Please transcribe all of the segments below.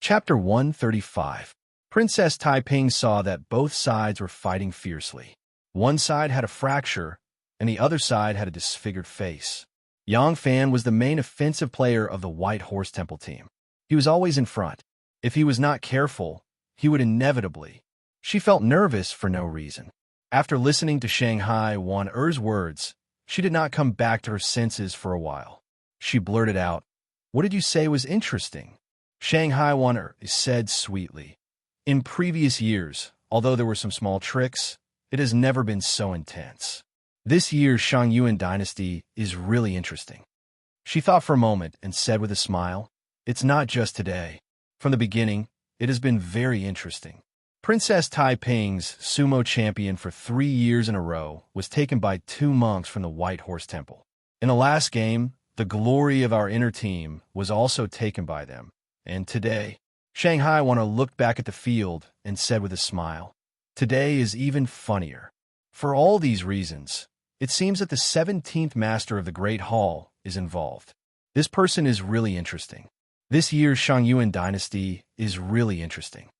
Chapter 135. Princess Taiping saw that both sides were fighting fiercely. One side had a fracture, and the other side had a disfigured face. Yang Fan was the main offensive player of the White Horse Temple team. He was always in front. If he was not careful, he would inevitably. She felt nervous for no reason. After listening to Shanghai Wan-er's words, she did not come back to her senses for a while. She blurted out, "What did you say was interesting?" Shanghai Wan-er said sweetly, "In previous years, although there were some small tricks, it has never been so intense. This year's Shangyuan dynasty is really interesting." She thought for a moment and said with a smile, "It's not just today. From the beginning, it has been very interesting." Princess Taiping's sumo champion for 3 years in a row was taken by 2 monks from the White Horse Temple. In the last game, the glory of our inner team was also taken by them. And today, Shanghai Wan-er looked back at the field and said with a smile, "Today is even funnier. For all these reasons, it seems that the 17th master of the Great Hall is involved. This person is really interesting. This year's Shangyuan dynasty is really interesting."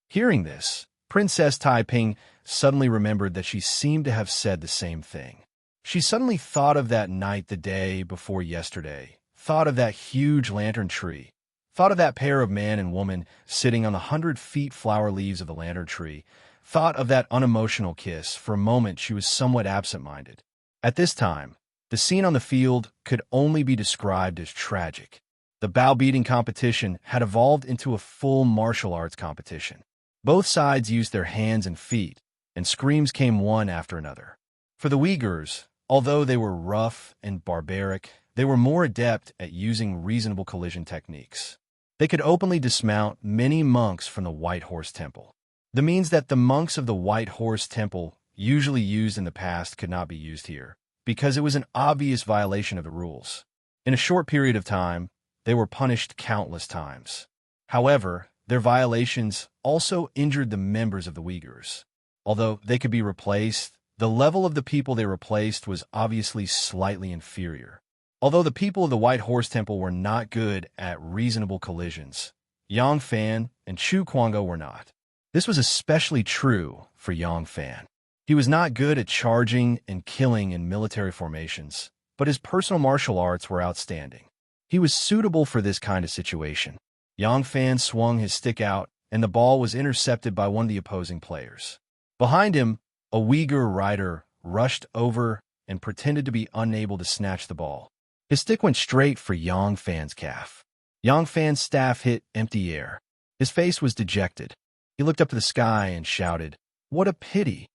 Hearing this, Princess Taiping suddenly remembered that she seemed to have said the same thing. She suddenly thought of that night the day before yesterday, thought of that huge lantern tree, thought of that pair of man and woman sitting on the 100-feet flower leaves of the lantern tree, thought of that unemotional kiss. For a moment she was somewhat absent-minded. At this time, the scene on the field could only be described as tragic. The bow-beating competition had evolved into a full martial arts competition. Both sides used their hands and feet, and screams came one after another. For the Uyghurs, although they were rough and barbaric, they were more adept at using reasonable collision techniques. They could openly dismount many monks from the White Horse Temple. The means that the monks of the White Horse Temple usually used in the past could not be used here, because it was an obvious violation of the rules. In a short period of time, they were punished countless times. However, their violations also injured the members of the Uyghurs. Although they could be replaced, the level of the people they replaced was obviously slightly inferior. Although the people of the White Horse Temple were not good at reasonable collisions, Yang Fan and Chu Kuanga were not. This was especially true for Yang Fan. He was not good at charging and killing in military formations, but his personal martial arts were outstanding. He was suitable for this kind of situation. Yang Fan swung his stick out, and the ball was intercepted by one of the opposing players. Behind him, a Uyghur rider rushed over and pretended to be unable to snatch the ball. His stick went straight for Yang Fan's calf. Yang Fan's staff hit empty air. His face was dejected. He looked up to the sky and shouted, "What a pity!"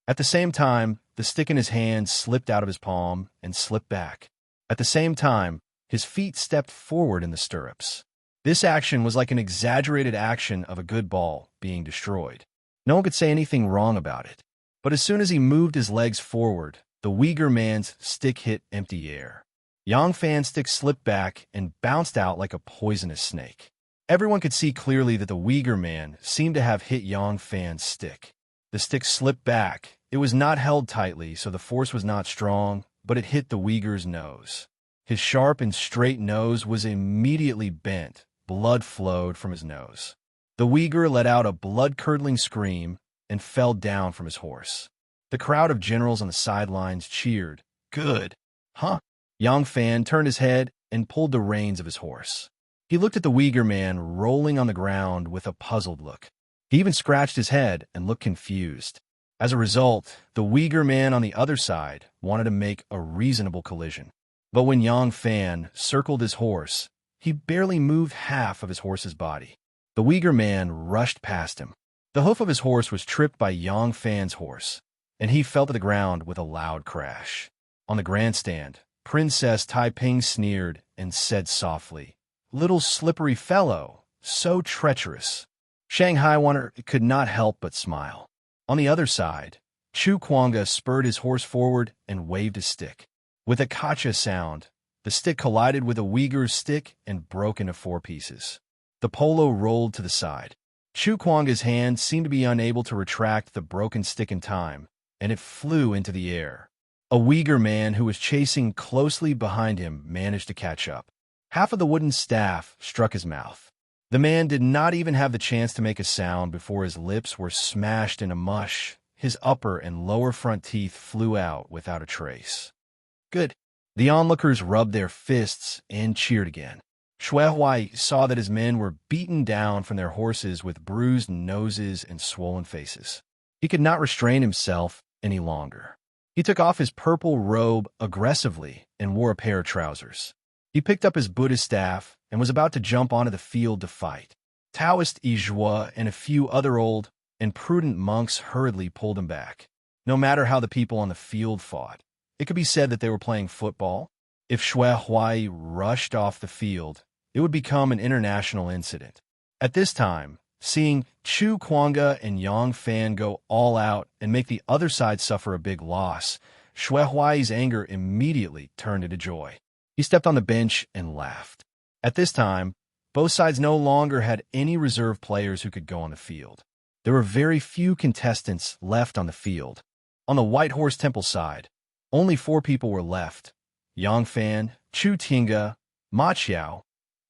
At the same time, the stick in his hand slipped out of his palm and slipped back. At the same time, his feet stepped forward in the stirrups. This action was like an exaggerated action of a good ball being destroyed. No one could say anything wrong about it. But as soon as he moved his legs forward, the Uyghur man's stick hit empty air. Yang Fan's stick slipped back and bounced out like a poisonous snake. Everyone could see clearly that the Uyghur man seemed to have hit Yang Fan's stick. The stick slipped back. It was not held tightly, so the force was not strong, but it hit the Uyghur's nose. His sharp and straight nose was immediately bent. Blood flowed from his nose. The Uyghur let out a blood-curdling scream and fell down from his horse. The crowd of generals on the sidelines cheered. "Good. Huh?" Yang Fan turned his head and pulled the reins of his horse. He looked at the Uyghur man rolling on the ground with a puzzled look. He even scratched his head and looked confused. As a result, the Uyghur man on the other side wanted to make a reasonable collision. But when Yang Fan circled his horse, he barely moved half of his horse's body. The Uyghur man rushed past him. The hoof of his horse was tripped by Yang Fan's horse, and he fell to the ground with a loud crash. On the grandstand, Princess Taiping sneered and said softly, "Little slippery fellow, so treacherous." Shanghai Wan-er could not help but smile. On the other side, Chu Kuanga spurred his horse forward and waved his stick. With a kacha sound, the stick collided with a Uyghur's stick and broke into 4 pieces. The polo rolled to the side. Chu Kuanga's hand seemed to be unable to retract the broken stick in time, and it flew into the air. A Uyghur man who was chasing closely behind him managed to catch up. Half of the wooden staff struck his mouth. The man did not even have the chance to make a sound before his lips were smashed into mush. His upper and lower front teeth flew out without a trace. Good. The onlookers rubbed their fists and cheered again. Shuai saw that his men were beaten down from their horses with bruised noses and swollen faces. He could not restrain himself any longer. He took off his purple robe aggressively and wore a pair of trousers. He picked up his Buddhist staff and was about to jump onto the field to fight. Taoist Ijua and a few other old and prudent monks hurriedly pulled him back. No matter how the people on the field fought, it could be said that they were playing football. If Shuai rushed off the field, it would become an international incident. At this time, seeing Chu Kuanga and Yang Fan go all out and make the other side suffer a big loss, Shuai's anger immediately turned into joy. He stepped on the bench and laughed. At this time, both sides no longer had any reserve players who could go on the field. There were very few contestants left on the field. On the White Horse Temple side, only 4 people were left: Yang Fan, Chu Tinga, Ma Qiao,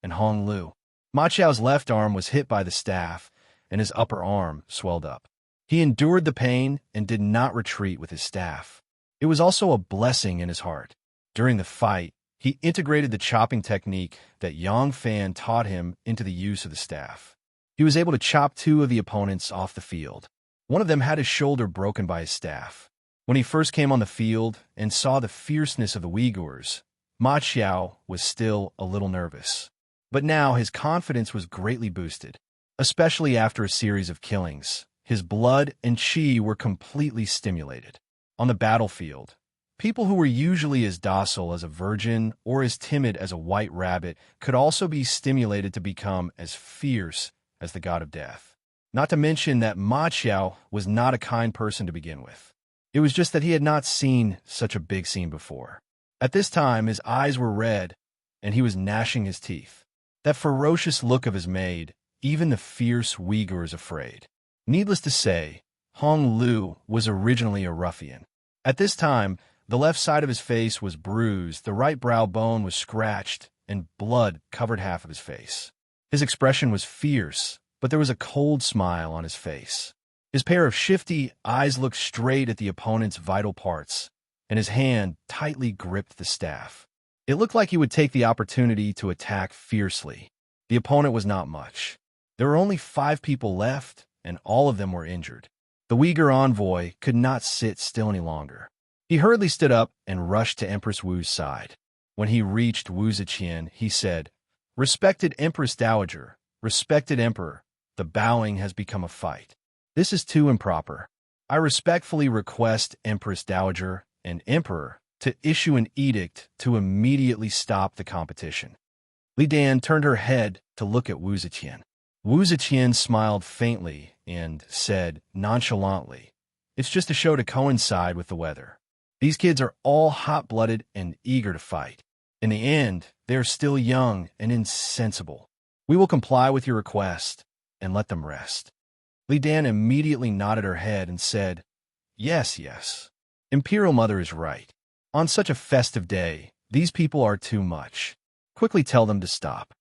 and Hong Lu. Ma Qiao's left arm was hit by the staff, and his upper arm swelled up. He endured the pain and did not retreat with his staff. It was also a blessing in his heart. During the fight, he integrated the chopping technique that Yang Fan taught him into the use of the staff. He was able to chop 2 of the opponents off the field. One of them had his shoulder broken by his staff. When he first came on the field and saw the fierceness of the Uyghurs, Ma Qiao was still a little nervous. But now his confidence was greatly boosted, especially after a series of killings. His blood and qi were completely stimulated. On the battlefield, people who were usually as docile as a virgin or as timid as a white rabbit could also be stimulated to become as fierce as the god of death. Not to mention that Ma Qiao was not a kind person to begin with. It was just that he had not seen such a big scene before. At this time, his eyes were red, and he was gnashing his teeth. That ferocious look of his made even the fierce Uyghurs afraid. Needless to say, Hong Lu was originally a ruffian. At this time, the left side of his face was bruised, the right brow bone was scratched, and blood covered half of his face. His expression was fierce, but there was a cold smile on his face. His pair of shifty eyes looked straight at the opponent's vital parts, and his hand tightly gripped the staff. It looked like he would take the opportunity to attack fiercely. The opponent was not much. There were only 5 people left, and all of them were injured. The Uyghur envoy could not sit still any longer. He hurriedly stood up and rushed to Empress Wu's side. When he reached Wu Ziqian, he said, "Respected Empress Dowager, respected Emperor, the bowing has become a fight. This is too improper. I respectfully request Empress Dowager and Emperor to issue an edict to immediately stop the competition." Li Dan turned her head to look at Wu Ziqian. Wu Ziqian smiled faintly and said nonchalantly, "It's just a show to coincide with the weather. These kids are all hot-blooded and eager to fight. In the end, they are still young and insensible. We will comply with your request and let them rest." Li Dan immediately nodded her head and said, "Yes, yes. Imperial Mother is right. On such a festive day, these people are too much. Quickly tell them to stop."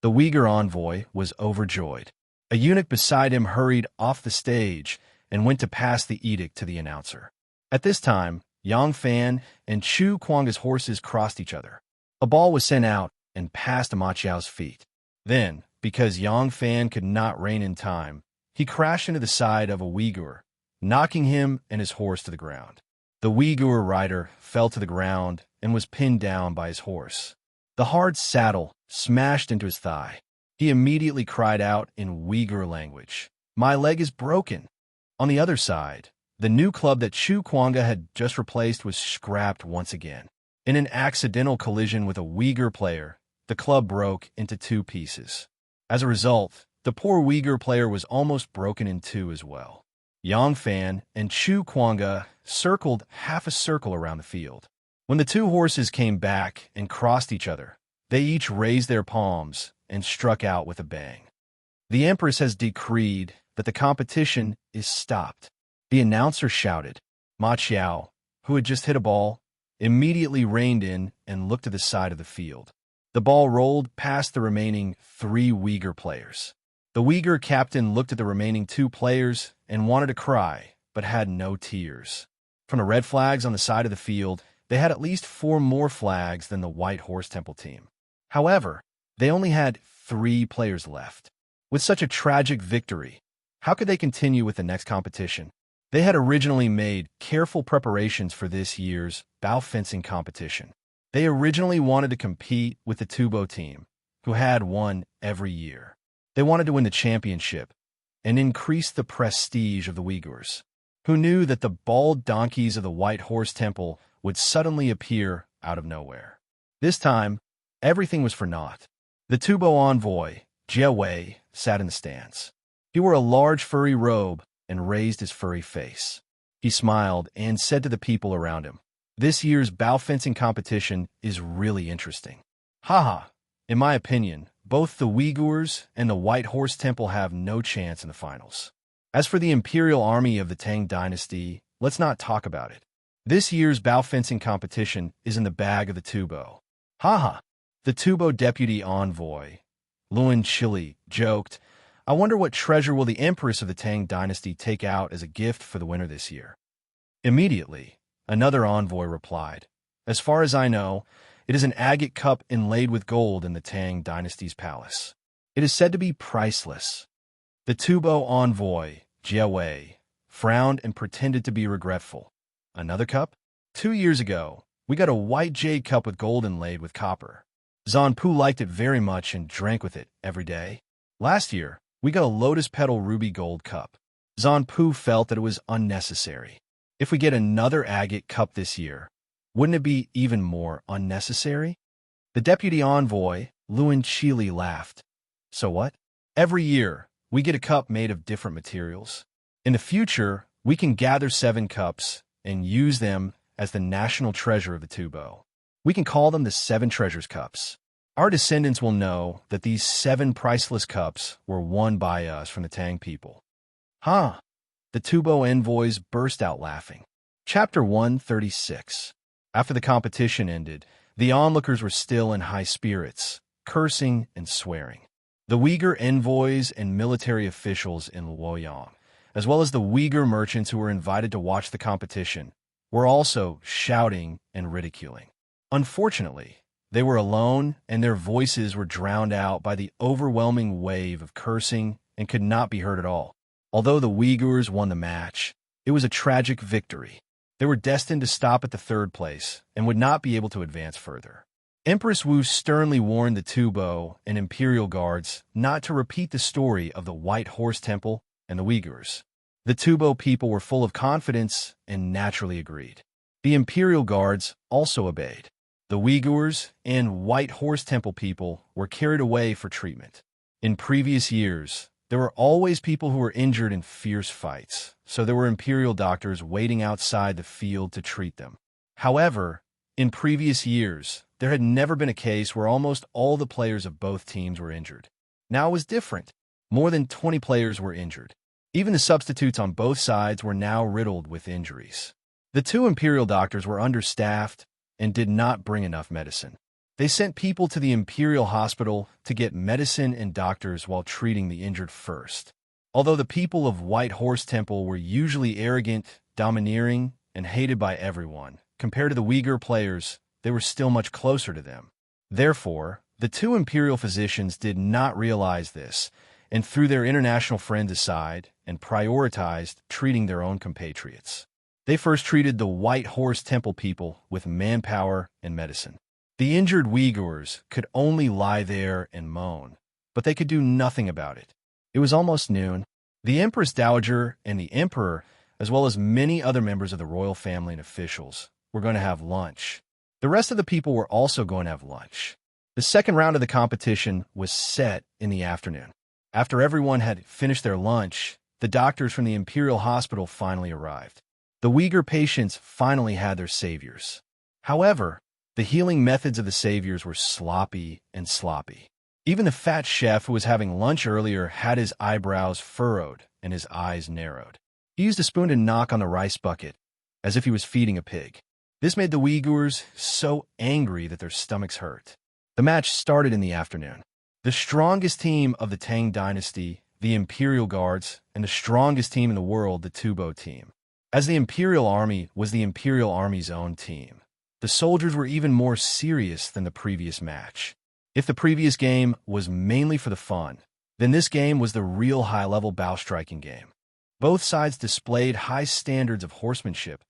The Uyghur envoy was overjoyed. A eunuch beside him hurried off the stage and went to pass the edict to the announcer. At this time, Yang Fan and Chu Kuanga's horses crossed each other. A ball was sent out and passed Ma Qiao's feet. Then, because Yang Fan could not rein in time, he crashed into the side of a Uyghur, knocking him and his horse to the ground. The Uyghur rider fell to the ground and was pinned down by his horse. The hard saddle smashed into his thigh. He immediately cried out in Uyghur language, "My leg is broken." On the other side, the new club that Chu Kuanga had just replaced was scrapped once again. In an accidental collision with a Uyghur player, the club broke into 2 pieces. As a result, the poor Uyghur player was almost broken in 2 as well. Yang Fan and Chu Kuanga circled half a circle around the field. When the 2 horses came back and crossed each other, they each raised their palms and struck out with a bang. "The Empress has decreed that the competition is stopped." The announcer shouted. Ma Qiao, who had just hit a ball, immediately reined in and looked to the side of the field. The ball rolled past the remaining 3 Uyghur players. The Uyghur captain looked at the remaining 2 players and wanted to cry, but had no tears. From the red flags on the side of the field, they had at least 4 more flags than the White Horse Temple team. However, they only had 3 players left. With such a tragic victory, how could they continue with the next competition? They had originally made careful preparations for this year's bow fencing competition. They originally wanted to compete with the Tubo team, who had won every year. They wanted to win the championship and increase the prestige of the Uyghurs, who knew that the bald donkeys of the White Horse Temple would suddenly appear out of nowhere. This time, everything was for naught. The Tubo envoy, Jie Wei, sat in the stands. He wore a large furry robe and raised his furry face. He smiled and said to the people around him, "This year's bow fencing competition is really interesting. Haha, in my opinion, both the Uyghurs and the White Horse Temple have no chance in the finals. As for the Imperial Army of the Tang Dynasty, let's not talk about it. This year's bow fencing competition is in the bag of the Tubo." Haha. The Tubo deputy envoy, Luan Chili, joked, "I wonder what treasure will the Empress of the Tang Dynasty take out as a gift for the winner this year?" Immediately, another envoy replied, "As far as I know, it is an agate cup inlaid with gold in the Tang Dynasty's palace. It is said to be priceless." The Tubo envoy, Jie Wei, frowned and pretended to be regretful. "Another cup? 2 years ago, we got a white jade cup with gold inlaid with copper. Zanpu liked it very much and drank with it every day. Last year, we got a lotus petal ruby gold cup. Zanpu felt that it was unnecessary. If we get another agate cup this year, wouldn't it be even more unnecessary?" The deputy envoy, Luan Chili, laughed. "So what? Every year, we get a cup made of different materials. In the future, we can gather 7 cups and use them as the national treasure of the Tubo. We can call them the 7 Treasures Cups. Our descendants will know that these 7 priceless cups were won by us from the Tang people." Huh! The Tubo envoys burst out laughing. Chapter 136. After the competition ended, the onlookers were still in high spirits, cursing and swearing. The Uyghur envoys and military officials in Luoyang, as well as the Uyghur merchants who were invited to watch the competition, were also shouting and ridiculing. Unfortunately, they were alone and their voices were drowned out by the overwhelming wave of cursing and could not be heard at all. Although the Uyghurs won the match, it was a tragic victory. They were destined to stop at the 3rd place and would not be able to advance further. Empress Wu sternly warned the Tubo and Imperial Guards not to repeat the story of the White Horse Temple and the Uyghurs. The Tubo people were full of confidence and naturally agreed. The Imperial Guards also obeyed. The Uyghurs and White Horse Temple people were carried away for treatment. In previous years, there were always people who were injured in fierce fights, so there were Imperial doctors waiting outside the field to treat them. However, in previous years, there had never been a case where almost all the players of both teams were injured. Now it was different. More than 20 players were injured. Even the substitutes on both sides were now riddled with injuries. The 2 Imperial doctors were understaffed and did not bring enough medicine. They sent people to the Imperial Hospital to get medicine and doctors while treating the injured first. Although the people of White Horse Temple were usually arrogant, domineering, and hated by everyone, compared to the Uyghur players, they were still much closer to them. Therefore, the 2 Imperial physicians did not realize this and threw their international friends aside and prioritized treating their own compatriots. They first treated the White Horse Temple people with manpower and medicine. The injured Uyghurs could only lie there and moan, but they could do nothing about it. It was almost noon. The Empress Dowager and the Emperor, as well as many other members of the royal family and officials, were going to have lunch. The rest of the people were also going to have lunch. The second round of the competition was set in the afternoon. After everyone had finished their lunch, the doctors from the Imperial Hospital finally arrived. The Uyghur patients finally had their saviors. However, the healing methods of the saviors were sloppy and sloppy. Even the fat chef who was having lunch earlier had his eyebrows furrowed and his eyes narrowed. He used a spoon to knock on the rice bucket, as if he was feeding a pig. This made the Uyghurs so angry that their stomachs hurt. The match started in the afternoon. The strongest team of the Tang dynasty, the Imperial Guards, and the strongest team in the world, the Tubo team. As the Imperial Army was the Imperial Army's own team, the soldiers were even more serious than the previous match. If the previous game was mainly for the fun, then this game was the real high-level bow striking game. Both sides displayed high standards of horsemanship,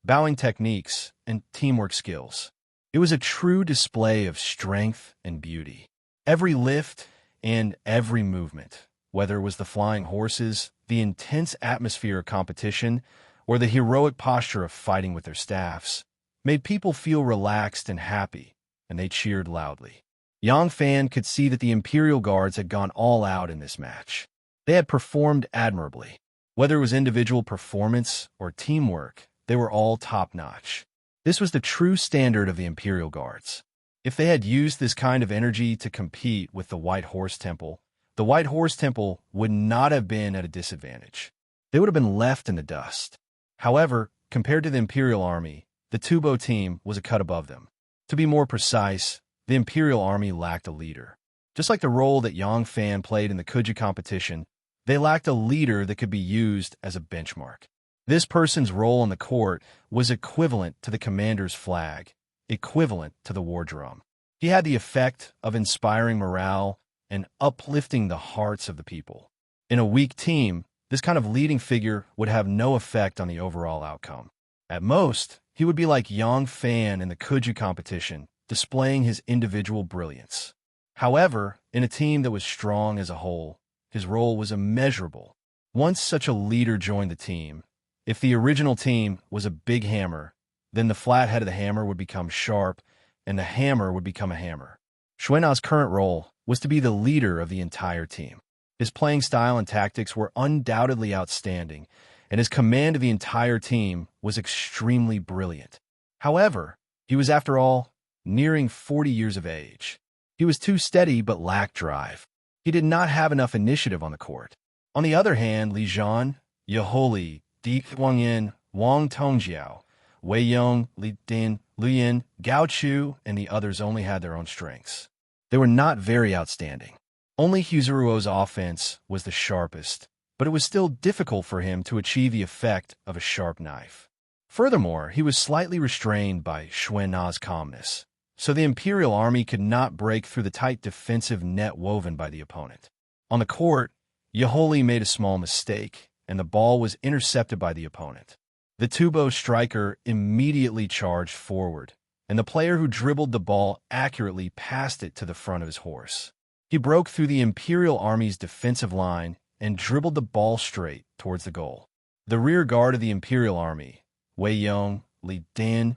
bowing techniques, and teamwork skills. It was a true display of strength and beauty. Every lift and every movement, whether it was the flying horses, the intense atmosphere of competition, or the heroic posture of fighting with their staffs, made people feel relaxed and happy, and they cheered loudly. Yang Fan could see that the Imperial Guards had gone all out in this match. They had performed admirably. Whether it was individual performance or teamwork, they were all top-notch. This was the true standard of the Imperial Guards. If they had used this kind of energy to compete with the White Horse Temple, the White Horse Temple would not have been at a disadvantage. They would have been left in the dust. However, compared to the Imperial Army, the Tubo team was a cut above them. To be more precise, the Imperial Army lacked a leader. Just like the role that Yang Fan played in the Kuji competition, they lacked a leader that could be used as a benchmark. This person's role on the court was equivalent to the commander's flag, equivalent to the war drum. He had the effect of inspiring morale and uplifting the hearts of the people. In a weak team, this kind of leading figure would have no effect on the overall outcome. At most, he would be like Yang Fan in the Kuju competition, displaying his individual brilliance. However, in a team that was strong as a whole, his role was immeasurable. Once such a leader joined the team, if the original team was a big hammer, then the flat head of the hammer would become sharp, and the hammer would become a hammer. Xuana's current role was to be the leader of the entire team. His playing style and tactics were undoubtedly outstanding, and his command of the entire team was extremely brilliant. However, he was, after all, nearing 40 years of age. He was too steady but lacked drive. He did not have enough initiative on the court. On the other hand, Li Zhan, Yeholi, Di Guangyin, Wang Tongjiao, Wei Yong, Li Din, Lu Yin, Gao Chu, and the others only had their own strengths. They were not very outstanding. Only Huzaruo's offense was the sharpest, but it was still difficult for him to achieve the effect of a sharp knife. Furthermore, he was slightly restrained by Xuana's calmness, so the Imperial Army could not break through the tight defensive net woven by the opponent. On the court, Yeholi made a small mistake, and the ball was intercepted by the opponent. The Tubo striker immediately charged forward, and the player who dribbled the ball accurately passed it to the front of his horse. He broke through the Imperial Army's defensive line and dribbled the ball straight towards the goal. The rear guard of the Imperial Army, Wei Yong, Li Dan,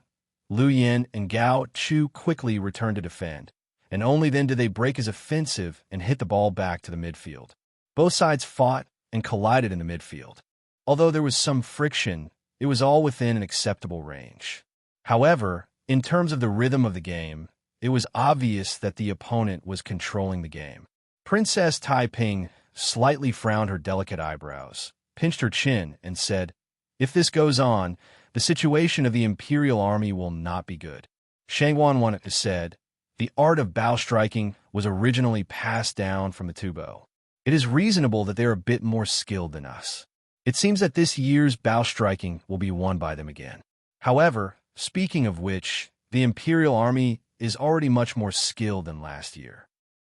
Lu Yin, and Gao Chu quickly returned to defend, and only then did they break his offensive and hit the ball back to the midfield. Both sides fought and collided in the midfield. Although there was some friction, it was all within an acceptable range. However, in terms of the rhythm of the game, it was obvious that the opponent was controlling the game. Princess Taiping slightly frowned her delicate eyebrows, pinched her chin, and said, "If this goes on, the situation of the Imperial Army will not be good." Shang Wanwan said, "The art of bow striking was originally passed down from the Tubo. It is reasonable that they're a bit more skilled than us. It seems that this year's bow striking will be won by them again. However, speaking of which, the Imperial Army is already much more skilled than last year."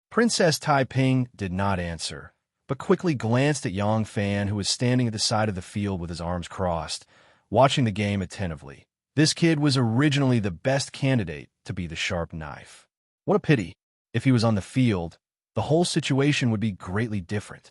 Princess Taiping did not answer, but quickly glanced at Yang Fan, who was standing at the side of the field with his arms crossed, watching the game attentively. This kid was originally the best candidate to be the sharp knife. What a pity. If he was on the field, the whole situation would be greatly different.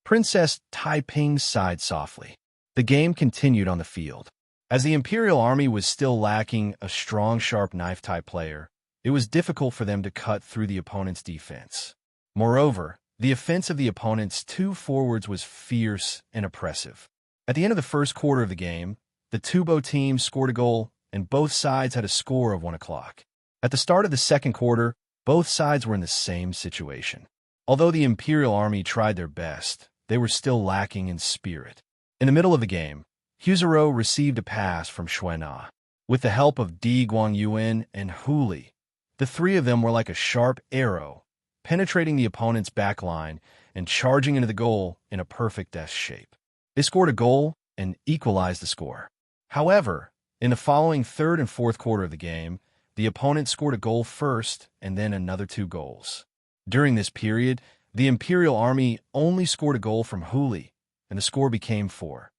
Princess Taiping sighed softly. The game continued on the field. As the Imperial Army was still lacking a strong sharp knife-type player, it was difficult for them to cut through the opponent's defense. Moreover, the offense of the opponent's two forwards was fierce and oppressive. At the end of the first quarter of the game, the Tubo team scored a goal, and both sides had a score of 1:00. At the start of the second quarter, both sides were in the same situation. Although the Imperial Army tried their best, they were still lacking in spirit. In the middle of the game, Huzaruo received a pass from Xuana. With the help of Di Guangyuan and Hu Li, The three of them were like a sharp arrow, penetrating the opponent's back line and charging into the goal in a perfect S shape. They scored a goal and equalized the score. However, in the following third and fourth quarter of the game, the opponent scored a goal first and then another 2 goals. During this period, the Imperial Army only scored a goal from Huli, and the score became 4-2.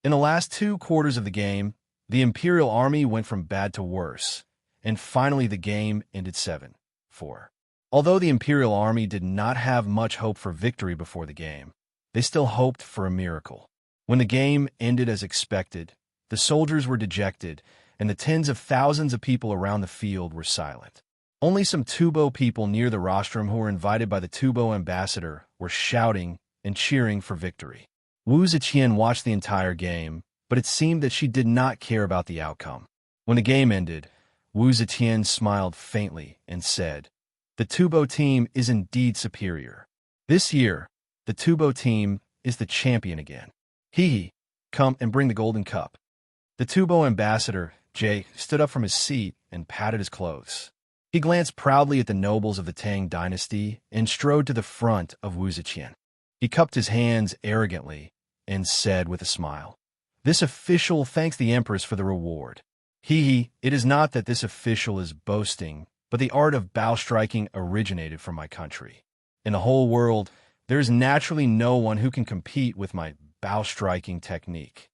In the last 2 quarters of the game, the Imperial Army went from bad to worse, and finally the game ended 7-4. Although the Imperial Army did not have much hope for victory before the game, they still hoped for a miracle. When the game ended as expected, the soldiers were dejected, and the tens of thousands of people around the field were silent. Only some Tubo people near the rostrum who were invited by the Tubo ambassador were shouting and cheering for victory. Wu Ziqian watched the entire game, but it seemed that she did not care about the outcome. When the game ended, Wu Ziqian smiled faintly and said, "The Tubo team is indeed superior. This year, the Tubo team is the champion again. Hee, come and bring the golden cup." The Tubo ambassador, Jay, stood up from his seat and patted his clothes. He glanced proudly at the nobles of the Tang dynasty and strode to the front of Wu Ziqian. He cupped his hands arrogantly and said with a smile, "This official thanks the Empress for the reward. It is not that this official is boasting, but the art of bow striking originated from my country. In the whole world, there is naturally no one who can compete with my bow striking technique."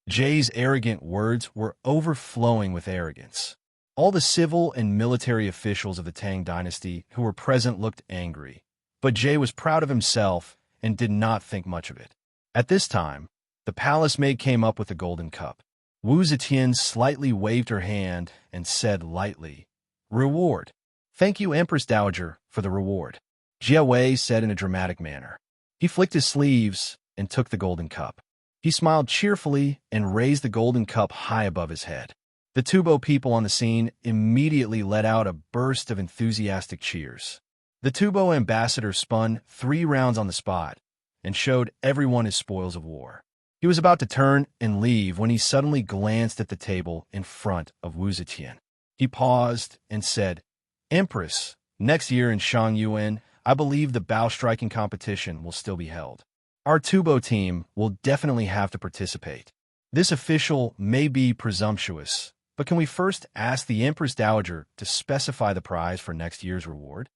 Jay's arrogant words were overflowing with arrogance. All the civil and military officials of the Tang dynasty who were present looked angry, but Jay was proud of himself and did not think much of it. At this time, the palace maid came up with the golden cup. Wu Ziqian slightly waved her hand and said lightly, "Reward. Thank you, Empress Dowager, for the reward," Jia Wei said in a dramatic manner. He flicked his sleeves and took the golden cup. He smiled cheerfully and raised the golden cup high above his head. The Tubo people on the scene immediately let out a burst of enthusiastic cheers. The Tubo ambassador spun 3 rounds on the spot and showed everyone his spoils of war. He was about to turn and leave when he suddenly glanced at the table in front of Wu Ziqian. He paused and said, "Empress, next year in Shangyuan, I believe the bow striking competition will still be held. Our Tubo team will definitely have to participate. This official may be presumptuous, but can we first ask the Empress Dowager to specify the prize for next year's reward?"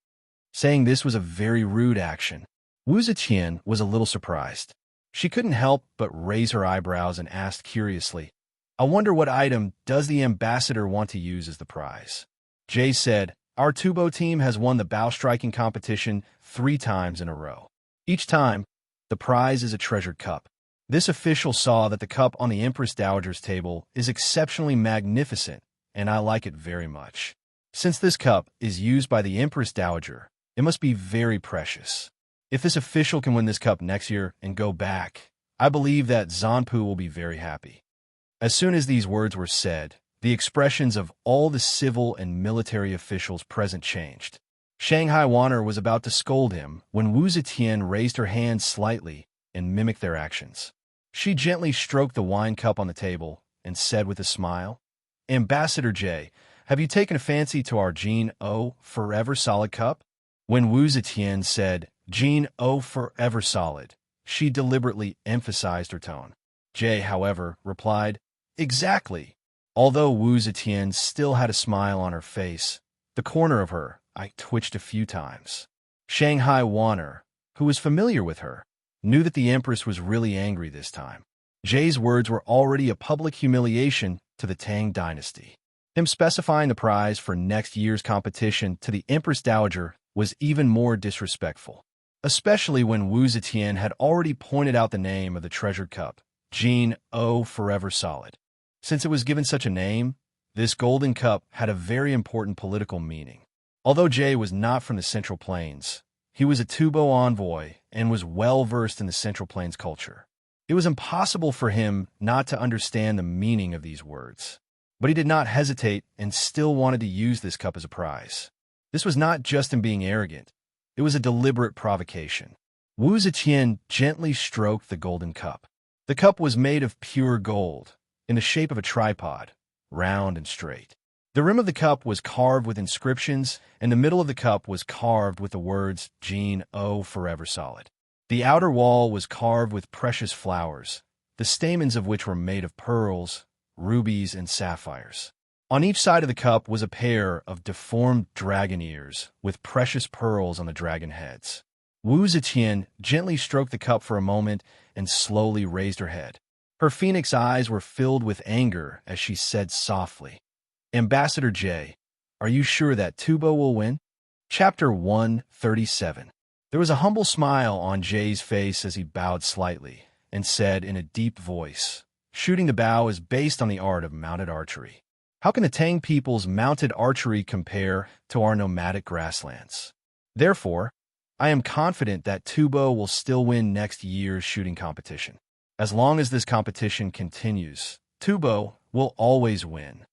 Saying this was a very rude action. Wu Ziqian was a little surprised. She couldn't help but raise her eyebrows and asked curiously, "I wonder what item does the ambassador want to use as the prize?" Jay said, "Our Tubo team has won the bow striking competition 3 times in a row. Each time, the prize is a treasured cup. This official saw that the cup on the Empress Dowager's table is exceptionally magnificent, and I like it very much. Since this cup is used by the Empress Dowager, it must be very precious. If this official can win this cup next year and go back, I believe that Zanpu will be very happy." As soon as these words were said, the expressions of all the civil and military officials present changed. Shanghai Wanner was about to scold him when Wu Ziqian raised her hand slightly and mimicked their actions. She gently stroked the wine cup on the table and said with a smile, "Ambassador Jay, have you taken a fancy to our Jean O Forever Solid cup?" When Wu Ziqian said, "Jean O Forever Solid," she deliberately emphasized her tone. Jay, however, replied, "Exactly." Although Wu Ziqian still had a smile on her face, the corner of her eye twitched a few times. Shanghai Wanner, who was familiar with her, knew that the Empress was really angry this time. Jay's words were already a public humiliation to the Tang dynasty. Him specifying the prize for next year's competition to the Empress Dowager was even more disrespectful, especially when Wu Ziqian had already pointed out the name of the treasured cup, Jean O Forever Solid. Since it was given such a name, this golden cup had a very important political meaning. Although Jay was not from the Central Plains, he was a Tubo envoy and was well-versed in the Central Plains culture. It was impossible for him not to understand the meaning of these words. But he did not hesitate and still wanted to use this cup as a prize. This was not just him being arrogant. It was a deliberate provocation. Wu Ziqian gently stroked the golden cup. The cup was made of pure gold, in the shape of a tripod, round and straight. The rim of the cup was carved with inscriptions, and the middle of the cup was carved with the words, Gene, O, forever solid. The outer wall was carved with precious flowers, the stamens of which were made of pearls, rubies, and sapphires. On each side of the cup was a pair of deformed dragon ears with precious pearls on the dragon heads. Wu Ziqian gently stroked the cup for a moment and slowly raised her head. Her phoenix eyes were filled with anger as she said softly, Ambassador Jay, are you sure that Tubo will win? Chapter 137. There was a humble smile on Jay's face as he bowed slightly and said in a deep voice, shooting the bow is based on the art of mounted archery. How can the Tang people's mounted archery compare to our nomadic grasslands? Therefore, I am confident that Tubo will still win next year's shooting competition. As long as this competition continues, Tubo will always win.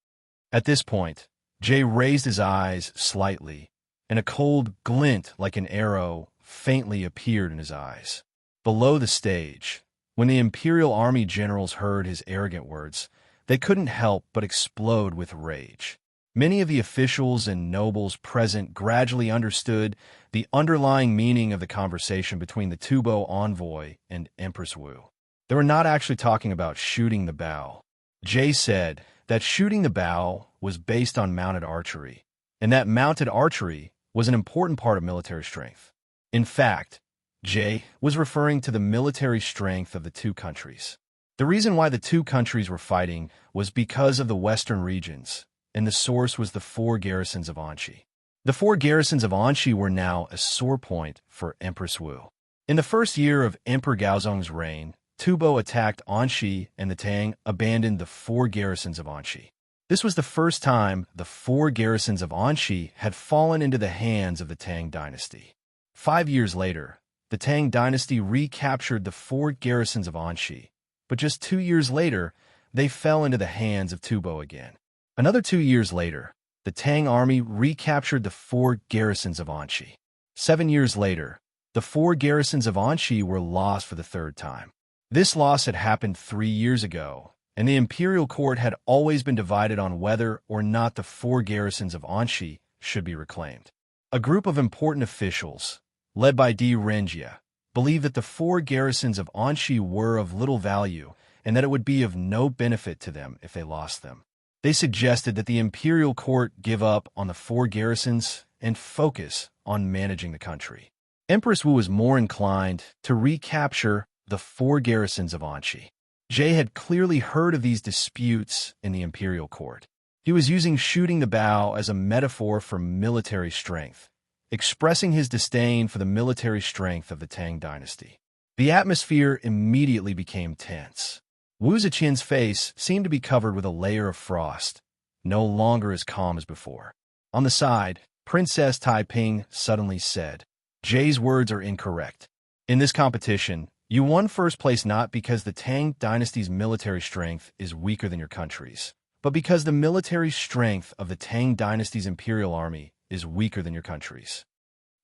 At this point, Jay raised his eyes slightly, and a cold glint like an arrow faintly appeared in his eyes. Below the stage, when the Imperial Army generals heard his arrogant words, they couldn't help but explode with rage. Many of the officials and nobles present gradually understood the underlying meaning of the conversation between the Tubo envoy and Empress Wu. They were not actually talking about shooting the bow. Jay said that shooting the bow was based on mounted archery, and that mounted archery was an important part of military strength. In fact, Jay was referring to the military strength of the two countries. The reason why the two countries were fighting was because of the western regions, and the source was the 4 garrisons of Anxi. The 4 garrisons of Anxi were now a sore point for Empress Wu. In the first year of Emperor Gaozong's reign, Tubo attacked Anxi and the Tang abandoned the 4 garrisons of Anxi. This was the first time the 4 garrisons of Anxi had fallen into the hands of the Tang dynasty. 5 years later, the Tang dynasty recaptured the 4 garrisons of Anxi, but just 2 years later, they fell into the hands of Tubo again. Another 2 years later, the Tang army recaptured the 4 garrisons of Anxi. 7 years later, the 4 garrisons of Anxi were lost for the 3rd time. This loss had happened 3 years ago, and the imperial court had always been divided on whether or not the 4 garrisons of Anxi should be reclaimed. A group of important officials, led by Di Renjia, believed that the 4 garrisons of Anxi were of little value and that it would be of no benefit to them if they lost them. They suggested that the imperial court give up on the 4 garrisons and focus on managing the country. Empress Wu was more inclined to recapture the 4 garrisons of Anxi. Jay had clearly heard of these disputes in the imperial court. He was using shooting the bow as a metaphor for military strength, expressing his disdain for the military strength of the Tang dynasty. The atmosphere immediately became tense. Wu Ziqian's face seemed to be covered with a layer of frost, no longer as calm as before. On the side, Princess Taiping suddenly said, Jay's words are incorrect. In this competition, you won first place not because the Tang dynasty's military strength is weaker than your country's, but because the military strength of the Tang dynasty's imperial army is weaker than your country's.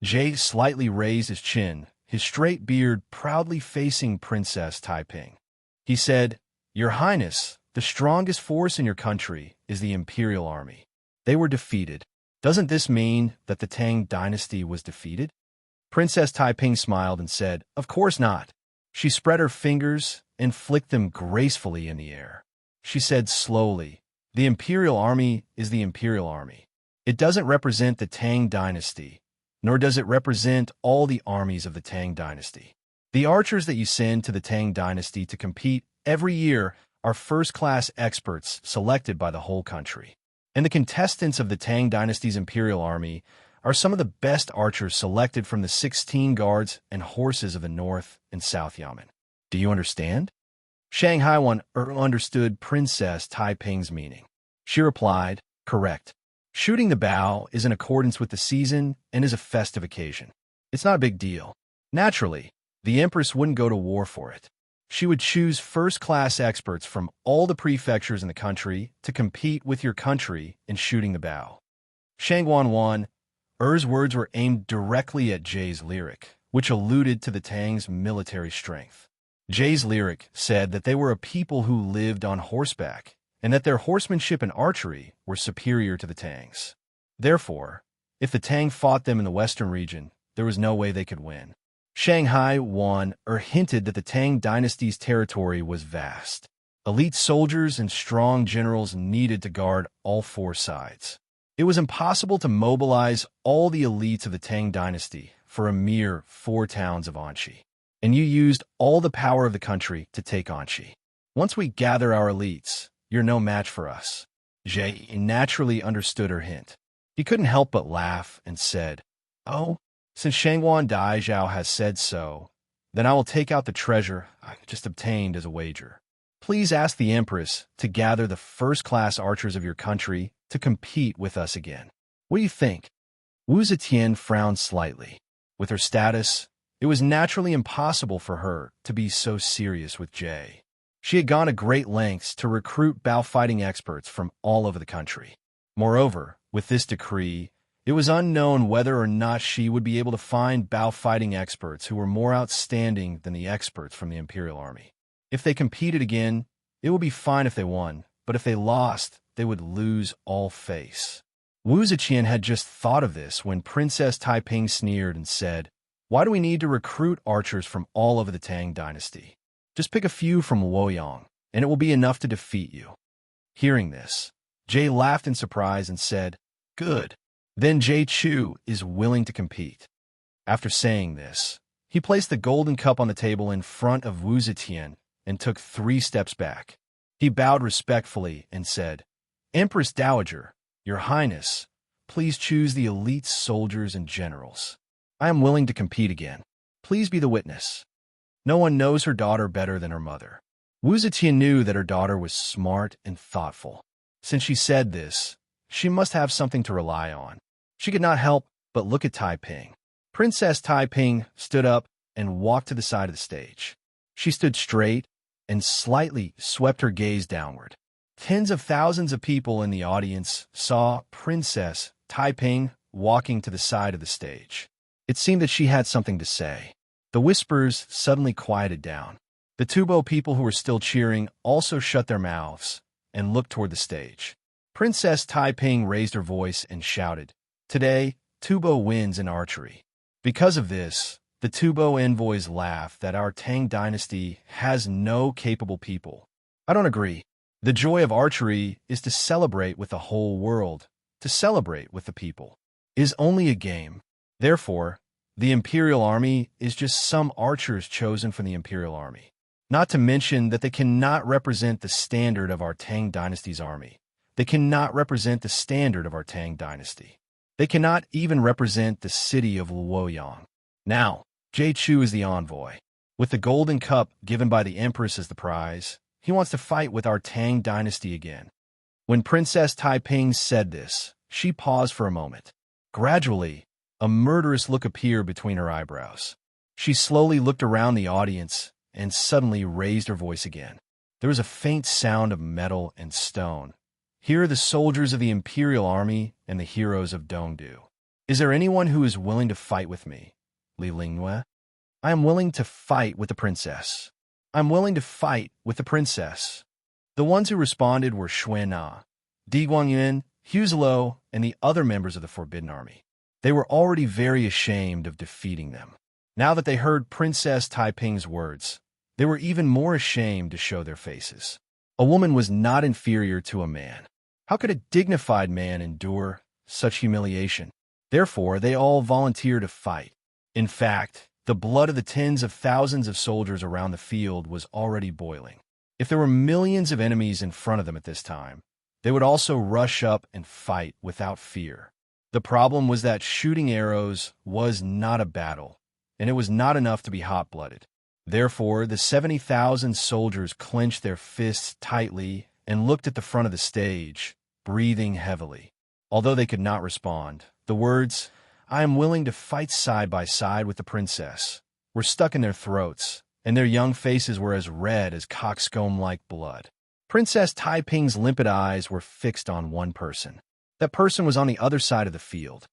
Jay slightly raised his chin, his straight beard proudly facing Princess Taiping. He said, Your Highness, the strongest force in your country is the imperial army. They were defeated. Doesn't this mean that the Tang dynasty was defeated? Princess Taiping smiled and said, Of course not. She spread her fingers and flicked them gracefully in the air. She said slowly, The imperial army is the imperial army. It doesn't represent the Tang dynasty, nor does it represent all the armies of the Tang dynasty. The archers that you send to the Tang dynasty to compete every year are first-class experts selected by the whole country. And the contestants of the Tang dynasty's imperial army are some of the best archers selected from the 16 guards and horses of the North and South Yamen. Do you understand? Shanghai Wan understood Princess Taiping's meaning. She replied, Correct. Shooting the bow is in accordance with the season and is a festive occasion. It's not a big deal. Naturally, the Empress wouldn't go to war for it. She would choose first-class experts from all the prefectures in the country to compete with your country in shooting the bow. Shangguan Wan, words were aimed directly at Jay's lyric, which alluded to the Tang's military strength. Jay's lyric said that they were a people who lived on horseback and that their horsemanship and archery were superior to the Tang's. Therefore, if the Tang fought them in the western region, there was no way they could win. Shanghai won or hinted that the Tang dynasty's territory was vast. Elite soldiers and strong generals needed to guard all four sides. It was impossible to mobilize all the elites of the Tang dynasty for a mere 4 towns of Anqi. And you used all the power of the country to take Anqi. Once we gather our elites, you're no match for us. Jie naturally understood her hint. He couldn't help but laugh and said, "Oh, since Shangguan Daizhao has said so, then I will take out the treasure I've just obtained as a wager. Please ask the Empress to gather the first-class archers of your country to compete with us again. What do you think?" Wu Zetian frowned slightly. With her status, it was naturally impossible for her to be so serious with Jie. She had gone to great lengths to recruit bow fighting experts from all over the country. Moreover, with this decree, it was unknown whether or not she would be able to find bow fighting experts who were more outstanding than the experts from the Imperial Army. If they competed again, it would be fine if they won, but if they lost, they would lose all face. Wu Zetian had just thought of this when Princess Taiping sneered and said, "Why do we need to recruit archers from all over the Tang dynasty? Just pick a few from Luoyang, and it will be enough to defeat you." Hearing this, Jie laughed in surprise and said, "Good. Then Jie Chu is willing to compete." After saying this, he placed the golden cup on the table in front of Wu Zetian and took 3 steps back. He bowed respectfully and said, "Empress Dowager, Your Highness, please choose the elite soldiers and generals. I am willing to compete again. Please be the witness." No one knows her daughter better than her mother. Wu Zetian knew that her daughter was smart and thoughtful. Since she said this, she must have something to rely on. She could not help but look at Taiping. Princess Taiping stood up and walked to the side of the stage. She stood straight and slightly swept her gaze downward. Tens of thousands of people in the audience saw Princess Taiping walking to the side of the stage. It seemed that she had something to say. The whispers suddenly quieted down. The Tubo people who were still cheering also shut their mouths and looked toward the stage. Princess Taiping raised her voice and shouted, "Today, Tubo wins in archery." Because of this, the Tubo envoys laughed that our Tang dynasty has no capable people. I don't agree. The joy of archery is to celebrate with the whole world. To celebrate with the people is only a game. Therefore, the Imperial Army is just some archers chosen from the Imperial Army. Not to mention that they cannot represent the standard of our Tang dynasty's army. They cannot represent the standard of our Tang dynasty. They cannot even represent the city of Luoyang. Now, Jie Chu is the envoy. With the golden cup given by the Empress as the prize, he wants to fight with our Tang dynasty again. When Princess Taiping said this, she paused for a moment. Gradually, a murderous look appeared between her eyebrows. She slowly looked around the audience and suddenly raised her voice again. There was a faint sound of metal and stone. "Here are the soldiers of the Imperial Army and the heroes of Dongdu. Is there anyone who is willing to fight with me? Li Lingnue? I am willing to fight with the princess. I'm willing to fight with the princess." The ones who responded were Xuana, Di Guangyuan, Huzelo, and the other members of the Forbidden Army. They were already very ashamed of defeating them. Now that they heard Princess Taiping's words, they were even more ashamed to show their faces. A woman was not inferior to a man. How could a dignified man endure such humiliation? Therefore, they all volunteered to fight. In fact, the blood of the tens of thousands of soldiers around the field was already boiling. If there were millions of enemies in front of them at this time, they would also rush up and fight without fear. The problem was that shooting arrows was not a battle, and it was not enough to be hot-blooded. Therefore, the 70,000 soldiers clenched their fists tightly and looked at the front of the stage, breathing heavily. Although they could not respond, the words, "I am willing to fight side by side with the princess," were stuck in their throats, and their young faces were as red as cockscomb-like blood. Princess Taiping's limpid eyes were fixed on one person. That person was on the other side of the field.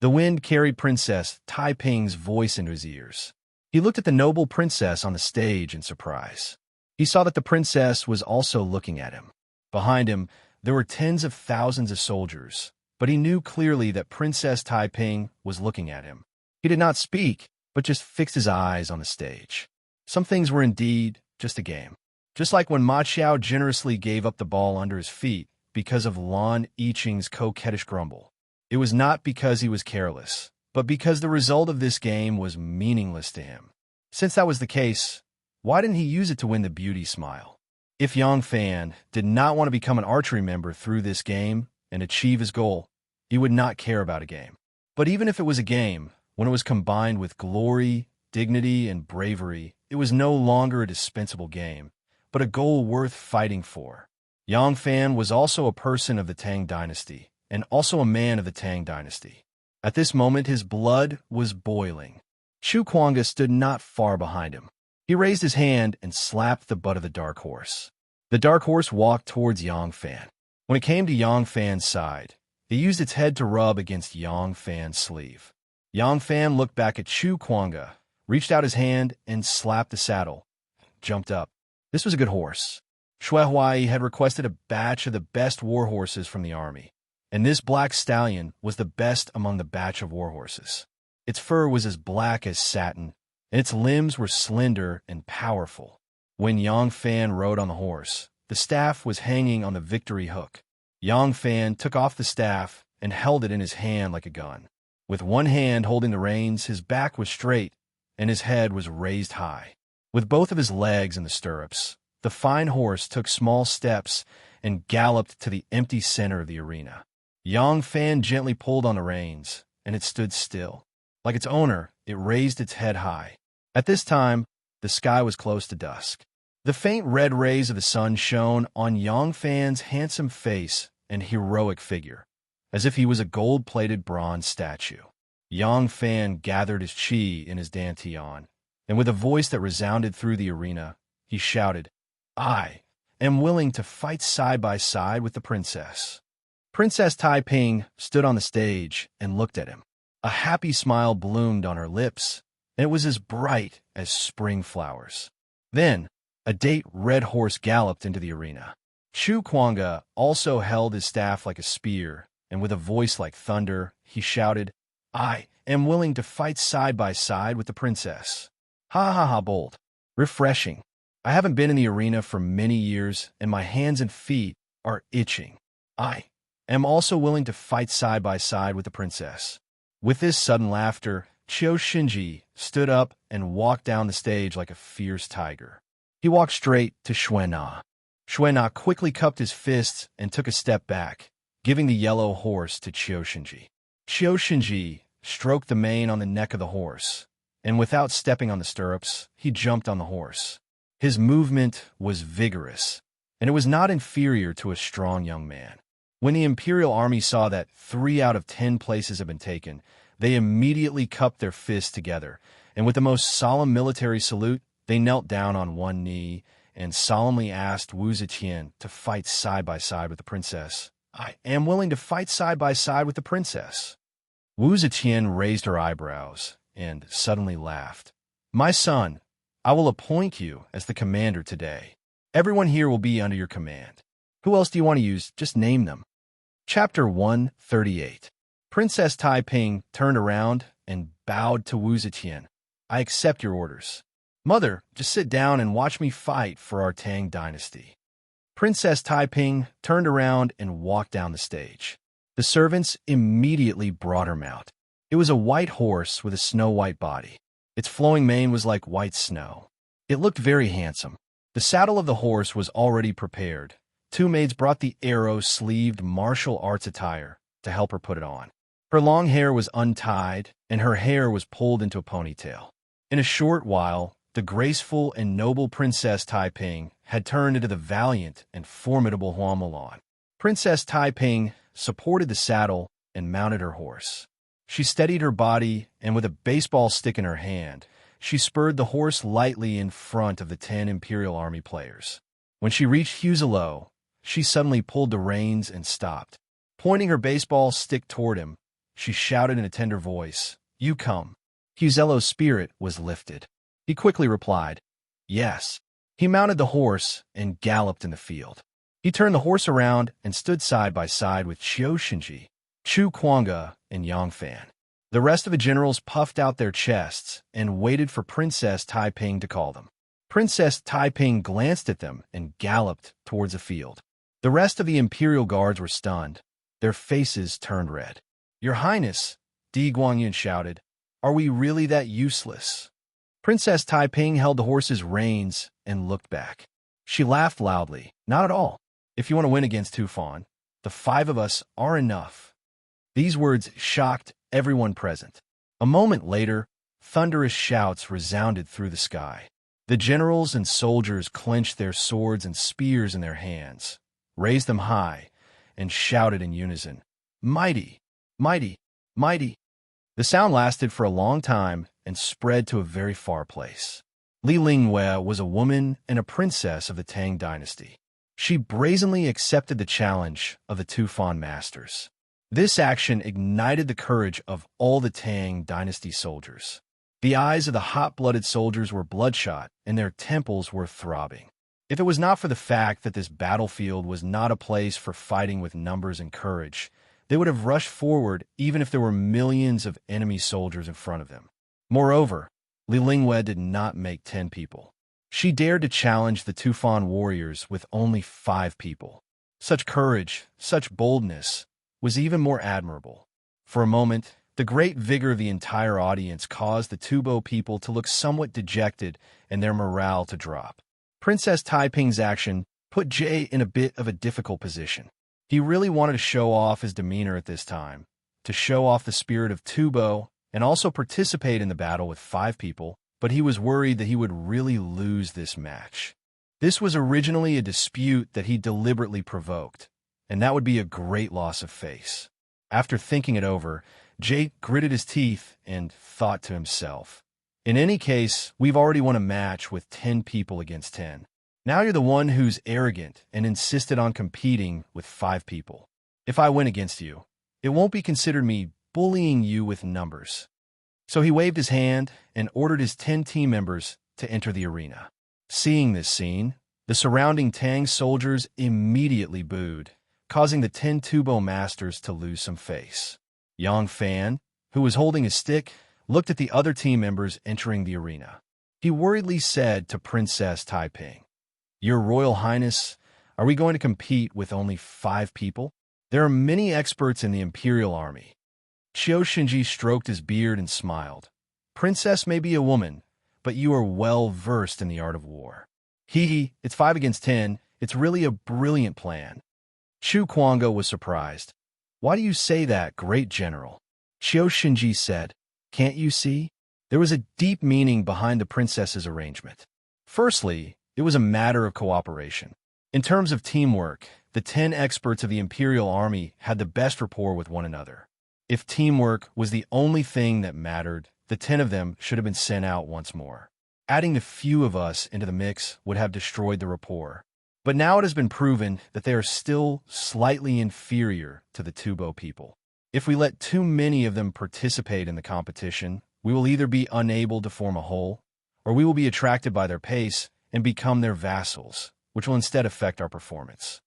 The wind carried Princess Taiping's voice into his ears. He looked at the noble princess on the stage in surprise. He saw that the princess was also looking at him. Behind him, there were tens of thousands of soldiers, but he knew clearly that Princess Taiping was looking at him. He did not speak, but just fixed his eyes on the stage. Some things were indeed just a game. Just like when Ma Qiao generously gave up the ball under his feet because of Lan Yiqing's coquettish grumble. It was not because he was careless, but because the result of this game was meaningless to him. Since that was the case, why didn't he use it to win the beauty smile? If Yang Fan did not want to become an archery member through this game and achieve his goal, he would not care about a game. But even if it was a game, when it was combined with glory, dignity, and bravery, it was no longer a dispensable game, but a goal worth fighting for. Yang Fan was also a person of the Tang dynasty, and also a man of the Tang dynasty. At this moment, his blood was boiling. Chu Kuanga stood not far behind him. He raised his hand and slapped the butt of the dark horse. The dark horse walked towards Yang Fan. When it came to Yang Fan's side, it used its head to rub against Yang Fan's sleeve. Yang Fan looked back at Chu Kuanga, reached out his hand, and slapped the saddle. Jumped up. This was a good horse. Shui Huai had requested a batch of the best war horses from the army, and this black stallion was the best among the batch of war horses. Its fur was as black as satin, and its limbs were slender and powerful. When Yang Fan rode on the horse, the staff was hanging on the victory hook. Yang Fan took off the staff and held it in his hand like a gun. With one hand holding the reins, his back was straight, and his head was raised high. With both of his legs in the stirrups, the fine horse took small steps and galloped to the empty center of the arena. Yang Fan gently pulled on the reins, and it stood still. Like its owner, it raised its head high. At this time, the sky was close to dusk. The faint red rays of the sun shone on Yang Fan's handsome face and heroic figure, as if he was a gold-plated bronze statue. Yang Fan gathered his chi in his dantian, and with a voice that resounded through the arena, he shouted, "I am willing to fight side by side with the princess." Princess Taiping stood on the stage and looked at him. A happy smile bloomed on her lips, and it was as bright as spring flowers. Then, a date red horse galloped into the arena. Chu Kuanga also held his staff like a spear, and with a voice like thunder, he shouted, "I am willing to fight side by side with the princess." Ha ha ha, bold. Refreshing. I haven't been in the arena for many years, and my hands and feet are itching. I am also willing to fight side by side with the princess. With this sudden laughter, Qiu Shinji stood up and walked down the stage like a fierce tiger. He walked straight to Xuena. Xuena quickly cupped his fists and took a step back, giving the yellow horse to Qiu Shinji. Qiu Shinji stroked the mane on the neck of the horse, and without stepping on the stirrups, he jumped on the horse. His movement was vigorous, and it was not inferior to a strong young man. When the Imperial Army saw that 3 out of 10 places had been taken, they immediately cupped their fists together, and with the most solemn military salute, they knelt down on one knee and solemnly asked Wu Zetian to fight side by side with the princess. "I am willing to fight side by side with the princess." Wu Zetian raised her eyebrows and suddenly laughed. "My son, I will appoint you as the commander today. Everyone here will be under your command. Who else do you want to use? Just name them." Chapter 138. Princess Taiping turned around and bowed to Wu Zetian. "I accept your orders. Mother, just sit down and watch me fight for our Tang dynasty." Princess Taiping turned around and walked down the stage. The servants immediately brought her mount. It was a white horse with a snow-white body. Its flowing mane was like white snow. It looked very handsome. The saddle of the horse was already prepared. 2 maids brought the arrow-sleeved martial arts attire to help her put it on. Her long hair was untied, and her hair was pulled into a ponytail. In a short while, the graceful and noble Princess Taiping had turned into the valiant and formidable Hua Mulan. Princess Taiping supported the saddle and mounted her horse. She steadied her body, and with a baseball stick in her hand, she spurred the horse lightly in front of the 10 Imperial Army players. When she reached Huzelo, she suddenly pulled the reins and stopped. Pointing her baseball stick toward him, she shouted in a tender voice, "You come." Huzelo's spirit was lifted. He quickly replied, "Yes." He mounted the horse and galloped in the field. He turned the horse around and stood side by side with Qiu Shinji, Chu Kuanga, and Yang Fan. The rest of the generals puffed out their chests and waited for Princess Taiping to call them. Princess Taiping glanced at them and galloped towards the field. The rest of the imperial guards were stunned. Their faces turned red. "Your Highness," Di Guangyin shouted, "are we really that useless?" Princess Taiping held the horse's reins and looked back. She laughed loudly. "Not at all. If you want to win against Tufan, the 5 of us are enough." These words shocked everyone present. A moment later, thunderous shouts resounded through the sky. The generals and soldiers clenched their swords and spears in their hands, raised them high, and shouted in unison, "Mighty! Mighty! Mighty!" The sound lasted for a long time and spread to a very far place. Li Lingwei was a woman and a princess of the Tang dynasty. She brazenly accepted the challenge of the Tufan masters. This action ignited the courage of all the Tang dynasty soldiers. The eyes of the hot-blooded soldiers were bloodshot, and their temples were throbbing. If it was not for the fact that this battlefield was not a place for fighting with numbers and courage, they would have rushed forward even if there were millions of enemy soldiers in front of them. Moreover, Li Lingwei did not make 10 people. She dared to challenge the Tufan warriors with only 5 people. Such courage, such boldness, was even more admirable. For a moment, the great vigor of the entire audience caused the Tubo people to look somewhat dejected and their morale to drop. Princess Taiping's action put Jay in a bit of a difficult position. He really wanted to show off his demeanor at this time, to show off the spirit of Tubo, and also participate in the battle with 5 people, but he was worried that he would really lose this match. This was originally a dispute that he deliberately provoked, and that would be a great loss of face. After thinking it over, Jay gritted his teeth and thought to himself, "In any case, we've already won a match with 10 people against 10. Now you're the one who's arrogant and insisted on competing with 5 people. If I win against you, it won't be considered me bullying you with numbers." So he waved his hand and ordered his 10 team members to enter the arena. Seeing this scene, the surrounding Tang soldiers immediately booed, causing the 10 Tubo masters to lose some face. Yang Fan, who was holding his stick, looked at the other team members entering the arena. He worriedly said to Princess Taiping, "Your Royal Highness, are we going to compete with only 5 people? There are many experts in the Imperial Army." Qiu Shinji stroked his beard and smiled. "Princess may be a woman, but you are well versed in the art of war." "Hee, it's 5 against 10. It's really a brilliant plan." Chu Kuanga was surprised. "Why do you say that, great general?" Qiu Shinji said, "Can't you see? There was a deep meaning behind the princess's arrangement. Firstly, it was a matter of cooperation. In terms of teamwork, the 10 experts of the Imperial Army had the best rapport with one another. If teamwork was the only thing that mattered, the 10 of them should have been sent out once more. Adding the few of us into the mix would have destroyed the rapport. But now it has been proven that they are still slightly inferior to the Tubo people. If we let too many of them participate in the competition, we will either be unable to form a whole, or we will be attracted by their pace and become their vassals, which will instead affect our performance."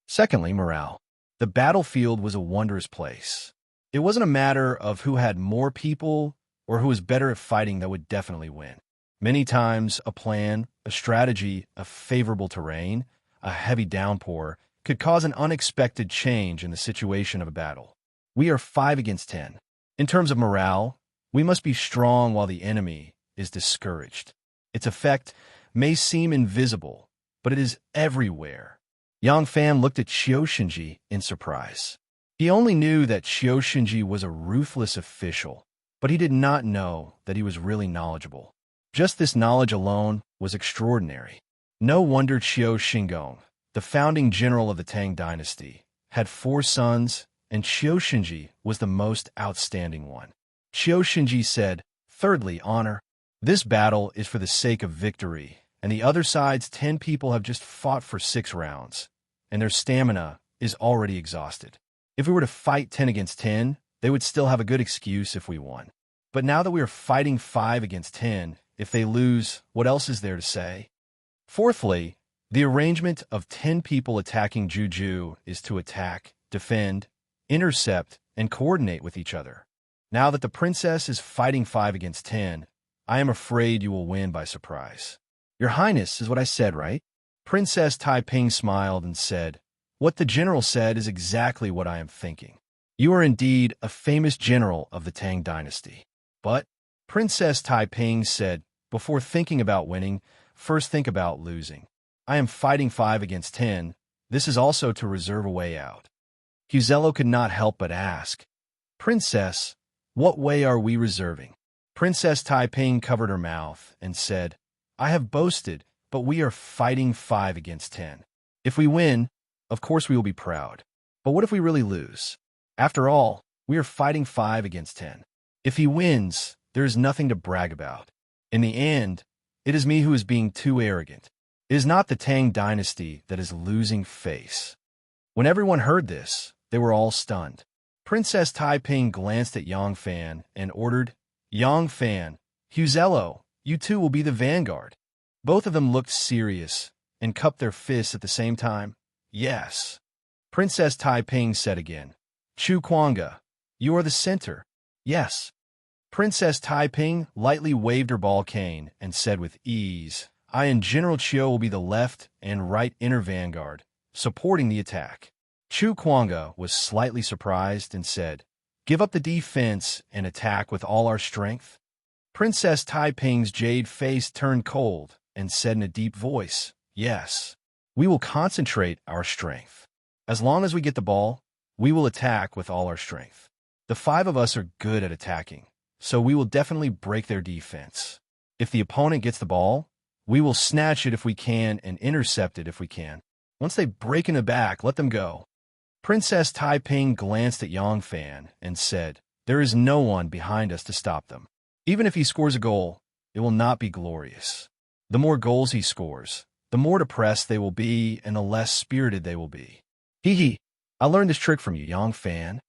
Secondly, morale. The battlefield was a wondrous place. It wasn't a matter of who had more people or who was better at fighting that would definitely win. Many times, a plan, a strategy, a favorable terrain, a heavy downpour could cause an unexpected change in the situation of a battle. We are 5 against 10. In terms of morale, we must be strong while the enemy is discouraged. Its effect may seem invisible, but it is everywhere. Yang Fan looked at Qiu Shinji in surprise. He only knew that Qiu Shinji was a ruthless official, but he did not know that he was really knowledgeable. Just this knowledge alone was extraordinary. No wonder Qiu Shingong, the founding general of the Tang dynasty, had 4 sons, and Qiu Shinji was the most outstanding one. Qiu Shinji said, "Thirdly, honor. This battle is for the sake of victory, and the other side's 10 people have just fought for 6 rounds, and their stamina is already exhausted. If we were to fight 10 against 10, they would still have a good excuse if we won. But now that we are fighting 5 against 10, if they lose, what else is there to say? Fourthly, The arrangement of 10 people attacking Juju is to attack, defend, intercept, and coordinate with each other. Now that the princess is fighting 5 against 10, I am afraid you will win by surprise. Your Highness is what I said, right? Princess Taiping smiled and said, "What the general said is exactly what I am thinking. You are indeed a famous general of the Tang dynasty." But, Princess Taiping said, "Before thinking about winning, first think about losing. I am fighting 5 against 10. This is also to reserve a way out." Huzello could not help but ask, "Princess, what way are we reserving?" Princess Taiping covered her mouth and said, "I have boasted, but we are fighting 5 against 10. If we win, of course we will be proud. But what if we really lose? After all, we are fighting 5 against 10. If he wins, there is nothing to brag about. In the end, it is me who is being too arrogant. It is not the Tang dynasty that is losing face." When everyone heard this, they were all stunned. Princess Taiping glanced at Yang Fan and ordered, "Yang Fan, Huzello, you two will be the vanguard." Both of them looked serious and cupped their fists at the same time. "Yes." Princess Taiping said again, "Chu Kuanga, you are the center." "Yes." Princess Taiping lightly waved her ball cane and said with ease, "I and General Chiu will be the left and right inner vanguard, supporting the attack." Chu Kuanga was slightly surprised and said, "Give up the defense and attack with all our strength." Princess Taiping's jade face turned cold and said in a deep voice, "Yes, we will concentrate our strength. As long as we get the ball, we will attack with all our strength. The 5 of us are good at attacking, so we will definitely break their defense. If the opponent gets the ball, we will snatch it if we can and intercept it if we can. Once they break in the back, let them go." Princess Taiping glanced at Yang Fan and said, "There is no one behind us to stop them. Even if he scores a goal, it will not be glorious. The more goals he scores, the more depressed they will be and the less spirited they will be." "Hee. I learned this trick from you, Yang Fan."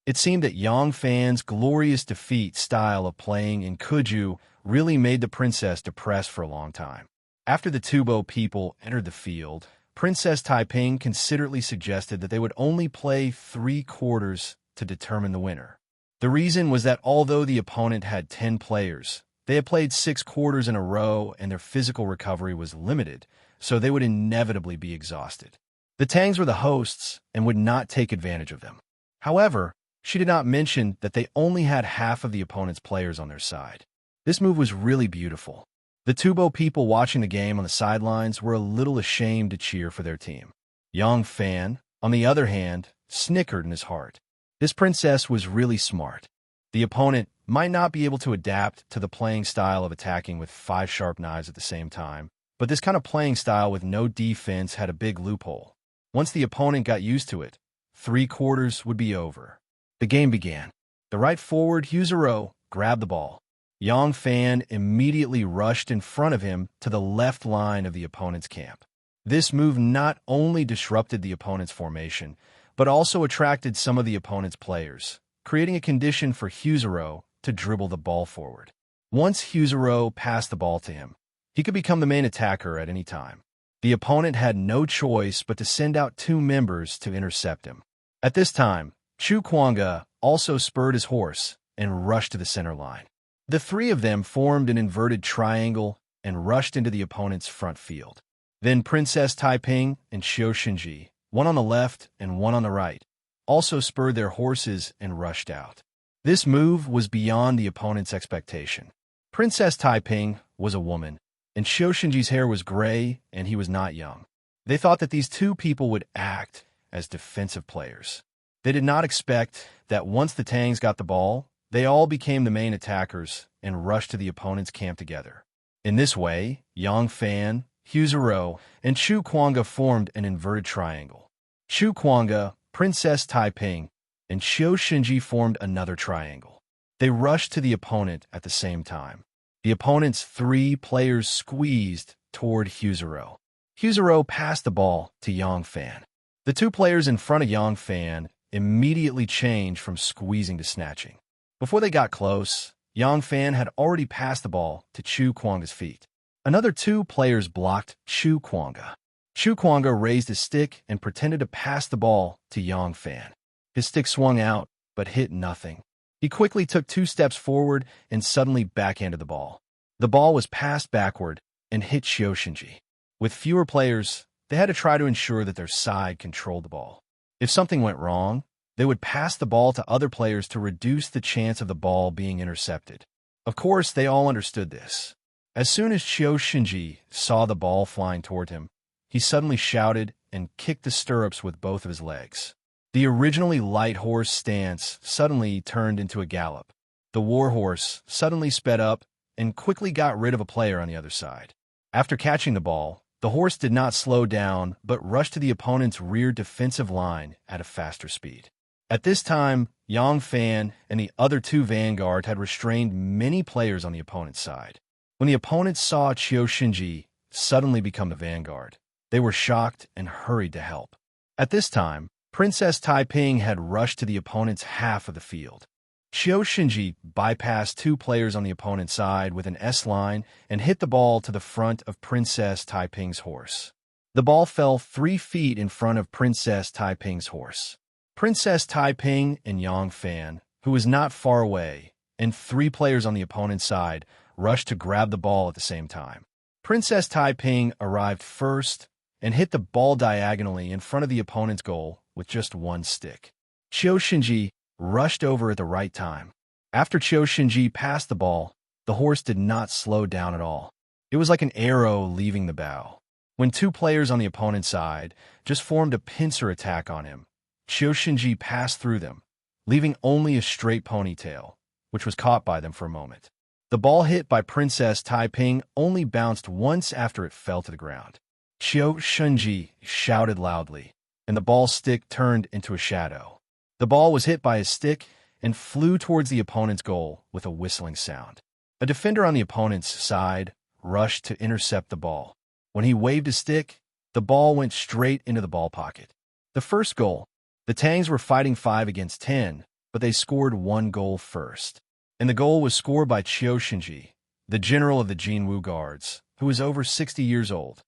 It seemed that Yang Fan's glorious defeat style of playing in Kuju really made the princess depressed for a long time. After the Tubo people entered the field, Princess Taiping considerately suggested that they would only play 3 quarters to determine the winner. The reason was that although the opponent had 10 players, they had played 6 quarters in a row and their physical recovery was limited, so they would inevitably be exhausted. The Tangs were the hosts and would not take advantage of them. However, she did not mention that they only had half of the opponent's players on their side. This move was really beautiful. The Tubo people watching the game on the sidelines were a little ashamed to cheer for their team. Yang Fan, on the other hand, snickered in his heart. This princess was really smart. The opponent might not be able to adapt to the playing style of attacking with 5 sharp knives at the same time, but this kind of playing style with no defense had a big loophole. Once the opponent got used to it, 3 quarters would be over. The game began. The right forward Huzero grabbed the ball. Yang Fan immediately rushed in front of him to the left line of the opponent's camp. This move not only disrupted the opponent's formation, but also attracted some of the opponent's players, creating a condition for Huzero to dribble the ball forward. Once Huzero passed the ball to him, he could become the main attacker at any time. The opponent had no choice but to send out 2 members to intercept him. At this time, Chu Kuanga also spurred his horse and rushed to the center line. The 3 of them formed an inverted triangle and rushed into the opponent's front field. Then Princess Taiping and Xiu Shinji, one on the left and one on the right, also spurred their horses and rushed out. This move was beyond the opponent's expectation. Princess Taiping was a woman, and Xiu Shinji's hair was gray and he was not young. They thought that these 2 people would act as defensive players. They did not expect that once the Tangs got the ball, they all became the main attackers and rushed to the opponent's camp together. In this way, Yang Fan, Huzero, and Chu Kuanga formed an inverted triangle. Chu Kuanga, Princess Taiping, and Xiu Shinji formed another triangle. They rushed to the opponent at the same time. The opponent's 3 players squeezed toward Huzero. Huzero passed the ball to Yang Fan. The 2 players in front of Yang Fan immediately changed from squeezing to snatching. Before they got close, Yang Fan had already passed the ball to Chu Kuanga's feet. Another 2 players blocked Chu Kuanga. Chu Kuanga raised his stick and pretended to pass the ball to Yang Fan. His stick swung out, but hit nothing. He quickly took 2 steps forward and suddenly backhanded the ball. The ball was passed backward and hit Xiao Shinji. With fewer players, they had to try to ensure that their side controlled the ball. If something went wrong, they would pass the ball to other players to reduce the chance of the ball being intercepted. Of course, they all understood this. As soon as Xiao Shinji saw the ball flying toward him, he suddenly shouted and kicked the stirrups with both of his legs. The originally light horse stance suddenly turned into a gallop. The war horse suddenly sped up and quickly got rid of a player on the other side. After catching the ball, the horse did not slow down but rushed to the opponent's rear defensive line at a faster speed. At this time, Yang Fan and the other 2 vanguard had restrained many players on the opponent's side. When the opponents saw Xiao Shinji suddenly become the vanguard, they were shocked and hurried to help. At this time, Princess Taiping had rushed to the opponent's half of the field. Xiao Shinji bypassed 2 players on the opponent's side with an S-line and hit the ball to the front of Princess Taiping's horse. The ball fell 3 feet in front of Princess Taiping's horse. Princess Taiping and Yang Fan, who was not far away, and 3 players on the opponent's side, rushed to grab the ball at the same time. Princess Taiping arrived first and hit the ball diagonally in front of the opponent's goal with just 1 stick. Xiao Shinji rushed over at the right time. After Xiao Shinji passed the ball, the horse did not slow down at all. It was like an arrow leaving the bow. When 2 players on the opponent's side just formed a pincer attack on him, Xiao Shinji passed through them, leaving only a straight ponytail, which was caught by them for a moment. The ball hit by Princess Taiping only bounced once after it fell to the ground. Xiao Shinji shouted loudly, and the ball stick turned into a shadow. The ball was hit by his stick and flew towards the opponent's goal with a whistling sound. A defender on the opponent's side rushed to intercept the ball. When he waved his stick, the ball went straight into the ball pocket. The first goal. The Tangs were fighting 5 against 10, but they scored 1 goal first. And the goal was scored by Xiao Shinji, the general of the Jinwu Guards, who was over 60 years old.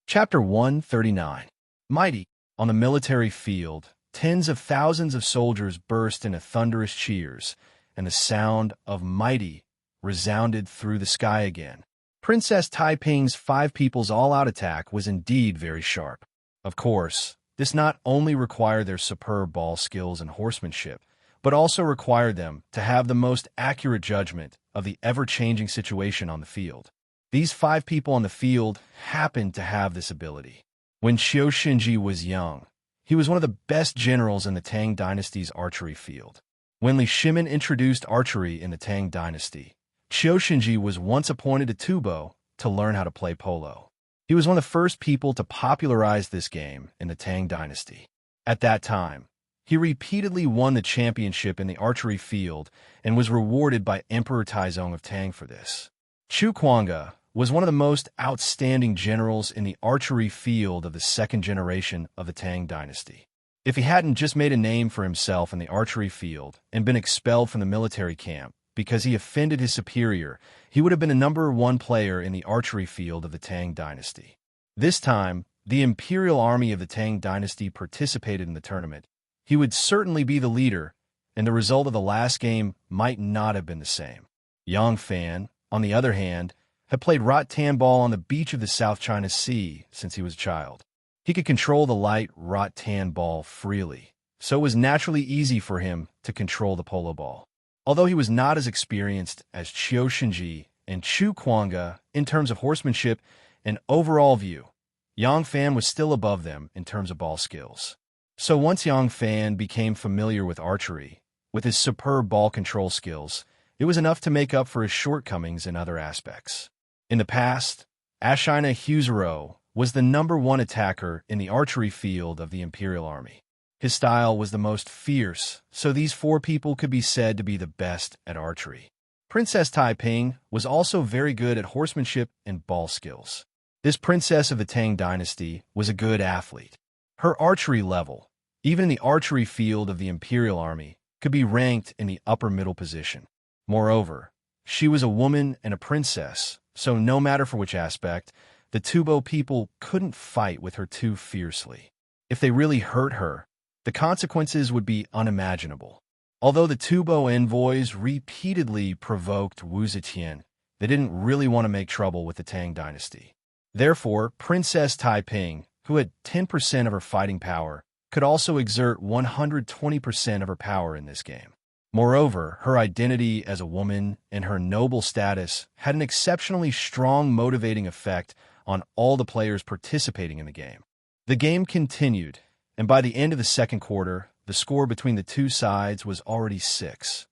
Chapter 139. Mighty. On the military field, tens of thousands of soldiers burst into thunderous cheers, and the sound of mighty resounded through the sky again. Princess Taiping's 5 people's all-out attack was indeed very sharp. Of course, this not only required their superb ball skills and horsemanship, but also required them to have the most accurate judgment of the ever-changing situation on the field. These 5 people on the field happened to have this ability. When Xiao Shinji was young, he was one of the best generals in the Tang Dynasty's archery field. When Li Shimin introduced archery in the Tang Dynasty, Xiao Shinji was once appointed to Tubo to learn how to play polo. He was one of the first people to popularize this game in the Tang Dynasty. At that time, he repeatedly won the championship in the archery field and was rewarded by Emperor Taizong of Tang for this. Chu Kuanga was one of the most outstanding generals in the archery field of the 2nd generation of the Tang Dynasty. If he hadn't just made a name for himself in the archery field and been expelled from the military camp because he offended his superior, he would have been a number 1 player in the archery field of the Tang Dynasty. This time, the imperial army of the Tang Dynasty participated in the tournament. He would certainly be the leader, and the result of the last game might not have been the same. Yang Fan, on the other hand, had played rattan ball on the beach of the South China Sea since he was a child. He could control the light rattan ball freely, so it was naturally easy for him to control the polo ball. Although he was not as experienced as Xiao Shinji and Chu Kuanga in terms of horsemanship and overall view, Yang Fan was still above them in terms of ball skills. So once Yang Fan became familiar with archery, with his superb ball control skills, it was enough to make up for his shortcomings in other aspects. In the past, Ashina Huzuro was the number 1 attacker in the archery field of the Imperial Army. His style was the most fierce, so these 4 people could be said to be the best at archery. Princess Taiping was also very good at horsemanship and ball skills. This princess of the Tang Dynasty was a good athlete. Her archery level, even in the archery field of the Imperial Army, could be ranked in the upper middle position. Moreover, she was a woman and a princess, so no matter for which aspect, the Tubo people couldn't fight with her too fiercely. If they really hurt her, the consequences would be unimaginable. Although the Tubo envoys repeatedly provoked Wu Zetian, they didn't really want to make trouble with the Tang dynasty. Therefore, Princess Taiping, who had 10% of her fighting power, could also exert 120% of her power in this game. Moreover, her identity as a woman and her noble status had an exceptionally strong motivating effect on all the players participating in the game. The game continued, and by the end of the second quarter, the score between the two sides was already 6-5.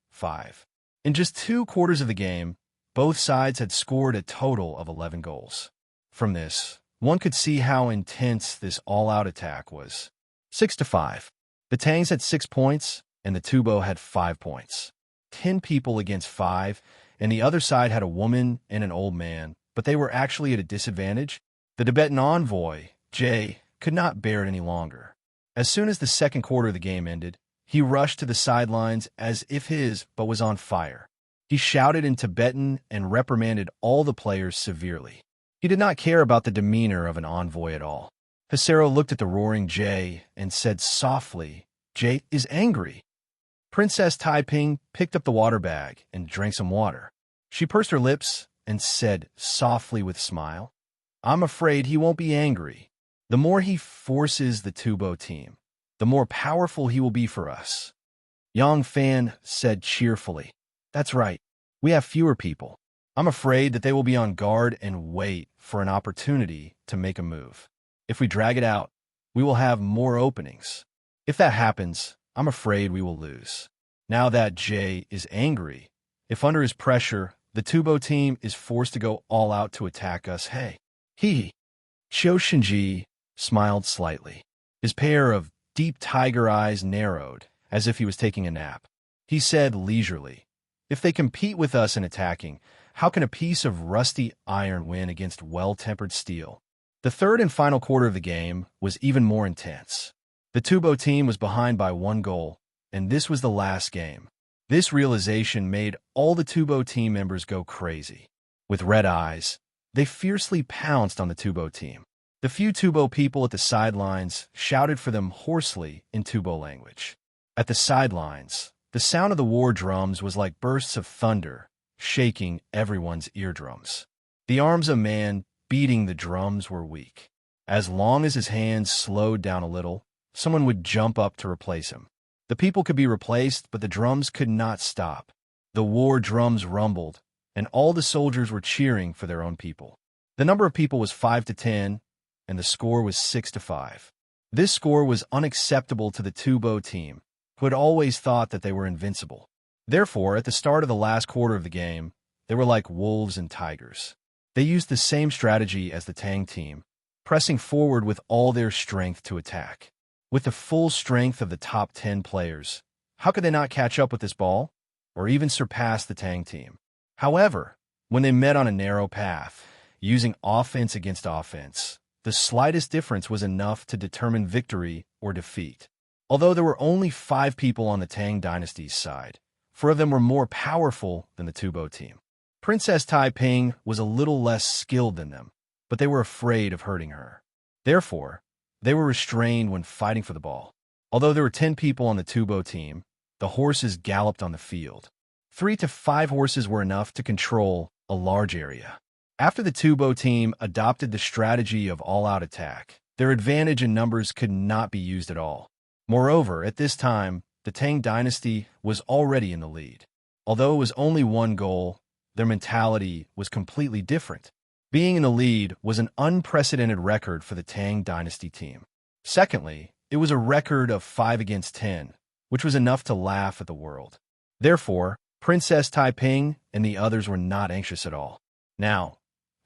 In just 2 quarters of the game, both sides had scored a total of 11 goals. From this, one could see how intense this all-out attack was. 6-5. The Tangs had 6 points, and the Tubo had 5 points. 10 people against 5, and the other side had a woman and an old man, but they were actually at a disadvantage. The Tibetan envoy, Jay, could not bear it any longer. As soon as the second quarter of the game ended, he rushed to the sidelines as if his boat was on fire. He shouted in Tibetan and reprimanded all the players severely. He did not care about the demeanor of an envoy at all. Pissarro looked at the roaring Jay and said softly, "Jay is angry." Princess Taiping picked up the water bag and drank some water. She pursed her lips and said softly with a smile, "I'm afraid he won't be angry. The more he forces the Tubo team, the more powerful he will be for us." Yang Fan said cheerfully, "That's right. We have fewer people. I'm afraid that they will be on guard and wait for an opportunity to make a move. If we drag it out, we will have more openings. If that happens, I'm afraid we will lose." Now that Jay is angry, if under his pressure, the Tubo team is forced to go all out to attack us, hey. Qiu Shinji smiled slightly. His pair of deep tiger eyes narrowed, as if he was taking a nap. He said leisurely, "If they compete with us in attacking, how can a piece of rusty iron win against well-tempered steel?" The third and final quarter of the game was even more intense. The Tubo team was behind by 1 goal, and this was the last game. This realization made all the Tubo team members go crazy. With red eyes, they fiercely pounced on the Tubo team. The few Tubo people at the sidelines shouted for them hoarsely in Tubo language. At the sidelines, the sound of the war drums was like bursts of thunder, shaking everyone's eardrums. The arms of man beating the drums were weak. As long as his hands slowed down a little, someone would jump up to replace him. The people could be replaced, but the drums could not stop. The war drums rumbled, and all the soldiers were cheering for their own people. The number of people was 5-10, and the score was 6-5. This score was unacceptable to the Tubo team, who had always thought that they were invincible. Therefore, at the start of the last quarter of the game, they were like wolves and tigers. They used the same strategy as the Tang team, pressing forward with all their strength to attack. With the full strength of the top 10 players, how could they not catch up with this ball, or even surpass the Tang team? However, when they met on a narrow path, using offense against offense, the slightest difference was enough to determine victory or defeat. Although there were only 5 people on the Tang dynasty's side, 4 of them were more powerful than the Tubo team. Princess Taiping was a little less skilled than them, but they were afraid of hurting her. Therefore, they were restrained when fighting for the ball. Although there were 10 people on the Tubo team, the horses galloped on the field. 3 to 5 horses were enough to control a large area. After the Tubo team adopted the strategy of all-out attack, their advantage in numbers could not be used at all. Moreover, at this time, the Tang dynasty was already in the lead. Although it was only 1 goal, their mentality was completely different. Being in the lead was an unprecedented record for the Tang dynasty team. Secondly, it was a record of 5-10, which was enough to laugh at the world. Therefore, Princess Taiping and the others were not anxious at all. Now,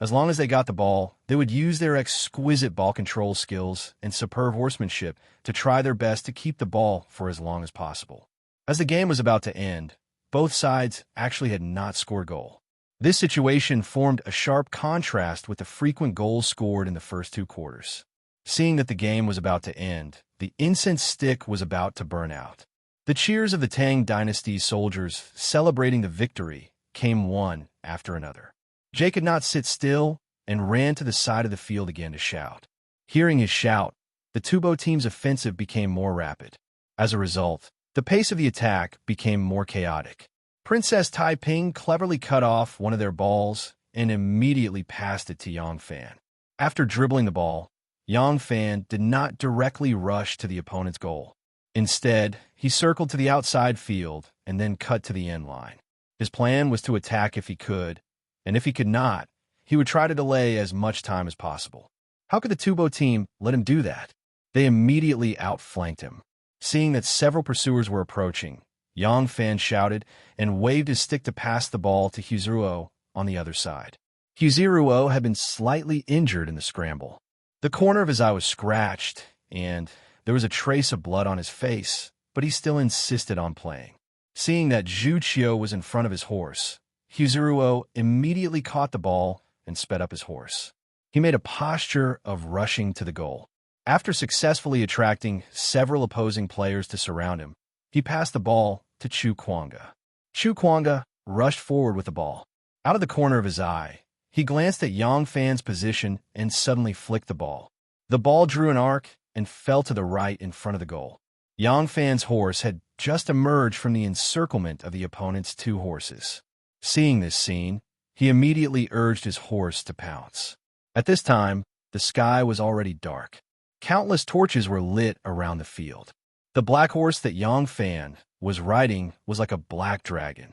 as long as they got the ball, they would use their exquisite ball control skills and superb horsemanship to try their best to keep the ball for as long as possible. As the game was about to end, both sides actually had not scored a goal. This situation formed a sharp contrast with the frequent goals scored in the first 2 quarters. Seeing that the game was about to end, the incense stick was about to burn out. The cheers of the Tang dynasty's soldiers celebrating the victory came one after another. Jay could not sit still, and ran to the side of the field again to shout. Hearing his shout, the Tubo team's offensive became more rapid. As a result, the pace of the attack became more chaotic. Princess Taiping cleverly cut off one of their balls and immediately passed it to Yang Fan. After dribbling the ball, Yang Fan did not directly rush to the opponent's goal. Instead, he circled to the outside field and then cut to the end line. His plan was to attack if he could, and if he could not, he would try to delay as much time as possible. How could the Tubo team let him do that? They immediately outflanked him. Seeing that several pursuers were approaching, Yang Fan shouted and waved his stick to pass the ball to Huizuo on the other side. Huizuo had been slightly injured in the scramble. The corner of his eye was scratched, and there was a trace of blood on his face, but he still insisted on playing. Seeing that Zhu Qiu was in front of his horse, Huizuo immediately caught the ball and sped up his horse. He made a posture of rushing to the goal. After successfully attracting several opposing players to surround him, he passed the ball to Chu Kuanga. Chu Kuanga rushed forward with the ball. Out of the corner of his eye, he glanced at Yang Fan's position and suddenly flicked the ball. The ball drew an arc and fell to the right in front of the goal. Yang Fan's horse had just emerged from the encirclement of the opponent's two horses. Seeing this scene, he immediately urged his horse to pounce. At this time, the sky was already dark. Countless torches were lit around the field. The black horse that Yang Fan was riding was like a black dragon.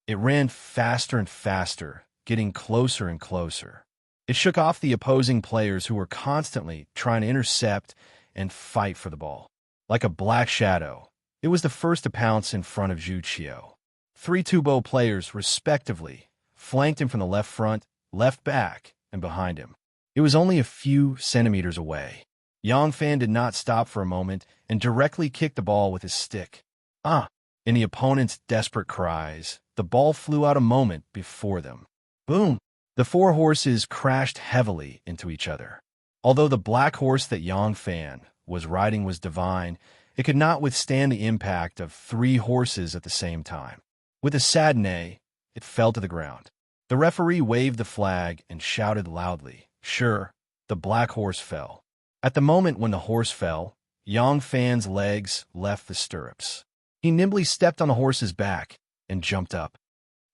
It ran faster and faster, getting closer and closer. It shook off the opposing players who were constantly trying to intercept and fight for the ball. Like a black shadow, it was the first to pounce in front of Zhu Qiu. 3 Tubo players, respectively, flanked him from the left front, left back, and behind him. It was only a few centimeters away. Yang Fan did not stop for a moment and directly kicked the ball with his stick. In the opponent's desperate cries, the ball flew out a moment before them. Boom! The 4 horses crashed heavily into each other. Although the black horse that Yang Fan was riding was divine, it could not withstand the impact of 3 horses at the same time. With a sad neigh, it fell to the ground. The referee waved the flag and shouted loudly, "Sure, the black horse fell." At the moment when the horse fell, Yang Fan's legs left the stirrups. He nimbly stepped on the horse's back and jumped up.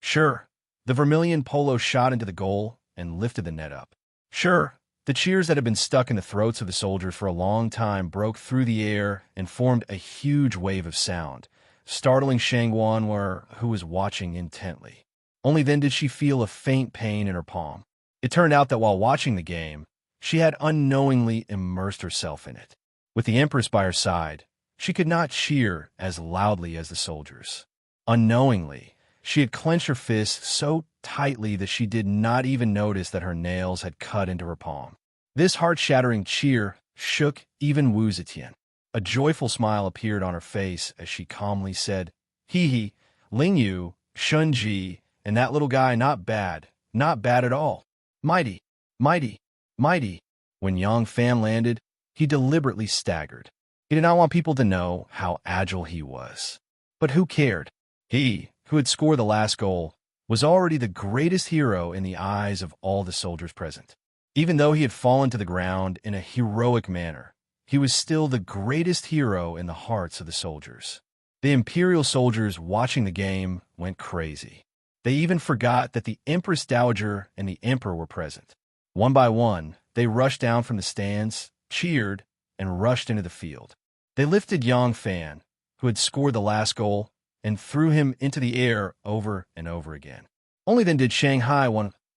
Sure, the vermilion polo shot into the goal and lifted the net up. Sure, the cheers that had been stuck in the throats of the soldiers for a long time broke through the air and formed a huge wave of sound, startling Shang Wanwer, who was watching intently. Only then did she feel a faint pain in her palm. It turned out that while watching the game, she had unknowingly immersed herself in it. With the Empress by her side, she could not cheer as loudly as the soldiers. Unknowingly, she had clenched her fist so tightly that she did not even notice that her nails had cut into her palm. This heart-shattering cheer shook even Wu Zetian. A joyful smile appeared on her face as she calmly said, "Hee, Ling Yu, Shun Ji, and that little guy not bad at all. Mighty, mighty, mighty." When Yang Fan landed, he deliberately staggered. He did not want people to know how agile he was. But who cared? He, who had scored the last goal, was already the greatest hero in the eyes of all the soldiers present. Even though he had fallen to the ground in a heroic manner, he was still the greatest hero in the hearts of the soldiers. The Imperial soldiers watching the game went crazy. They even forgot that the Empress Dowager and the Emperor were present. One by one, they rushed down from the stands, cheered, and rushed into the field. They lifted Yang Fan, who had scored the last goal, and threw him into the air over and over again. Only then did Shanghai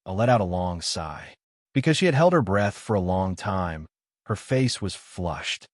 let out a long sigh. Because she had held her breath for a long time, her face was flushed.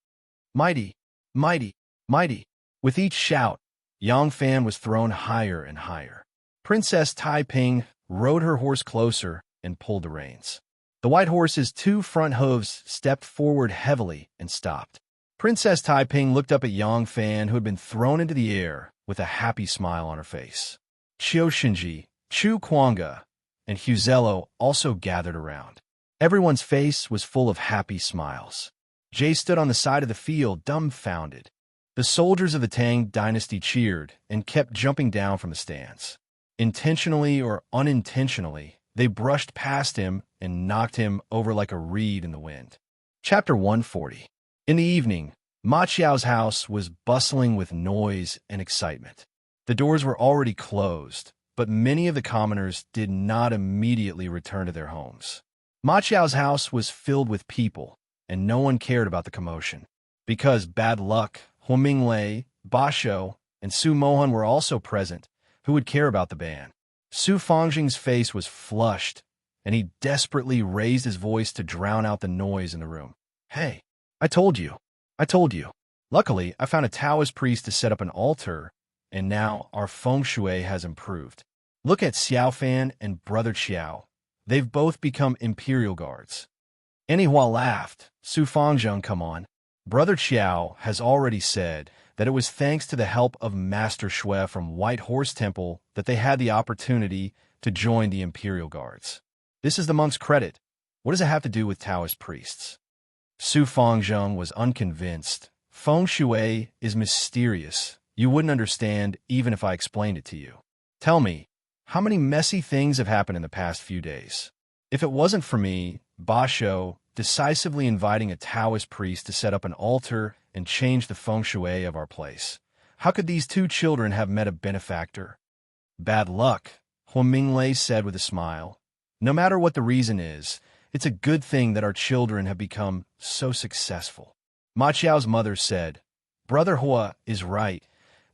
Mighty, mighty, mighty. With each shout, Yang Fan was thrown higher and higher. Princess Taiping rode her horse closer and pulled the reins. The white horse's 2 front hooves stepped forward heavily and stopped. Princess Taiping looked up at Yang Fan, who had been thrown into the air, with a happy smile on her face. Qiu Shinji, Chu Kuanga, and Huizuo also gathered around. Everyone's face was full of happy smiles. Jay stood on the side of the field, dumbfounded. The soldiers of the Tang dynasty cheered and kept jumping down from the stands. Intentionally or unintentionally, they brushed past him and knocked him over like a reed in the wind. Chapter 140. In the evening, Ma Qiao's house was bustling with noise and excitement. The doors were already closed, but many of the commoners did not immediately return to their homes. Ma Qiao's house was filled with people, and no one cared about the commotion. Because bad luck, Huo Minglei, Ba Shou, and Su Mohan were also present, who would care about the ban? Su Fangxing's face was flushed, and he desperately raised his voice to drown out the noise in the room. Hey, I told you. Luckily, I found a Taoist priest to set up an altar, and now our feng shui has improved. Look at Xiao Fan and Brother Qiao. They've both become imperial guards. Anihua laughed. Su Fangzheng, come on. Brother Qiao has already said that it was thanks to the help of Master Shui from White Horse Temple that they had the opportunity to join the imperial guards. This is the monk's credit. What does it have to do with Taoist priests? Su Fangzheng was unconvinced. Feng shui is mysterious. You wouldn't understand even if I explained it to you. Tell me, how many messy things have happened in the past few days? If it wasn't for me, Ba Shou, decisively inviting a Taoist priest to set up an altar and change the feng shui of our place, how could these two children have met a benefactor? Bad luck, Huo Minglei said with a smile. No matter what the reason is, it's a good thing that our children have become so successful. Ma Qiao's mother said, Brother Hua is right.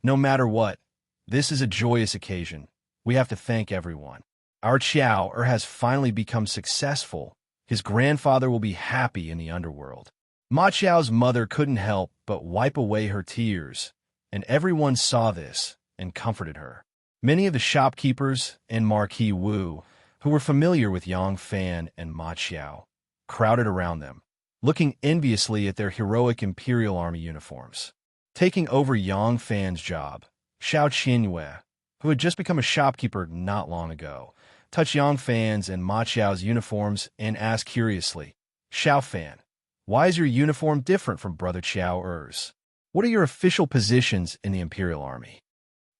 No matter what, this is a joyous occasion. We have to thank everyone. Our Qiao has finally become successful. His grandfather will be happy in the underworld. Ma Qiao's mother couldn't help but wipe away her tears, and everyone saw this and comforted her. Many of the shopkeepers and Marquis Wu, who were familiar with Yang Fan and Ma Qiao, crowded around them, looking enviously at their heroic Imperial Army uniforms. Taking over Yang Fan's job, Xiao Qinyue, who had just become a shopkeeper not long ago, touched Yang Fan's and Ma Qiao's uniforms and asked curiously, Xiao Fan, why is your uniform different from Brother Qiao Er's? What are your official positions in the Imperial Army?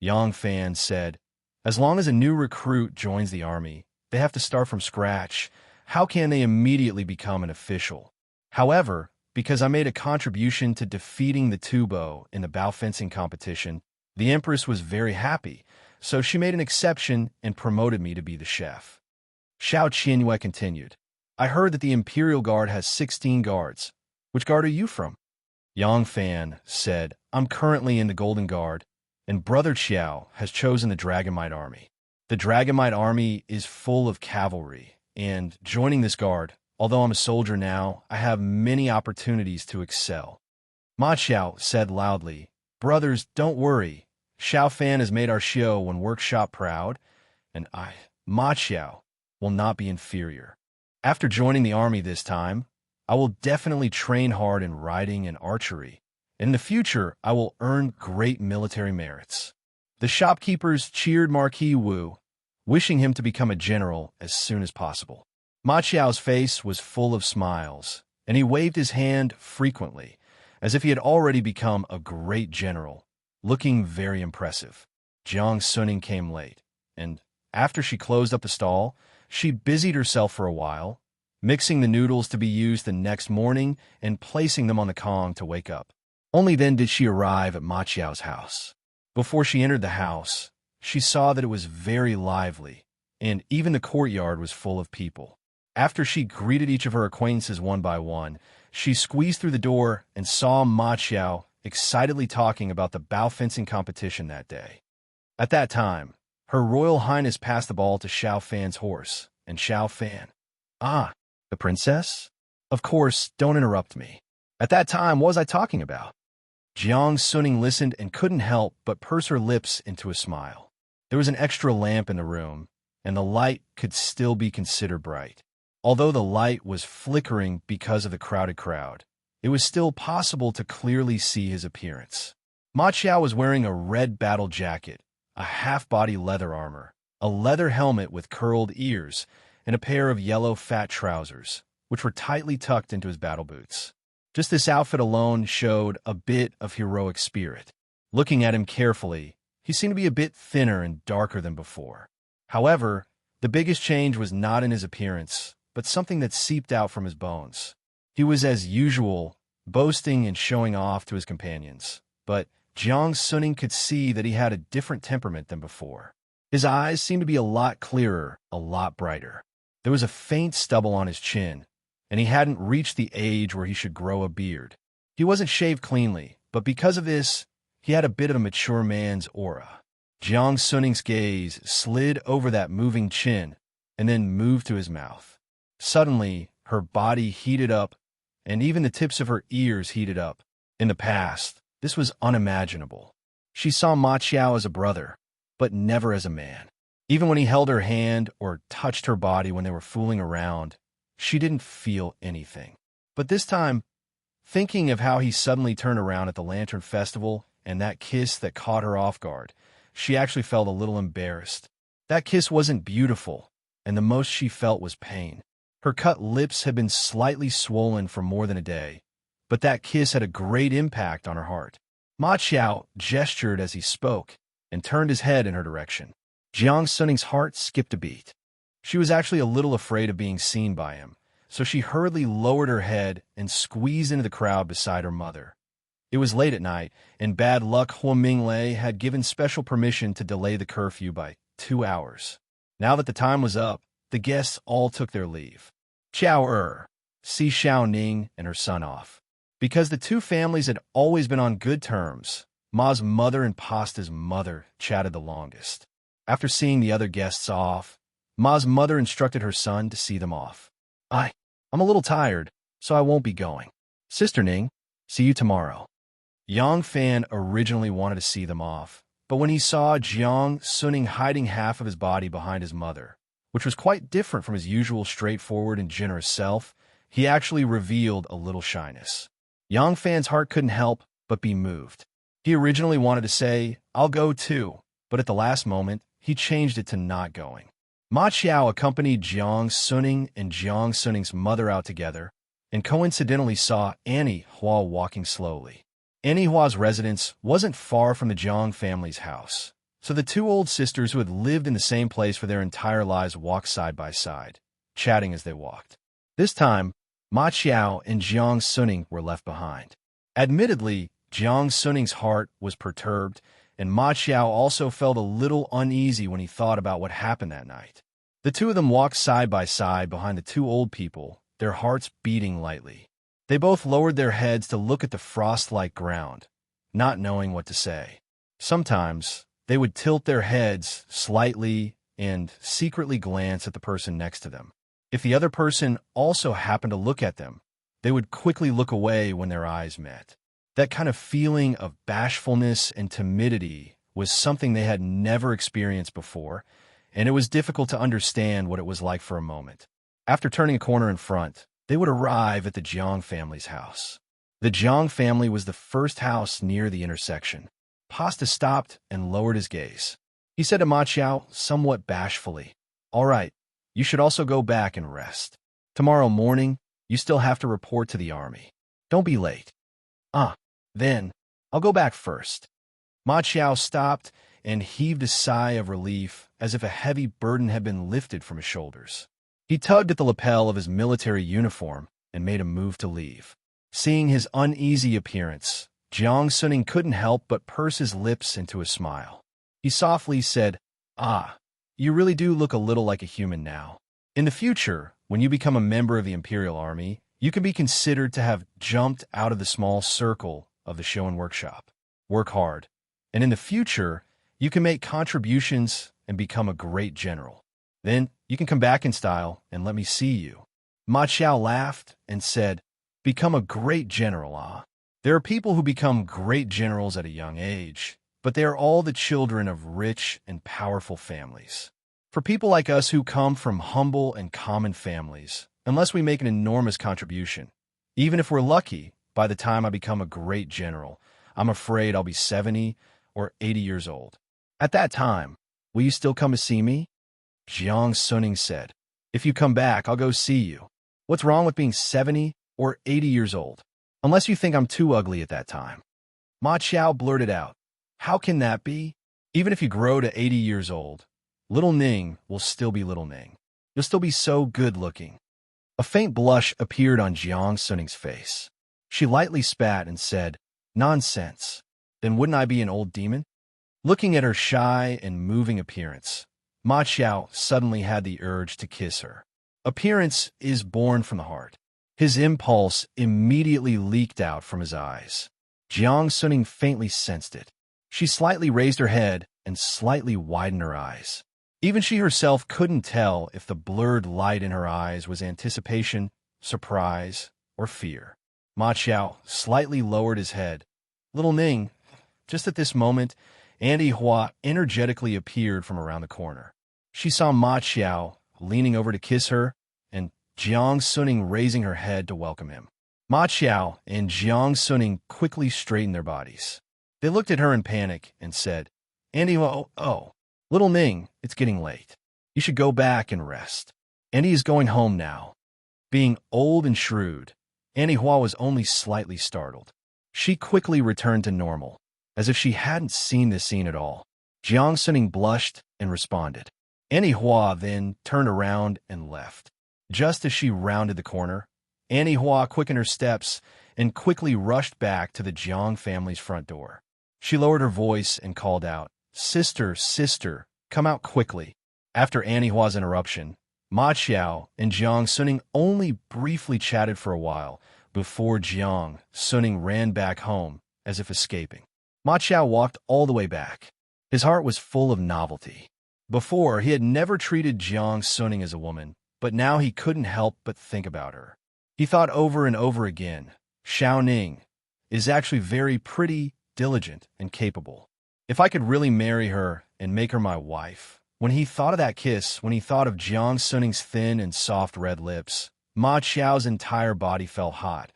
Yang Fan said, as long as a new recruit joins the army, they have to start from scratch. How can they immediately become an official? However, because I made a contribution to defeating the Tubo in the bow fencing competition, the Empress was very happy, so she made an exception and promoted me to be the chef. Xiao Qinyue continued, I heard that the Imperial Guard has 16 guards. Which guard are you from? Yang Fan said, I'm currently in the Golden Guard, and Brother Qiao has chosen the Dragonite Army. The Dragonite Army is full of cavalry, and joining this guard, although I'm a soldier now, I have many opportunities to excel. Ma Qiao said loudly, Brothers, don't worry. Xiao Fan has made our Xiao and workshop proud, and I, Ma Qiao, will not be inferior. After joining the army this time, I will definitely train hard in riding and archery. In the future, I will earn great military merits. The shopkeepers cheered Marquis Wu, wishing him to become a general as soon as possible. Ma Qiao's face was full of smiles, and he waved his hand frequently, as if he had already become a great general, looking very impressive. Jiang Suning came late, and after she closed up the stall, she busied herself for a while, mixing the noodles to be used the next morning and placing them on the Kong to wake up. Only then did she arrive at Ma Qiao's house. Before she entered the house, she saw that it was very lively, and even the courtyard was full of people. After she greeted each of her acquaintances one by one, she squeezed through the door and saw Ma Qiao excitedly talking about the bow fencing competition that day. At that time, Her Royal Highness passed the ball to Xiao Fan's horse, and Xiao Fan, Ah, the princess? Of course, don't interrupt me. At that time, what was I talking about? Jiang Suning listened and couldn't help but purse her lips into a smile. There was an extra lamp in the room, and the light could still be considered bright. Although the light was flickering because of the crowded crowd, it was still possible to clearly see his appearance. Ma Qiao was wearing a red battle jacket, a half-body leather armor, a leather helmet with curled ears, and a pair of yellow fat trousers, which were tightly tucked into his battle boots. Just this outfit alone showed a bit of heroic spirit. Looking at him carefully, he seemed to be a bit thinner and darker than before. However, the biggest change was not in his appearance, but something that seeped out from his bones. He was, as usual, boasting and showing off to his companions, but Jiang Suning could see that he had a different temperament than before. His eyes seemed to be a lot clearer, a lot brighter. There was a faint stubble on his chin, and he hadn't reached the age where he should grow a beard. He wasn't shaved cleanly, but because of this, he had a bit of a mature man's aura. Jiang Suning's gaze slid over that moving chin and then moved to his mouth. Suddenly, her body heated up, and even the tips of her ears heated up. In the past, this was unimaginable. She saw Ma Qiao as a brother, but never as a man. Even when he held her hand or touched her body when they were fooling around, she didn't feel anything. But this time, thinking of how he suddenly turned around at the Lantern Festival and that kiss that caught her off guard, she actually felt a little embarrassed. That kiss wasn't beautiful, and the most she felt was pain. Her cut lips had been slightly swollen for more than a day, but that kiss had a great impact on her heart. Ma Qiao gestured as he spoke and turned his head in her direction. Jiang Suning's heart skipped a beat. She was actually a little afraid of being seen by him, so she hurriedly lowered her head and squeezed into the crowd beside her mother. It was late at night, and bad luck Hua Minglei had given special permission to delay the curfew by 2 hours. Now that the time was up, the guests all took their leave. Qiao Si Xiao Ning and her son off. Because the two families had always been on good terms, Ma's mother and Pasta's mother chatted the longest. After seeing the other guests off, Ma's mother instructed her son to see them off. I'm a little tired, so I won't be going. Sister Ning, see you tomorrow. Yang Fan originally wanted to see them off, but when he saw Jiang Suning hiding half of his body behind his mother, which was quite different from his usual straightforward and generous self, he actually revealed a little shyness. Yang Fan's heart couldn't help but be moved. He originally wanted to say, "I'll go too," but at the last moment, he changed it to not going. Ma Qiao accompanied Jiang Suning and Jiang Suning's mother out together, and coincidentally saw Annie Hua walking slowly. Annie Hua's residence wasn't far from the Jiang family's house, so the two old sisters who had lived in the same place for their entire lives walked side by side, chatting as they walked. This time, Ma Qiao and Jiang Suning were left behind. Admittedly, Jiang Suning's heart was perturbed, and Ma Qiao also felt a little uneasy when he thought about what happened that night. The two of them walked side by side behind the two old people, their hearts beating lightly. They both lowered their heads to look at the frost-like ground, not knowing what to say. Sometimes, they would tilt their heads slightly and secretly glance at the person next to them. If the other person also happened to look at them, they would quickly look away when their eyes met. That kind of feeling of bashfulness and timidity was something they had never experienced before, and it was difficult to understand what it was like for a moment. After turning a corner in front, they would arrive at the Jiang family's house. The Jiang family was the first house near the intersection. Pasta stopped and lowered his gaze. He said to Ma Qiao somewhat bashfully, "All right, you should also go back and rest. Tomorrow morning, you still have to report to the army. Don't be late." Then, I'll go back first." Ma Qiao stopped and heaved a sigh of relief as if a heavy burden had been lifted from his shoulders. He tugged at the lapel of his military uniform and made a move to leave. Seeing his uneasy appearance, Jiang Suning couldn't help but purse his lips into a smile. He softly said, "You really do look a little like a human now. In the future, when you become a member of the Imperial Army, you can be considered to have jumped out of the small circle of the show and workshop. Work hard, and in the future, you can make contributions and become a great general. Then you can come back in style and let me see you." Ma Qiao laughed and said, "Become a great general, ah? There are people who become great generals at a young age, but they are all the children of rich and powerful families. For people like us who come from humble and common families, unless we make an enormous contribution, even if we're lucky, by the time I become a great general, I'm afraid I'll be 70 or 80 years old. At that time, will you still come to see me?" Jiang Suning said, "If you come back, I'll go see you. What's wrong with being 70 or 80 years old? Unless you think I'm too ugly at that time." Ma Qiao blurted out, "How can that be? Even if you grow to 80 years old, little Ning will still be little Ning. You'll still be so good-looking. A faint blush appeared on Jiang Suning's face. She lightly spat and said, "Nonsense. Then wouldn't I be an old demon?" Looking at her shy and moving appearance, Ma Qiao suddenly had the urge to kiss her. Appearance is born from the heart. His impulse immediately leaked out from his eyes. Jiang Suning faintly sensed it. She slightly raised her head and slightly widened her eyes. Even she herself couldn't tell if the blurred light in her eyes was anticipation, surprise, or fear. Ma Qiao slightly lowered his head. "Little Ning." Just at this moment, Andy Hua energetically appeared from around the corner. She saw Ma Qiao leaning over to kiss her, and Jiang Suning raising her head to welcome him. Ma Qiao and Jiang Suning quickly straightened their bodies. They looked at her in panic and said, "Andy Hua, oh, Little Ning, it's getting late. You should go back and rest. Andy is going home now." Being old and shrewd, Andy Hua was only slightly startled. She quickly returned to normal, as if she hadn't seen this scene at all. Jiang Suning blushed and responded. Annie Hua then turned around and left. Just as she rounded the corner, Annie Hua quickened her steps and quickly rushed back to the Jiang family's front door. She lowered her voice and called out, "Sister, sister, come out quickly." After Annie Hua's interruption, Ma Qiao and Jiang Suning only briefly chatted for a while before Jiang Suning ran back home as if escaping. Ma Qiao walked all the way back. His heart was full of novelty. Before, he had never treated Jiang Suning as a woman, but now he couldn't help but think about her. He thought over and over again, Xiao Ning is actually very pretty, diligent, and capable. If I could really marry her and make her my wife. When he thought of that kiss, when he thought of Jiang Suning's thin and soft red lips, Ma Qiao's entire body felt hot,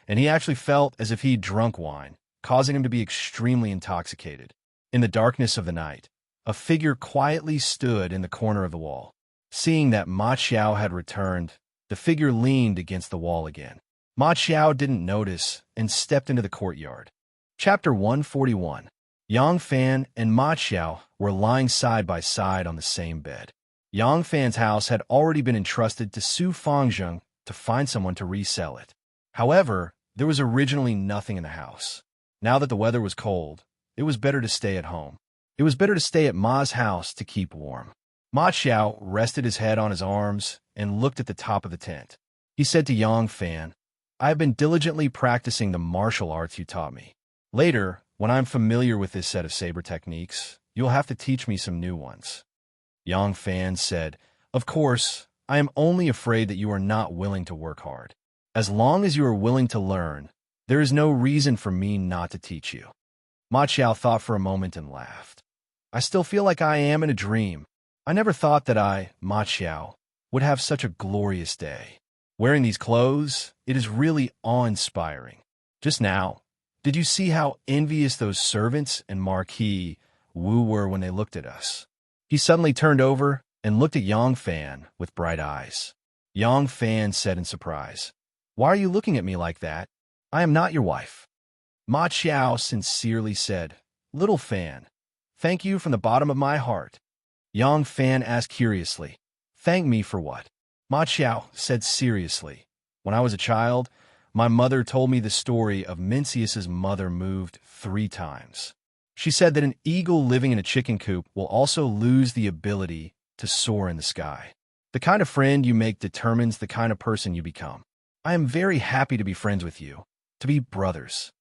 and he actually felt as if he'd drunk wine, causing him to be extremely intoxicated. In the darkness of the night, a figure quietly stood in the corner of the wall. Seeing that Ma Qiao had returned, the figure leaned against the wall again. Ma Qiao didn't notice and stepped into the courtyard. Chapter 141. Yang Fan and Ma Qiao were lying side by side on the same bed. Yang Fan's house had already been entrusted to Su Fangzheng to find someone to resell it. However, there was originally nothing in the house. Now that the weather was cold, it was better to stay at home. It was better to stay at Ma's house to keep warm. Ma Qiao rested his head on his arms and looked at the top of the tent. He said to Yang Fan, "I have been diligently practicing the martial arts you taught me. Later, when I'm familiar with this set of saber techniques, you'll have to teach me some new ones." Yang Fan said, "Of course, I am only afraid that you are not willing to work hard. As long as you are willing to learn, there is no reason for me not to teach you." Ma Qiao thought for a moment and laughed. "I still feel like I am in a dream. I never thought that I, Ma Qiao, would have such a glorious day. Wearing these clothes, it is really awe-inspiring. Just now, did you see how envious those servants and Marquis Wu were when they looked at us?" He suddenly turned over and looked at Yang Fan with bright eyes. Yang Fan said in surprise, "Why are you looking at me like that? I am not your wife." Ma Qiao sincerely said, "Little Fan, thank you from the bottom of my heart." Yang Fan asked curiously, "Thank me for what?" Ma Qiao said seriously, "When I was a child, my mother told me the story of Mencius's mother moved 3 times. She said that an eagle living in a chicken coop will also lose the ability to soar in the sky. The kind of friend you make determines the kind of person you become. I am very happy to be friends with you, to be brothers."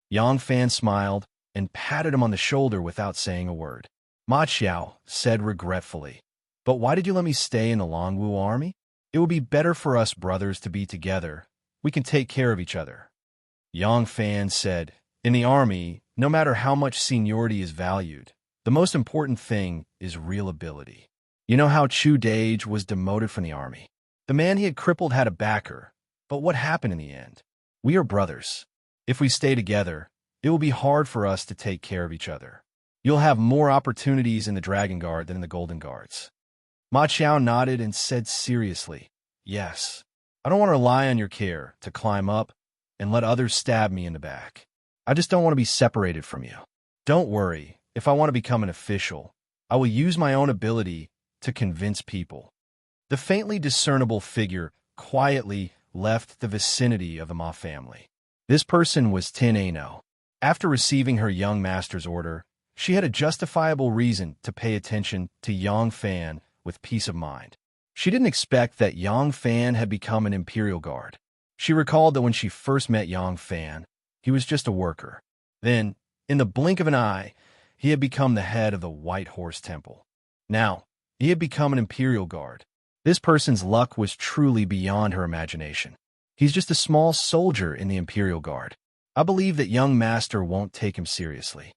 Yang Fan smiled and patted him on the shoulder without saying a word. Ma Qiao said regretfully, "But why did you let me stay in the Longwu army? It would be better for us brothers to be together. We can take care of each other." Yang Fan said, "In the army, no matter how much seniority is valued, the most important thing is real ability. You know how Chu Dage was demoted from the army? The man he had crippled had a backer, but what happened in the end? We are brothers. If we stay together, it will be hard for us to take care of each other. You'll have more opportunities in the Dragon Guard than in the Golden Guards." Ma Qiao nodded and said seriously, "Yes, I don't want to rely on your care to climb up and let others stab me in the back. I just don't want to be separated from you. Don't worry, if I want to become an official, I will use my own ability to convince people." The faintly discernible figure quietly left the vicinity of the Ma family. This person was Tin Ano. After receiving her young master's order, she had a justifiable reason to pay attention to Yang Fan with peace of mind. She didn't expect that Yang Fan had become an Imperial Guard. She recalled that when she first met Yang Fan, he was just a worker. Then, in the blink of an eye, he had become the head of the White Horse Temple. Now, he had become an Imperial Guard. This person's luck was truly beyond her imagination. He's just a small soldier in the Imperial Guard. I believe that young master won't take him seriously.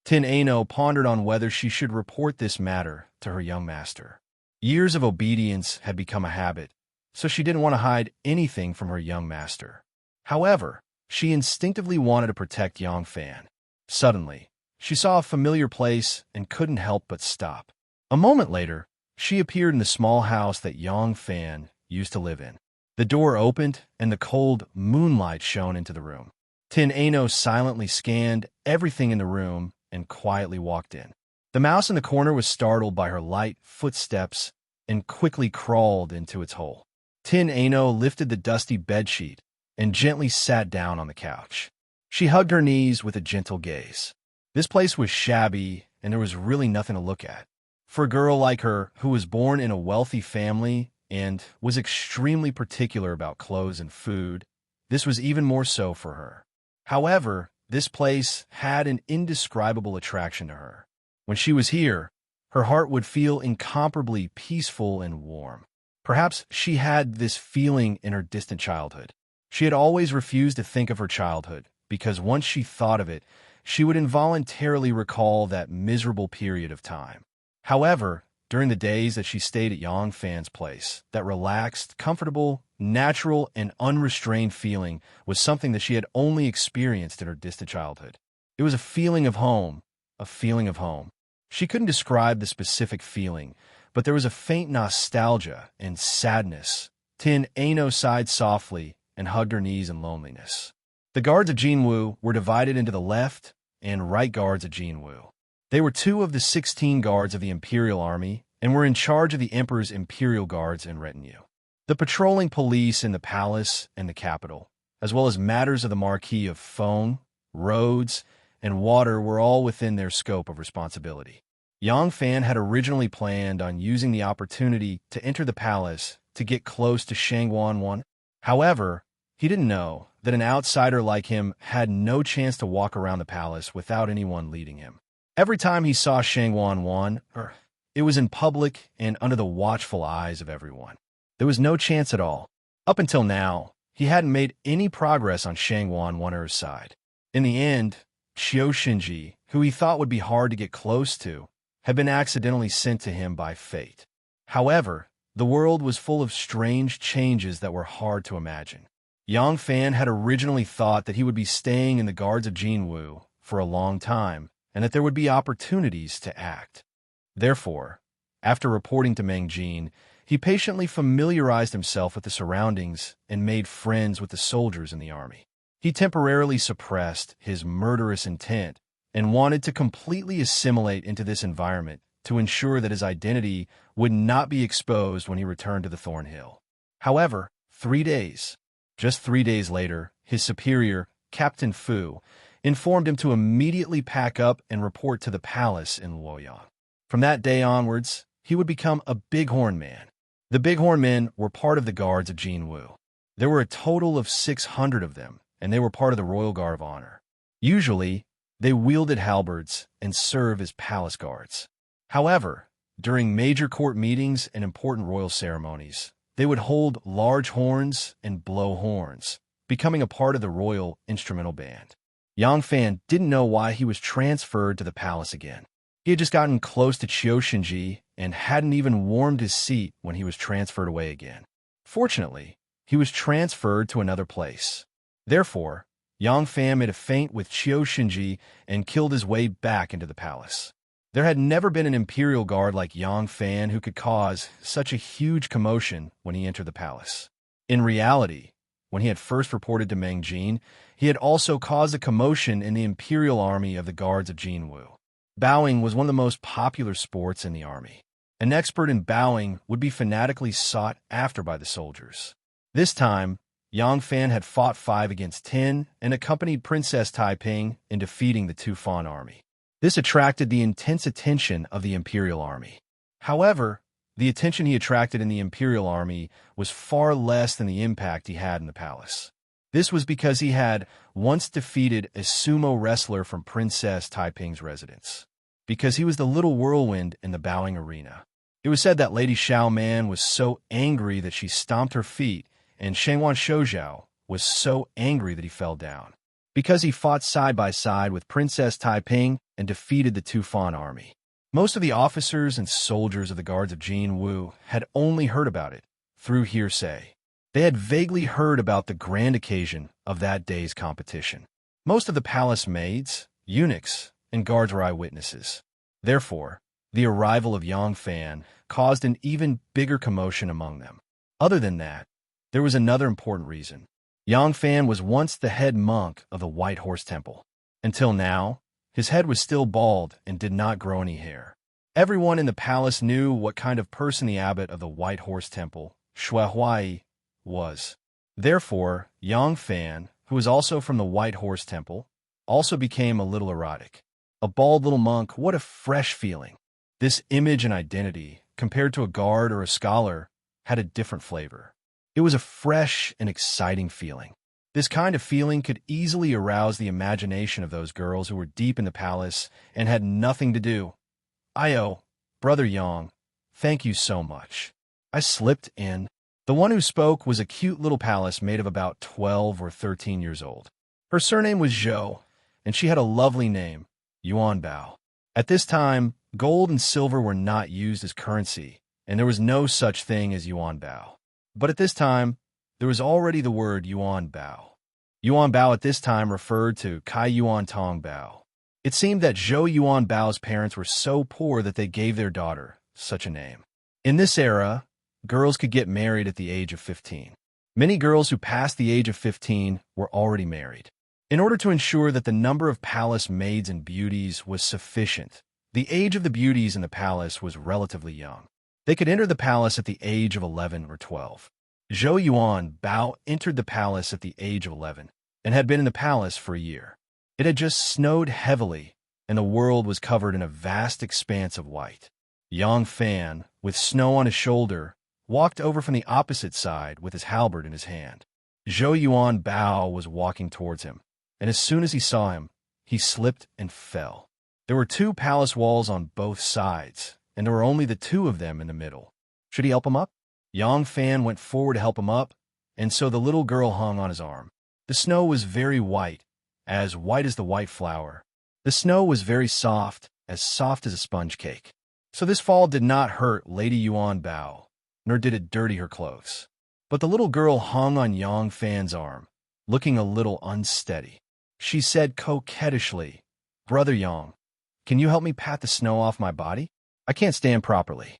Tin Ano pondered on whether she should report this matter to her young master. Years of obedience had become a habit, so she didn't want to hide anything from her young master. However, she instinctively wanted to protect Yang Fan. Suddenly, she saw a familiar place and couldn't help but stop. A moment later, she appeared in the small house that Yang Fan used to live in. The door opened, and the cold moonlight shone into the room. Tin Ano silently scanned everything in the room and quietly walked in. The mouse in the corner was startled by her light footsteps and quickly crawled into its hole. Tin Ano lifted the dusty bedsheet and gently sat down on the couch. She hugged her knees with a gentle gaze. This place was shabby, and there was really nothing to look at. For a girl like her, who was born in a wealthy family and was extremely particular about clothes and food, this was even more so for her. However, this place had an indescribable attraction to her. When she was here, her heart would feel incomparably peaceful and warm. Perhaps she had this feeling in her distant childhood. She had always refused to think of her childhood, because once she thought of it, she would involuntarily recall that miserable period of time. However, during the days that she stayed at Yang Fan's place, that relaxed, comfortable, natural, and unrestrained feeling was something that she had only experienced in her distant childhood. It was a feeling of home, a feeling of home. She couldn't describe the specific feeling, but there was a faint nostalgia and sadness. Tin Ano sighed softly and hugged her knees in loneliness. The guards of Jinwu were divided into the left and right guards of Jinwu. They were 2 of the 16 guards of the Imperial Army and were in charge of the Emperor's Imperial Guards and retinue. The patrolling police in the palace and the capital, as well as matters of the Marquis of Feng, roads, and water were all within their scope of responsibility. Yang Fan had originally planned on using the opportunity to enter the palace to get close to Shangguan. However, he didn't know that an outsider like him had no chance to walk around the palace without anyone leading him. Every time he saw Shangguan, it was in public and under the watchful eyes of everyone. There was no chance at all. Up until now, he hadn't made any progress on Shangguan or her side. In the end, Xiao Shinji, who he thought would be hard to get close to, had been accidentally sent to him by fate. However, the world was full of strange changes that were hard to imagine. Yang Fan had originally thought that he would be staying in the guards of Jinwu for a long time, and that there would be opportunities to act. Therefore, after reporting to Meng Jin, he patiently familiarized himself with the surroundings and made friends with the soldiers in the army. He temporarily suppressed his murderous intent and wanted to completely assimilate into this environment to ensure that his identity would not be exposed when he returned to the Thornhill. However, just 3 days later, his superior, Captain Fu, informed him to immediately pack up and report to the palace in Luoyang. From that day onwards, he would become a Bighorn Man. The Bighorn Men were part of the guards of Jinwu. There were a total of 600 of them, and they were part of the Royal Guard of Honor. Usually, they wielded halberds and served as palace guards. However, during major court meetings and important royal ceremonies, they would hold large horns and blow horns, becoming a part of the royal instrumental band. Yang Fan didn't know why he was transferred to the palace again. He had just gotten close to Qiu Shinji and hadn't even warmed his seat when he was transferred away again. Fortunately, he was transferred to another place. Therefore, Yang Fan made a feint with Qiu Shinji and killed his way back into the palace. There had never been an Imperial Guard like Yang Fan who could cause such a huge commotion when he entered the palace. In reality, when he had first reported to Meng Jin, he had also caused a commotion in the Imperial Army of the Guards of Jinwu. Bowing was one of the most popular sports in the army. An expert in bowing would be fanatically sought after by the soldiers. This time, Yang Fan had fought 5 against 10 and accompanied Princess Taiping in defeating the Tufan army. This attracted the intense attention of the Imperial Army. However, the attention he attracted in the Imperial Army was far less than the impact he had in the palace. This was because he had once defeated a sumo wrestler from Princess Taiping's residence. Because he was the little whirlwind in the bowing arena. It was said that Lady Xiao Man was so angry that she stomped her feet, and Shangwan Shoujiao was so angry that he fell down. Because he fought side by side with Princess Taiping and defeated the Tufan army. Most of the officers and soldiers of the guards of Jin Wu had only heard about it through hearsay. They had vaguely heard about the grand occasion of that day's competition. Most of the palace maids, eunuchs, and guards were eyewitnesses. Therefore, the arrival of Yang Fan caused an even bigger commotion among them. Other than that, there was another important reason. Yang Fan was once the head monk of the White Horse Temple. Until now, his head was still bald and did not grow any hair. Everyone in the palace knew what kind of person the abbot of the White Horse Temple, Shuai, was. Therefore, Yang Fan, who was also from the White Horse Temple, also became a little erotic. A bald little monk, what a fresh feeling. This image and identity, compared to a guard or a scholar, had a different flavor. It was a fresh and exciting feeling. This kind of feeling could easily arouse the imagination of those girls who were deep in the palace and had nothing to do. Io, Brother Yang, thank you so much. I slipped in. The one who spoke was a cute little palace made of about 12 or 13 years old. Her surname was Zhou, and she had a lovely name, Yuan Bao. At this time, gold and silver were not used as currency, and there was no such thing as Yuan Bao. But at this time, there was already the word Yuan Bao. Yuan Bao at this time referred to Kai Yuan Tong Bao. It seemed that Zhou Yuan Bao's parents were so poor that they gave their daughter such a name. In this era, girls could get married at the age of 15. Many girls who passed the age of 15 were already married. In order to ensure that the number of palace maids and beauties was sufficient, the age of the beauties in the palace was relatively young. They could enter the palace at the age of 11 or 12. Zhou Yuan Bao entered the palace at the age of 11 and had been in the palace for a year. It had just snowed heavily, and the world was covered in a vast expanse of white. Yang Fan, with snow on his shoulder, walked over from the opposite side with his halberd in his hand. Zhou Yuan Bao was walking towards him, and as soon as he saw him, he slipped and fell. There were 2 palace walls on both sides, and there were only the 2 of them in the middle. Should he help him up? Yang Fan went forward to help him up, and so the little girl hung on his arm. The snow was very white as the white flour. The snow was very soft as a sponge cake. So this fall did not hurt Lady Yuan Bao, nor did it dirty her clothes. But the little girl hung on Yang Fan's arm, looking a little unsteady. She said coquettishly, "Brother Yang, can you help me pat the snow off my body? I can't stand properly."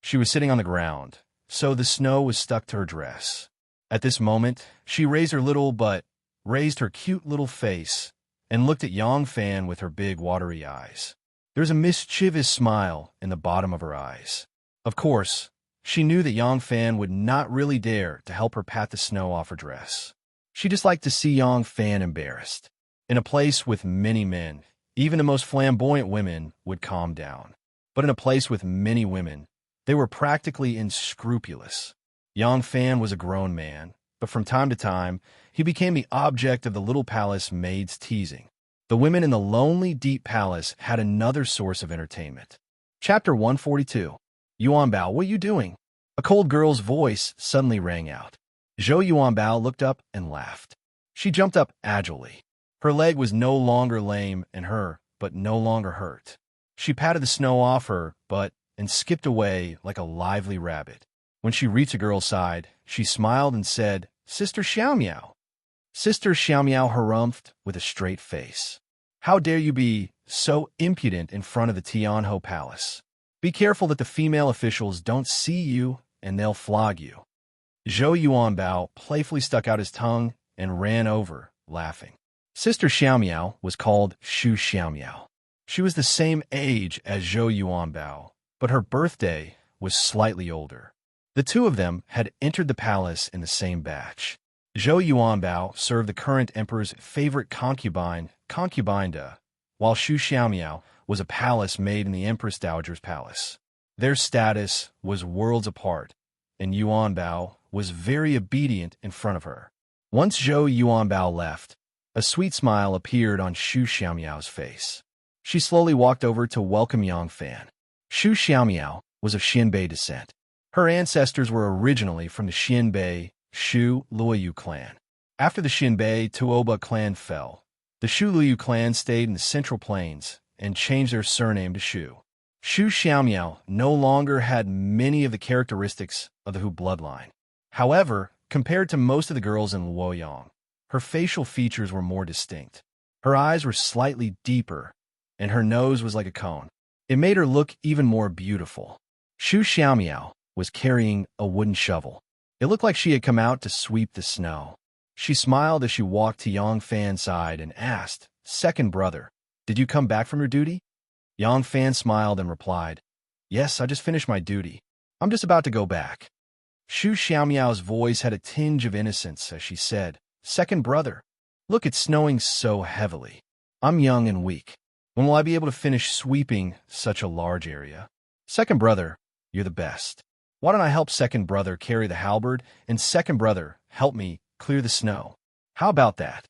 She was sitting on the ground, so the snow was stuck to her dress. At this moment, she raised her cute little face and looked at Yang Fan with her big watery eyes. There was a mischievous smile in the bottom of her eyes. Of course, she knew that Yang Fan would not really dare to help her pat the snow off her dress. She just liked to see Yang Fan embarrassed. In a place with many men, even the most flamboyant women would calm down. But in a place with many women, they were practically unscrupulous. Yang Fan was a grown man, but from time to time, he became the object of the little palace maid's teasing. The women in the lonely, deep palace had another source of entertainment. Chapter 142. Yuan Bao, what are you doing? A cold girl's voice suddenly rang out. Zhou Yuan Bao looked up and laughed. She jumped up agilely. Her leg was no longer lame but no longer hurt. She patted the snow off her and skipped away like a lively rabbit. When she reached the girl's side, she smiled and said, "Sister Xiao Miao." Sister Xiao Miao harumphed with a straight face. "How dare you be so impudent in front of the Tianhou Palace? Be careful that the female officials don't see you and they'll flog you." Zhou Yuan Bao playfully stuck out his tongue and ran over, laughing. Sister Xiao Miao was called Shu Xiao Miao. She was the same age as Zhou Yuan Bao, but her birthday was slightly older. The two of them had entered the palace in the same batch. Zhou Yuanbao served the current emperor's favorite concubine, concubinda, while Xu Xiaomiao was a palace maid in the Empress Dowager's palace. Their status was worlds apart, and Yuanbao was very obedient in front of her. Once Zhou Yuanbao left, a sweet smile appeared on Xu Xiaomiao's face. She slowly walked over to welcome Yang Fan. Xu Xiaomiao was of Xianbei descent. Her ancestors were originally from the Xianbei Shu Luoyu clan. After the Xianbei Tuoba clan fell, the Shu Luoyu clan stayed in the Central Plains and changed their surname to Shu. Xu Xiaomiao no longer had many of the characteristics of the Hu bloodline. However, compared to most of the girls in Luoyang, her facial features were more distinct. Her eyes were slightly deeper, and her nose was like a cone. It made her look even more beautiful. Xu Xiaomiao was carrying a wooden shovel. It looked like she had come out to sweep the snow. She smiled as she walked to Yang Fan's side and asked, "Second brother, did you come back from your duty?" Yang Fan smiled and replied, "Yes, I just finished my duty. I'm just about to go back." Xu Xiaomiao's voice had a tinge of innocence as she said, "Second brother, look, it's snowing so heavily. I'm young and weak. When will I be able to finish sweeping such a large area? Second brother, you're the best. Why don't I help second brother carry the halberd, and second brother help me clear the snow? How about that?"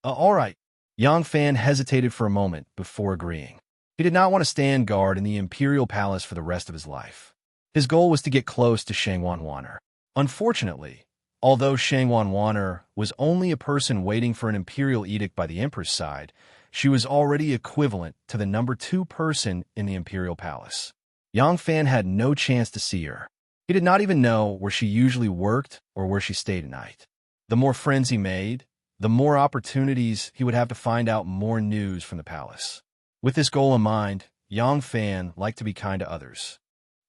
All right." Yang Fan hesitated for a moment before agreeing. He did not want to stand guard in the imperial palace for the rest of his life. His goal was to get close to Shang Wanwaner. Unfortunately, although Shang Wanwaner was only a person waiting for an imperial edict by the emperor's side, she was already equivalent to the number 2 person in the imperial palace. Yang Fan had no chance to see her. He did not even know where she usually worked or where she stayed at night. The more friends he made, the more opportunities he would have to find out more news from the palace. With this goal in mind, Yang Fan liked to be kind to others.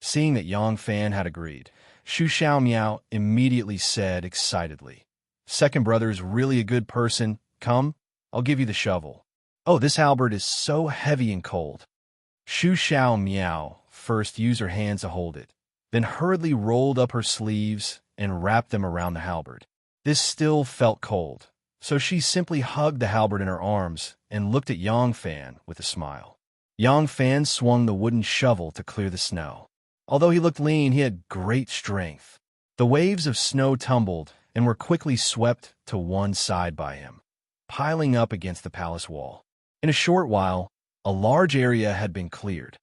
Seeing that Yang Fan had agreed, Xu Xiaomiao immediately said excitedly, "Second brother is really a good person. Come, I'll give you the shovel. Oh, this halberd is so heavy and cold." Xu Xiaomiao first used her hands to hold it, then hurriedly rolled up her sleeves and wrapped them around the halberd. This still felt cold, so she simply hugged the halberd in her arms and looked at Yang Fan with a smile. Yang Fan swung the wooden shovel to clear the snow. Although he looked lean, he had great strength. The waves of snow tumbled and were quickly swept to one side by him, piling up against the palace wall. In a short while, a large area had been cleared.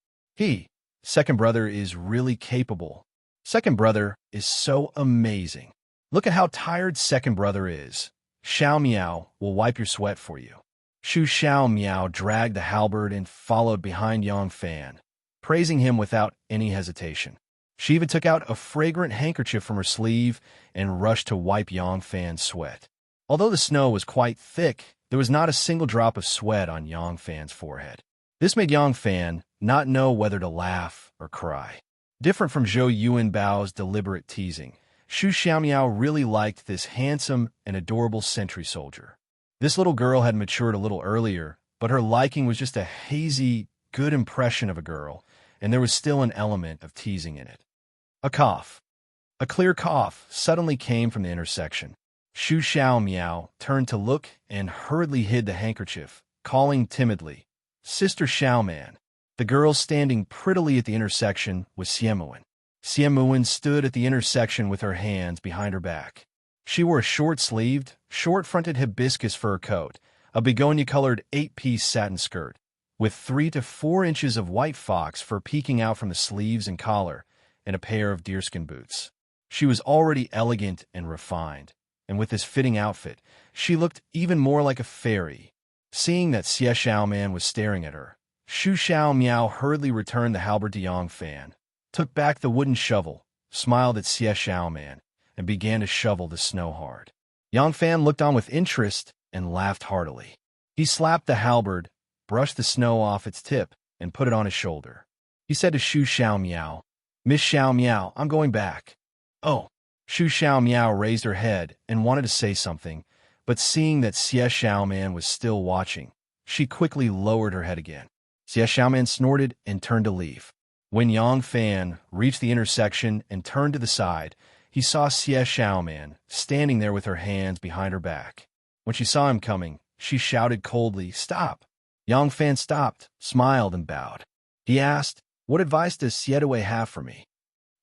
Second brother is really capable. Second brother is so amazing. Look at how tired second brother is. Xiao Miao will wipe your sweat for you. Xu Xiao Miao dragged the halberd and followed behind Yang Fan, praising him without any hesitation. She even took out a fragrant handkerchief from her sleeve and rushed to wipe Yang Fan's sweat. Although the snow was quite thick, there was not a single drop of sweat on Yang Fan's forehead. This made Yang Fan not know whether to laugh or cry. Different from Zhou Yuanbao's deliberate teasing, Xu Xiaomiao really liked this handsome and adorable sentry soldier. This little girl had matured a little earlier, but her liking was just a hazy, good impression of a girl, and there was still an element of teasing in it. A cough. A clear cough suddenly came from the intersection. Xu Xiaomiao turned to look and hurriedly hid the handkerchief, calling timidly, "Sister Xiaoman." The girl standing prettily at the intersection was Xiemuan. Xiemuan stood at the intersection with her hands behind her back. She wore a short-sleeved, short-fronted hibiscus fur coat, a begonia-colored 8-piece satin skirt, with 3 to 4 inches of white fox fur peeking out from the sleeves and collar, and a pair of deerskin boots. She was already elegant and refined, and with this fitting outfit, she looked even more like a fairy. Seeing that Xie Xiaoman was staring at her, Xu Xiaomiao hurriedly returned the halberd to Yang Fan, took back the wooden shovel, smiled at Xie Xiaoman, and began to shovel the snow hard. Yang Fan looked on with interest and laughed heartily. He slapped the halberd, brushed the snow off its tip, and put it on his shoulder. He said to Xu Xiaomiao, "Miss Xiaomiao, I'm going back." "Oh." Xu Xiaomiao raised her head and wanted to say something, but seeing that Xie Xiaoman was still watching, she quickly lowered her head again. Xie Xiaoman snorted and turned to leave. When Yang Fan reached the intersection and turned to the side, he saw Xie Xiaoman standing there with her hands behind her back. When she saw him coming, she shouted coldly, "Stop!" Yang Fan stopped, smiled, and bowed. He asked, "What advice does Xie have for me?"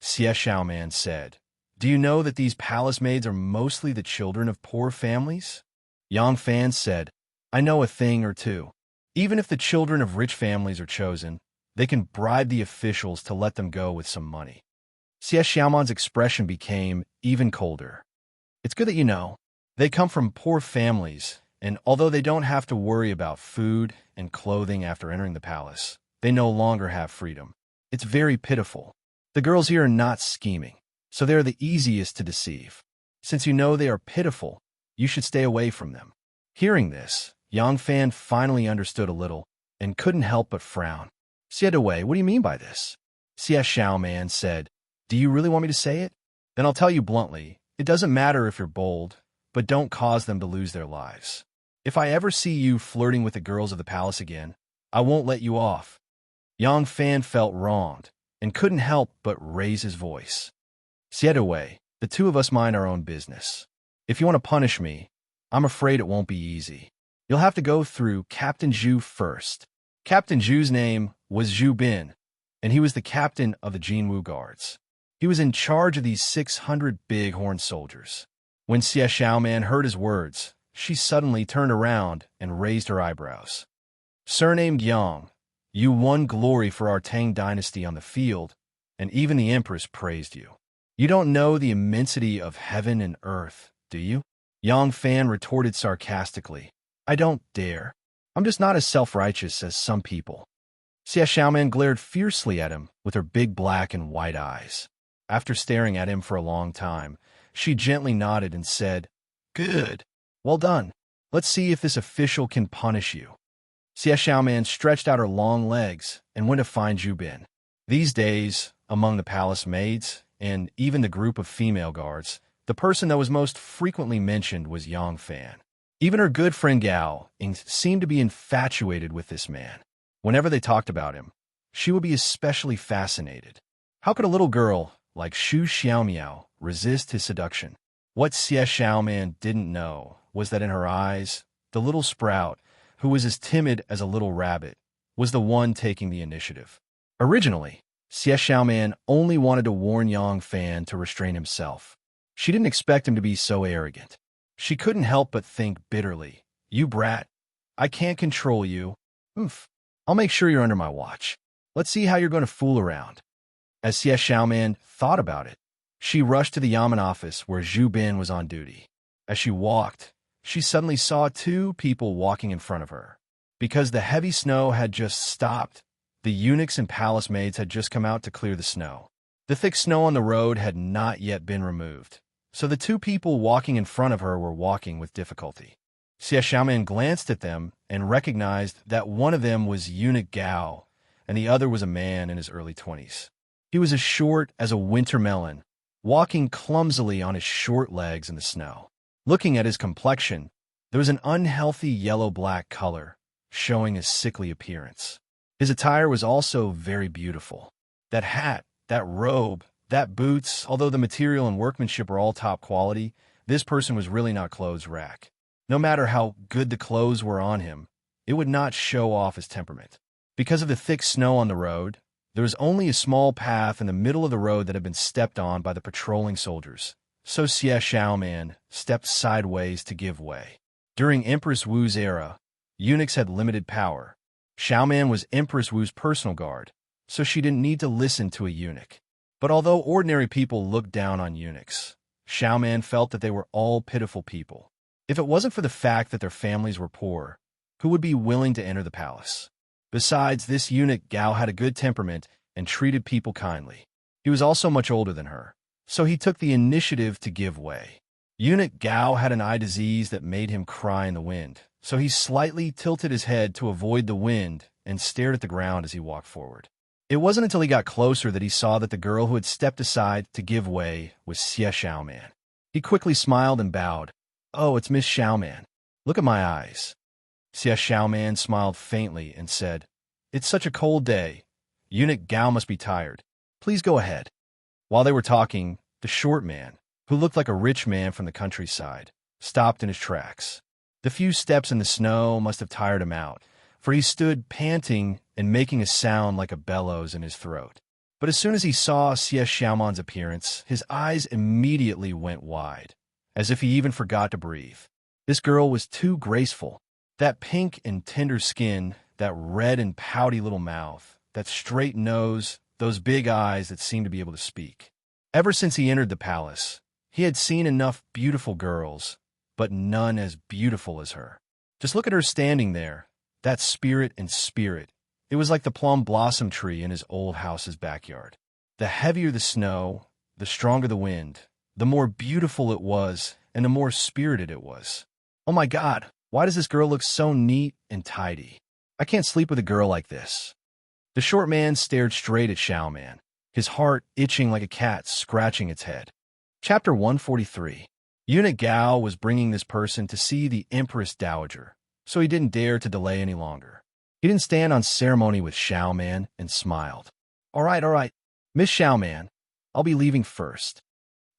Xie Xiaoman said, "Do you know that these palace maids are mostly the children of poor families?" Yang Fan said, "I know a thing or two. Even if the children of rich families are chosen, they can bribe the officials to let them go with some money." Xie Xiaoman's expression became even colder. "It's good that you know. They come from poor families, and although they don't have to worry about food and clothing after entering the palace, they no longer have freedom. It's very pitiful. The girls here are not scheming, so they are the easiest to deceive. Since you know they are pitiful, you should stay away from them." Hearing this, Yang Fan finally understood a little and couldn't help but frown. "Xie, what do you mean by this?" Xie Xiaoman said, "Do you really want me to say it? Then I'll tell you bluntly, it doesn't matter if you're bold, but don't cause them to lose their lives. If I ever see you flirting with the girls of the palace again, I won't let you off." Yang Fan felt wronged and couldn't help but raise his voice. "Xie, the two of us mind our own business. If you want to punish me, I'm afraid it won't be easy. You'll have to go through Captain Zhu first." Captain Zhu's name was Zhu Bin, and he was the captain of the Jinwu Guards. He was in charge of these 600 big-horned soldiers. When Xie Xiaoman heard his words, she suddenly turned around and raised her eyebrows. "Surnamed Yang, you won glory for our Tang dynasty on the field, and even the Empress praised you. You don't know the immensity of heaven and earth, do you?" Yang Fan retorted sarcastically, "I don't dare. I'm just not as self-righteous as some people." Xie Xiaoman glared fiercely at him with her big black and white eyes. After staring at him for a long time, she gently nodded and said, "Good. Well done. Let's see if this official can punish you." Xie Xiaoman stretched out her long legs and went to find Zhu Bin. These days, among the palace maids, and even the group of female guards, the person that was most frequently mentioned was Yang Fan. Even her good friend Gao seemed to be infatuated with this man. Whenever they talked about him, she would be especially fascinated. How could a little girl like Xu Xiaomiao resist his seduction? What Xie Xiaoman didn't know was that in her eyes, the little sprout, who was as timid as a little rabbit, was the one taking the initiative. Originally, Xie Xiaoman only wanted to warn Yang Fan to restrain himself. She didn't expect him to be so arrogant. She couldn't help but think bitterly, "You brat, I can't control you. Oof. I'll make sure you're under my watch. Let's see how you're going to fool around." As Xie Xiaoman thought about it, she rushed to the Yamen office where Zhu Bin was on duty. As she walked, she suddenly saw two people walking in front of her. Because the heavy snow had just stopped, the eunuchs and palace maids had just come out to clear the snow. The thick snow on the road had not yet been removed, so the two people walking in front of her were walking with difficulty. Xie Xiaoman glanced at them and recognized that one of them was Eunuch Gao, and the other was a man in his early 20s. He was as short as a winter melon, walking clumsily on his short legs in the snow. Looking at his complexion, there was an unhealthy yellow-black color, showing his sickly appearance. His attire was also very beautiful. That hat, that robe, that boots, although the material and workmanship were all top quality, this person was really not clothes rack. No matter how good the clothes were on him, it would not show off his temperament. Because of the thick snow on the road, there was only a small path in the middle of the road that had been stepped on by the patrolling soldiers, so Xie Xiaoman stepped sideways to give way. During Empress Wu's era, eunuchs had limited power. Xiaoman was Empress Wu's personal guard, so she didn't need to listen to a eunuch. But although ordinary people looked down on eunuchs, Xiaoman felt that they were all pitiful people. If it wasn't for the fact that their families were poor, who would be willing to enter the palace? Besides, this eunuch Gao had a good temperament and treated people kindly. He was also much older than her, so he took the initiative to give way. Eunuch Gao had an eye disease that made him cry in the wind, so he slightly tilted his head to avoid the wind and stared at the ground as he walked forward. It wasn't until he got closer that he saw that the girl who had stepped aside to give way was Xie Xiaoman. He quickly smiled and bowed. "Oh, it's Miss Xiaoman. Look at my eyes." Xie Xiaoman smiled faintly and said, "It's such a cold day. Eunuch Gao must be tired. Please go ahead. While they were talking, the short man, who looked like a rich man from the countryside, stopped in his tracks. The few steps in the snow must have tired him out, for he stood panting and making a sound like a bellows in his throat. But as soon as he saw Xie Xiaoman's appearance, his eyes immediately went wide, as if he even forgot to breathe. This girl was too graceful. That pink and tender skin, that red and pouty little mouth, that straight nose, those big eyes that seemed to be able to speak. Ever since he entered the palace, he had seen enough beautiful girls, but none as beautiful as her. Just look at her standing there, that spirit and spirit. It was like the plum blossom tree in his old house's backyard. The heavier the snow, the stronger the wind, the more beautiful it was and the more spirited it was. Oh my God, why does this girl look so neat and tidy? I can't sleep with a girl like this. The short man stared straight at Xiaoman, his heart itching like a cat scratching its head. Chapter 143. Eunuch Gao was bringing this person to see the Empress Dowager, so he didn't dare to delay any longer. He didn't stand on ceremony with Xiaoman and smiled. All right, Miss Xiaoman, I'll be leaving first.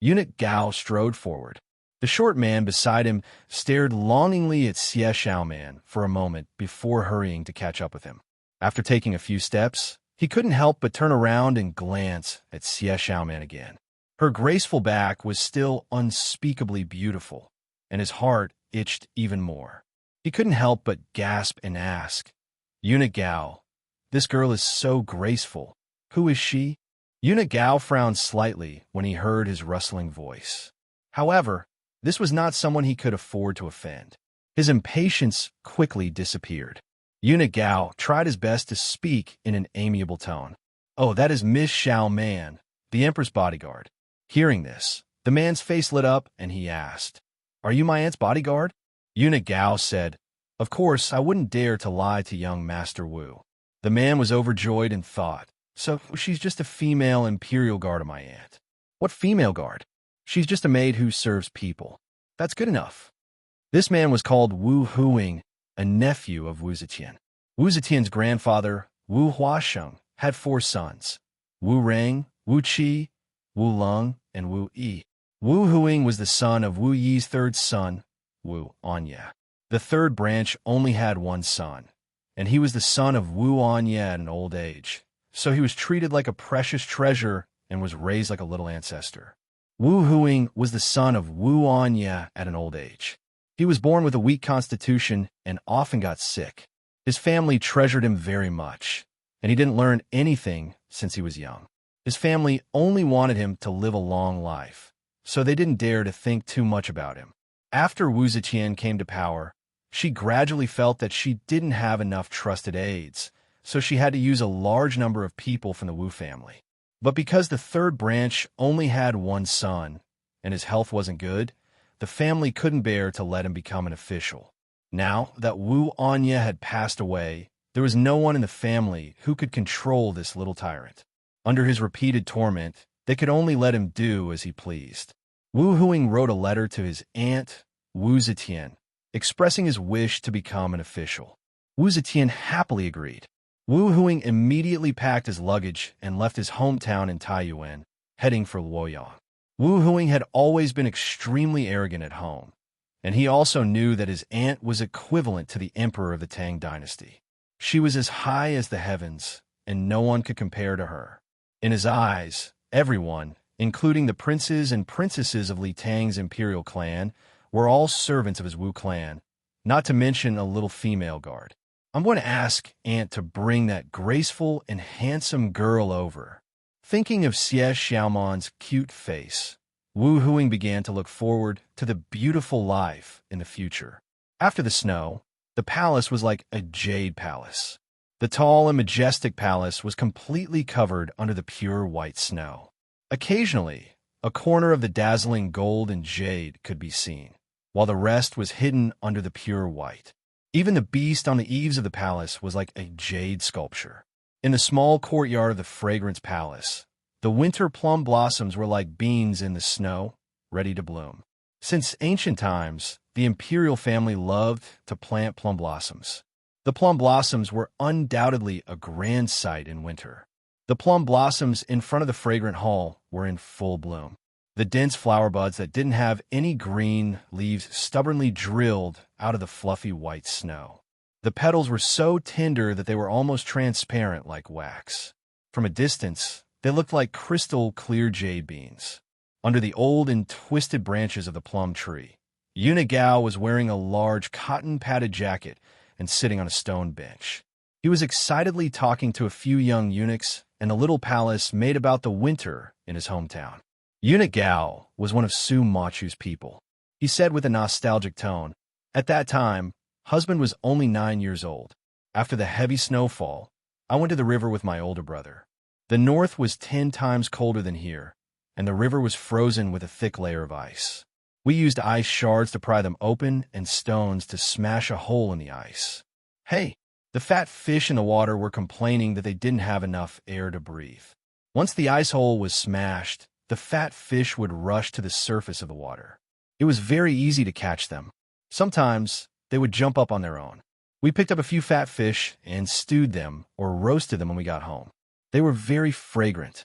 Eunuch Gao strode forward. The short man beside him stared longingly at Xie Xiaoman for a moment before hurrying to catch up with him. After taking a few steps, he couldn't help but turn around and glance at Xie Xiaoman again. Her graceful back was still unspeakably beautiful, and his heart itched even more. He couldn't help but gasp and ask, Eunuch Gao, this girl is so graceful. Who is she? Eunuch Gao frowned slightly when he heard his rustling voice. However, this was not someone he could afford to offend. His impatience quickly disappeared. Eunuch Gao tried his best to speak in an amiable tone. Oh, that is Miss Xiaoman, the Emperor's bodyguard. Hearing this, the man's face lit up and he asked, Are you my aunt's bodyguard? Eunuch Gao said, Of course, I wouldn't dare to lie to young Master Wu. The man was overjoyed and thought, So she's just a female imperial guard of my aunt. What female guard? She's just a maid who serves people. That's good enough. This man was called Wu Huing, a nephew of Wu Zetian. Wu Zetian's grandfather, Wu Huasheng, had 4 sons, Wu Reng, Wu Qi, Wu Leng, and Wu Yi. Wu Huing was the son of Wu Yi's 3rd son, Wu Anya. The 3rd branch only had 1 son, and he was the son of Wu Anya at an old age, so he was treated like a precious treasure and was raised like a little ancestor. Wu Huing was the son of Wu Anya at an old age. He was born with a weak constitution and often got sick. His family treasured him very much, and he didn't learn anything since he was young. His family only wanted him to live a long life, so they didn't dare to think too much about him. After Wu Zetian came to power, she gradually felt that she didn't have enough trusted aides, so she had to use a large number of people from the Wu family. But because the 3rd branch only had 1 son, and his health wasn't good, the family couldn't bear to let him become an official. Now that Wu Anya had passed away, there was no one in the family who could control this little tyrant. Under his repeated torment, they could only let him do as he pleased. Wu Huing wrote a letter to his aunt, Wu Zetian, expressing his wish to become an official. Wu Zetian happily agreed. Wu Huing immediately packed his luggage and left his hometown in Taiyuan, heading for Luoyang. Wu Huing had always been extremely arrogant at home, and he also knew that his aunt was equivalent to the emperor of the Tang dynasty. She was as high as the heavens, and no one could compare to her. In his eyes, everyone, including the princes and princesses of Li Tang's imperial clan, were all servants of his Wu clan, not to mention a little female guard. I'm going to ask Aunt to bring that graceful and handsome girl over. Thinking of Xie Xiaoman's cute face, Wu Huing began to look forward to the beautiful life in the future. After the snow, the palace was like a jade palace. The tall and majestic palace was completely covered under the pure white snow. Occasionally, a corner of the dazzling gold and jade could be seen, while the rest was hidden under the pure white. Even the beast on the eaves of the palace was like a jade sculpture. In the small courtyard of the Fragrance Palace, the winter plum blossoms were like beans in the snow, ready to bloom. Since ancient times, the imperial family loved to plant plum blossoms. The plum blossoms were undoubtedly a grand sight in winter. The plum blossoms in front of the fragrant hall were in full bloom. The dense flower buds that didn't have any green leaves stubbornly drilled out of the fluffy white snow. The petals were so tender that they were almost transparent like wax. From a distance, they looked like crystal clear jade beans. Under the old and twisted branches of the plum tree, Unigao was wearing a large cotton-padded jacket and sitting on a stone bench. He was excitedly talking to a few young eunuchs in a little palace made about the winter in his hometown. Eunuch Gao was one of Su Machu's people. He said with a nostalgic tone, "At that time, husband was only 9 years old. After the heavy snowfall, I went to the river with my older brother. The north was 10 times colder than here, and the river was frozen with a thick layer of ice. We used ice shards to pry them open and stones to smash a hole in the ice. Hey, the fat fish in the water were complaining that they didn't have enough air to breathe. Once the ice hole was smashed, the fat fish would rush to the surface of the water. It was very easy to catch them. Sometimes they would jump up on their own. We picked up a few fat fish and stewed them or roasted them when we got home. They were very fragrant."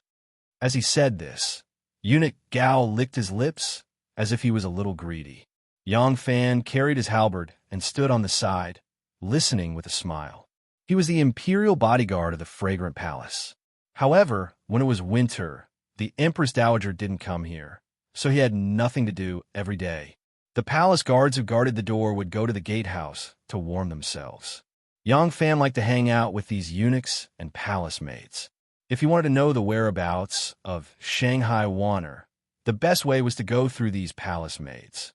As he said this, Eunuch Gao licked his lips as if he was a little greedy. Yang Fan carried his halberd and stood on the side, listening with a smile. He was the imperial bodyguard of the fragrant palace. However, when it was winter, the Empress Dowager didn't come here, so he had nothing to do every day. The palace guards who guarded the door would go to the gatehouse to warm themselves. Yang Fan liked to hang out with these eunuchs and palace maids. If he wanted to know the whereabouts of Shanghai Wanner, the best way was to go through these palace maids.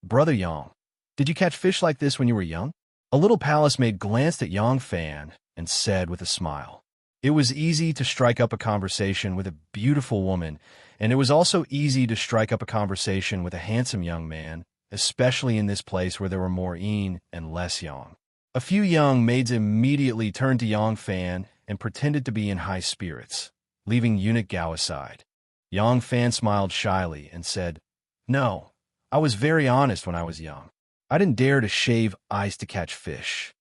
"Brother Yang, did you catch fish like this when you were young?" A little palace maid glanced at Yang Fan and said with a smile, "It was easy to strike up a conversation with a beautiful woman, and it was also easy to strike up a conversation with a handsome young man, especially in this place where there were more Een and less Yang." A few young maids immediately turned to Yang Fan and pretended to be in high spirits, leaving Eunuch Gao aside. Yang Fan smiled shyly and said, "No, I was very honest when I was young. I didn't dare to shave ice to catch fish."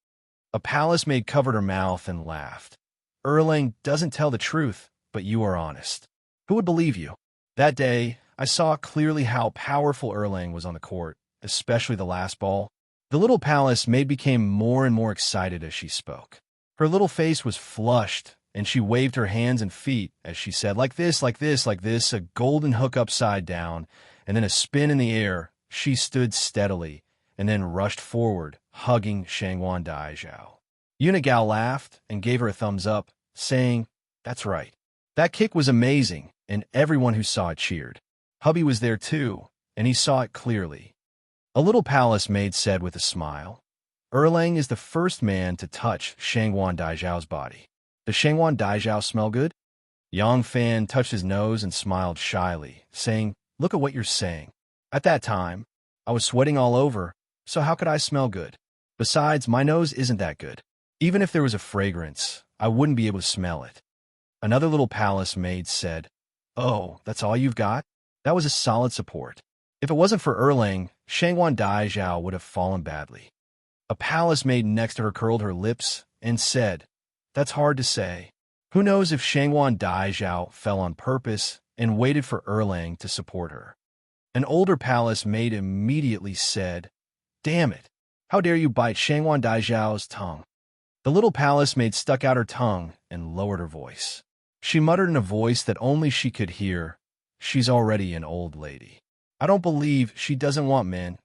A palace maid covered her mouth and laughed. "Erlang doesn't tell the truth, but you are honest. Who would believe you?" That day, I saw clearly how powerful Erlang was on the court, especially the last ball. The little palace maid became more and more excited as she spoke. Her little face was flushed, and she waved her hands and feet as she said, "Like this, like this, like this," a golden hook upside down, and then a spin in the air. She stood steadily, and then rushed forward, hugging Shangwan Daizhao. Eunuch Gao laughed and gave her a thumbs up, saying, "That's right. That kick was amazing," and everyone who saw it cheered. Hubby was there too, and he saw it clearly. A little palace maid said with a smile, "Erlang is the first man to touch Shangwan Daizhao's body. Does Shangwan Daizhao smell good?" Yang Fan touched his nose and smiled shyly, saying, "Look at what you're saying. At that time, I was sweating all over, so how could I smell good? Besides, my nose isn't that good. Even if there was a fragrance, I wouldn't be able to smell it." Another little palace maid said, "Oh, that's all you've got?" That was a solid support. If it wasn't for Erlang, Shangwan Daizhao would have fallen badly. A palace maid next to her curled her lips and said, "That's hard to say. Who knows if Shangwan Daizhao fell on purpose and waited for Erlang to support her." An older palace maid immediately said, "Damn it! How dare you bite Shangwan Daizhao's tongue?" The little palace maid stuck out her tongue and lowered her voice. She muttered in a voice that only she could hear, "She's already an old lady. I don't believe she doesn't want men."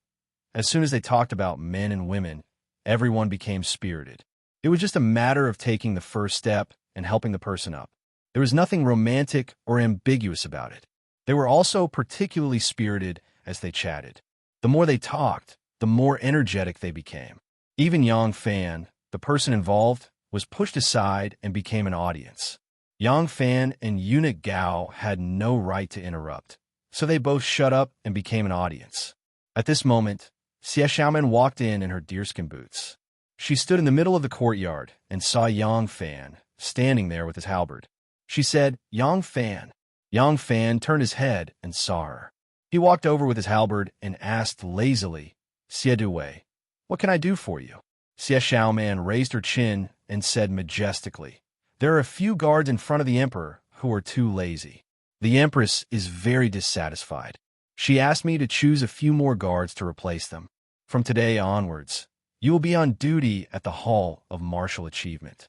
As soon as they talked about men and women, everyone became spirited. It was just a matter of taking the first step and helping the person up. There was nothing romantic or ambiguous about it. They were also particularly spirited as they chatted. The more they talked, the more energetic they became. Even Yang Fan, the person involved, was pushed aside and became an audience. Yang Fan and Eunuch Gao had no right to interrupt, so they both shut up and became an audience. At this moment, Xie Xiaoman walked in her deerskin boots. She stood in the middle of the courtyard and saw Yang Fan standing there with his halberd. She said, "Yang Fan." Yang Fan turned his head and saw her. He walked over with his halberd and asked lazily, "Xie Duwei, what can I do for you?" Xie Xiaoman raised her chin and said majestically, There are a few guards in front of the emperor who are too lazy. The empress is very dissatisfied. She asked me to choose a few more guards to replace them. From today onwards, you will be on duty at the Hall of Martial Achievement.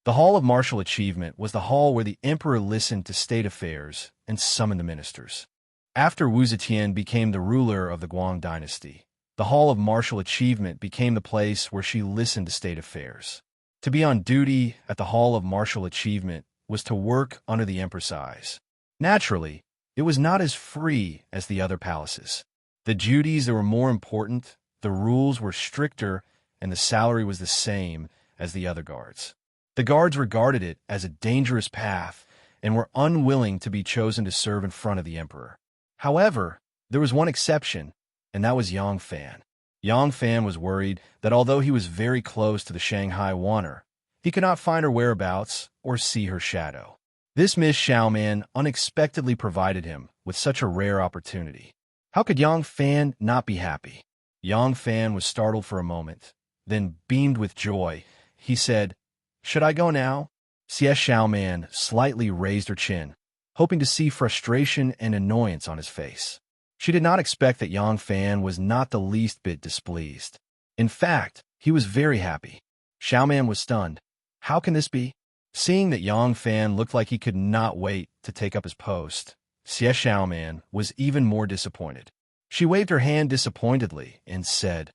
The Hall of Martial Achievement was the hall where the emperor listened to state affairs and summoned the ministers. After Wu Zetian became the ruler of the Guang dynasty, the Hall of Martial Achievement became the place where she listened to state affairs. To be on duty at the Hall of Martial Achievement was to work under the emperor's eyes. Naturally, it was not as free as the other palaces. The duties that were more important, the rules were stricter, and the salary was the same as the other guards. The guards regarded it as a dangerous path and were unwilling to be chosen to serve in front of the emperor. However, there was one exception, and that was Yang Fan. Yang Fan was worried that although he was very close to the Shanghai Wanner, he could not find her whereabouts or see her shadow. This Miss Xiaoman unexpectedly provided him with such a rare opportunity. How could Yang Fan not be happy? Yang Fan was startled for a moment, then beamed with joy. He said, "Should I go now?" Xie Xiaoman slightly raised her chin, hoping to see frustration and annoyance on his face. She did not expect that Yang Fan was not the least bit displeased. In fact, he was very happy. Xiaoman was stunned. How can this be? Seeing that Yang Fan looked like he could not wait to take up his post, Xie Xiaoman was even more disappointed. She waved her hand disappointedly and said,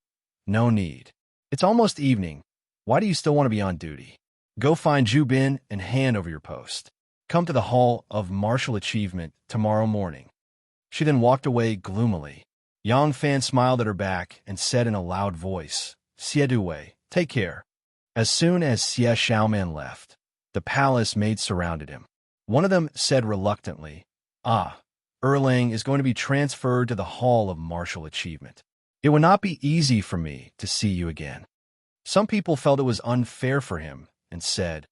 "No need. It's almost evening. Why do you still want to be on duty? Go find Zhu Bin and hand over your post. Come to the Hall of Martial Achievement tomorrow morning." She then walked away gloomily. Yang Fan smiled at her back and said in a loud voice, "Xie Duwei, take care." As soon as Xie Xiaoman left, the palace maids surrounded him. One of them said reluctantly, Erlang is going to be transferred to the Hall of Martial Achievement. It would not be easy for me to see you again." Some people felt it was unfair for him and said,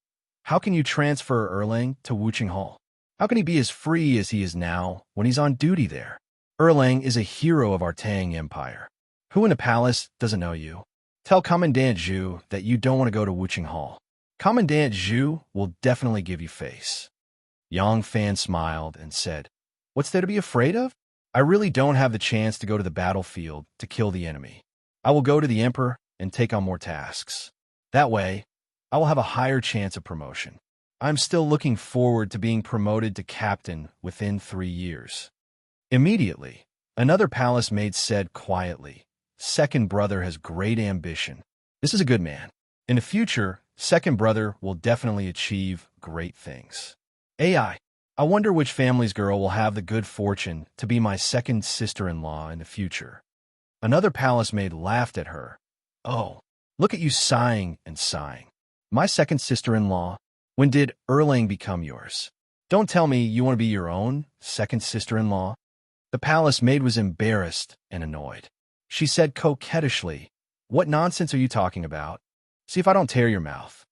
"How can you transfer Erlang to Wuqing Hall? How can he be as free as he is now when he's on duty there? Erlang is a hero of our Tang Empire. Who in the palace doesn't know you? Tell Commandant Zhu that you don't want to go to Wuqing Hall. Commandant Zhu will definitely give you face." Yang Fan smiled and said, "What's there to be afraid of? I really don't have the chance to go to the battlefield to kill the enemy. I will go to the emperor and take on more tasks. That way, I will have a higher chance of promotion. I'm still looking forward to being promoted to captain within 3 years." Immediately, another palace maid said quietly, "Second brother has great ambition. This is a good man. In the future, second brother will definitely achieve great things. I wonder which family's girl will have the good fortune to be my second sister-in-law in the future." Another palace maid laughed at her. "Oh, look at you sighing and sighing. My second sister-in-law? When did Erlang become yours? Don't tell me you want to be your own second sister-in-law." The palace maid was embarrassed and annoyed. She said coquettishly, "What nonsense are you talking about? See if I don't tear your mouth."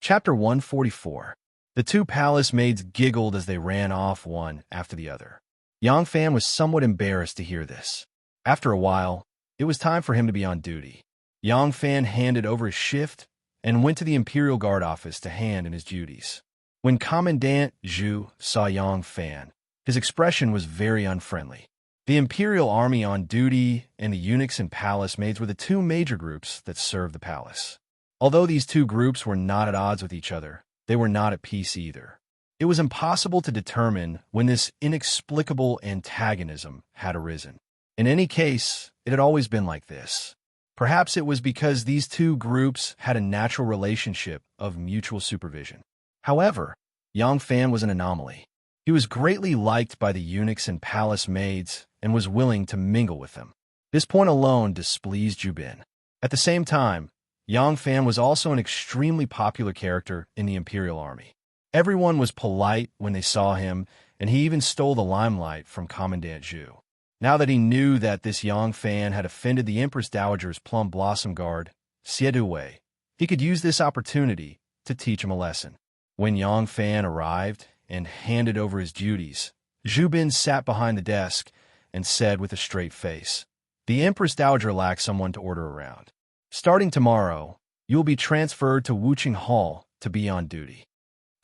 Chapter 144. The two palace maids giggled as they ran off one after the other. Yang Fan was somewhat embarrassed to hear this. After a while, it was time for him to be on duty. Yang Fan handed over his shift and went to the Imperial Guard office to hand in his duties. When Commandant Zhu saw Yang Fan, his expression was very unfriendly. The Imperial Army on duty and the eunuchs and palace maids were the two major groups that served the palace. Although these two groups were not at odds with each other, they were not at peace either. It was impossible to determine when this inexplicable antagonism had arisen. In any case, it had always been like this. Perhaps it was because these two groups had a natural relationship of mutual supervision. However, Yang Fan was an anomaly. He was greatly liked by the eunuchs and palace maids and was willing to mingle with them. This point alone displeased Zhu Bin. At the same time, Yang Fan was also an extremely popular character in the Imperial Army. Everyone was polite when they saw him, and he even stole the limelight from Commandant Zhu. Now that he knew that this Yang Fan had offended the Empress Dowager's Plum Blossom Guard, Xie Duwei, he could use this opportunity to teach him a lesson. When Yang Fan arrived and handed over his duties, Zhu Bin sat behind the desk and said with a straight face, "The Empress Dowager lacks someone to order around. Starting tomorrow, you will be transferred to Wuqing Hall to be on duty."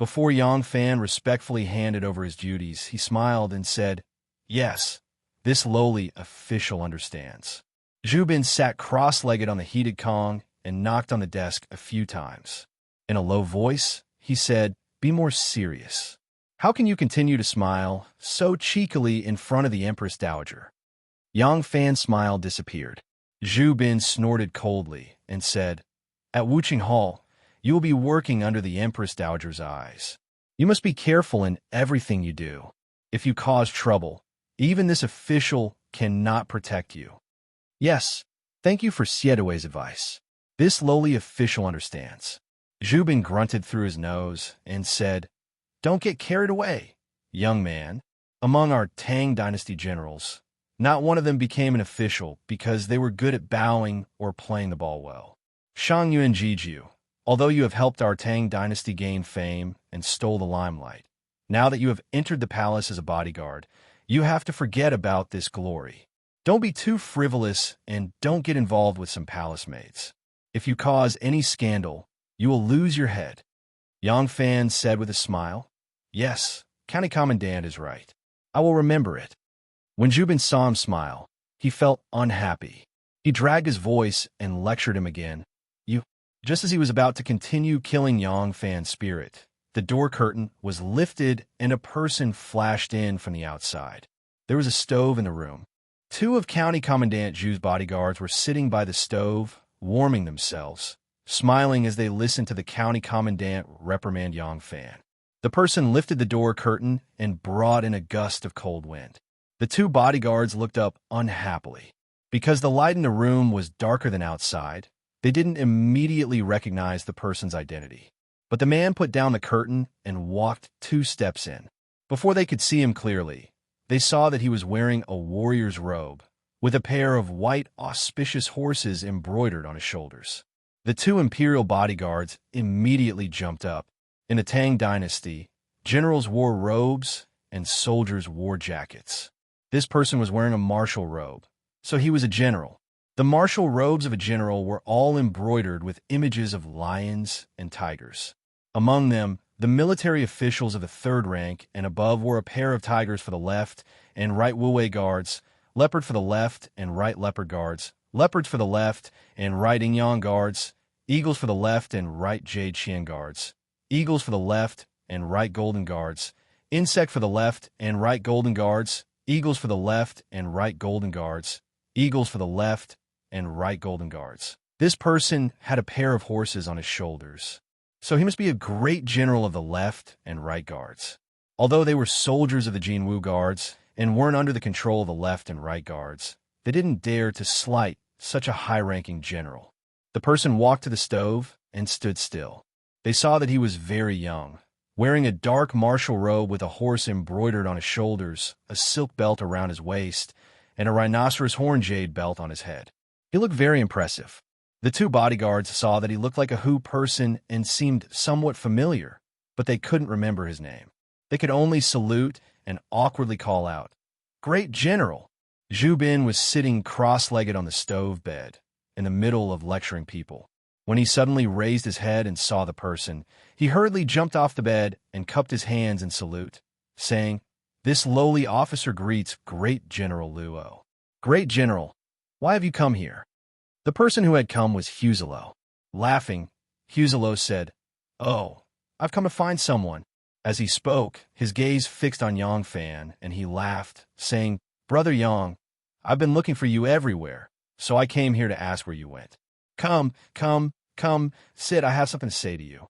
Before Yang Fan respectfully handed over his duties, he smiled and said, "Yes, this lowly official understands." Zhu Bin sat cross-legged on the heated Kong and knocked on the desk a few times. In a low voice, he said, "Be more serious. How can you continue to smile so cheekily in front of the Empress Dowager?" Yang Fan's smile disappeared. Zhu Bin snorted coldly and said, "At Wuqing Hall, you will be working under the Empress Dowager's eyes. You must be careful in everything you do. If you cause trouble, even this official cannot protect you." "Yes, thank you for Xiedui's advice. This lowly official understands." Zhu Bin grunted through his nose and said, "Don't get carried away, young man. Among our Tang Dynasty generals, not one of them became an official because they were good at bowing or playing the ball well. Shang Yuan Jiju, although you have helped our Tang Dynasty gain fame and stole the limelight, now that you have entered the palace as a bodyguard, you have to forget about this glory. Don't be too frivolous and don't get involved with some palace maids. If you cause any scandal, you will lose your head." Yang Fan said with a smile, "Yes, County Commandant is right. I will remember it." When Zhu Bin saw him smile, he felt unhappy. He dragged his voice and lectured him again. "You..." Just as he was about to continue killing Yang Fan's spirit, the door curtain was lifted and a person flashed in from the outside. There was a stove in the room. Two of County Commandant Zhu's bodyguards were sitting by the stove, warming themselves, smiling as they listened to the County Commandant reprimand Yang Fan. The person lifted the door curtain and brought in a gust of cold wind. The two bodyguards looked up unhappily. Because the light in the room was darker than outside, they didn't immediately recognize the person's identity. But the man put down the curtain and walked 2 steps in. Before they could see him clearly, they saw that he was wearing a warrior's robe, with a pair of white, auspicious horses embroidered on his shoulders. The two imperial bodyguards immediately jumped up. In the Tang Dynasty, generals wore robes and soldiers wore jackets. This person was wearing a martial robe, so he was a general. The martial robes of a general were all embroidered with images of lions and tigers. Among them, the military officials of the 3rd rank and above wore a pair of tigers for the left and right Wuwei guards, leopard for the left and right leopard guards, leopards for the left and right Ingyang guards, eagles for the left and right Jade Qian guards, eagles for the left and right golden guards, insect for the left and right golden guards, eagles for the left and right golden guards, eagles for the left and right golden guards. This person had a pair of horses on his shoulders, so he must be a great general of the left and right guards. Although they were soldiers of the Jinwu guards and weren't under the control of the left and right guards, they didn't dare to slight such a high-ranking general. The person walked to the stove and stood still. They saw that he was very young, wearing a dark martial robe with a horse embroidered on his shoulders, a silk belt around his waist, and a rhinoceros horn jade belt on his head. He looked very impressive. The two bodyguards saw that he looked like a Hu person and seemed somewhat familiar, but they couldn't remember his name. They could only salute and awkwardly call out, "Great General!" Zhu Bin was sitting cross-legged on the stove bed, in the middle of lecturing people. When he suddenly raised his head and saw the person, he hurriedly jumped off the bed and cupped his hands in salute, saying, "This lowly officer greets Great General Luo." "Great General, why have you come here?" The person who had come was Huzelo. Laughing, Huzelo said, "Oh, I've come to find someone." As he spoke, his gaze fixed on Yang Fan, and he laughed, saying, "Brother Yang, I've been looking for you everywhere, so I came here to ask where you went. Come, sit, I have something to say to you."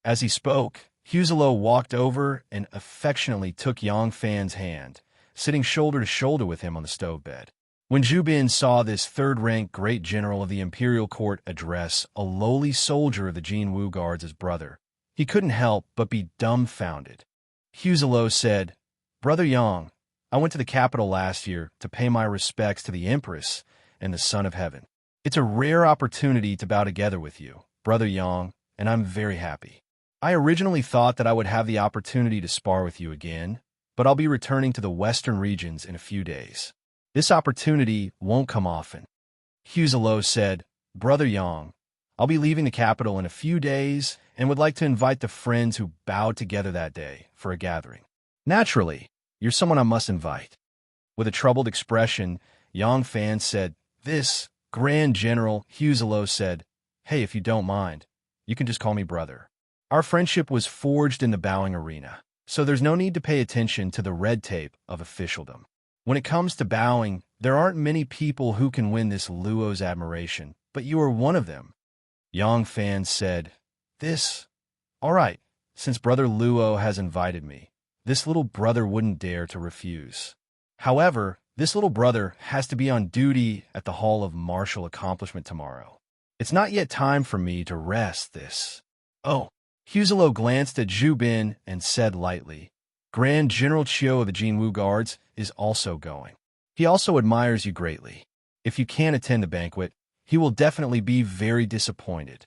As he spoke, Huzelo walked over and affectionately took Yang Fan's hand, sitting shoulder to shoulder with him on the stove bed. When Zhu Bin saw this 3rd-rank great general of the imperial court address a lowly soldier of the Jinwu guards as brother, he couldn't help but be dumbfounded. Huzelo said, "Brother Yang, I went to the capital last year to pay my respects to the Empress and the Son of Heaven. It's a rare opportunity to bow together with you, Brother Yang, and I'm very happy. I originally thought that I would have the opportunity to spar with you again, but I'll be returning to the western regions in a few days. This opportunity won't come often." Huzelo said, "Brother Yang, I'll be leaving the capital in a few days and would like to invite the friends who bowed together that day for a gathering. Naturally, you're someone I must invite. With a troubled expression, Yang Fan said, "This." Grand General Huzelo said, "Hey, if you don't mind, you can just call me brother. Our friendship was forged in the bowing arena, so there's no need to pay attention to the red tape of officialdom. When it comes to bowing, there aren't many people who can win this Luo's admiration, but you are one of them." Yang Fan said, "This? All right, since Brother Luo has invited me, this little brother wouldn't dare to refuse. However, this little brother has to be on duty at the Hall of Martial Accomplishment tomorrow. It's not yet time for me to rest this." "Oh." Huzelo glanced at Zhu Bin and said lightly, "Grand General Chiu of the Jinwu Guards is also going. He also admires you greatly. If you can't attend the banquet, he will definitely be very disappointed."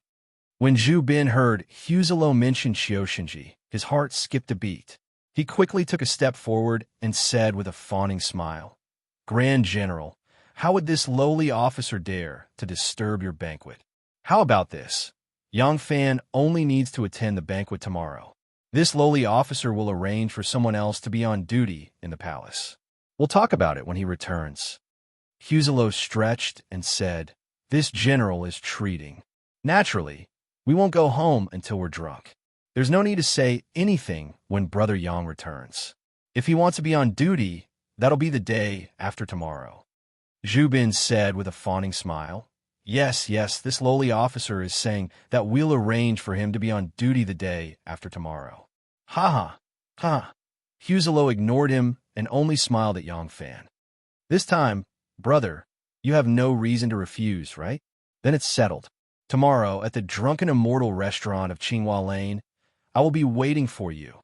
When Zhu Bin heard Huzelo mention Xioshinji, his heart skipped a beat. He quickly took a step forward and said with a fawning smile, "Grand General, how would this lowly officer dare to disturb your banquet? How about this? Yang Fan only needs to attend the banquet tomorrow. This lowly officer will arrange for someone else to be on duty in the palace. We'll talk about it when he returns." Huzelo stretched and said, "This general is treating. Naturally, we won't go home until we're drunk. There's no need to say anything when Brother Yang returns. If he wants to be on duty, that'll be the day after tomorrow." Zhu Bin said with a fawning smile, Yes, this lowly officer is saying that we'll arrange for him to be on duty the day after tomorrow." Ha. Huzelo ignored him and only smiled at Yang Fan. "This time, brother, you have no reason to refuse, right? Then it's settled. Tomorrow, at the Drunken Immortal restaurant of Qinghua Lane, I will be waiting for you."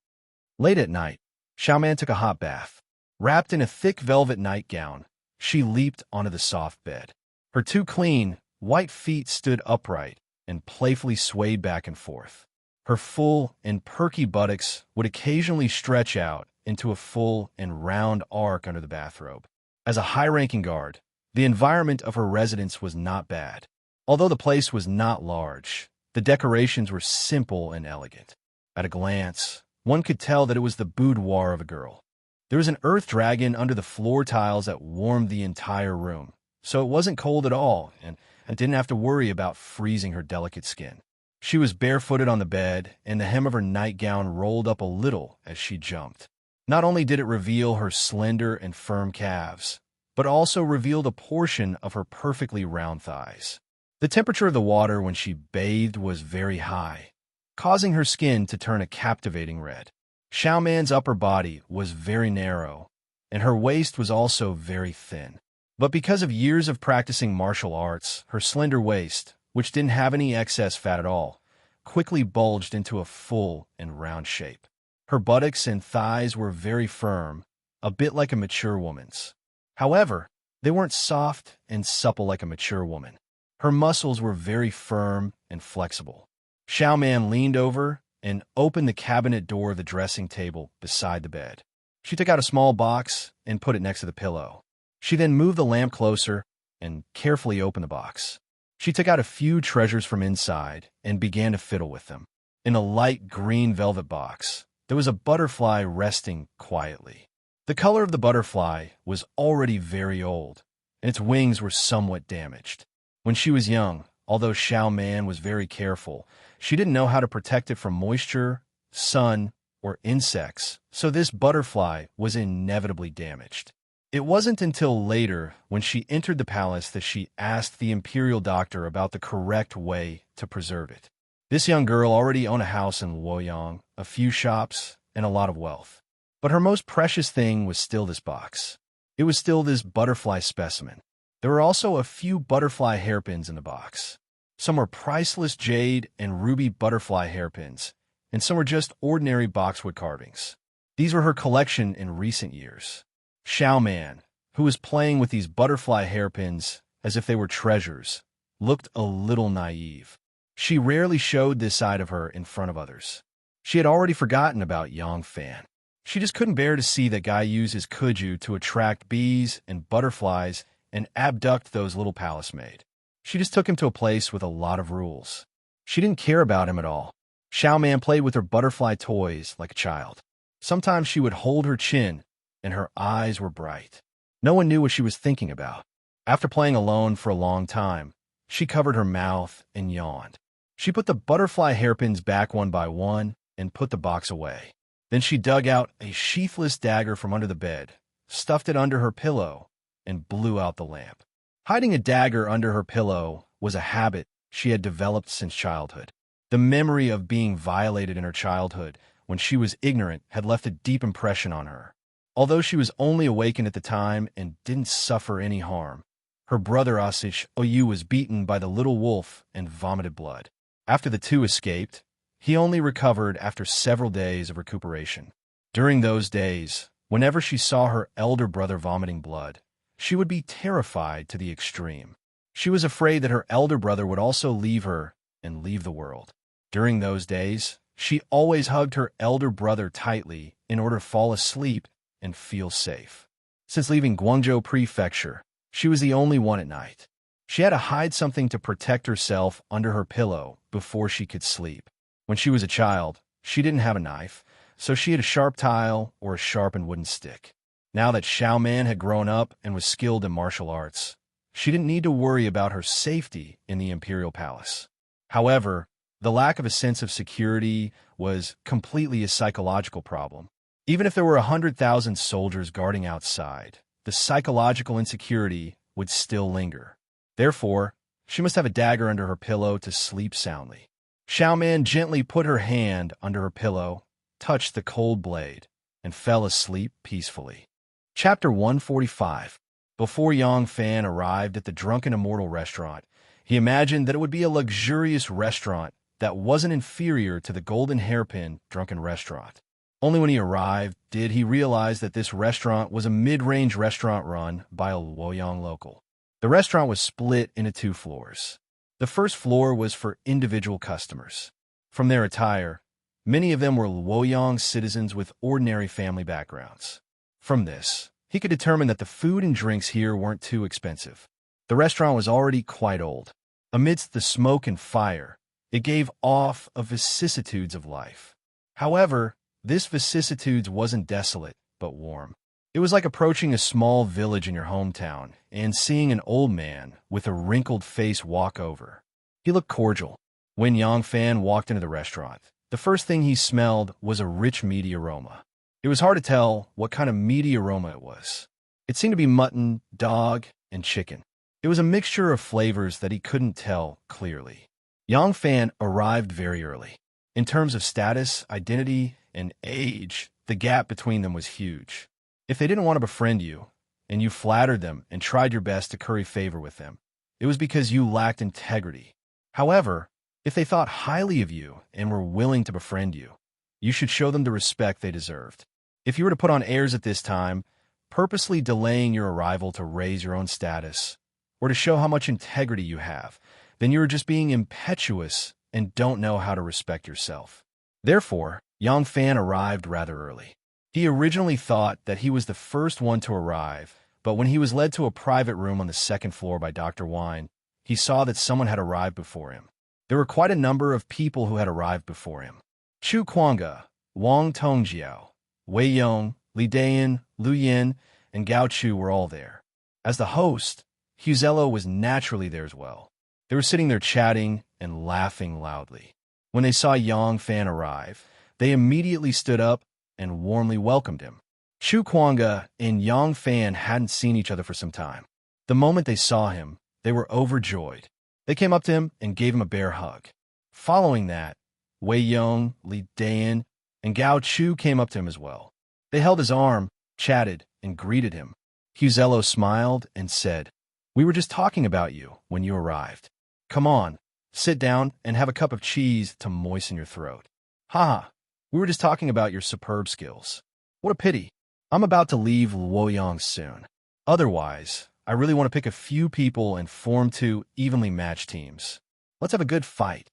Late at night, Xiaoman took a hot bath. Wrapped in a thick velvet nightgown, she leaped onto the soft bed. Her two clean, white feet stood upright and playfully swayed back and forth. Her full and perky buttocks would occasionally stretch out into a full and round arc under the bathrobe. As a high-ranking guard, the environment of her residence was not bad. Although the place was not large, the decorations were simple and elegant. At a glance, one could tell that it was the boudoir of a girl. There was an earth dragon under the floor tiles that warmed the entire room, so it wasn't cold at all, and didn't have to worry about freezing her delicate skin. She was barefooted on the bed, and the hem of her nightgown rolled up a little as she jumped. Not only did it reveal her slender and firm calves, but also revealed a portion of her perfectly round thighs. The temperature of the water when she bathed was very high, causing her skin to turn a captivating red. Xiaoman's upper body was very narrow, and her waist was also very thin. But because of years of practicing martial arts, her slender waist, which didn't have any excess fat at all, quickly bulged into a full and round shape. Her buttocks and thighs were very firm, a bit like a mature woman's. However, they weren't soft and supple like a mature woman. Her muscles were very firm and flexible. Xiaoman leaned over and opened the cabinet door of the dressing table beside the bed. She took out a small box and put it next to the pillow. She then moved the lamp closer and carefully opened the box. She took out a few treasures from inside and began to fiddle with them. In a light green velvet box, there was a butterfly resting quietly. The color of the butterfly was already very old, and its wings were somewhat damaged. When she was young, although Xiaoman was very careful, she didn't know how to protect it from moisture, sun, or insects, so this butterfly was inevitably damaged. It wasn't until later, when she entered the palace, that she asked the imperial doctor about the correct way to preserve it. This young girl already owned a house in Luoyang, a few shops, and a lot of wealth. But her most precious thing was still this box. It was still this butterfly specimen. There were also a few butterfly hairpins in the box. Some were priceless jade and ruby butterfly hairpins, and some were just ordinary boxwood carvings. These were her collection in recent years. Xiaoman, who was playing with these butterfly hairpins as if they were treasures, looked a little naive. She rarely showed this side of her in front of others. She had already forgotten about Yang Fan. She just couldn't bear to see that guy use his kuju to attract bees and butterflies and abduct those little palace maid. She just took him to a place with a lot of rules. She didn't care about him at all. Xiao Man played with her butterfly toys like a child. Sometimes she would hold her chin, and her eyes were bright. No one knew what she was thinking about. After playing alone for a long time, she covered her mouth and yawned. She put the butterfly hairpins back one by one and put the box away. Then she dug out a sheathless dagger from under the bed, stuffed it under her pillow, and blew out the lamp. Hiding a dagger under her pillow was a habit she had developed since childhood. The memory of being violated in her childhood when she was ignorant had left a deep impression on her. Although she was only awakened at the time and didn't suffer any harm, her brother Asish Oyu was beaten by the little wolf and vomited blood. After the two escaped, he only recovered after several days of recuperation. During those days, whenever she saw her elder brother vomiting blood, she would be terrified to the extreme. She was afraid that her elder brother would also leave her and leave the world. During those days, she always hugged her elder brother tightly in order to fall asleep and feel safe. Since leaving Guangzhou Prefecture, she was the only one at night. She had to hide something to protect herself under her pillow before she could sleep. When she was a child, she didn't have a knife, so she had a sharp tile or a sharpened wooden stick. Now that Xiao Man had grown up and was skilled in martial arts, she didn't need to worry about her safety in the imperial palace. However, the lack of a sense of security was completely a psychological problem. Even if there were 100,000 soldiers guarding outside, the psychological insecurity would still linger. Therefore, she must have a dagger under her pillow to sleep soundly. Xiao Man gently put her hand under her pillow, touched the cold blade, and fell asleep peacefully. Chapter 145. Before Yang Fan arrived at the Drunken Immortal restaurant, he imagined that it would be a luxurious restaurant that wasn't inferior to the Golden Hairpin Drunken restaurant. Only when he arrived did he realize that this restaurant was a mid-range restaurant run by a Luoyang local. The restaurant was split into 2 floors. The first floor was for individual customers. From their attire, many of them were Luoyang citizens with ordinary family backgrounds. From this, he could determine that the food and drinks here weren't too expensive. The restaurant was already quite old. Amidst the smoke and fire, it gave off of vicissitudes of life. However, this vicissitudes wasn't desolate, but warm. It was like approaching a small village in your hometown and seeing an old man with a wrinkled face walk over. He looked cordial. When Yang Fan walked into the restaurant, the first thing he smelled was a rich meaty aroma. It was hard to tell what kind of meaty aroma it was. It seemed to be mutton, dog, and chicken. It was a mixture of flavors that he couldn't tell clearly. Yang Fan arrived very early. In terms of status, identity, and age, the gap between them was huge. If they didn't want to befriend you, and you flattered them and tried your best to curry favor with them, it was because you lacked integrity. However, if they thought highly of you and were willing to befriend you, you should show them the respect they deserved. If you were to put on airs at this time, purposely delaying your arrival to raise your own status, or to show how much integrity you have, then you are just being impetuous and don't know how to respect yourself. Therefore, Yang Fan arrived rather early. He originally thought that he was the first one to arrive, but when he was led to a private room on the 2nd floor by Dr. Wine, he saw that someone had arrived before him. There were quite a number of people who had arrived before him. Chu Kuanga, Wang Tongjiao, Wei Yong, Li Dayan, Lu Yin, and Gao Chu were all there. As the host, Huzello was naturally there as well. They were sitting there chatting and laughing loudly. When they saw Yang Fan arrive, they immediately stood up and warmly welcomed him. Chu Kuanga and Yang Fan hadn't seen each other for some time. The moment they saw him, they were overjoyed. They came up to him and gave him a bear hug. Following that, Wei Yong, Li Dayan, and Gao Chu came up to him as well. They held his arm, chatted, and greeted him. Huzello smiled and said, "We were just talking about you when you arrived. Come on, sit down and have a cup of cheese to moisten your throat." "Haha, we were just talking about your superb skills. What a pity. I'm about to leave Luoyang soon. Otherwise, I really want to pick a few people and form 2 evenly matched teams. Let's have a good fight."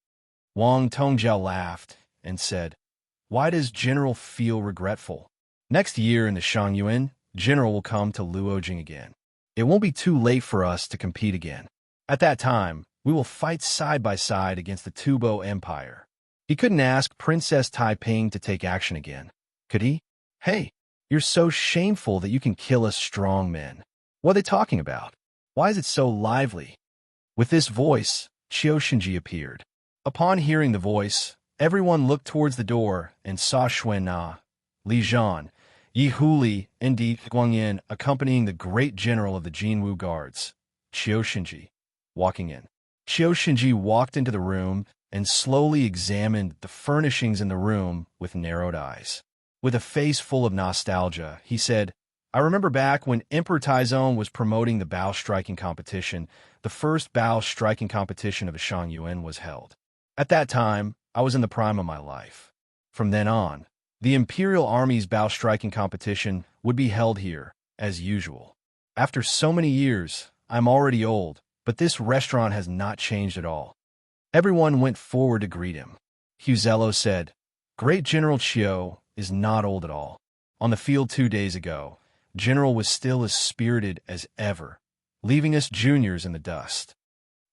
Wang Tongjiao laughed and said, "Why does General feel regretful? Next year in the Shangyuan, General will come to Luojing again. It won't be too late for us to compete again. At that time, we will fight side by side against the Tubo Empire. He couldn't ask Princess Taiping to take action again, could he? Hey, you're so shameful that you can kill us strong men. What are they talking about? Why is it so lively? With this voice, Qiu appeared. Upon hearing the voice, everyone looked towards the door and saw Xuan Na, Li Zhan, Yi Huli, and Di Guangyin accompanying the great general of the Jinwu Guards, Qiu walking in. Qiu walked into the room and slowly examined the furnishings in the room with narrowed eyes. With a face full of nostalgia, he said, I remember back when Emperor Taizong was promoting the bow striking competition, the first bow striking competition of a Shangyuan was held. At that time, I was in the prime of my life. From then on, the Imperial Army's bow striking competition would be held here, as usual. After so many years, I'm already old, but this restaurant has not changed at all. Everyone went forward to greet him. Huzello said, Great General Qiu is not old at all. On the field 2 days ago, General was still as spirited as ever, leaving us juniors in the dust.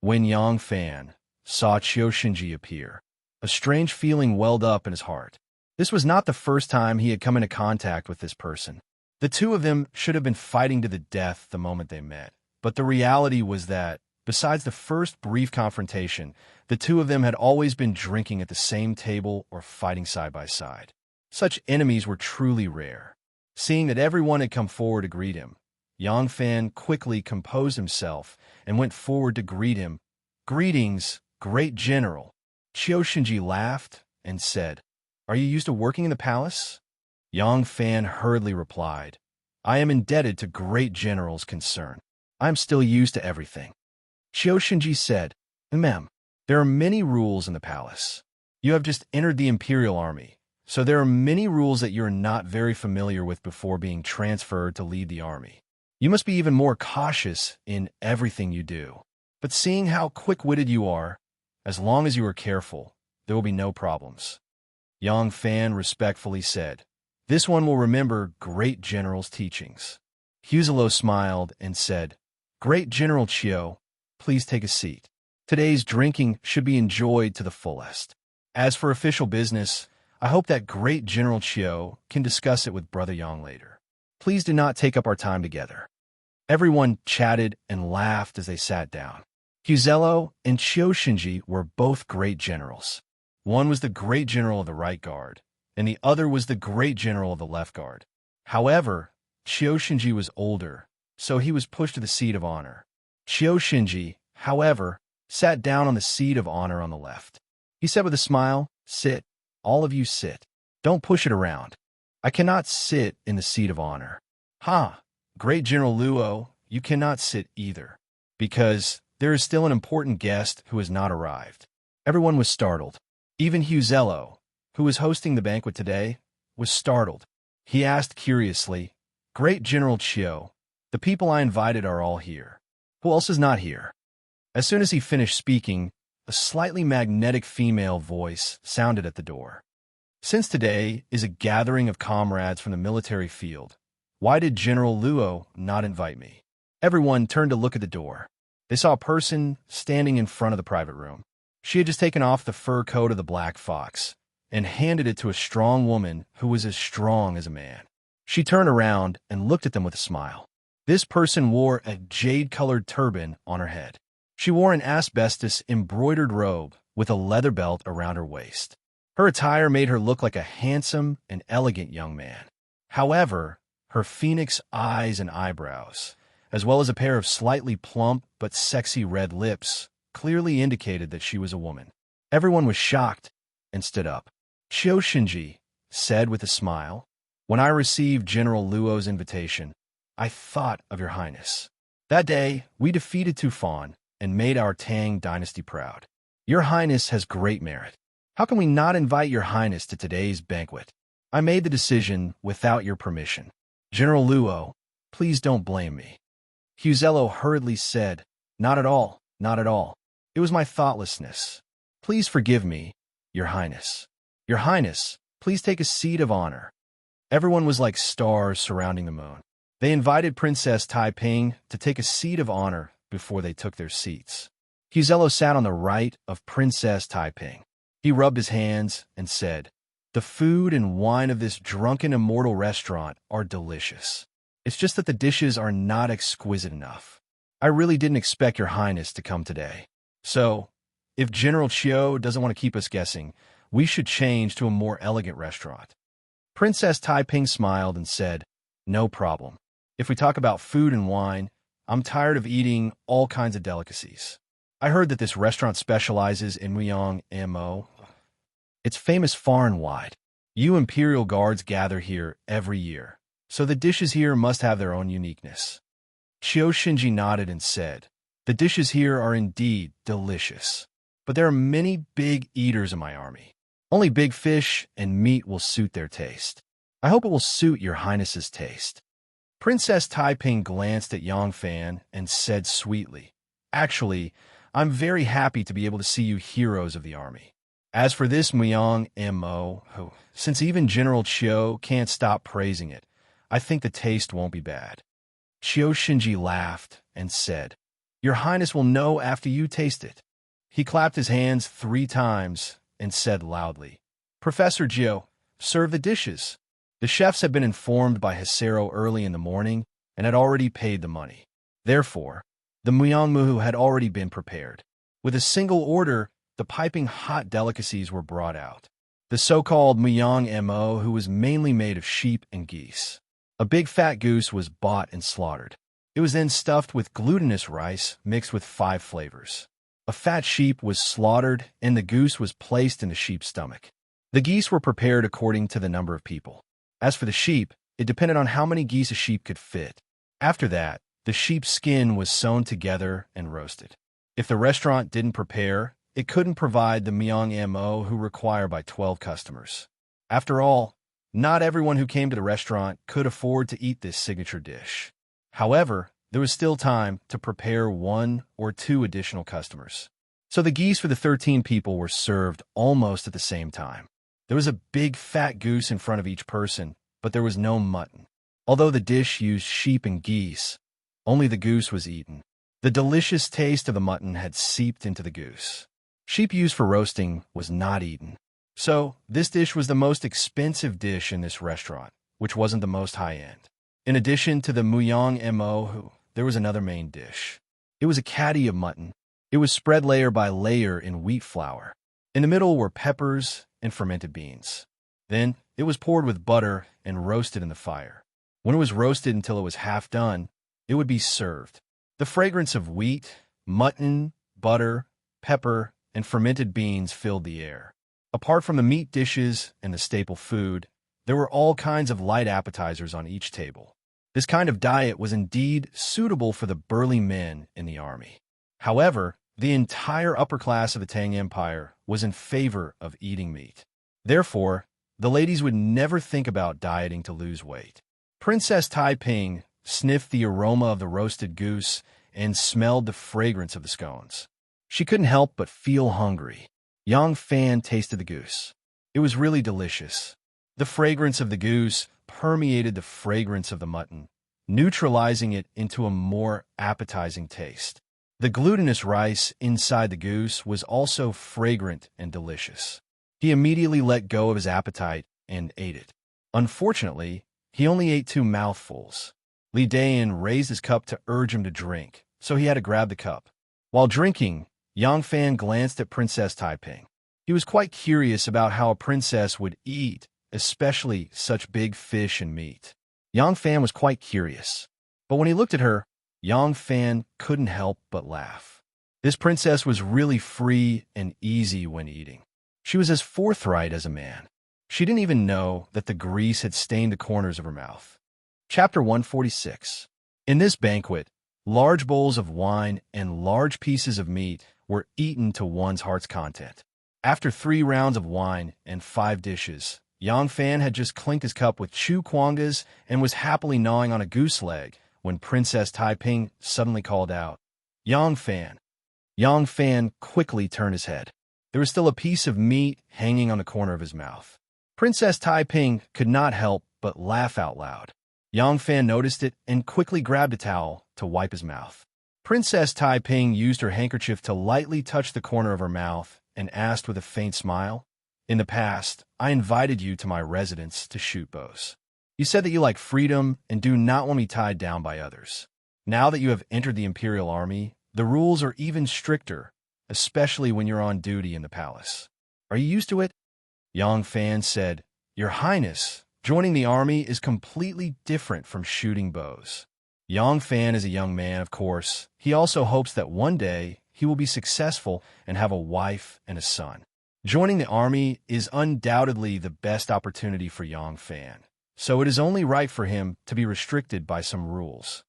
When Yang Fan saw Qiu appear, a strange feeling welled up in his heart. This was not the first time he had come into contact with this person. The two of them should have been fighting to the death the moment they met, but the reality was that, besides the first brief confrontation, the two of them had always been drinking at the same table or fighting side by side. Such enemies were truly rare. Seeing that everyone had come forward to greet him, Yang Fan quickly composed himself and went forward to greet him. Greetings, great general. Qiu laughed and said, Are you used to working in the palace? Yang Fan hurriedly replied, I am indebted to great general's concern. I am still used to everything. Qiu said, Ma'am, there are many rules in the palace. You have just entered the Imperial Army, so there are many rules that you're not very familiar with before being transferred to lead the army. You must be even more cautious in everything you do. But seeing how quick-witted you are, as long as you are careful, there will be no problems. Yang Fan respectfully said, This one will remember great general's teachings. Huzello smiled and said, Great General Qiu, please take a seat. Today's drinking should be enjoyed to the fullest. As for official business, I hope that great General Qiu can discuss it with Brother Yang later. Please do not take up our time together. Everyone chatted and laughed as they sat down. Huzello and Qiu were both great generals. One was the great general of the right guard, and the other was the great general of the left guard. However, Qiu was older, so he was pushed to the seat of honor. Qiu, however, sat down on the seat of honor on the left. He said with a smile, Sit, all of you sit. Don't push it around. I cannot sit in the seat of honor. Ha, Great General Luo, you cannot sit either, because there is still an important guest who has not arrived. Everyone was startled. Even Huzello, who was hosting the banquet today, was startled. He asked curiously, Great General Qiu, the people I invited are all here. Who else is not here? As soon as he finished speaking, a slightly magnetic female voice sounded at the door. Since today is a gathering of comrades from the military field, why did General Luo not invite me? Everyone turned to look at the door. They saw a person standing in front of the private room. She had just taken off the fur coat of the black fox and handed it to a strong woman who was as strong as a man. She turned around and looked at them with a smile. This person wore a jade-colored turban on her head. She wore an asbestos-embroidered robe with a leather belt around her waist. Her attire made her look like a handsome and elegant young man. However, her phoenix eyes and eyebrows, as well as a pair of slightly plump but sexy red lips, clearly indicated that she was a woman. Everyone was shocked and stood up. Qiu said with a smile, When I received General Luo's invitation, I thought of your highness. That day, we defeated Tufan and made our Tang dynasty proud. Your highness has great merit. How can we not invite your highness to today's banquet? I made the decision without your permission. General Luo, please don't blame me. Huzello hurriedly said, Not at all, not at all. It was my thoughtlessness. Please forgive me, your highness. Your highness, please take a seat of honor. Everyone was like stars surrounding the moon. They invited Princess Taiping to take a seat of honor before they took their seats. Huzello sat on the right of Princess Taiping. He rubbed his hands and said, "The food and wine of this drunken immortal restaurant are delicious. It's just that the dishes are not exquisite enough. I really didn't expect Your Highness to come today. So, if General Chiu doesn't want to keep us guessing, we should change to a more elegant restaurant." Princess Taiping smiled and said, "No problem. If we talk about food and wine, I'm tired of eating all kinds of delicacies. I heard that this restaurant specializes in Muyang Mo. It's famous far and wide. You imperial guards gather here every year, so the dishes here must have their own uniqueness." Chiu Shinji nodded and said, "The dishes here are indeed delicious, but there are many big eaters in my army. Only big fish and meat will suit their taste. I hope it will suit Your Highness's taste." Princess Taiping glanced at Yang Fan and said sweetly, "Actually, I'm very happy to be able to see you heroes of the army. As for this Muyang Mo, since even General Chiu can't stop praising it, I think the taste won't be bad." Chiu Shinji laughed and said, "Your Highness will know after you taste it." He clapped his hands 3 times and said loudly, "Professor Chiu, serve the dishes." The chefs had been informed by Hisero early in the morning and had already paid the money. Therefore, the Muyang Muhu had already been prepared. With a single order, the piping hot delicacies were brought out. The so-called Muyang Mo, who was mainly made of sheep and geese. A big fat goose was bought and slaughtered. It was then stuffed with glutinous rice mixed with 5 flavors. A fat sheep was slaughtered and the goose was placed in the sheep's stomach. The geese were prepared according to the number of people. As for the sheep, it depended on how many geese a sheep could fit. After that, the sheep's skin was sewn together and roasted. If the restaurant didn't prepare, it couldn't provide the Muyang Mo who require by 12 customers. After all, not everyone who came to the restaurant could afford to eat this signature dish. However, there was still time to prepare 1 or 2 additional customers. So the geese for the 13 people were served almost at the same time. There was a big fat goose in front of each person, but there was no mutton. Although the dish used sheep and geese, only the goose was eaten. The delicious taste of the mutton had seeped into the goose. Sheep used for roasting was not eaten. So, this dish was the most expensive dish in this restaurant, which wasn't the most high-end. In addition to the Muyang Mo, there was another main dish. It was a caddy of mutton. It was spread layer by layer in wheat flour. In the middle were peppers and fermented beans. Then, it was poured with butter and roasted in the fire. When it was roasted until it was half done, it would be served. The fragrance of wheat, mutton, butter, pepper, and fermented beans filled the air. Apart from the meat dishes and the staple food, there were all kinds of light appetizers on each table. This kind of diet was indeed suitable for the burly men in the army. However, the entire upper class of the Tang Empire was in favor of eating meat. Therefore, the ladies would never think about dieting to lose weight. Princess Taiping sniffed the aroma of the roasted goose and smelled the fragrance of the scones. She couldn't help but feel hungry. Yang Fan tasted the goose. It was really delicious. The fragrance of the goose permeated the fragrance of the mutton, neutralizing it into a more appetizing taste. The glutinous rice inside the goose was also fragrant and delicious. He immediately let go of his appetite and ate it. Unfortunately, he only ate 2 mouthfuls. Li Dayan raised his cup to urge him to drink, so he had to grab the cup. While drinking, Yang Fan glanced at Princess Taiping. He was quite curious about how a princess would eat, especially such big fish and meat. Yang Fan was quite curious. But when he looked at her, Yang Fan couldn't help but laugh. This princess was really free and easy when eating. She was as forthright as a man. She didn't even know that the grease had stained the corners of her mouth. Chapter 146. In this banquet, large bowls of wine and large pieces of meat were eaten to one's heart's content. After 3 rounds of wine and 5 dishes, Yang Fan had just clinked his cup with 2 kwongas and was happily gnawing on a goose leg when Princess Taiping suddenly called out, "Yang Fan." Yang Fan quickly turned his head. There was still a piece of meat hanging on the corner of his mouth. Princess Taiping could not help but laugh out loud. Yang Fan noticed it and quickly grabbed a towel to wipe his mouth. Princess Taiping used her handkerchief to lightly touch the corner of her mouth and asked with a faint smile, "In the past, I invited you to my residence to shoot bows. You said that you like freedom and do not want me tied down by others. Now that you have entered the Imperial Army, the rules are even stricter, especially when you're on duty in the palace. Are you used to it?" Yang Fan said, "Your Highness, joining the army is completely different from shooting bows." Yang Fan is a young man, of course. He also hopes that one day he will be successful and have a wife and a son. Joining the army is undoubtedly the best opportunity for Yang Fan, so it is only right for him to be restricted by some rules.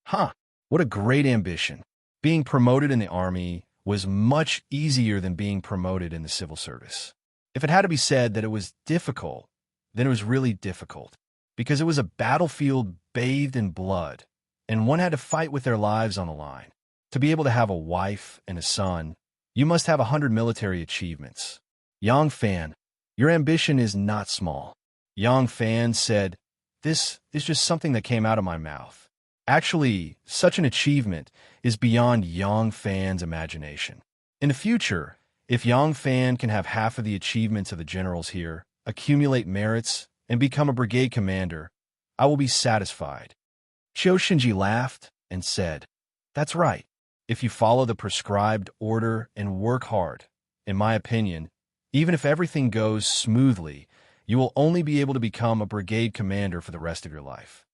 Huh, what a great ambition. Being promoted in the army was much easier than being promoted in the civil service. If it had to be said that it was difficult, then it was really difficult, because it was a battlefield bathed in blood, and one had to fight with their lives on the line. To be able to have a wife and a son, you must have 100 military achievements. Yang Fan, your ambition is not small. Yang Fan said, "This is just something that came out of my mouth." Actually, such an achievement is beyond Yang Fan's imagination. In the future, if Yang Fan can have half of the achievements of the generals here, accumulate merits, and become a brigade commander, I will be satisfied. Shinji laughed and said, "That's right. If you follow the prescribed order and work hard, in my opinion, even if everything goes smoothly, you will only be able to become a brigade commander for the rest of your life."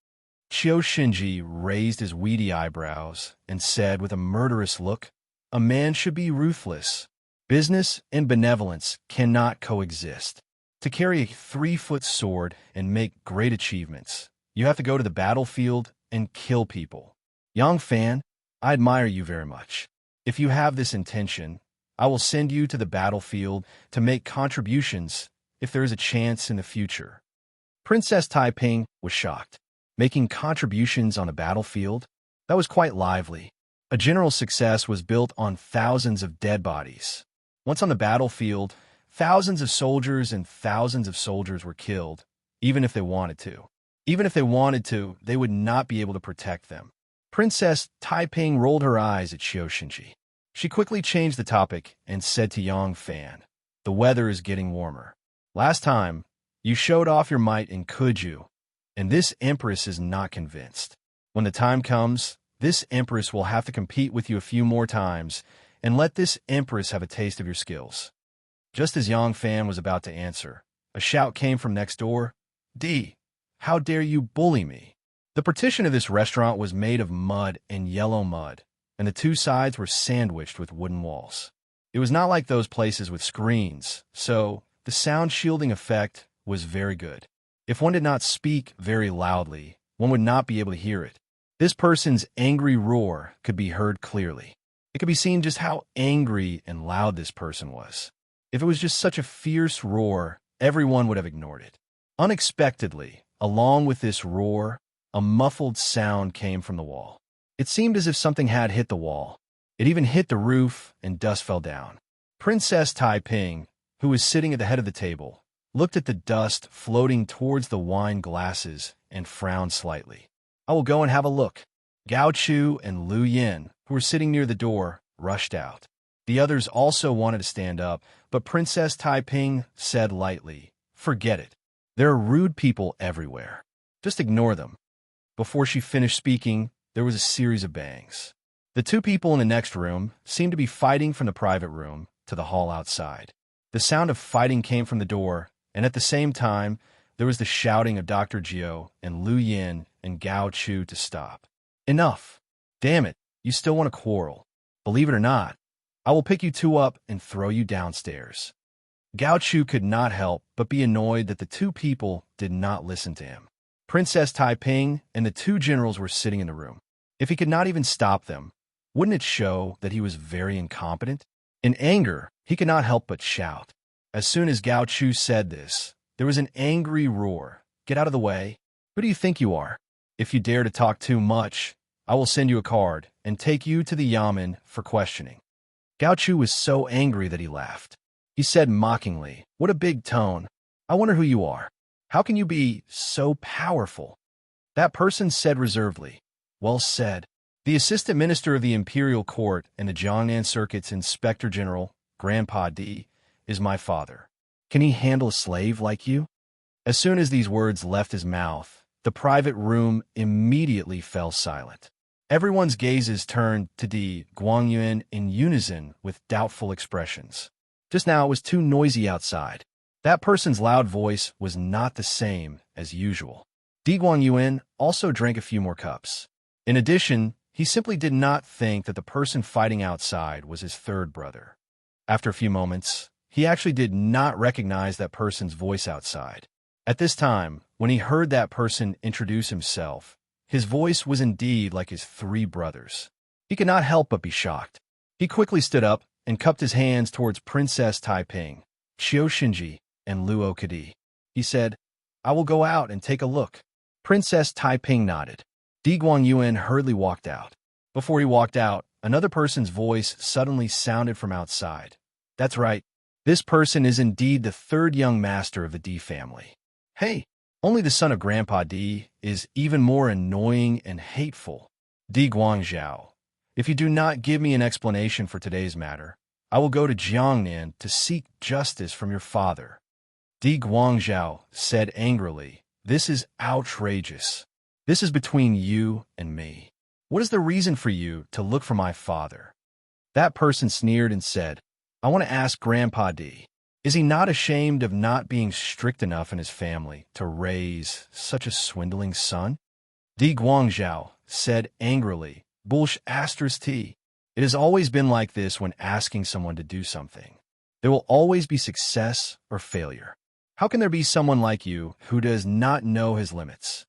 Shinji raised his weedy eyebrows and said with a murderous look, "A man should be ruthless. Business and benevolence cannot coexist. To carry a 3-foot sword and make great achievements, you have to go to the battlefield and kill people. Yang Fan, I admire you very much. If you have this intention, I will send you to the battlefield to make contributions if there is a chance in the future." Princess Taiping was shocked. Making contributions on a battlefield? That was quite lively. A general's success was built on thousands of dead bodies. Once on the battlefield, thousands of soldiers and thousands of soldiers were killed, even if they wanted to. Even if they wanted to, they would not be able to protect them. Princess Taiping rolled her eyes at Shinji. She quickly changed the topic and said to Yang Fan, "The weather is getting warmer. Last time, you showed off your might in Kuju, and this empress is not convinced. When the time comes, this empress will have to compete with you a few more times, and let this empress have a taste of your skills." Just as Yang Fan was about to answer, a shout came from next door, "D, how dare you bully me?" The partition of this restaurant was made of mud and yellow mud, and the two sides were sandwiched with wooden walls. It was not like those places with screens, so the sound shielding effect was very good. If one did not speak very loudly, one would not be able to hear it. This person's angry roar could be heard clearly. It could be seen just how angry and loud this person was. If it was just such a fierce roar, everyone would have ignored it. Unexpectedly, along with this roar, a muffled sound came from the wall. It seemed as if something had hit the wall. It even hit the roof, and dust fell down. Princess Taiping, who was sitting at the head of the table, looked at the dust floating towards the wine glasses and frowned slightly. "I will go and have a look." Gao Chu and Lu Yin, who were sitting near the door, rushed out. The others also wanted to stand up, but Princess Taiping said lightly, "Forget it. There are rude people everywhere. Just ignore them." Before she finished speaking, there was a series of bangs. The two people in the next room seemed to be fighting from the private room to the hall outside. The sound of fighting came from the door, and at the same time, there was the shouting of Dr. Gio and Lu Yin and Gao Chu to stop. "Enough. Damn it, you still want to quarrel. Believe it or not, I will pick you two up and throw you downstairs." Gao Chu could not help but be annoyed that the two people did not listen to him. Princess Taiping and the two generals were sitting in the room. If he could not even stop them, wouldn't it show that he was very incompetent? In anger, he could not help but shout. As soon as Gao Chu said this, there was an angry roar. "Get out of the way. Who do you think you are? If you dare to talk too much, I will send you a card and take you to the yamen for questioning." Gao Chu was so angry that he laughed. He said mockingly, "What a big tone. I wonder who you are. How can you be so powerful?" That person said reservedly, "Well said. The assistant minister of the imperial court and the Jiangnan circuit's inspector general, Grandpa D, is my father. Can he handle a slave like you? As soon as these words left his mouth, the private room immediately fell silent. Everyone's gazes turned to Di Guangyuan in unison with doubtful expressions. Just now it was too noisy outside. That person's loud voice was not the same as usual. Di Guangyuan also drank a few more cups. In addition, he simply did not think that the person fighting outside was his third brother. After a few moments, he actually did not recognize that person's voice outside. At this time, when he heard that person introduce himself, his voice was indeed like his three brothers. He could not help but be shocked. He quickly stood up and cupped his hands towards Princess Taiping, Qiu Xinji, and Luo Kadi. He said, "I will go out and take a look." Princess Taiping nodded. Di Guangyuan hurriedly walked out. Before he walked out, another person's voice suddenly sounded from outside. "That's right. This person is indeed the third young master of the D family. Hey, only the son of Grandpa D is even more annoying and hateful. Di Guangzhou, if you do not give me an explanation for today's matter, I will go to Jiangnan to seek justice from your father." Di Guangzhou said angrily, "This is outrageous. This is between you and me. What is the reason for you to look for my father?" That person sneered and said, "I want to ask Grandpa D, is he not ashamed of not being strict enough in his family to raise such a swindling son?" Di Guangzhou said angrily, "Bullsh asterisk T. It has always been like this when asking someone to do something. There will always be success or failure. How can there be someone like you who does not know his limits?"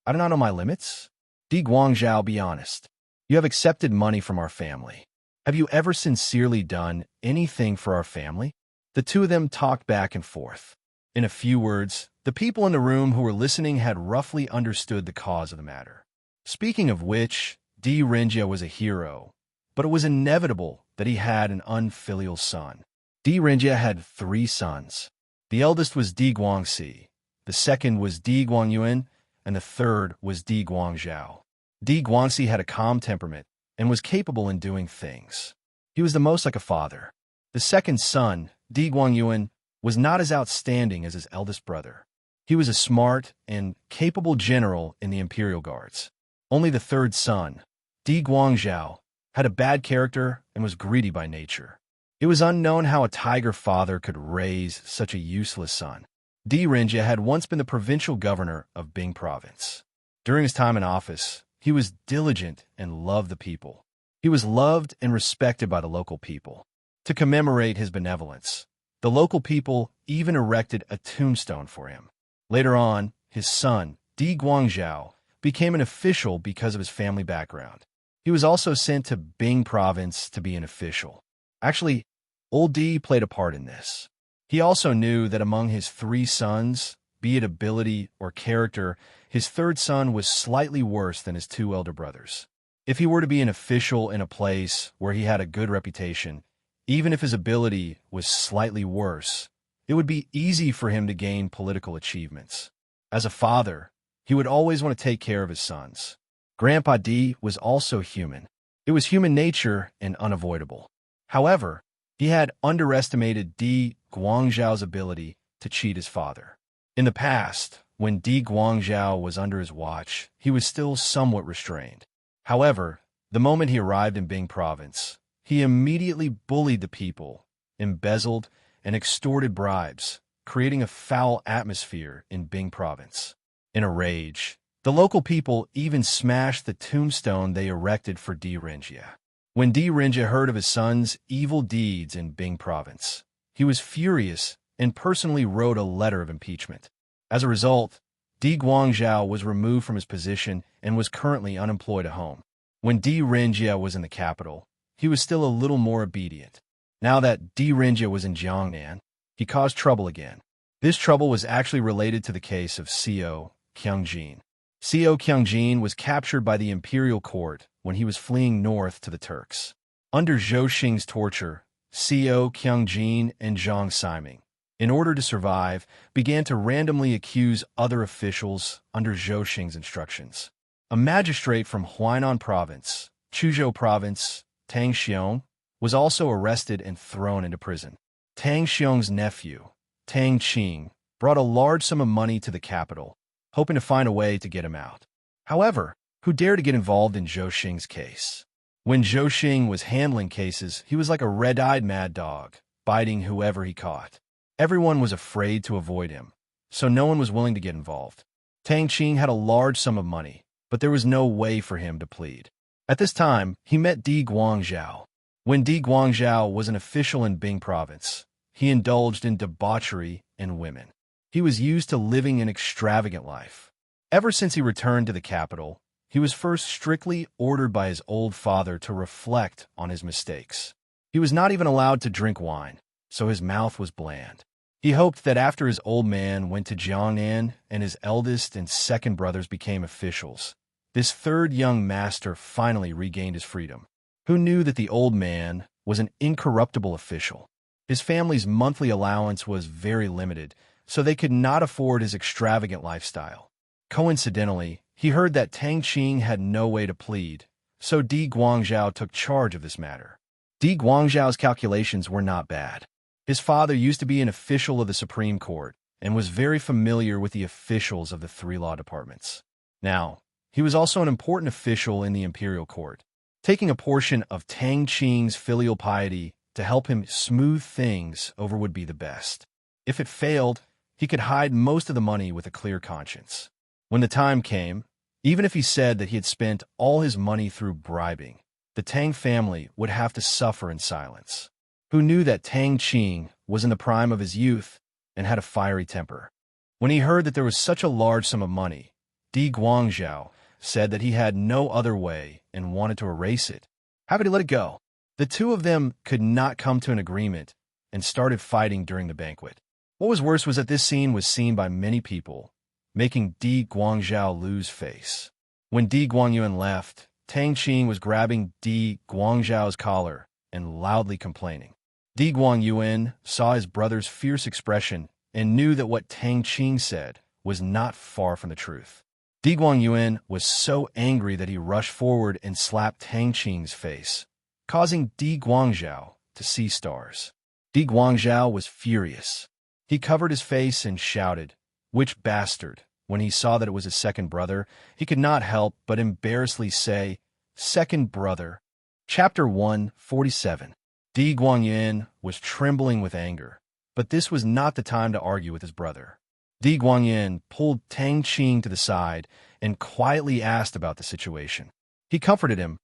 "I do not know my limits." Di Guangzhou, be honest. You have accepted money from our family. Have you ever sincerely done anything for our family? The two of them talked back and forth. In a few words, the people in the room who were listening had roughly understood the cause of the matter. Speaking of which, Di Renjia was a hero, but it was inevitable that he had an unfilial son. Di Renjia had 3 sons. The eldest was Di Guangxi, the second was Di Guangyuan, and the third was Di Guangzhou. Di Guangxi had a calm temperament and was capable in doing things. He was the most like a father. The second son, Di Guangyuan, was not as outstanding as his eldest brother. He was a smart and capable general in the Imperial Guards. Only the third son, Di Guangzhou, had a bad character and was greedy by nature. It was unknown how a tiger father could raise such a useless son. Di Renjia had once been the provincial governor of Bing province. During his time in office, he was diligent and loved the people. He was loved and respected by the local people. To commemorate his benevolence, the local people even erected a tombstone for him. Later on, his son, Di Guangzhou, became an official because of his family background. He was also sent to Bing province to be an official. Actually, old Di played a part in this. He also knew that among his 3 sons, be it ability or character, his third son was slightly worse than his 2 elder brothers. If he were to be an official in a place where he had a good reputation, even if his ability was slightly worse, it would be easy for him to gain political achievements. As a father, he would always want to take care of his sons. Grandpa D was also human. It was human nature and unavoidable. However, he had underestimated Di Guangzhou's ability to cheat his father. In the past, when Di Guangzhou was under his watch, he was still somewhat restrained. However, the moment he arrived in Bing province, he immediately bullied the people, embezzled, and extorted bribes, creating a foul atmosphere in Bing province. In a rage, the local people even smashed the tombstone they erected for Di Renjia. When Di Renjia heard of his son's evil deeds in Bing province, he was furious and personally wrote a letter of impeachment. As a result, Di Guangzhou was removed from his position and was currently unemployed at home. When Di Renjia was in the capital, he was still a little more obedient. Now that Di Renjia was in Jiangnan, he caused trouble again. This trouble was actually related to the case of Co Kyungjin. Co Kyungjin was captured by the imperial court when he was fleeing north to the Turks. Under Zhou Xing's torture, Co Kyungjin and Zhang Siming, in order to survive, began to randomly accuse other officials under Zhou Xing's instructions. A magistrate from Huainan province, Chuzhou Province, Tang Xiong, was also arrested and thrown into prison. Tang Xiong's nephew, Tang Qing, brought a large sum of money to the capital, hoping to find a way to get him out. However, who dared to get involved in Zhou Xing's case? When Zhou Xing was handling cases, he was like a red-eyed mad dog, biting whoever he caught. Everyone was afraid to avoid him, so no one was willing to get involved. Tang Qing had a large sum of money, but there was no way for him to plead. At this time, he met Di Guangzhao. When Di Guangzhao was an official in Bing Province, he indulged in debauchery and women. He was used to living an extravagant life. Ever since he returned to the capital, he was first strictly ordered by his old father to reflect on his mistakes. He was not even allowed to drink wine, so his mouth was bland. He hoped that after his old man went to Jiangnan and his eldest and second brothers became officials, this third young master finally regained his freedom. Who knew that the old man was an incorruptible official? His family's monthly allowance was very limited, so they could not afford his extravagant lifestyle. Coincidentally, he heard that Tang Qing had no way to plead, so Di Guangzhao took charge of this matter. Di Guangzhao's calculations were not bad. His father used to be an official of the Supreme Court and was very familiar with the officials of the three law departments. Now, he was also an important official in the imperial court, taking a portion of Tang Qing's filial piety to help him smooth things over would be the best. If it failed, he could hide most of the money with a clear conscience. When the time came, even if he said that he had spent all his money through bribing, the Tang family would have to suffer in silence. Who knew that Tang Qing was in the prime of his youth and had a fiery temper? When he heard that there was such a large sum of money, Di Guangzhao said that he had no other way and wanted to erase it. How could he let it go? The two of them could not come to an agreement and started fighting during the banquet. What was worse was that this scene was seen by many people, making Di Guangzhao lose face. When Di Guangyuan left, Tang Qing was grabbing Di Guangzhao's collar and loudly complaining. Di Guangyuan saw his brother's fierce expression and knew that what Tang Qing said was not far from the truth. Di Guangyuan was so angry that he rushed forward and slapped Tang Qing's face, causing Di Guangzhao to see stars. Di Guangzhao was furious. He covered his face and shouted, "Which bastard?" When he saw that it was his second brother, he could not help but embarrassedly say, "Second brother." Chapter 147. Di Guangyuan was trembling with anger, but this was not the time to argue with his brother. Di Guangyuan pulled Tang Qing to the side and quietly asked about the situation. He comforted him,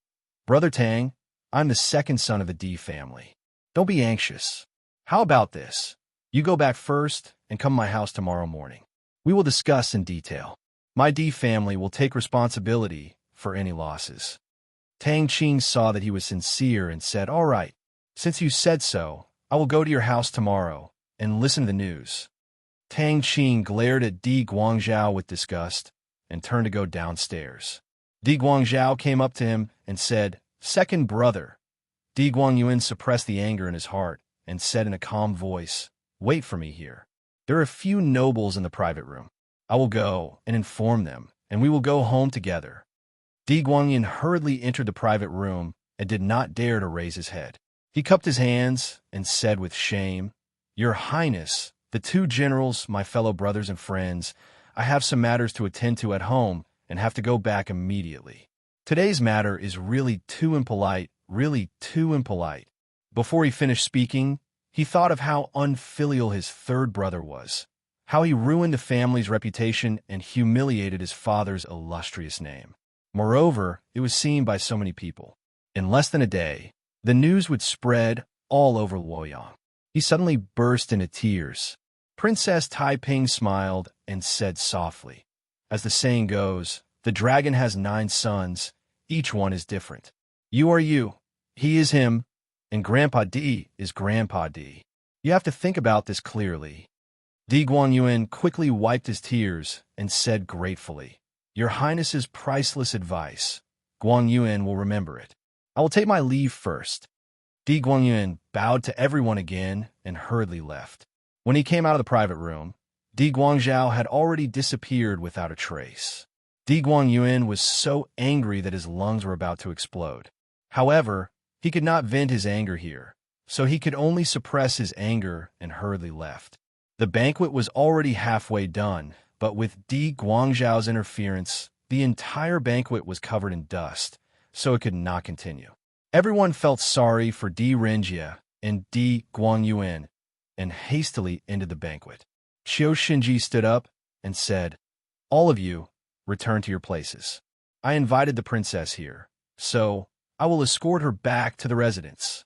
"Brother Tang, I'm the second son of the Di family. Don't be anxious. How about this? You go back first and come to my house tomorrow morning. We will discuss in detail. My Di family will take responsibility for any losses." Tang Qing saw that he was sincere and said, "All right, since you said so, I will go to your house tomorrow and listen to the news." Tang Qing glared at Di Guangzhao with disgust and turned to go downstairs. Di Guangzhao came up to him and said, "Second brother." Di Guangyuan suppressed the anger in his heart and said in a calm voice, "Wait for me here. There are a few nobles in the private room. I will go and inform them, and we will go home together." Di Guangyuan hurriedly entered the private room and did not dare to raise his head. He cupped his hands and said with shame, "Your Highness, the two generals, my fellow brothers and friends, I have some matters to attend to at home and have to go back immediately. Today's matter is really too impolite, really too impolite." Before he finished speaking, he thought of how unfilial his third brother was, how he ruined the family's reputation and humiliated his father's illustrious name. Moreover, it was seen by so many people. In less than a day, the news would spread all over Luoyang. He suddenly burst into tears. Princess Taiping smiled and said softly, "As the saying goes, the dragon has 9 sons, each one is different. You are you, he is him, and Grandpa Di is Grandpa Di. You have to think about this clearly." Di Guangyuan quickly wiped his tears and said gratefully, "Your Highness's priceless advice. Guangyuan will remember it. I will take my leave first." Di Guangyuan bowed to everyone again and hurriedly left. When he came out of the private room, Di Guangzhao had already disappeared without a trace. Di Guangyuan was so angry that his lungs were about to explode. However, he could not vent his anger here, so he could only suppress his anger and hurriedly left. The banquet was already halfway done, but with Di Guangzhao's interference, the entire banquet was covered in dust, so it could not continue. Everyone felt sorry for Di Renjie and Di Guangyuan and hastily ended the banquet. Qiu Shinji stood up and said, "All of you, return to your places. I invited the princess here, so I will escort her back to the residence."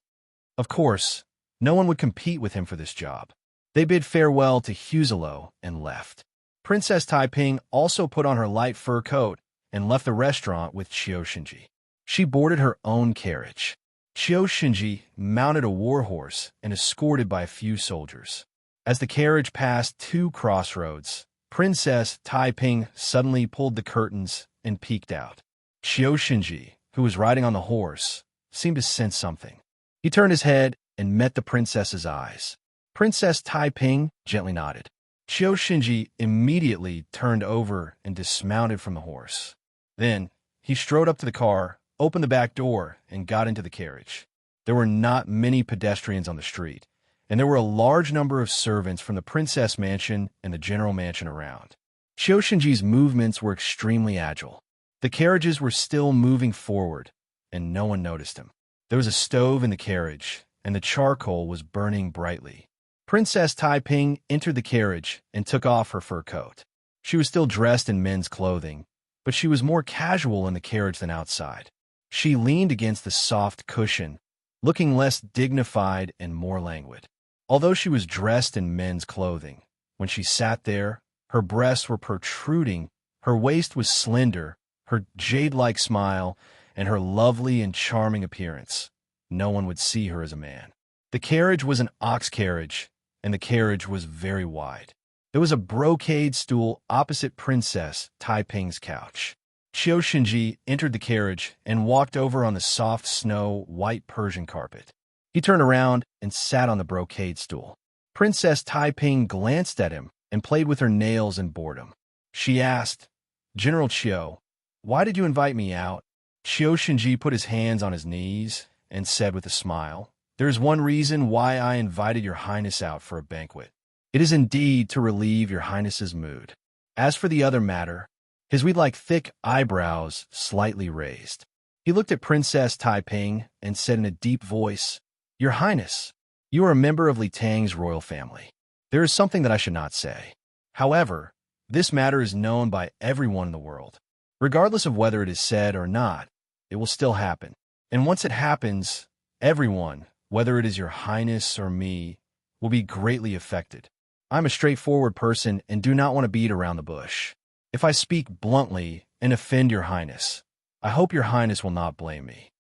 Of course, no one would compete with him for this job. They bid farewell to Huzelo and left. Princess Taiping also put on her light fur coat and left the restaurant with Qiu Shinji. She boarded her own carriage. Qiu Shinji mounted a warhorse and escorted by a few soldiers. As the carriage passed two crossroads, Princess Taiping suddenly pulled the curtains and peeked out. Qiu Shinji, who was riding on the horse, seemed to sense something. He turned his head and met the princess's eyes. Princess Taiping gently nodded. Qiu Shinji immediately turned over and dismounted from the horse. Then, he strode up to the car, opened the back door, and got into the carriage. There were not many pedestrians on the street, and there were a large number of servants from the princess mansion and the general mansion around. Qiu Shinji's movements were extremely agile. The carriages were still moving forward, and no one noticed him. There was a stove in the carriage, and the charcoal was burning brightly. Princess Taiping entered the carriage and took off her fur coat. She was still dressed in men's clothing, but she was more casual in the carriage than outside. She leaned against the soft cushion, looking less dignified and more languid. Although she was dressed in men's clothing, when she sat there, her breasts were protruding, her waist was slender, her jade-like smile, and her lovely and charming appearance. No one would see her as a man. The carriage was an ox carriage, and the carriage was very wide. There was a brocade stool opposite Princess Taiping's couch. Qiu Shinji entered the carriage and walked over on the soft snow-white Persian carpet. He turned around and sat on the brocade stool. Princess Taiping glanced at him and played with her nails in boredom. She asked, "General Qiu, why did you invite me out?" Qiu Shinji put his hands on his knees and said with a smile, "There is one reason why I invited your highness out for a banquet. It is indeed to relieve your highness's mood. As for the other matter, his weed-like thick eyebrows slightly raised. He looked at Princess Taiping and said in a deep voice, "Your highness, you are a member of Li Tang's royal family. There is something that I should not say. However, this matter is known by everyone in the world. Regardless of whether it is said or not, it will still happen. And once it happens, everyone, whether it is your highness or me, will be greatly affected. I'm a straightforward person and do not want to beat around the bush. If I speak bluntly and offend your highness, I hope your highness will not blame me."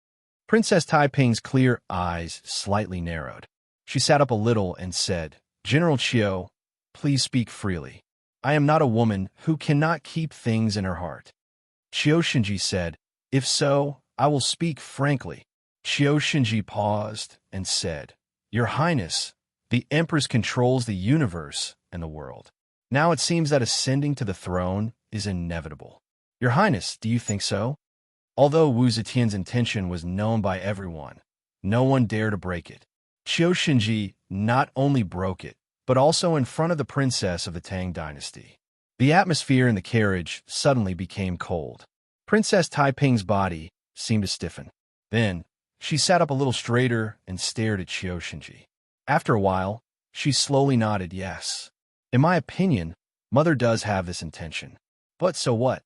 Princess Taiping's clear eyes slightly narrowed. She sat up a little and said, "General Qiu, please speak freely. I am not a woman who cannot keep things in her heart." Qiu Shinji said, "If so, I will speak frankly." Qiu Shinji paused and said, "Your highness, the empress controls the universe and the world. Now it seems that ascending to the throne is inevitable. Your highness, do you think so?" Although Wu Zetian's intention was known by everyone, no one dared to break it. Qiu Shinji not only broke it, but also in front of the princess of the Tang dynasty. The atmosphere in the carriage suddenly became cold. Princess Taiping's body seemed to stiffen. Then, she sat up a little straighter and stared at Qiu Shinji. After a while, she slowly nodded yes. "In my opinion, Mother does have this intention. But so what?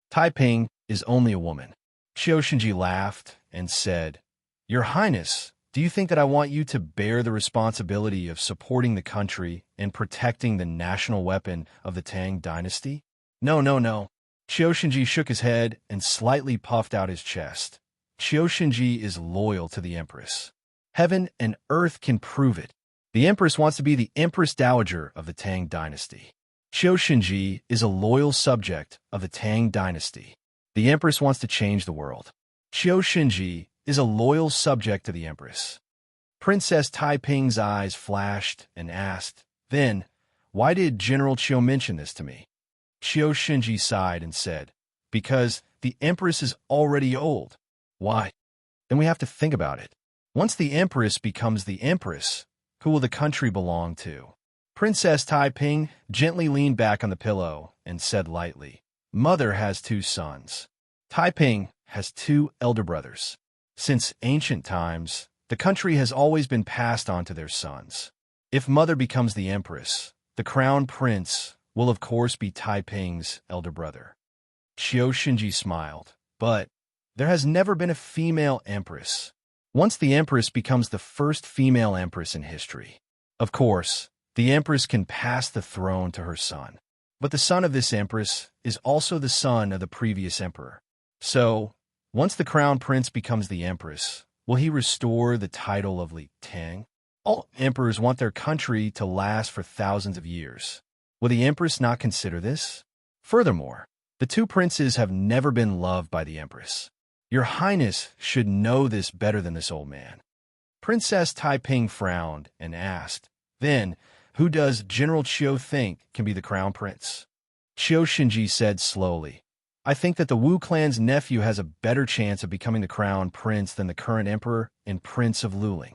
Taiping is only a woman." Qiu Shinji laughed and said, "Your highness, do you think that I want you to bear the responsibility of supporting the country and protecting the national weapon of the Tang dynasty? No, no, no." Qiu Shinji shook his head and slightly puffed out his chest. Qiu Shinji is loyal to the empress. Heaven and earth can prove it. The empress wants to be the empress dowager of the Tang dynasty. Qiu Shinji is a loyal subject of the Tang dynasty. The empress wants to change the world. Qiu Shinji is a loyal subject to the empress. Princess Taiping's eyes flashed and asked, "Then, why did General Qiu mention this to me?" Qiu Shinji sighed and said, "Because the empress is already old." "Why?" then we have to think about it. Once the empress becomes the empress, who will the country belong to? Princess Taiping gently leaned back on the pillow and said lightly, Mother has 2 sons. Taiping has 2 elder brothers. Since ancient times, the country has always been passed on to their sons. If Mother becomes the empress, the crown prince will of course be Taiping's elder brother. Qiu Shinji smiled, but there has never been a female empress. Once the empress becomes the first female empress in history, of course, the empress can pass the throne to her son. But the son of this empress is also the son of the previous emperor. So, once the crown prince becomes the empress, will he restore the title of Li Tang? All emperors want their country to last for thousands of years. Will the empress not consider this? Furthermore, the 2 princes have never been loved by the empress. Your Highness should know this better than this old man. Princess Taiping frowned and asked, Then, who does General Qiu think can be the crown prince? Qiu Shinji said slowly, I think that the Wu clan's nephew has a better chance of becoming the crown prince than the current emperor and prince of Luling.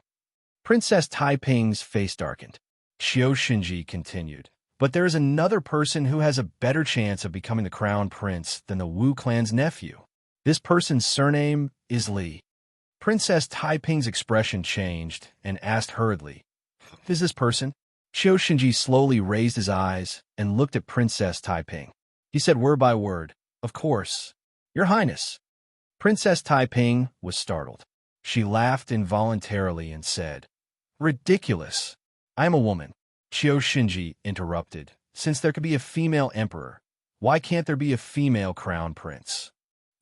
Princess Taiping's face darkened. Qiu Shinji continued, But there is another person who has a better chance of becoming the crown prince than the Wu clan's nephew. This person's surname is Li. Princess Taiping's expression changed and asked hurriedly, Who is this person? Qiu Shinji slowly raised his eyes and looked at Princess Taiping. He said word by word, Of course, Your Highness. Princess Taiping was startled. She laughed involuntarily and said, Ridiculous. I am a woman. Qiu Shinji interrupted. Since there could be a female emperor, why can't there be a female crown prince?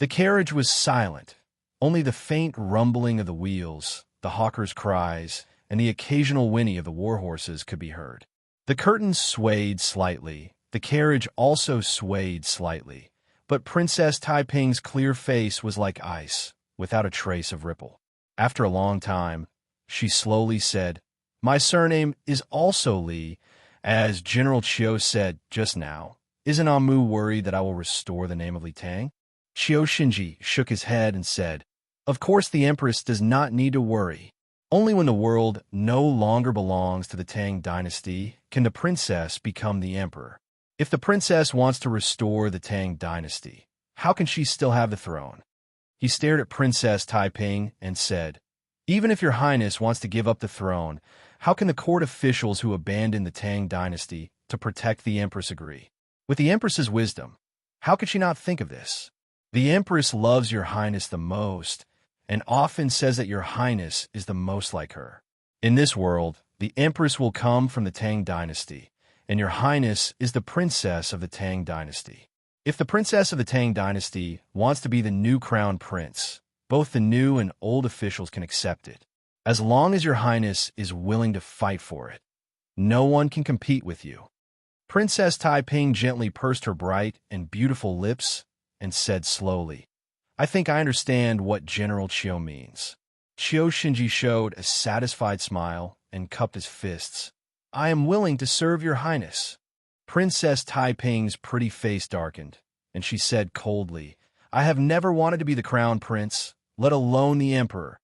The carriage was silent. Only the faint rumbling of the wheels, the hawkers' cries, and the occasional whinny of the war horses could be heard. The curtains swayed slightly. The carriage also swayed slightly. But Princess Taiping's clear face was like ice, without a trace of ripple. After a long time, she slowly said, My surname is also Li, as General Qiu said just now. Isn't Amu worried that I will restore the name of Li Tang? Qiu Shinji shook his head and said, Of course the Empress does not need to worry. Only when the world no longer belongs to the Tang dynasty can the princess become the emperor. If the princess wants to restore the Tang dynasty, how can she still have the throne? He stared at Princess Taiping and said, Even if your Highness wants to give up the throne, how can the court officials who abandoned the Tang dynasty to protect the Empress agree? With the Empress's wisdom, how could she not think of this? The Empress loves your Highness the most, and often says that your Highness is the most like her. In this world, the Empress will come from the Tang dynasty, and your Highness is the princess of the Tang dynasty. If the princess of the Tang dynasty wants to be the new crown prince, both the new and old officials can accept it, as long as your Highness is willing to fight for it. No one can compete with you. Princess Taiping gently pursed her bright and beautiful lips and said slowly, I think I understand what General Qiu means. Qiu Shinji showed a satisfied smile and cupped his fists. I am willing to serve your Highness. Princess Taiping's pretty face darkened, and she said coldly, I have never wanted to be the crown prince, let alone the emperor.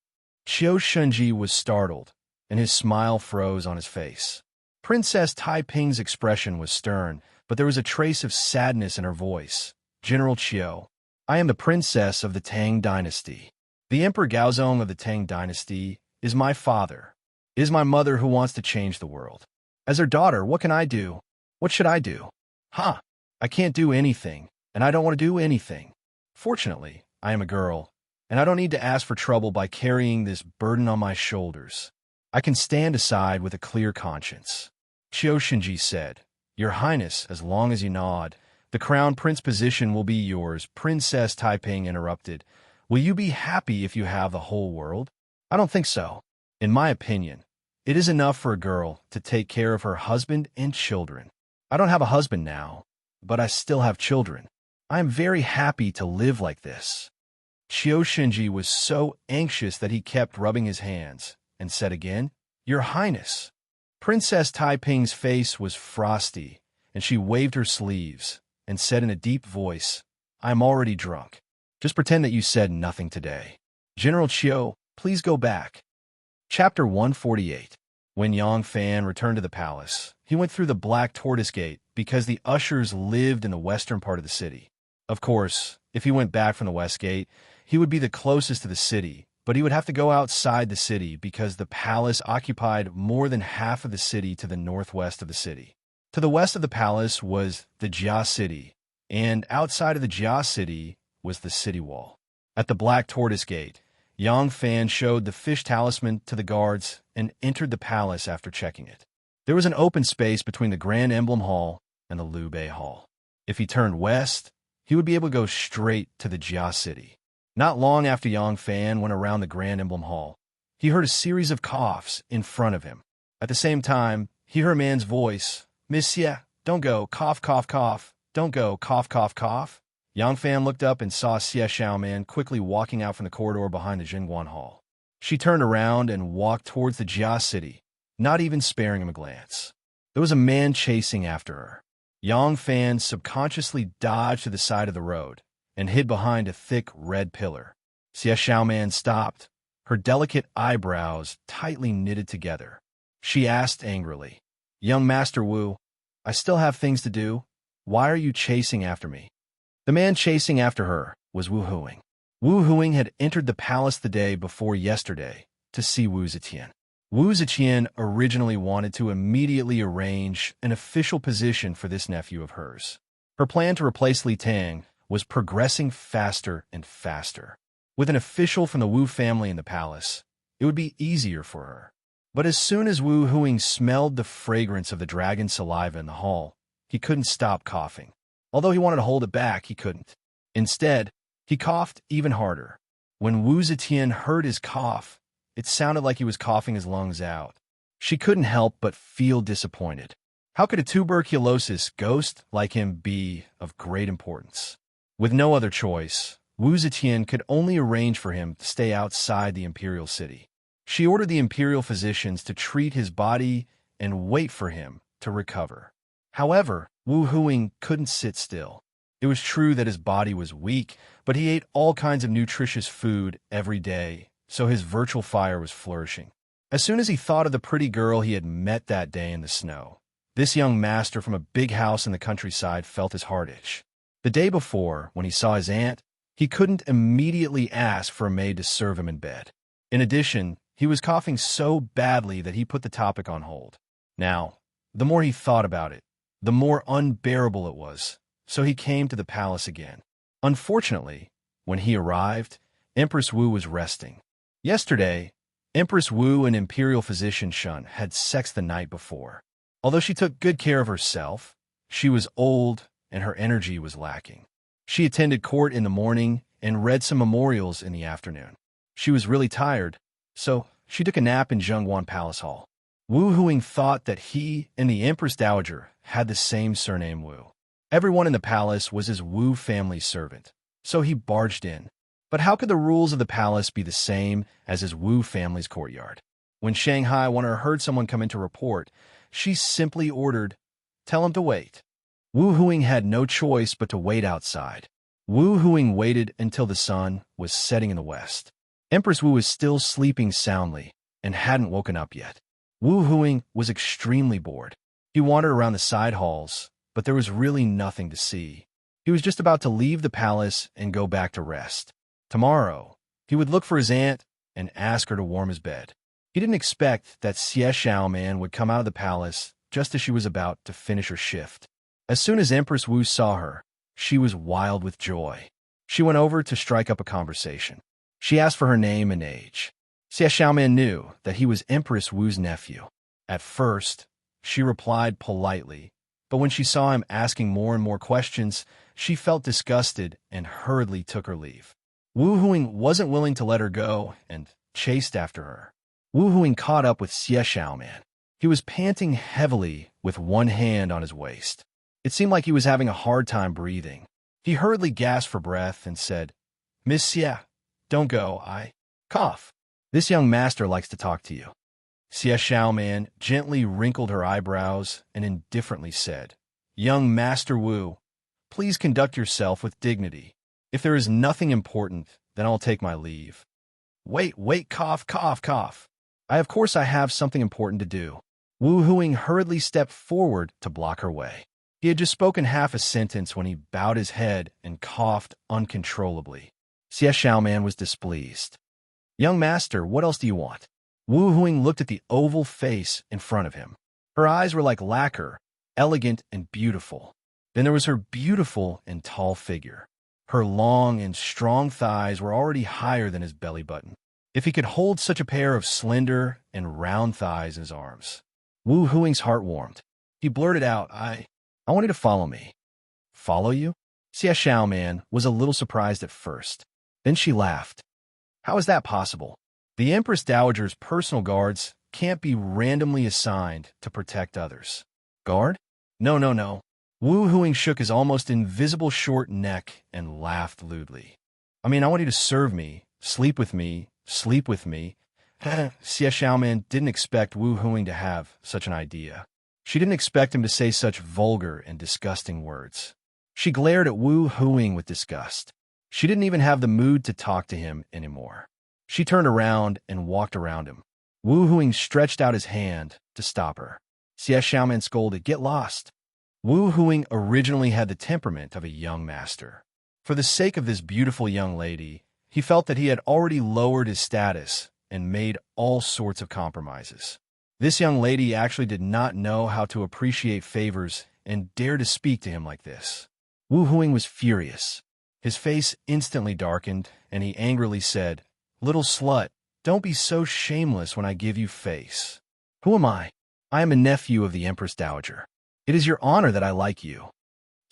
Qiu Shinji was startled, and his smile froze on his face. Princess Taiping's expression was stern, but there was a trace of sadness in her voice. General Qiu, I am the princess of the Tang dynasty. The Emperor Gaozong of the Tang dynasty is my father. It is my mother who wants to change the world. As her daughter, what can I do? What should I do? I can't do anything, and I don't want to do anything. Fortunately, I am a girl, and I don't need to ask for trouble by carrying this burden on my shoulders. I can stand aside with a clear conscience. Qiu Shinji said, Your Highness, as long as you nod, the crown prince position will be yours. Princess Taiping interrupted. Will you be happy if you have the whole world? I don't think so. In my opinion, it is enough for a girl to take care of her husband and children. I don't have a husband now, but I still have children. I am very happy to live like this. Qiu Shinji was so anxious that he kept rubbing his hands and said again, Your Highness. Princess Taiping's face was frosty, and she waved her sleeves and said in a deep voice, I am already drunk. Just pretend that you said nothing today. General Chiu, please go back. Chapter 148. When Yang Fan returned to the palace, he went through the Black Tortoise Gate because the ushers lived in the western part of the city. Of course, if he went back from the West Gate, he would be the closest to the city, but he would have to go outside the city because the palace occupied more than half of the city to the northwest of the city. To the west of the palace was the Jia City, and outside of the Jia City was the city wall. At the Black Tortoise Gate, Yang Fan showed the fish talisman to the guards and entered the palace after checking it. There was an open space between the Grand Emblem Hall and the Liu Bei Hall. If he turned west, he would be able to go straight to the Jia City. Not long after Yang Fan went around the Grand Emblem Hall, he heard a series of coughs in front of him. At the same time, he heard a man's voice, "Monsieur, don't go, cough, cough, cough, don't go, cough, cough, cough." Yang Fan looked up and saw Xie Xiaoman quickly walking out from the corridor behind the Jingguan Hall. She turned around and walked towards the Jia City, not even sparing him a glance. There was a man chasing after her. Yang Fan subconsciously dodged to the side of the road and hid behind a thick red pillar. Xie Xiaoman stopped, her delicate eyebrows tightly knitted together. She asked angrily, "Young Master Wu, I still have things to do. Why are you chasing after me?" The man chasing after her was Wu Huing. Wu Huing had entered the palace the day before yesterday to see Wu Zetian. Wu Zetian originally wanted to immediately arrange an official position for this nephew of hers. Her plan to replace Li Tang was progressing faster and faster. With an official from the Wu family in the palace, it would be easier for her. But as soon as Wu Huing smelled the fragrance of the dragon saliva in the hall, he couldn't stop coughing. Although he wanted to hold it back, he couldn't. Instead, he coughed even harder. When Wu Zetian heard his cough, it sounded like he was coughing his lungs out. She couldn't help but feel disappointed. How could a tuberculosis ghost like him be of great importance? With no other choice, Wu Zetian could only arrange for him to stay outside the imperial city. She ordered the imperial physicians to treat his body and wait for him to recover. However, Wu Huing couldn't sit still. It was true that his body was weak, but he ate all kinds of nutritious food every day, so his virtual fire was flourishing. As soon as he thought of the pretty girl he had met that day in the snow, this young master from a big house in the countryside felt his heart itch. The day before, when he saw his aunt, he couldn't immediately ask for a maid to serve him in bed. In addition, he was coughing so badly that he put the topic on hold. Now, the more he thought about it, the more unbearable it was, so he came to the palace again. Unfortunately, when he arrived, Empress Wu was resting. Yesterday, Empress Wu and Imperial Physician Shun had sex the night before. Although she took good care of herself, she was old and her energy was lacking. She attended court in the morning and read some memorials in the afternoon. She was really tired, so she took a nap in Zhongguan Palace Hall. Wu Huing thought that he and the Empress Dowager had the same surname Wu. Everyone in the palace was his Wu family servant, so he barged in. But how could the rules of the palace be the same as his Wu family's courtyard? When Shanghai wanted to heard someone come in to report, she simply ordered, "Tell him to wait." Wu Huing had no choice but to wait outside. Wu Huing waited until the sun was setting in the west. Empress Wu was still sleeping soundly and hadn't woken up yet. Wu Huing was extremely bored. He wandered around the side halls, but there was really nothing to see. He was just about to leave the palace and go back to rest. Tomorrow, he would look for his aunt and ask her to warm his bed. He didn't expect that Xie Xiaoman would come out of the palace just as she was about to finish her shift. As soon as Empress Wu saw her, she was wild with joy. She went over to strike up a conversation. She asked for her name and age. Xie Xiaoman knew that he was Empress Wu's nephew. At first, she replied politely, but when she saw him asking more and more questions, she felt disgusted and hurriedly took her leave. Wu Huing wasn't willing to let her go and chased after her. Wu Huing caught up with Xie Xiaoman. He was panting heavily with one hand on his waist. It seemed like he was having a hard time breathing. He hurriedly gasped for breath and said, "Miss Xie, don't go, I cough. This young master likes to talk to you." Xie Xiaoman gently wrinkled her eyebrows and indifferently said, "Young Master Wu, please conduct yourself with dignity. If there is nothing important, then I'll take my leave." Wait, cough, cough, cough. Of course I have something important to do. Wu Huing hurriedly stepped forward to block her way. He had just spoken half a sentence when he bowed his head and coughed uncontrollably. Xie Xiaoman was displeased. Young master, what else do you want? Wu Huing looked at the oval face in front of him. Her eyes were like lacquer, elegant and beautiful. Then there was her beautiful and tall figure. Her long and strong thighs were already higher than his belly button. If he could hold such a pair of slender and round thighs in his arms. Wu Huing's heart warmed. He blurted out, I want you to follow me. Follow you? Xie Xiaoman was a little surprised at first. Then she laughed. How is that possible? The Empress Dowager's personal guards can't be randomly assigned to protect others. Guard? No. Wu Huing shook his almost invisible short neck and laughed lewdly. I want you to serve me, sleep with me. Xie Xiaoman didn't expect Wu Huing to have such an idea. She didn't expect him to say such vulgar and disgusting words. She glared at Wu Huing with disgust. She didn't even have the mood to talk to him anymore. She turned around and walked around him. Wu Huing stretched out his hand to stop her. Xie Xiaoman scolded, Get lost. Wu Huing originally had the temperament of a young master. For the sake of this beautiful young lady, he felt that he had already lowered his status and made all sorts of compromises. This young lady actually did not know how to appreciate favors and dared to speak to him like this. Wu Huing was furious. His face instantly darkened, and he angrily said, Little slut, don't be so shameless when I give you face. Who am I? I am a nephew of the Empress Dowager. It is your honor that I like you.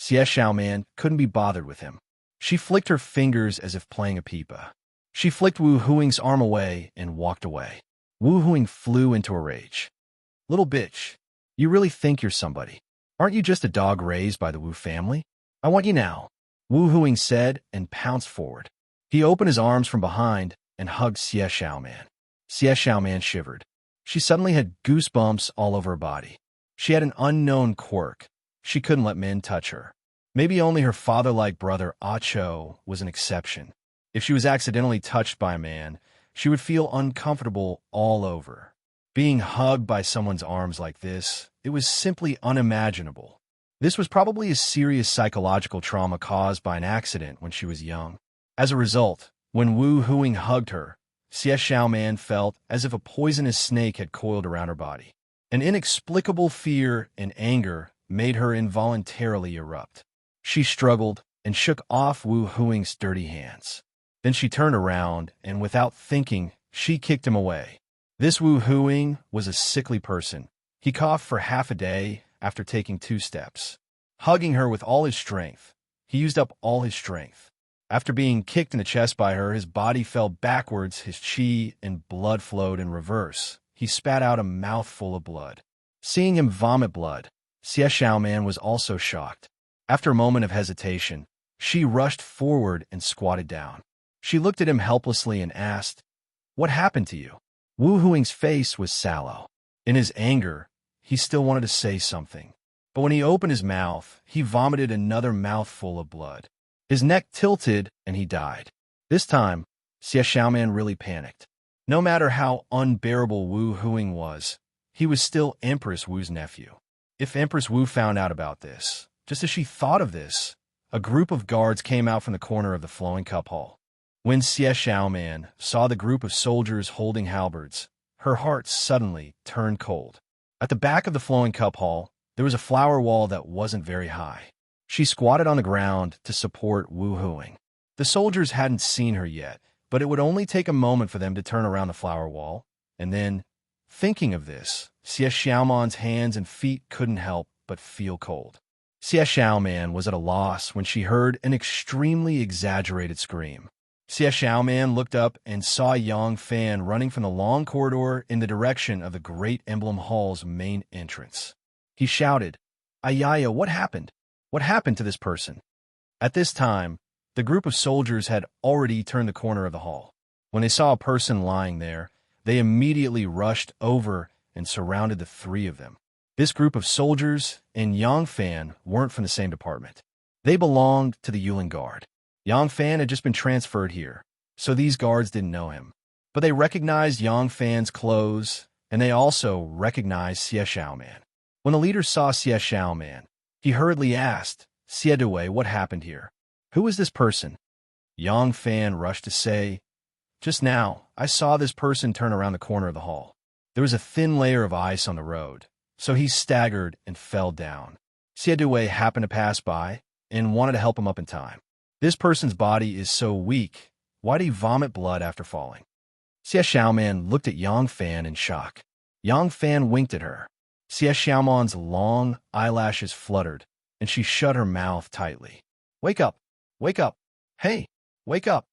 Xie Xiaoman couldn't be bothered with him. She flicked her fingers as if playing a pipa. She flicked Wu Huing's arm away and walked away. Wu Huing flew into a rage. Little bitch, you really think you're somebody. Aren't you just a dog raised by the Wu family? I want you now, Wu Huing said and pounced forward. He opened his arms from behind and hugged Xie Xiaoman. Xie Xiaoman shivered. She suddenly had goosebumps all over her body. She had an unknown quirk. She couldn't let men touch her. Maybe only her father-like brother Ah Cho was an exception. If she was accidentally touched by a man, she would feel uncomfortable all over. Being hugged by someone's arms like this, it was simply unimaginable. This was probably a serious psychological trauma caused by an accident when she was young. As a result, when Wu Huing hugged her, Xie Xiaoman felt as if a poisonous snake had coiled around her body. An inexplicable fear and anger made her involuntarily erupt. She struggled and shook off Wu Huing's dirty hands. Then she turned around and, without thinking, she kicked him away. This Wu Huing was a sickly person. He coughed for half a day after taking 2 steps. Hugging her with all his strength, he used up all his strength. After being kicked in the chest by her, his body fell backwards, his chi and blood flowed in reverse. He spat out a mouthful of blood. Seeing him vomit blood, Xie Xiaoman was also shocked. After a moment of hesitation, she rushed forward and squatted down. She looked at him helplessly and asked, What happened to you? Wu Huing's face was sallow. In his anger, he still wanted to say something. But when he opened his mouth, he vomited another mouthful of blood. His neck tilted and he died. This time, Xie Xiaoman really panicked. No matter how unbearable Wu Huing was, he was still Empress Wu's nephew. If Empress Wu found out about this, just as she thought of this, a group of guards came out from the corner of the Flowing Cup Hall. When Xie Xiaoman saw the group of soldiers holding halberds, her heart suddenly turned cold. At the back of the Flowing Cup Hall, there was a flower wall that wasn't very high. She squatted on the ground to support Wu Huing. The soldiers hadn't seen her yet, but it would only take a moment for them to turn around the flower wall. And then, thinking of this, Xie Xiaoman's hands and feet couldn't help but feel cold. Xie Xiaoman was at a loss when she heard an extremely exaggerated scream. Xie Xiaoman looked up and saw Yang Fan running from the long corridor in the direction of the Great Emblem Hall's main entrance. He shouted, Ayaya, what happened? What happened to this person? At this time, the group of soldiers had already turned the corner of the hall. When they saw a person lying there, they immediately rushed over and surrounded the 3 of them. This group of soldiers and Yang Fan weren't from the same department. They belonged to the Yulin Guard. Yang Fan had just been transferred here, so these guards didn't know him. but they recognized Yang Fan's clothes, and they also recognized Xie Xiaoman. When the leader saw Xie Xiaoman, he hurriedly asked, "Xie Dui, what happened here? Who is this person?" Yang Fan rushed to say, "Just now, I saw this person turn around the corner of the hall. There was a thin layer of ice on the road, so he staggered and fell down. Xie Dui happened to pass by and wanted to help him up in time. This person's body is so weak, why did he vomit blood after falling?" Xie Xiaoman looked at Yang Fan in shock. Yang Fan winked at her. Xie Xiaoman's long eyelashes fluttered, and she shut her mouth tightly. "Wake up! Wake up! Hey, wake up!"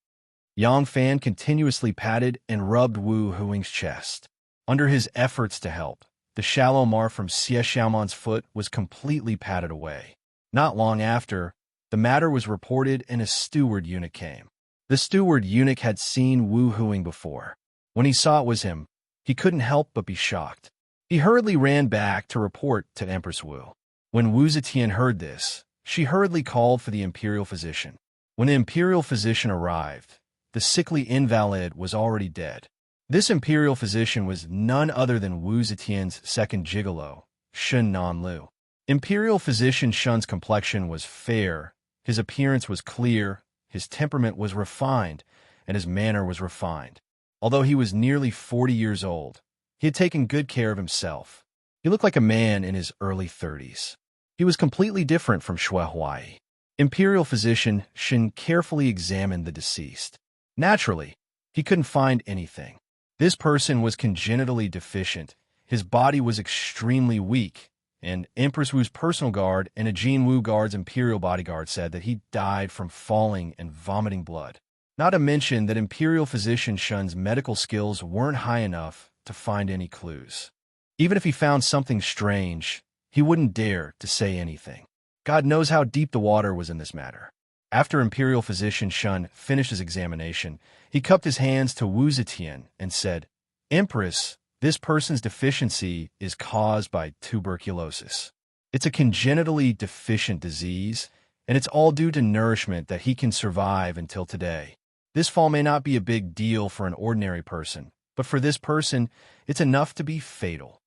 Yang Fan continuously patted and rubbed Wu Huing's chest. Under his efforts to help, the shallow mark from Xie Xiaoman's foot was completely patted away. Not long after, the matter was reported and a steward eunuch came. The steward eunuch had seen Wu Huing before. When he saw it was him, he couldn't help but be shocked. He hurriedly ran back to report to Empress Wu. When Wu Zetian heard this, she hurriedly called for the imperial physician. When the imperial physician arrived, the sickly invalid was already dead. This imperial physician was none other than Wu Zetian's second gigolo, Shun Nanlu. Imperial physician Shun's complexion was fair, his appearance was clear, his temperament was refined, and his manner was refined. Although he was nearly 40 years old, he had taken good care of himself. He looked like a man in his early 30s. He was completely different from Shui Huai. Imperial physician Shin carefully examined the deceased. Naturally, he couldn't find anything. This person was congenitally deficient, his body was extremely weak, and Empress Wu's personal guard and a Jin Wu guard's imperial bodyguard said that he died from falling and vomiting blood. Not to mention that Imperial physician Shun's medical skills weren't high enough to find any clues. Even if he found something strange, he wouldn't dare to say anything. God knows how deep the water was in this matter. After Imperial physician Shun finished his examination, he cupped his hands to Wu Zetian and said, "Empress, this person's deficiency is caused by tuberculosis. It's a congenitally deficient disease, and it's all due to nourishment that he can survive until today. This fall may not be a big deal for an ordinary person, but for this person, it's enough to be fatal."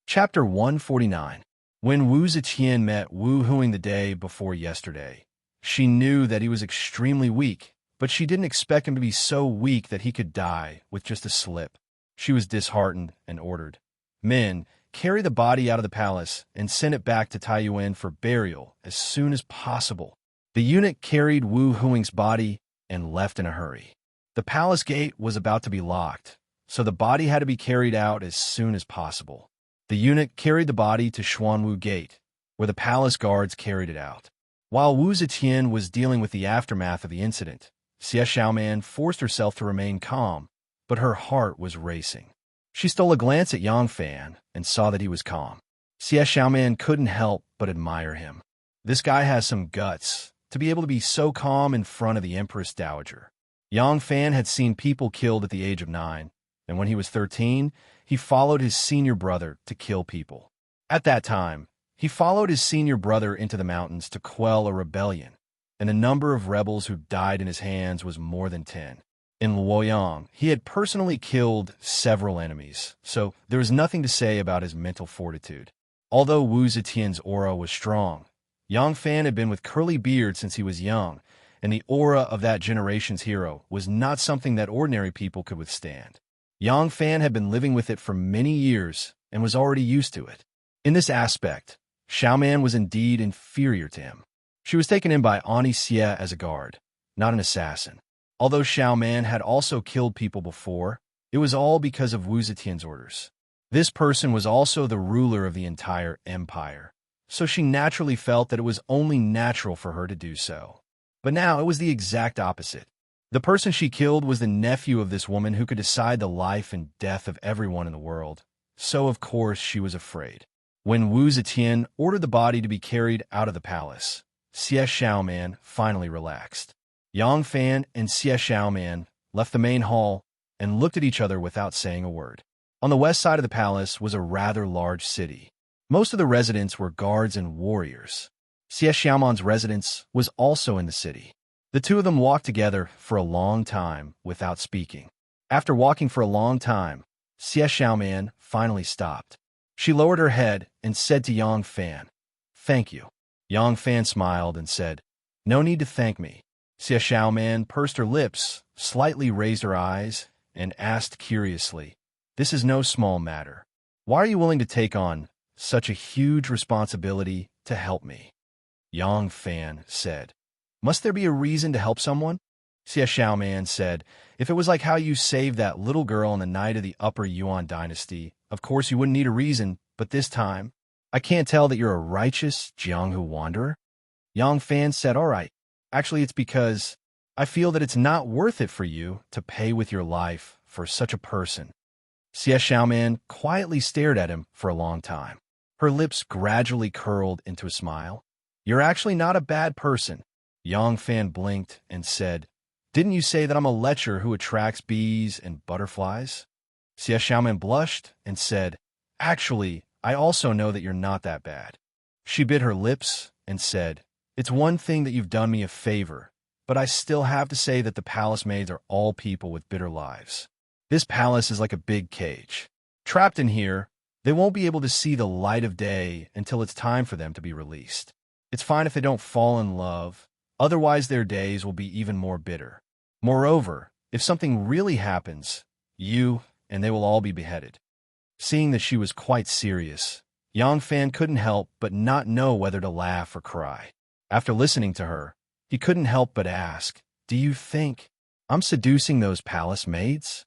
Chapter 149. When Wu Zetian met Wu Huing the day before yesterday, she knew that he was extremely weak, but she didn't expect him to be so weak that he could die with just a slip. She was disheartened and ordered, "Men, carry the body out of the palace and send it back to Taiyuan for burial as soon as possible." The eunuch carried Wu Huing's body and left in a hurry. The palace gate was about to be locked, so the body had to be carried out as soon as possible. The eunuch carried the body to Xuanwu Gate, where the palace guards carried it out. While Wu Zetian was dealing with the aftermath of the incident, Xie Xiaoman forced herself to remain calm, but her heart was racing. She stole a glance at Yang Fan and saw that he was calm. Xie Xiaoman couldn't help but admire him. This guy has some guts, to be able to be so calm in front of the Empress Dowager. Yang Fan had seen people killed at the age of 9, and when he was 13, he followed his senior brother to kill people. At that time, he followed his senior brother into the mountains to quell a rebellion, and the number of rebels who died in his hands was more than 10. In Luoyang, he had personally killed several enemies, so there was nothing to say about his mental fortitude. Although Wu Zetian's aura was strong, Yang Fan had been with curly beard since he was young, and the aura of that generation's hero was not something that ordinary people could withstand. Yang Fan had been living with it for many years and was already used to it. In this aspect, Xiaoman was indeed inferior to him. She was taken in by Ani Xie as a guard, not an assassin. Although Xiaoman had also killed people before, it was all because of Wu Zetian's orders. This person was also the ruler of the entire empire, so she naturally felt that it was only natural for her to do so. But now it was the exact opposite. The person she killed was the nephew of this woman who could decide the life and death of everyone in the world, so of course she was afraid. When Wu Zetian ordered the body to be carried out of the palace, Xie Xiaoman finally relaxed. Yang Fan and Xie Xiaoman left the main hall and looked at each other without saying a word. On the west side of the palace was a rather large city. Most of the residents were guards and warriors. Xie Xiaoman's residence was also in the city. The two of them walked together for a long time without speaking. After walking for a long time, Xie Xiaoman finally stopped. She lowered her head and said to Yang Fan, "Thank you." Yang Fan smiled and said, "No need to thank me." Xie Xiaoman pursed her lips, slightly raised her eyes, and asked curiously, "This is no small matter. Why are you willing to take on such a huge responsibility to help me?" Yang Fan said, "Must there be a reason to help someone?" Xie Xiaoman said, "If it was like how you saved that little girl on the night of the Upper Yuan dynasty, of course you wouldn't need a reason, but this time, I can't tell that you're a righteous Jianghu wanderer." Yang Fan said, "All right. Actually, it's because I feel that it's not worth it for you to pay with your life for such a person." Xie Xiaoman quietly stared at him for a long time. Her lips gradually curled into a smile. "You're actually not a bad person." Yang Fan blinked and said, "Didn't you say that I'm a lecher who attracts bees and butterflies?" Xie Xiaoman blushed and said, "Actually, I also know that you're not that bad." She bit her lips and said, "It's one thing that you've done me a favor, but I still have to say that the palace maids are all people with bitter lives. This palace is like a big cage. Trapped in here, they won't be able to see the light of day until it's time for them to be released. It's fine if they don't fall in love, otherwise their days will be even more bitter. Moreover, if something really happens, you and they will all be beheaded." Seeing that she was quite serious, Yang Fan couldn't help but not know whether to laugh or cry. After listening to her, he couldn't help but ask, "Do you think I'm seducing those palace maids?"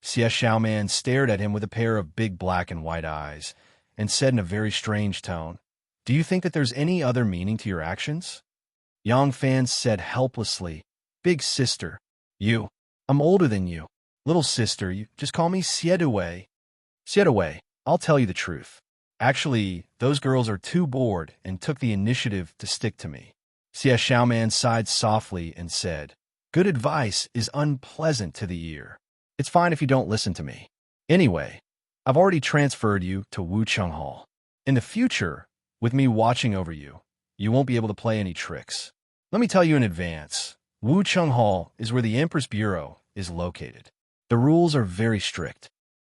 Xie Xiaoman stared at him with a pair of big black and white eyes and said in a very strange tone, "Do you think that there's any other meaning to your actions?" Yang Fan said helplessly, "Big sister, I'm older than you. Little sister, you just call me Xie. Xie, I'll tell you the truth. Actually, those girls are too bored and took the initiative to stick to me." Xie Xiaoman sighed softly and said, "Good advice is unpleasant to the ear. It's fine if you don't listen to me. Anyway, I've already transferred you to Wucheng Hall. In the future, with me watching over you, you won't be able to play any tricks. Let me tell you in advance, Wucheng Hall is where the Empress Bureau is located. The rules are very strict."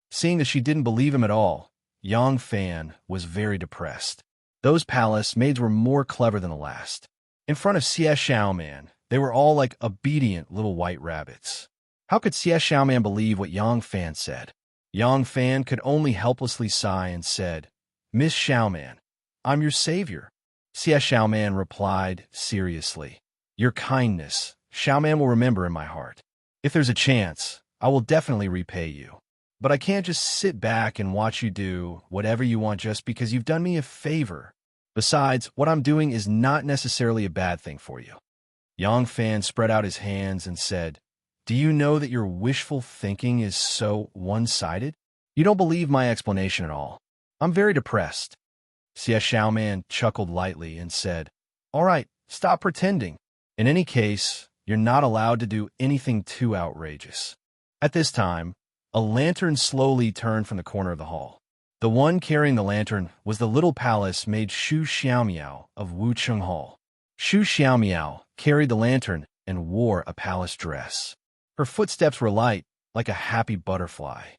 Seeing that she didn't believe him at all, Yang Fan was very depressed. Those palace maids were more clever than the last. In front of Xie Xiaoman, they were all like obedient little white rabbits. How could Xie Xiaoman believe what Yang Fan said? Yang Fan could only helplessly sigh and said, "Miss Xiaoman, I'm your savior." Xie Xiaoman replied seriously, "Your kindness, Xiaoman will remember in my heart. If there's a chance, I will definitely repay you. But I can't just sit back and watch you do whatever you want just because you've done me a favor. Besides, what I'm doing is not necessarily a bad thing for you." Yang Fan spread out his hands and said, "Do you know that your wishful thinking is so one-sided? You don't believe my explanation at all. I'm very depressed." Xie Xiaoman chuckled lightly and said, "All right, stop pretending. In any case, you're not allowed to do anything too outrageous." At this time, a lantern slowly turned from the corner of the hall. The one carrying the lantern was the little palace maid Shu Xiaomiao of Wucheng Hall. Shu Xiaomiao carried the lantern and wore a palace dress. Her footsteps were light, like a happy butterfly.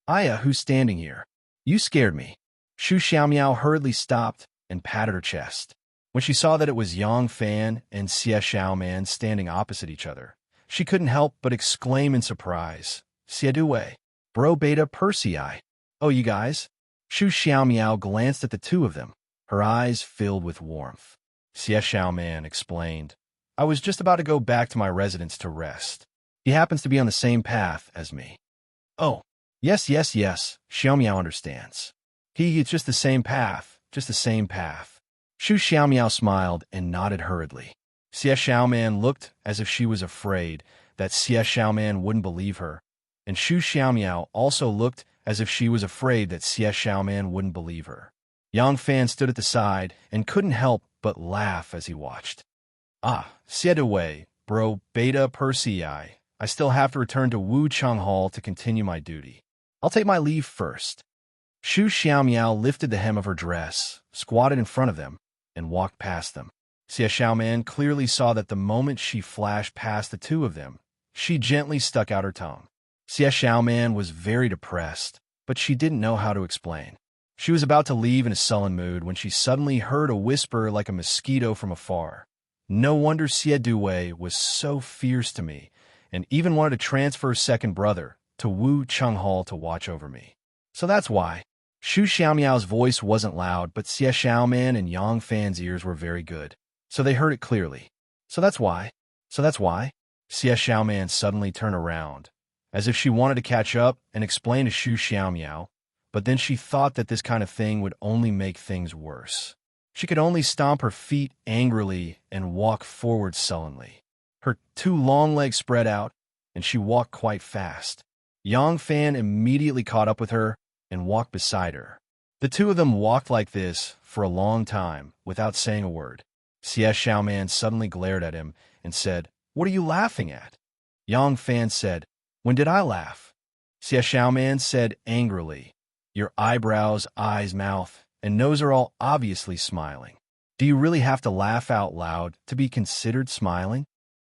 "Aya, who's standing here? You scared me." Shu Xiaomiao hurriedly stopped and patted her chest. When she saw that it was Yang Fan and Xie Xiaoman standing opposite each other, she couldn't help but exclaim in surprise, "Xie, bro beta Persei. Oh, you guys?" Shu Xiaomiao glanced at the two of them, her eyes filled with warmth. Xie Xiaoman explained, "I was just about to go back to my residence to rest. He happens to be on the same path as me." "Oh, yes, Xiaomiao understands. It's just the same path, just the same path." Shu Xiaomiao smiled and nodded hurriedly. Xie Xiaoman looked as if she was afraid that Xie Xiaoman wouldn't believe her, and Shu Xiaomiao also looked as if she was afraid that Xie Xiaoman wouldn't believe her. Yang Fan stood at the side and couldn't help but laugh as he watched. "Ah, Xie, bro beta Persei. I still have to return to Wucheng Hall to continue my duty. I'll take my leave first." Shu Xiaomiao lifted the hem of her dress, squatted in front of them, and walked past them. Xie Xiaoman clearly saw that the moment she flashed past the two of them, she gently stuck out her tongue. Xie Xiaoman was very depressed, but she didn't know how to explain. She was about to leave in a sullen mood when she suddenly heard a whisper like a mosquito from afar. No wonder Xie Duwei was so fierce to me, and even wanted to transfer second brother to Wu Chenghao to watch over me. So that's why. Xu Xiaomiao's voice wasn't loud, but Xie Xiaoman and Yang Fan's ears were very good, so they heard it clearly. So that's why. Xie Xiaoman suddenly turned around, as if she wanted to catch up and explain to Xu Xiaomiao, but then she thought that this kind of thing would only make things worse. She could only stomp her feet angrily and walk forward sullenly. Her two long legs spread out, and she walked quite fast. Yang Fan immediately caught up with her and walked beside her. The two of them walked like this for a long time without saying a word. Xie Xiaoman suddenly glared at him and said, "What are you laughing at?" Yang Fan said, "When did I laugh?" Xie Xiaoman said angrily, "Your eyebrows, eyes, mouth, and nose are all obviously smiling. Do you really have to laugh out loud to be considered smiling?"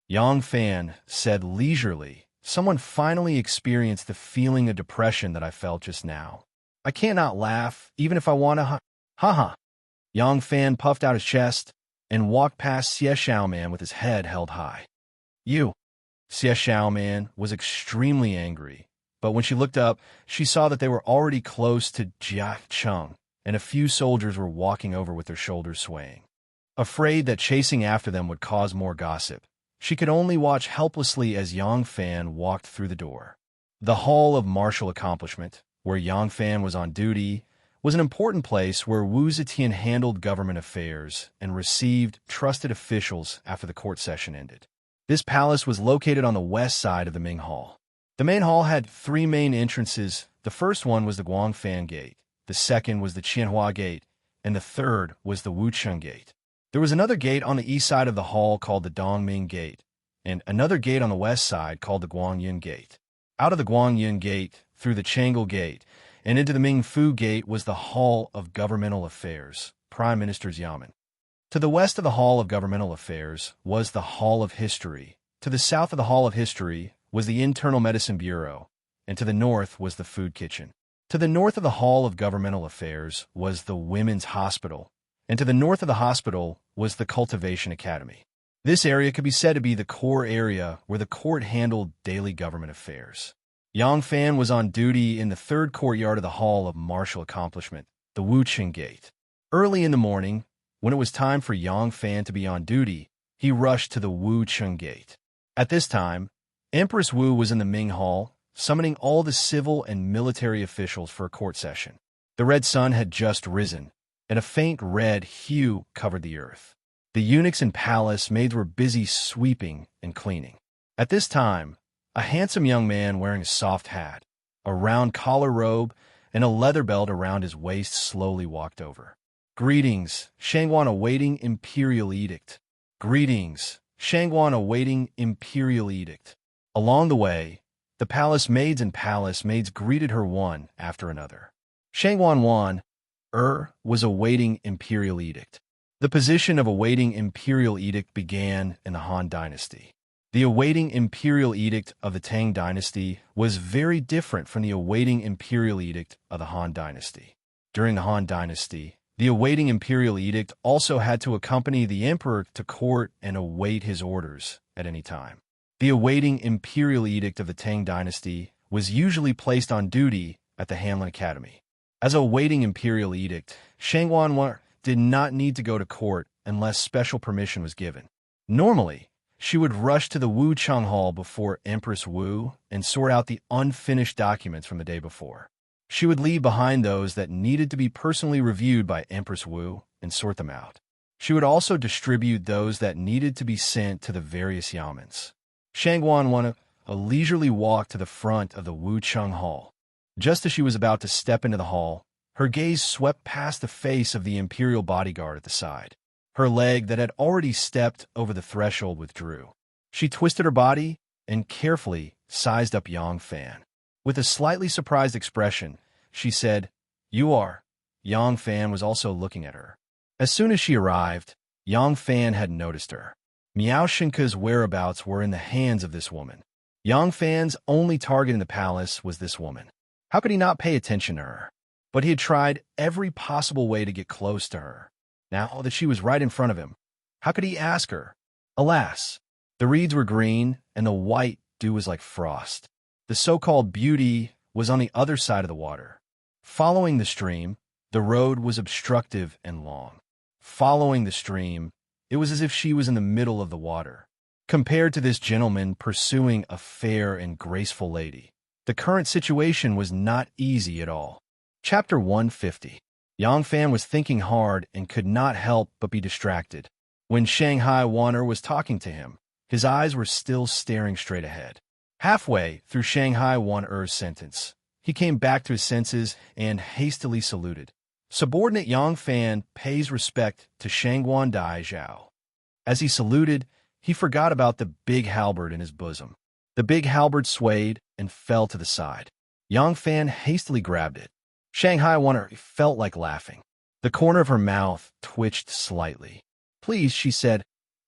Yang Fan said leisurely, "Someone finally experienced the feeling of depression that I felt just now. I cannot laugh, even if I want to ha. Yang Fan puffed out his chest and walked past Xie Xiaoman with his head held high. "You!" Xie Xiaoman was extremely angry, but when she looked up, she saw that they were already close to Jia Cheng, and a few soldiers were walking over with their shoulders swaying. Afraid that chasing after them would cause more gossip, she could only watch helplessly as Yang Fan walked through the door. The Hall of Martial Accomplishment, where Yang Fan was on duty, was an important place where Wu Zetian handled government affairs and received trusted officials after the court session ended. This palace was located on the west side of the Ming Hall. The main hall had three main entrances. The first one was the Guangfan Gate, the second was the Qianhua Gate, and the third was the Wucheng Gate. There was another gate on the east side of the hall called the Dongming Gate, and another gate on the west side called the Guangyin Gate. Out of the Guangyin Gate, through the Changel Gate, and into the Mingfu Gate was the Hall of Governmental Affairs, Prime Minister's Yamen. To the west of the Hall of Governmental Affairs was the Hall of History. To the south of the Hall of History was the Internal Medicine Bureau, and to the north was the Food Kitchen. To the north of the Hall of Governmental Affairs was the Women's Hospital, and to the north of the hospital was the Cultivation Academy. This area could be said to be the core area where the court handled daily government affairs. Yang Fan was on duty in the third courtyard of the Hall of Martial Accomplishment, the Wucheng Gate. Early in the morning, when it was time for Yang Fan to be on duty, he rushed to the Wucheng Gate. At this time, Empress Wu was in the Ming Hall, summoning all the civil and military officials for a court session. The red sun had just risen, and a faint red hue covered the earth. The eunuchs and palace maids were busy sweeping and cleaning. At this time, a handsome young man wearing a soft hat, a round collar robe, and a leather belt around his waist slowly walked over. "Greetings, Shangguan awaiting imperial edict." "Greetings, Shangguan awaiting imperial edict." Along the way, the palace maids and palace maids greeted her one after another. Shangguan Wan, was awaiting imperial edict. The position of awaiting imperial edict began in the Han Dynasty. The awaiting imperial edict of the Tang Dynasty was very different from the awaiting imperial edict of the Han Dynasty. During the Han Dynasty, the awaiting imperial edict also had to accompany the emperor to court and await his orders at any time. The awaiting imperial edict of the Tang Dynasty was usually placed on duty at the Hanlin Academy. As a awaiting imperial edict, Shangguan did not need to go to court unless special permission was given. Normally, she would rush to the Wucheng Hall before Empress Wu and sort out the unfinished documents from the day before. She would leave behind those that needed to be personally reviewed by Empress Wu and sort them out. She would also distribute those that needed to be sent to the various yamens. Shangguan wanted a leisurely walk to the front of the Wucheng Hall. Just as she was about to step into the hall, her gaze swept past the face of the imperial bodyguard at the side. Her leg that had already stepped over the threshold withdrew. She twisted her body and carefully sized up Yang Fan. With a slightly surprised expression, she said, "You are." Yang Fan was also looking at her. As soon as she arrived, Yang Fan had noticed her. Miao Shenke's whereabouts were in the hands of this woman. Yang Fan's only target in the palace was this woman. How could he not pay attention to her? But he had tried every possible way to get close to her. Now that she was right in front of him, how could he ask her? Alas, the reeds were green, and the white dew was like frost. The so-called beauty was on the other side of the water. Following the stream, the road was obstructive and long. Following the stream, it was as if she was in the middle of the water. Compared to this gentleman pursuing a fair and graceful lady, the current situation was not easy at all. Chapter 150. Yang Fan was thinking hard and could not help but be distracted. When Shanghai Wanner was talking to him, his eyes were still staring straight ahead. Halfway through Shanghai Wanner's sentence, he came back to his senses and hastily saluted. Subordinate Yang Fan pays respect to Shangguan Dai Zhao. As he saluted, he forgot about the big halberd in his bosom. The big halberd swayed and fell to the side. Yang Fan hastily grabbed it. Shanghai Wanner felt like laughing. The corner of her mouth twitched slightly. "Please," she said.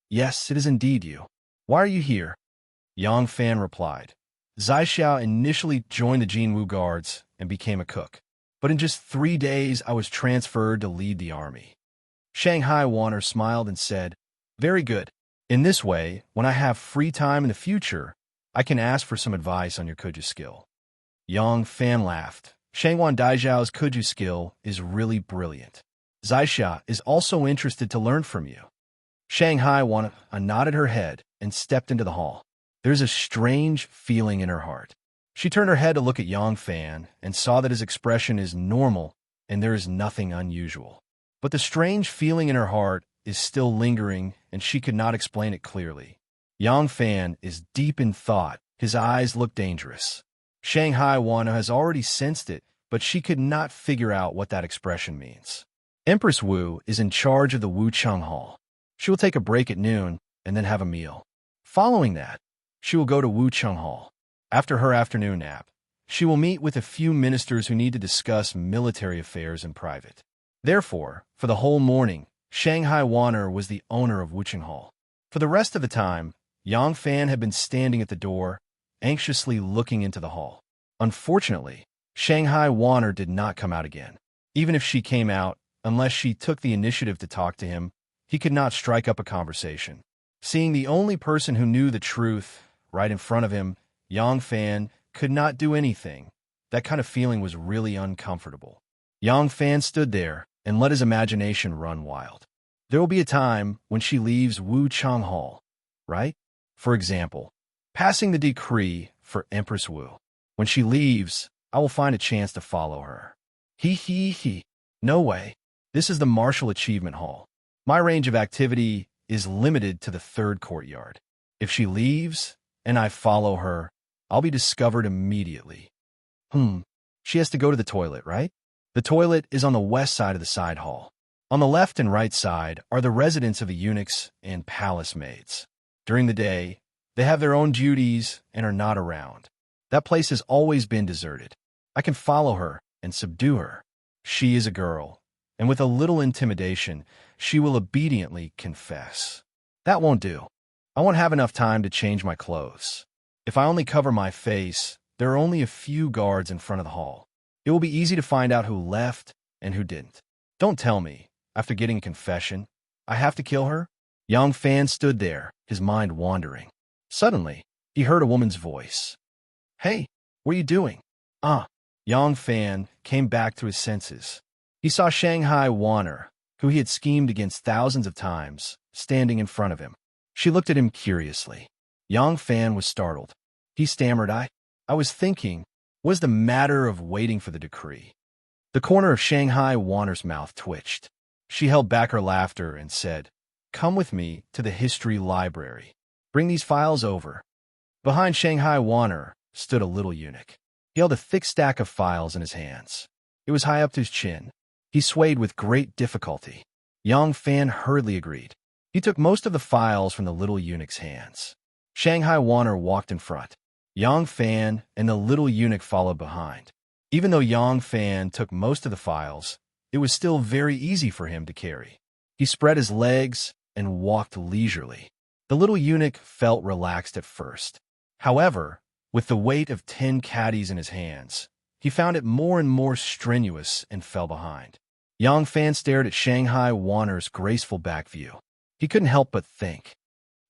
"Yes, it is indeed you. Why are you here?" Yang Fan replied. "Zai Xiao initially joined the Jinwu Guards and became a cook. But in just 3 days, I was transferred to lead the army." Shanghai Wanner smiled and said, "Very good. In this way, when I have free time in the future, I can ask for some advice on your Kuju skill." Yang Fan laughed. "Shangguan Daijiao's Kuju skill is really brilliant. Zaixia is also interested to learn from you." Shanghai Wanner nodded her head and stepped into the hall. There's a strange feeling in her heart. She turned her head to look at Yang Fan and saw that his expression is normal and there is nothing unusual. But the strange feeling in her heart is still lingering and she could not explain it clearly. Yang Fan is deep in thought. His eyes look dangerous. Shanghai Wanner has already sensed it, but she could not figure out what that expression means. Empress Wu is in charge of the Wucheng Hall. She will take a break at noon and then have a meal. Following that, she will go to Wucheng Hall. After her afternoon nap, she will meet with a few ministers who need to discuss military affairs in private. Therefore, for the whole morning, Shanghai Wanner was the owner of Wucheng Hall. For the rest of the time, Yang Fan had been standing at the door, anxiously looking into the hall. Unfortunately, Shanghai Wanner did not come out again. Even if she came out, unless she took the initiative to talk to him, he could not strike up a conversation. Seeing the only person who knew the truth right in front of him, Yang Fan could not do anything. That kind of feeling was really uncomfortable. Yang Fan stood there and let his imagination run wild. There will be a time when she leaves Wucheng Hall, right? For example, passing the decree for Empress Wu. When she leaves, I will find a chance to follow her. He. No way. This is the Martial Achievement Hall. My range of activity is limited to the 3rd courtyard. If she leaves and I follow her, I'll be discovered immediately. She has to go to the toilet, right? The toilet is on the west side of the side hall. On the left and right side are the residence of the eunuchs and palace maids. During the day, they have their own duties and are not around. That place has always been deserted. I can follow her and subdue her. She is a girl, and with a little intimidation, she will obediently confess. That won't do. I won't have enough time to change my clothes. If I only cover my face, there are only a few guards in front of the hall. It will be easy to find out who left and who didn't. Don't tell me, after getting a confession, I have to kill her? Yang Fan stood there, his mind wandering. Suddenly, he heard a woman's voice. "Hey, what are you doing?" Yang Fan came back to his senses. He saw Shanghai Wanner, who he had schemed against thousands of times, standing in front of him. She looked at him curiously. Yang Fan was startled. He stammered, I was thinking, what is the matter of waiting for the decree?" The corner of Shanghai Wanner's mouth twitched. She held back her laughter and said, "Come with me to the history library. Bring these files over." Behind Shanghai Wanner stood a little eunuch. He held a thick stack of files in his hands. It was high up to his chin. He swayed with great difficulty. Yang Fan hurriedly agreed. He took most of the files from the little eunuch's hands. Shanghai Wanner walked in front. Yang Fan and the little eunuch followed behind. Even though Yang Fan took most of the files, it was still very easy for him to carry. He spread his legs and walked leisurely. The little eunuch felt relaxed at first. However, With the weight of 10 caddies in his hands, he found it more and more strenuous and fell behind. Yang Fan stared at Shanghai Wanner's graceful back view. He couldn't help but think,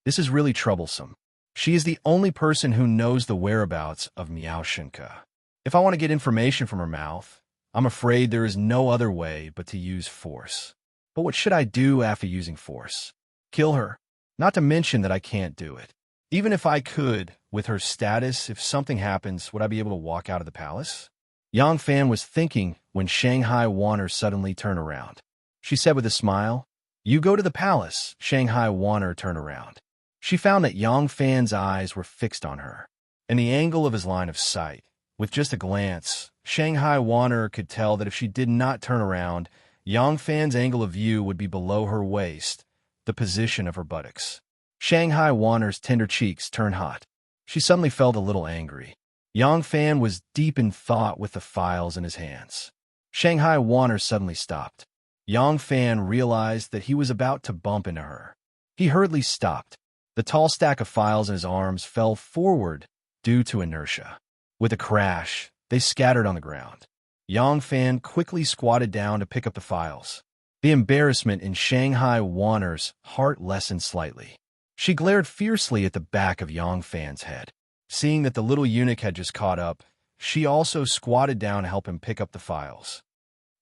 this is really troublesome. She is the only person who knows the whereabouts of Miaoshenka. If I want to get information from her mouth, I'm afraid there is no other way but to use force. But what should I do after using force? Kill her? Not to mention that I can't do it. Even if I could, with her status, if something happens, would I be able to walk out of the palace? Yang Fan was thinking when Shanghai Wanner suddenly turned around. She said with a smile, "You go to the palace." Shanghai Wanner turned around. She found that Yang Fan's eyes were fixed on her, and the angle of his line of sight. With just a glance, Shanghai Wanner could tell that if she did not turn around, Yang Fan's angle of view would be below her waist, the position of her buttocks. Shanghai Wanner's tender cheeks turned hot. She suddenly felt a little angry. Yang Fan was deep in thought with the files in his hands. Shanghai Wanner suddenly stopped. Yang Fan realized that he was about to bump into her. He hurriedly stopped. The tall stack of files in his arms fell forward due to inertia. With a crash, they scattered on the ground. Yang Fan quickly squatted down to pick up the files. The embarrassment in Shanghai Wanner's heart lessened slightly. She glared fiercely at the back of Yang Fan's head. Seeing that the little eunuch had just caught up, she also squatted down to help him pick up the files.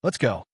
"Let's go."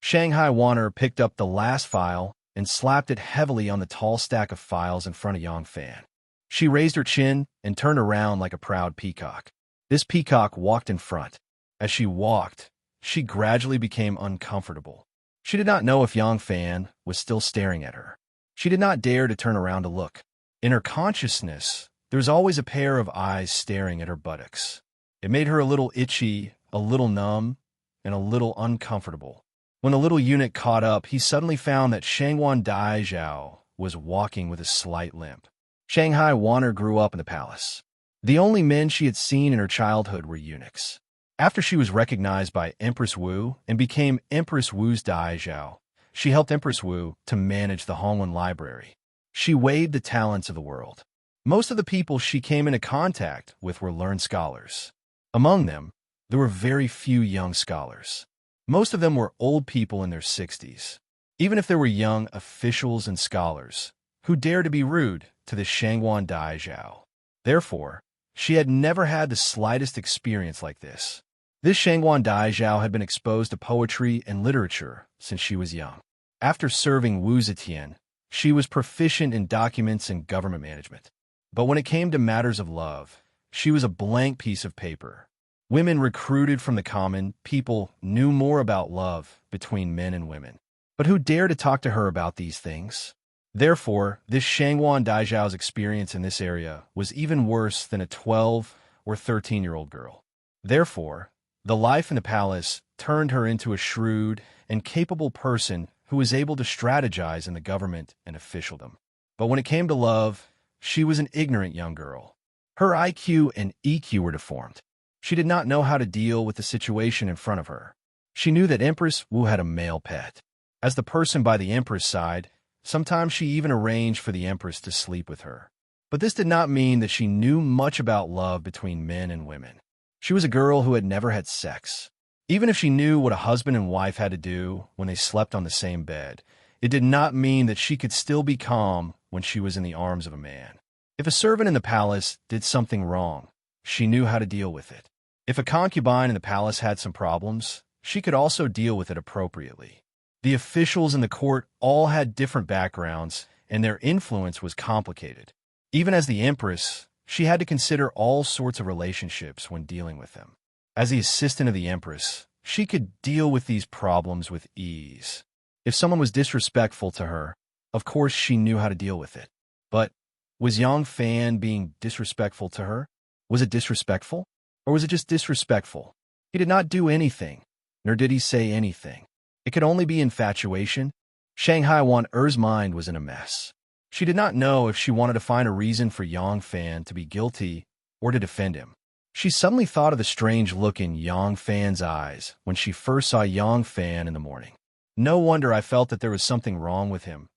Shanghai Wanner picked up the last file and slapped it heavily on the tall stack of files in front of Yang Fan. She raised her chin and turned around like a proud peacock. This peacock walked in front. As she walked, she gradually became uncomfortable. She did not know if Yang Fan was still staring at her. She did not dare to turn around to look. In her consciousness, there was always a pair of eyes staring at her buttocks. It made her a little itchy, a little numb, and a little uncomfortable. When the little eunuch caught up, he suddenly found that Shangwan Daizhao was walking with a slight limp. Shanghai Wanner grew up in the palace. The only men she had seen in her childhood were eunuchs. After she was recognized by Empress Wu and became Empress Wu's Daizhao, she helped Empress Wu to manage the Hongwen Library. She weighed the talents of the world. Most of the people she came into contact with were learned scholars. Among them, there were very few young scholars. Most of them were old people in their 60s. Even if there were young officials and scholars who dared to be rude to the Shangwan Daizhao. Therefore, she had never had the slightest experience like this. This Shangwan Daizhao had been exposed to poetry and literature since she was young. After serving Wu Zetian, she was proficient in documents and government management. But when it came to matters of love, she was a blank piece of paper. Women recruited from the common people knew more about love between men and women. But who dared to talk to her about these things? Therefore, this Shangwan Daizhao's experience in this area was even worse than a 12 or 13-year-old girl. Therefore, the life in the palace turned her into a shrewd and capable person who was able to strategize in the government and officialdom. But when it came to love, she was an ignorant young girl. Her IQ and EQ were deformed. She did not know how to deal with the situation in front of her. She knew that Empress Wu had a male pet. As the person by the Empress' side, sometimes she even arranged for the Empress to sleep with her. But this did not mean that she knew much about love between men and women. She was a girl who had never had sex. Even if she knew what a husband and wife had to do when they slept on the same bed, it did not mean that she could still be calm when she was in the arms of a man. If a servant in the palace did something wrong, she knew how to deal with it. If a concubine in the palace had some problems, she could also deal with it appropriately. The officials in the court all had different backgrounds, and their influence was complicated. Even as the Empress, she had to consider all sorts of relationships when dealing with them. As the assistant of the Empress, she could deal with these problems with ease. If someone was disrespectful to her, of course she knew how to deal with it. But was Yang Fan being disrespectful to her? Was it disrespectful? Or was it just disrespectful? He did not do anything, nor did he say anything. It could only be infatuation. Shanghai Wanner's mind was in a mess. She did not know if she wanted to find a reason for Yang Fan to be guilty or to defend him. She suddenly thought of the strange look in Yang Fan's eyes when she first saw Yang Fan in the morning. No wonder I felt that there was something wrong with him.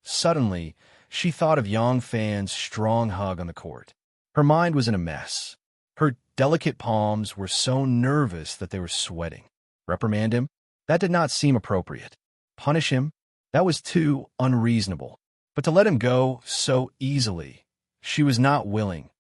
Suddenly, she thought of Yang Fan's strong hug on the court. Her mind was in a mess. Her delicate palms were so nervous that they were sweating. Reprimand him? That did not seem appropriate. Punish him? That was too unreasonable. But to let him go so easily, she was not willing.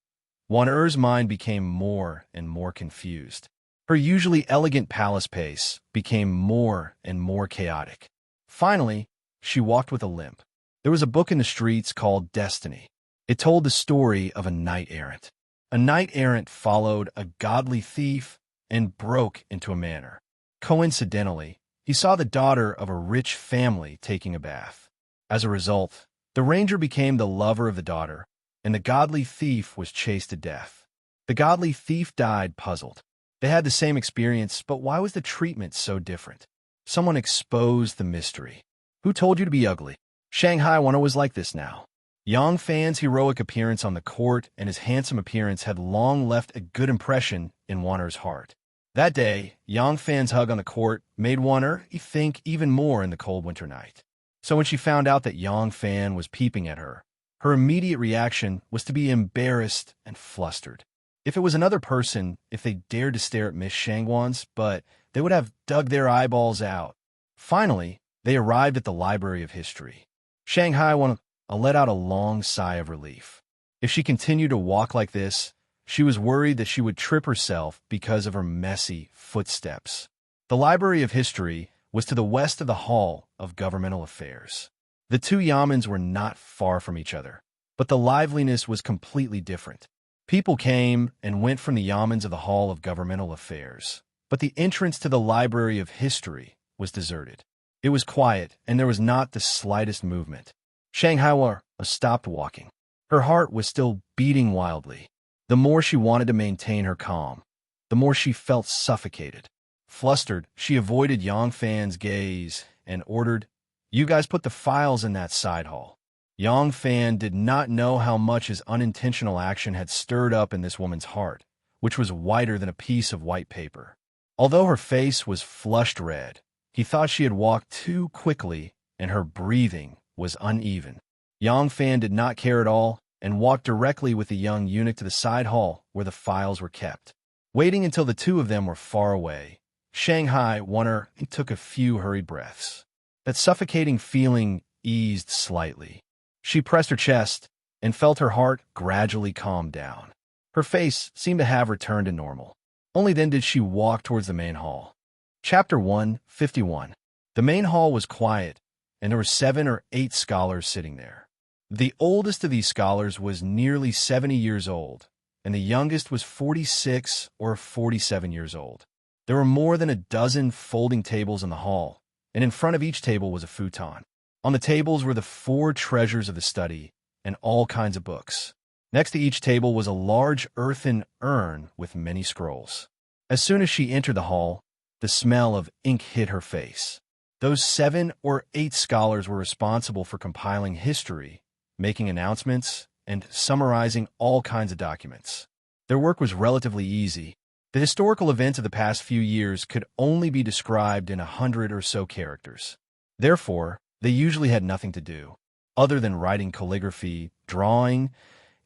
Wan'er's mind became more and more confused. Her usually elegant palace pace became more and more chaotic. Finally, she walked with a limp. There was a book in the streets called Destiny. It told the story of a knight-errant. A knight-errant followed a godly thief and broke into a manor. Coincidentally, he saw the daughter of a rich family taking a bath. As a result, the ranger became the lover of the daughter, and the godly thief was chased to death. The godly thief died puzzled. They had the same experience, but why was the treatment so different? Someone exposed the mystery. Who told you to be ugly? Shanghai Wanna was like this now. Yang Fan's heroic appearance on the court and his handsome appearance had long left a good impression in Wan'er's heart. That day, Yang Fan's hug on the court made Wan'er think even more in the cold winter night. So when she found out that Yang Fan was peeping at her, her immediate reaction was to be embarrassed and flustered. If it was another person, if they dared to stare at Miss Shangwan's, but they would have dug their eyeballs out. Finally, they arrived at the Library of History. Shanghai Wanna let out a long sigh of relief. If she continued to walk like this, she was worried that she would trip herself because of her messy footsteps. The Library of History was to the west of the Hall of Governmental Affairs. The two yamens were not far from each other, but the liveliness was completely different. People came and went from the yamens of the Hall of Governmental Affairs, but the entrance to the Library of History was deserted. It was quiet, and there was not the slightest movement. Shanghai Wanna stopped walking. Her heart was still beating wildly. The more she wanted to maintain her calm, the more she felt suffocated. Flustered, she avoided Yang Fan's gaze and ordered, "You guys put the files in that side hall." Yang Fan did not know how much his unintentional action had stirred up in this woman's heart, which was whiter than a piece of white paper. Although her face was flushed red, he thought she had walked too quickly and her breathing was uneven. Yang Fan did not care at all and walked directly with the young eunuch to the side hall where the files were kept. Waiting until the two of them were far away, Shanghai Wanna took a few hurried breaths. That suffocating feeling eased slightly. She pressed her chest and felt her heart gradually calm down. Her face seemed to have returned to normal. Only then did she walk towards the main hall. Chapter 151. The main hall was quiet, and there were 7 or 8 scholars sitting there. The oldest of these scholars was nearly 70 years old, and the youngest was 46 or 47 years old. There were more than a dozen folding tables in the hall, and in front of each table was a futon. On the tables were the 4 treasures of the study and all kinds of books. Next to each table was a large earthen urn with many scrolls. As soon as she entered the hall, the smell of ink hit her face. Those 7 or 8 scholars were responsible for compiling history, making announcements, and summarizing all kinds of documents. Their work was relatively easy. The historical events of the past few years could only be described in 100 or so characters. Therefore, they usually had nothing to do, other than writing calligraphy, drawing,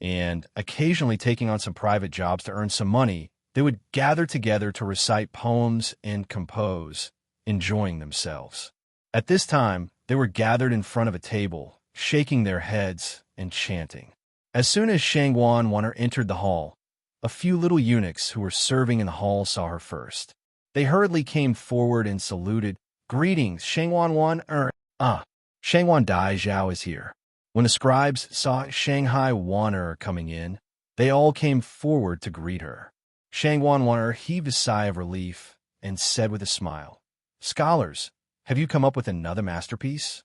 and occasionally taking on some private jobs to earn some money. They would gather together to recite poems and compose, enjoying themselves. At this time, they were gathered in front of a table, shaking their heads and chanting. As soon as Shangwan Wanner entered the hall, a few little eunuchs who were serving in the hall saw her first. They hurriedly came forward and saluted. "Greetings, Shangwan Wanner. Shangwan Dai Zhao is here." When the scribes saw Shanghai Wanner coming in, they all came forward to greet her. Shangwan Wanner heaved a sigh of relief and said with a smile, "Scholars, have you come up with another masterpiece?"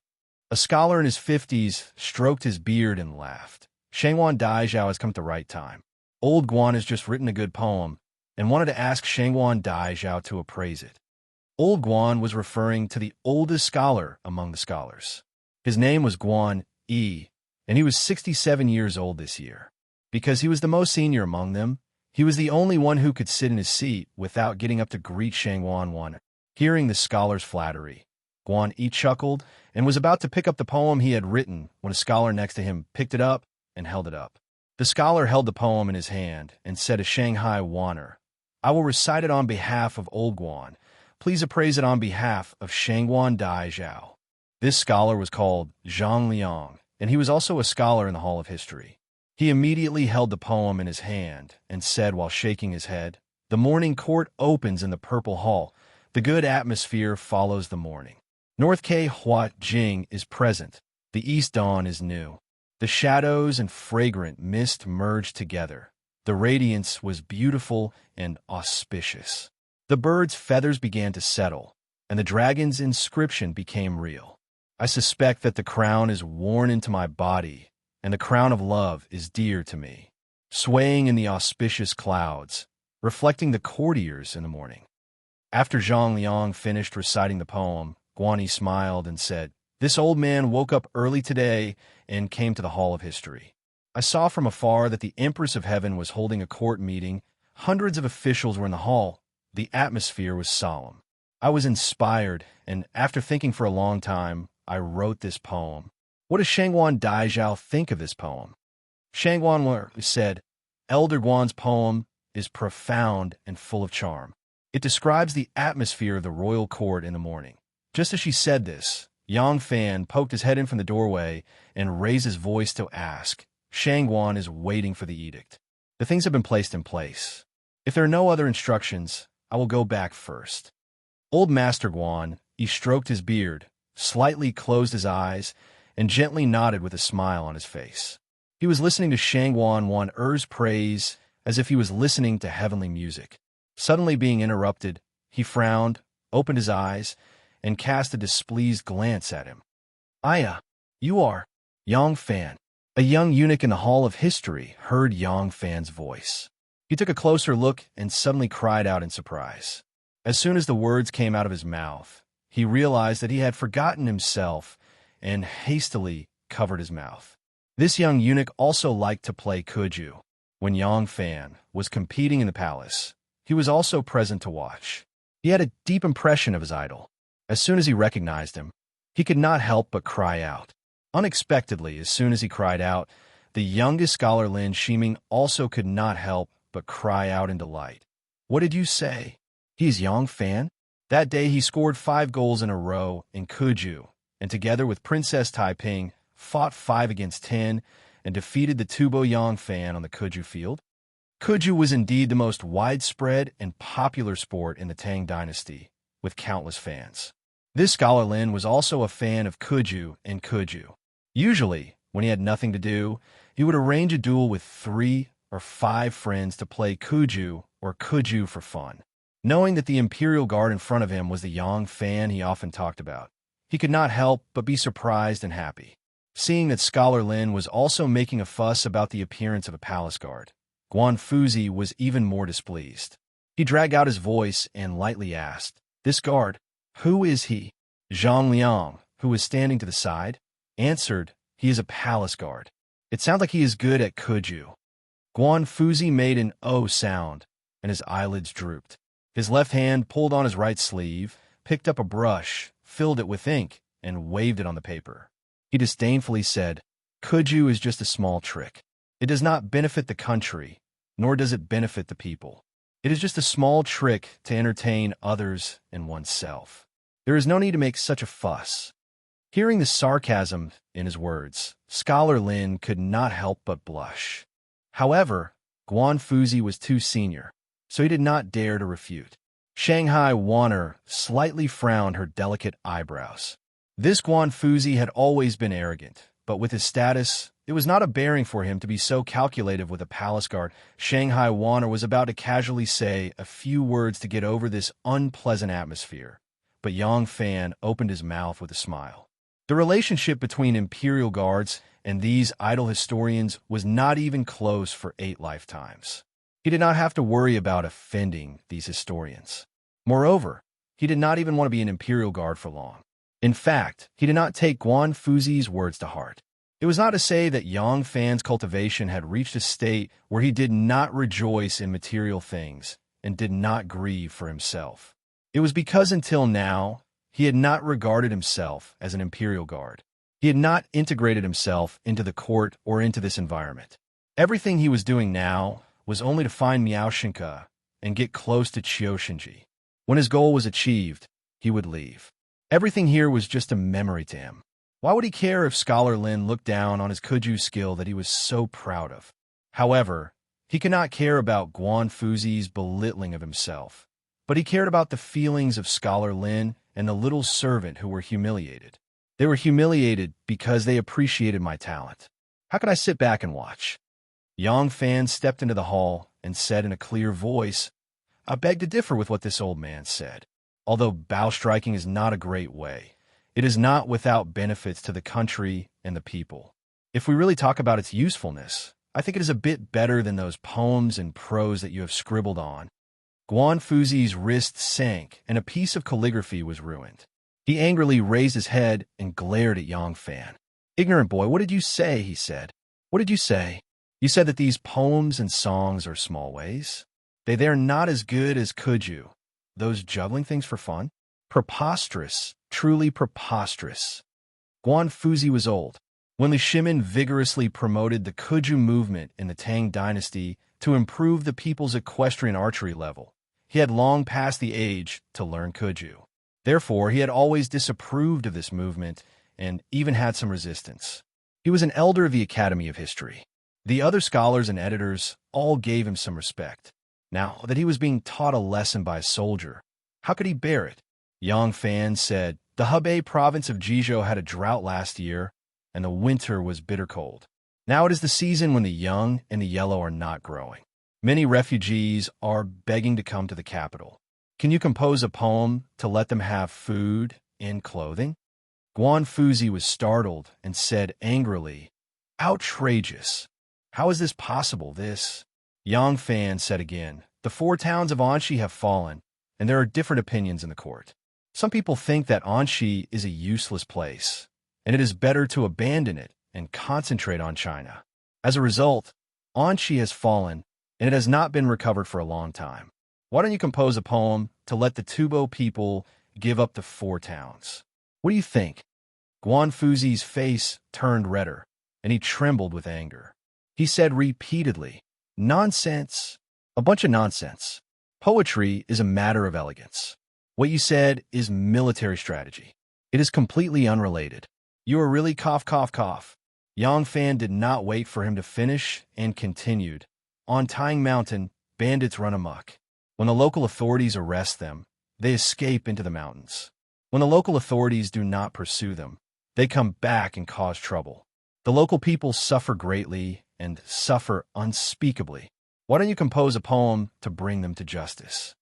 A scholar in his 50s stroked his beard and laughed. "Shangwan Dai Zhao has come at the right time. Old Guan has just written a good poem and wanted to ask Shangwan Dai Zhao to appraise it." Old Guan was referring to the oldest scholar among the scholars. His name was Guan Yi, and he was 67 years old this year. Because he was the most senior among them, he was the only one who could sit in his seat without getting up to greet Shangwan Wanner. Hearing the scholar's flattery, Guan Yi chuckled and was about to pick up the poem he had written when a scholar next to him picked it up and held it up. The scholar held the poem in his hand and said to Shanghai Wanner, "I will recite it on behalf of Old Guan. Please appraise it on behalf of Shangguan Dai Zhao." This scholar was called Zhang Liang, and he was also a scholar in the Hall of History. He immediately held the poem in his hand and said while shaking his head, "The morning court opens in the Purple Hall. The good atmosphere follows the morning. North K Hua Jing is present. The east dawn is new. The shadows and fragrant mist merged together. The radiance was beautiful and auspicious. The bird's feathers began to settle, and the dragon's inscription became real. I suspect that the crown is worn into my body, and the crown of love is dear to me, swaying in the auspicious clouds, reflecting the courtiers in the morning." After Zhang Liang finished reciting the poem, Guani smiled and said, "This old man woke up early today and came to the Hall of History. I saw from afar that the Empress of Heaven was holding a court meeting. Hundreds of officials were in the hall. The atmosphere was solemn. I was inspired, and after thinking for a long time, I wrote this poem. What does Shangguan Daizhao think of this poem?" Shangguan said, "Elder Guan's poem is profound and full of charm. It describes the atmosphere of the royal court in the morning." Just as she said this, Yang Fan poked his head in from the doorway and raised his voice to ask, "Shangguan is waiting for the edict. The things have been placed in place. If there are no other instructions, I will go back first." Old Master Guan, he stroked his beard, slightly closed his eyes, and gently nodded with a smile on his face. He was listening to Shangguan Wan'er's praise as if he was listening to heavenly music. Suddenly being interrupted, he frowned, opened his eyes, and cast a displeased glance at him. "Aya, you are Yang Fan." A young eunuch in the Hall of History heard Yang Fan's voice. He took a closer look and suddenly cried out in surprise. As soon as the words came out of his mouth, he realized that he had forgotten himself and hastily covered his mouth. This young eunuch also liked to play kuju. When Yang Fan was competing in the palace, he was also present to watch. He had a deep impression of his idol. As soon as he recognized him, he could not help but cry out. Unexpectedly, as soon as he cried out, the youngest scholar Lin Shiming also could not help but cry out in delight. "What did you say? He's Yang Fan?" That day he scored 5 goals in a row in kuju, and together with Princess Taiping, fought 5 against 10 and defeated the Tubo Yang Fan on the kuju field. Kuju was indeed the most widespread and popular sport in the Tang dynasty, with countless fans. This scholar Lin was also a fan of kuju and kuju. Usually, when he had nothing to do, he would arrange a duel with 3 or 5 friends to play kuju or kuju for fun. Knowing that the Imperial Guard in front of him was the Yang Fan he often talked about, he could not help but be surprised and happy. Seeing that Scholar Lin was also making a fuss about the appearance of a palace guard, Guan Fuzi was even more displeased. He dragged out his voice and lightly asked, "This guard, who is he?" Zhang Liang, who was standing to the side, answered, "He is a palace guard. It sounds like he is good at kuju." Guan Fuzi made an "oh" sound, and his eyelids drooped. His left hand pulled on his right sleeve, picked up a brush, filled it with ink, and waved it on the paper. He disdainfully said, "Kuju is just a small trick. It does not benefit the country, nor does it benefit the people. It is just a small trick to entertain others and oneself. There is no need to make such a fuss." Hearing the sarcasm in his words, Scholar Lin could not help but blush. However, Guan Fuzi was too senior, so he did not dare to refute. Shanghai Wanner slightly frowned her delicate eyebrows. This Guan Fuzi had always been arrogant, but with his status, it was not a bearing for him to be so calculative with a palace guard. Shanghai Wanner was about to casually say a few words to get over this unpleasant atmosphere, but Yang Fan opened his mouth with a smile. The relationship between Imperial Guards and these idle historians was not even close for 8 lifetimes. He did not have to worry about offending these historians. Moreover, he did not even want to be an Imperial Guard for long. In fact, he did not take Guan Fuzi's words to heart. It was not to say that Yang Fan's cultivation had reached a state where he did not rejoice in material things and did not grieve for himself. It was because until now, he had not regarded himself as an Imperial Guard. He had not integrated himself into the court or into this environment. Everything he was doing now was only to find Miaoshinka and get close to Chioshinji. When his goal was achieved, he would leave. Everything here was just a memory to him. Why would he care if Scholar Lin looked down on his Kuju skill that he was so proud of? However, he could not care about Guan Fuzi's belittling of himself, but he cared about the feelings of Scholar Lin and the little servant who were humiliated. They were humiliated because they appreciated my talent. How could I sit back and watch? Yang Fan stepped into the hall and said in a clear voice, "I beg to differ with what this old man said. Although bow striking is not a great way, it is not without benefits to the country and the people. If we really talk about its usefulness, I think it is a bit better than those poems and prose that you have scribbled on." Guan Fuzi's wrist sank, and a piece of calligraphy was ruined. He angrily raised his head and glared at Yang Fan. "Ignorant boy, what did you say?" he said. "What did you say? You said that these poems and songs are small ways? They're not as good as Kuju. Those juggling things for fun? Preposterous, truly preposterous." Guan Fuzi was old. When Li Shimin vigorously promoted the Kuju movement in the Tang dynasty to improve the people's equestrian archery level, he had long passed the age to learn Kuju. Therefore, he had always disapproved of this movement and even had some resistance. He was an elder of the Academy of History. The other scholars and editors all gave him some respect. Now that he was being taught a lesson by a soldier, how could he bear it? Yang Fan said, "The Hebei province of Jizhou had a drought last year, and the winter was bitter cold. Now it is the season when the young and the yellow are not growing. Many refugees are begging to come to the capital. Can you compose a poem to let them have food and clothing?" Guan Fuzi was startled and said angrily, "Outrageous! How is this possible, this?" Yang Fan said again, "The 4 towns of Anxi have fallen, and there are different opinions in the court. Some people think that Anxi is a useless place, and it is better to abandon it and concentrate on China. As a result, Anxi has fallen, and it has not been recovered for a long time. Why don't you compose a poem to let the Tubo people give up the 4 towns? What do you think?" Guan Fuzi's face turned redder, and he trembled with anger. He said repeatedly, "Nonsense. A bunch of nonsense. Poetry is a matter of elegance. What you said is military strategy. It is completely unrelated. You are really cough, cough, cough." Yang Fan did not wait for him to finish and continued, "On Tang Mountain, bandits run amok. When the local authorities arrest them, they escape into the mountains. When the local authorities do not pursue them, they come back and cause trouble. The local people suffer greatly and suffer unspeakably. Why don't you compose a poem to bring them to justice?"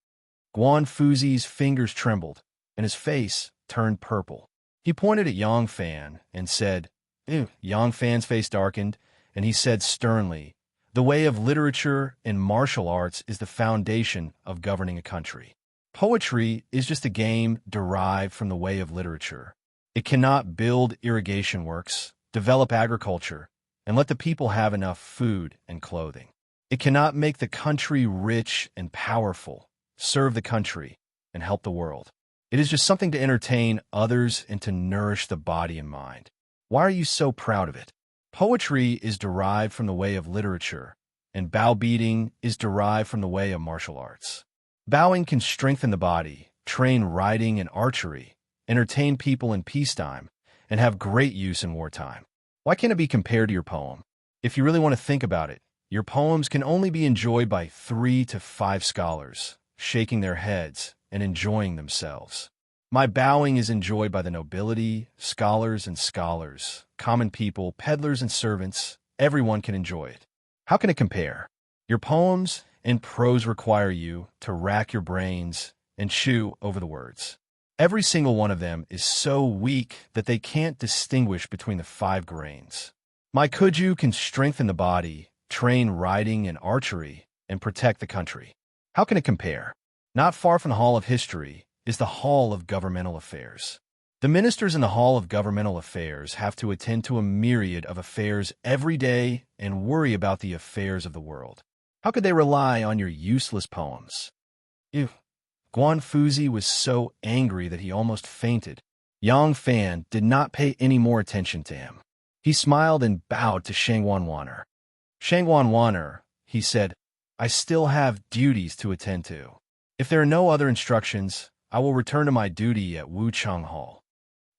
Guan Fuzi's fingers trembled, and his face turned purple. He pointed at Yang Fan and said, "Ew." Yang Fan's face darkened, and he said sternly, "The way of literature and martial arts is the foundation of governing a country. Poetry is just a game derived from the way of literature. It cannot build irrigation works, develop agriculture, and let the people have enough food and clothing. It cannot make the country rich and powerful, serve the country, and help the world. It is just something to entertain others and to nourish the body and mind. Why are you so proud of it? Poetry is derived from the way of literature, and bow beating is derived from the way of martial arts. Bowing can strengthen the body, train riding and archery, entertain people in peacetime, and have great use in wartime. Why can't it be compared to your poem? If you really want to think about it, your poems can only be enjoyed by 3 to 5 scholars, shaking their heads and enjoying themselves. My bowing is enjoyed by the nobility, scholars and scholars, common people, peddlers and servants. Everyone can enjoy it. How can it compare? Your poems and prose require you to rack your brains and chew over the words. Every single one of them is so weak that they can't distinguish between the 5 grains. My Kuju can strengthen the body, train riding and archery, and protect the country. How can it compare? Not far from the Hall of History is the Hall of Governmental Affairs. The ministers in the Hall of Governmental Affairs have to attend to a myriad of affairs every day and worry about the affairs of the world. How could they rely on your useless poems? Ew. Guan Fuzi was so angry that he almost fainted. Yang Fan did not pay any more attention to him. He smiled and bowed to Shang Wanwaner. Shangwan Waner, he said, I still have duties to attend to. If there are no other instructions, I will return to my duty at Wucheng Hall.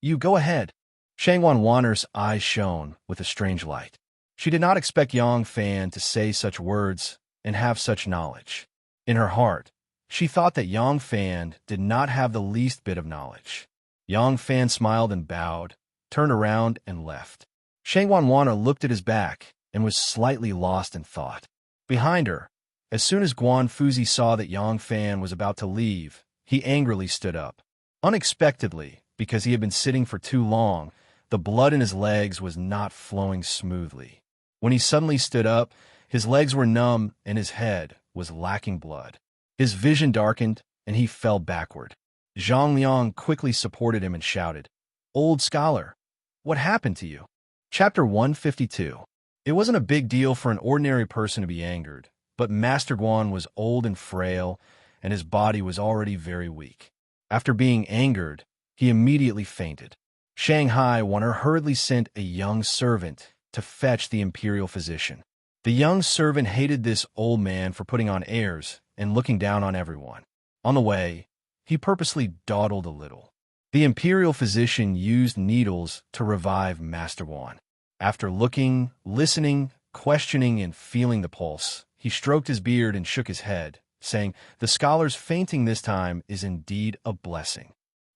You go ahead. Shangwan Waner's eyes shone with a strange light. She did not expect Yang Fan to say such words and have such knowledge. In her heart, she thought that Yang Fan did not have the least bit of knowledge. Yang Fan smiled and bowed, turned around and left. Shangwan Waner looked at his back and was slightly lost in thought. Behind her, as soon as Guan Fuzi saw that Yang Fan was about to leave, he angrily stood up. Unexpectedly, because he had been sitting for too long, the blood in his legs was not flowing smoothly. When he suddenly stood up, his legs were numb and his head was lacking blood. His vision darkened and he fell backward. Zhang Liang quickly supported him and shouted, Old scholar, what happened to you? Chapter 152. It wasn't a big deal for an ordinary person to be angered, but Master Guan was old and frail, and his body was already very weak. After being angered, he immediately fainted. Shanghai Waner hurriedly sent a young servant to fetch the imperial physician. The young servant hated this old man for putting on airs and looking down on everyone. On the way, he purposely dawdled a little. The imperial physician used needles to revive Master Guan. After looking, listening, questioning, and feeling the pulse, he stroked his beard and shook his head, saying, The scholar's fainting this time is indeed a blessing.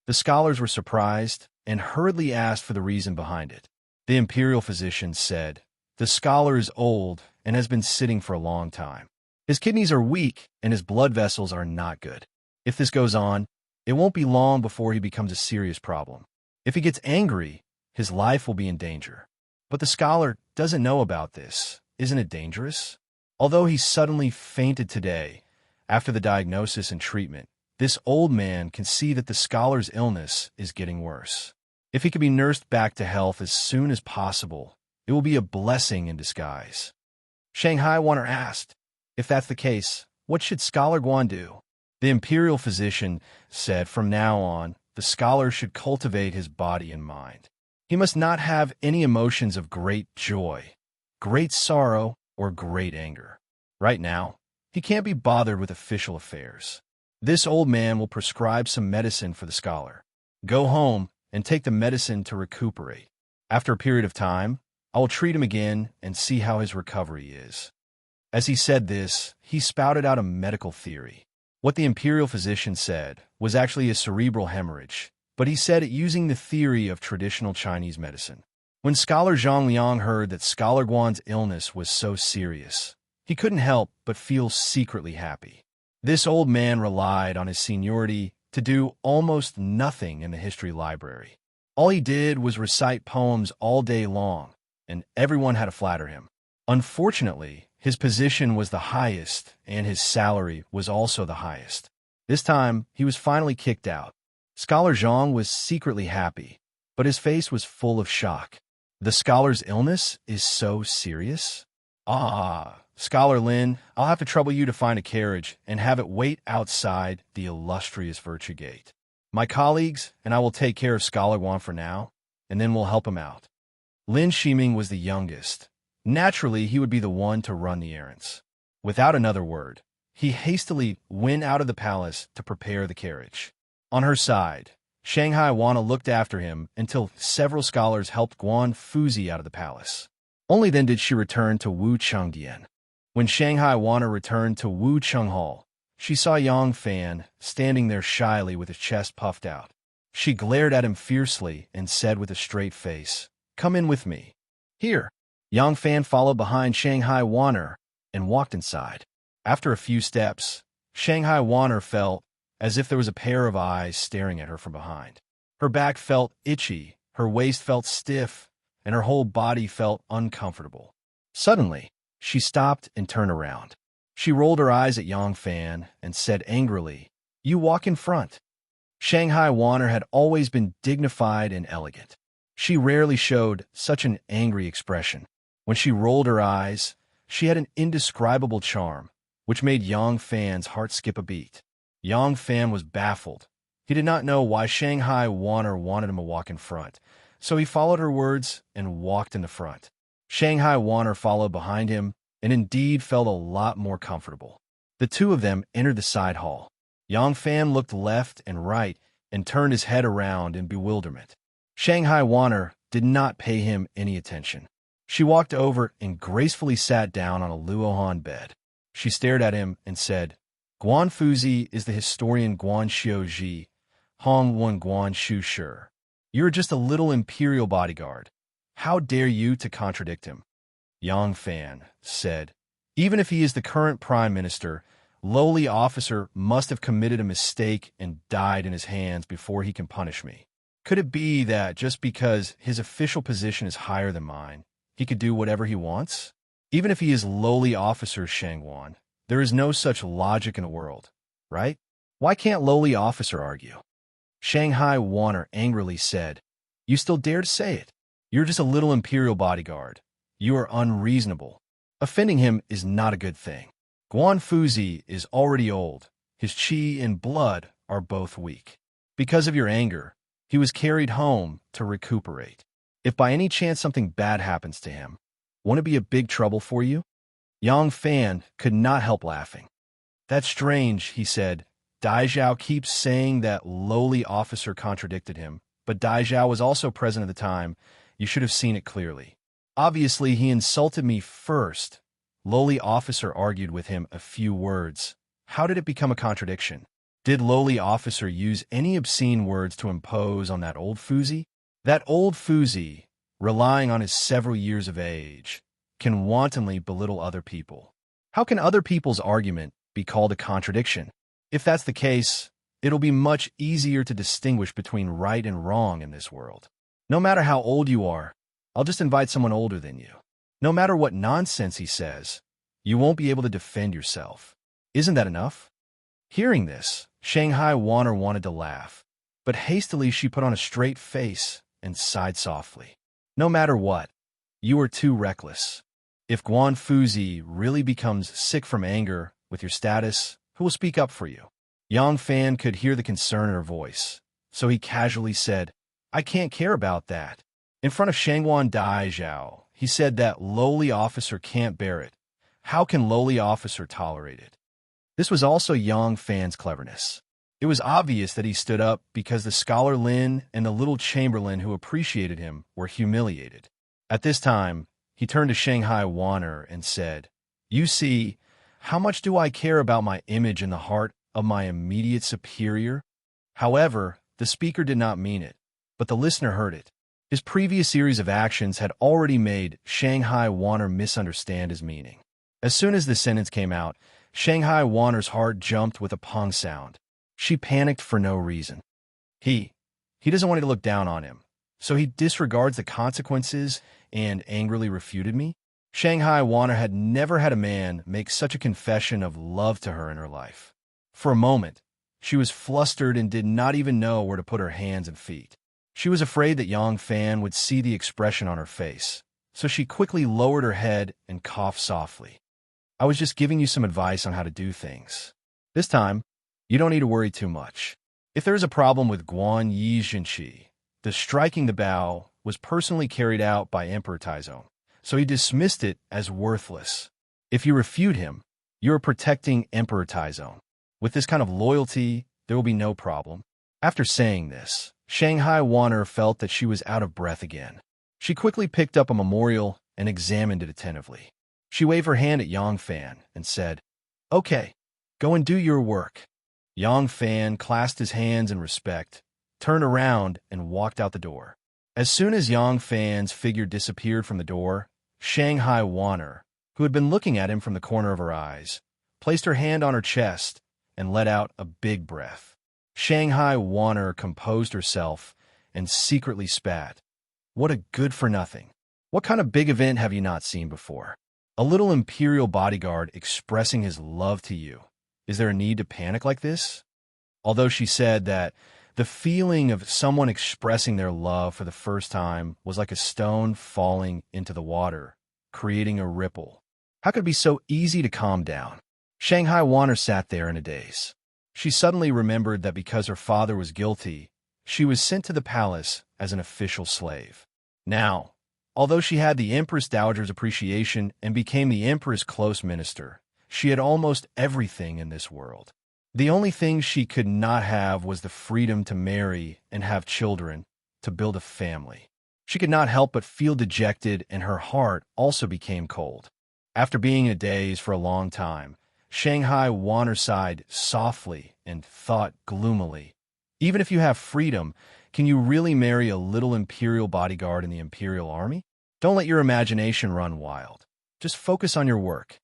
The scholars were surprised and hurriedly asked for the reason behind it. The imperial physician said, The scholar is old and has been sitting for a long time. His kidneys are weak and his blood vessels are not good. If this goes on, it won't be long before he becomes a serious problem. If he gets angry, his life will be in danger. But the scholar doesn't know about this. Isn't it dangerous? Although he suddenly fainted today, after the diagnosis and treatment, this old man can see that the scholar's illness is getting worse. If he can be nursed back to health as soon as possible, it will be a blessing in disguise. Shanghai Waner asked, If that's the case, what should Scholar Guan do? The imperial physician said from now on, the scholar should cultivate his body and mind. He must not have any emotions of great joy, great sorrow, or great anger. Right now, he can't be bothered with official affairs. This old man will prescribe some medicine for the scholar. Go home and take the medicine to recuperate. After a period of time, I will treat him again and see how his recovery is. As he said this, he spouted out a medical theory. What the imperial physician said was actually a cerebral hemorrhage, but he said it using the theory of traditional Chinese medicine. When Scholar Zhang Liang heard that Scholar Guan's illness was so serious, he couldn't help but feel secretly happy. This old man relied on his seniority to do almost nothing in the history library. All he did was recite poems all day long, and everyone had to flatter him. Unfortunately, his position was the highest, and his salary was also the highest. This time, he was finally kicked out. Scholar Zhang was secretly happy, but his face was full of shock. The scholar's illness is so serious? Scholar Lin, I'll have to trouble you to find a carriage and have it wait outside the illustrious Virtue Gate. My colleagues and I will take care of Scholar Guan for now, and then we'll help him out. Lin Shiming was the youngest. Naturally, he would be the one to run the errands. Without another word, he hastily went out of the palace to prepare the carriage. On her side, Shanghai Wana looked after him until several scholars helped Guan Fuzi out of the palace. Only then did she return to Wu Chengdian. When Shanghai Wana returned to Wu Cheng Hall, she saw Yang Fan standing there shyly with his chest puffed out. She glared at him fiercely and said with a straight face, Come in with me. Here. Yang Fan followed behind Shanghai Waner and walked inside. After a few steps, Shanghai Waner felt as if there was a pair of eyes staring at her from behind. Her back felt itchy, her waist felt stiff, and her whole body felt uncomfortable. Suddenly, she stopped and turned around. She rolled her eyes at Yang Fan and said angrily, You walk in front. Shanghai Waner had always been dignified and elegant. She rarely showed such an angry expression. When she rolled her eyes, she had an indescribable charm, which made Yang Fan's heart skip a beat. Yang Fan was baffled. He did not know why Shanghai Waner wanted him to walk in front, so he followed her words and walked in the front. Shanghai Waner followed behind him, and indeed felt a lot more comfortable. The two of them entered the side hall. Yang Fan looked left and right and turned his head around in bewilderment. Shanghai Wanner did not pay him any attention. She walked over and gracefully sat down on a Luohan bed. She stared at him and said, Guan Fuzi is the historian Guan Xiuji, Hong Wen Guan Shu Shi. You're just a little imperial bodyguard. How dare you to contradict him? Yang Fan said, Even if he is the current prime minister, lowly officer must have committed a mistake and died in his hands before he can punish me. Could it be that just because his official position is higher than mine, he could do whatever he wants? Even if he is lowly officer Shangwan, there is no such logic in the world, right? Why can't lowly officer argue? Shanghai Wanner angrily said, You still dare to say it? You're just a little imperial bodyguard. You are unreasonable. Offending him is not a good thing. Guan Fuzi is already old. His qi and blood are both weak. Because of your anger, he was carried home to recuperate. If by any chance something bad happens to him, won't it be a big trouble for you? Yang Fan could not help laughing. That's strange, he said. Dai Zhao keeps saying that lowly officer contradicted him, but Dai Zhao was also present at the time. You should have seen it clearly. Obviously, he insulted me first. Lowly officer argued with him a few words. How did it become a contradiction? Did lowly officer use any obscene words to impose on that old Fuzi? That old Fuzi, relying on his several years of age, can wantonly belittle other people. How can other people's argument be called a contradiction? If that's the case, it'll be much easier to distinguish between right and wrong in this world. No matter how old you are, I'll just invite someone older than you. No matter what nonsense he says, you won't be able to defend yourself. Isn't that enough? Hearing this, Shanghai Wanner wanted to laugh, but hastily she put on a straight face and sighed softly. No matter what, you are too reckless. If Guan Fuzi really becomes sick from anger with your status, who will speak up for you? Yang Fan could hear the concern in her voice, so he casually said, I can't care about that. In front of Shangwan Dai Zhao, he said that lowly officer can't bear it. How can lowly officer tolerate it? This was also Yang Fan's cleverness. It was obvious that he stood up because the scholar Lin and the little chamberlain who appreciated him were humiliated. At this time, he turned to Shanghai Wanner and said, You see, how much do I care about my image in the heart of my immediate superior? However, the speaker did not mean it, but the listener heard it. His previous series of actions had already made Shanghai Wanner misunderstand his meaning. As soon as the sentence came out, Shanghai Wanner's heart jumped with a pong sound. She panicked for no reason. He doesn't want me to look down on him, so he disregards the consequences and angrily refuted me? Shanghai Wanner had never had a man make such a confession of love to her in her life. For a moment, she was flustered and did not even know where to put her hands and feet. She was afraid that Yang Fan would see the expression on her face, so she quickly lowered her head and coughed softly. I was just giving you some advice on how to do things. This time, you don't need to worry too much. If there is a problem with Guan Yi Jinqi, the striking the bow was personally carried out by Emperor Taizong, so he dismissed it as worthless. If you refute him, you are protecting Emperor Taizong. With this kind of loyalty, there will be no problem. After saying this, Shanghai Wanner felt that she was out of breath again. She quickly picked up a memorial and examined it attentively. She waved her hand at Yang Fan and said, Okay, go and do your work. Yang Fan clasped his hands in respect, turned around, and walked out the door. As soon as Yang Fan's figure disappeared from the door, Shanghai Wanner, who had been looking at him from the corner of her eyes, placed her hand on her chest and let out a big breath. Shanghai Wanner composed herself and secretly spat. What a good-for-nothing. What kind of big event have you not seen before? A little imperial bodyguard expressing his love to you. Is there a need to panic like this? Although she said that the feeling of someone expressing their love for the first time was like a stone falling into the water, creating a ripple. How could it be so easy to calm down? Shanghai Wanner sat there in a daze. She suddenly remembered that because her father was guilty, she was sent to the palace as an official slave. Now, Although she had the Empress Dowager's appreciation and became the Emperor's close minister, she had almost everything in this world. The only thing she could not have was the freedom to marry and have children, to build a family. She could not help but feel dejected, and her heart also became cold. After being in a daze for a long time, Shanghai Wanner sighed softly and thought gloomily, "Even if you have freedom, can you really marry a little imperial bodyguard in the imperial army? Don't let your imagination run wild. Just focus on your work."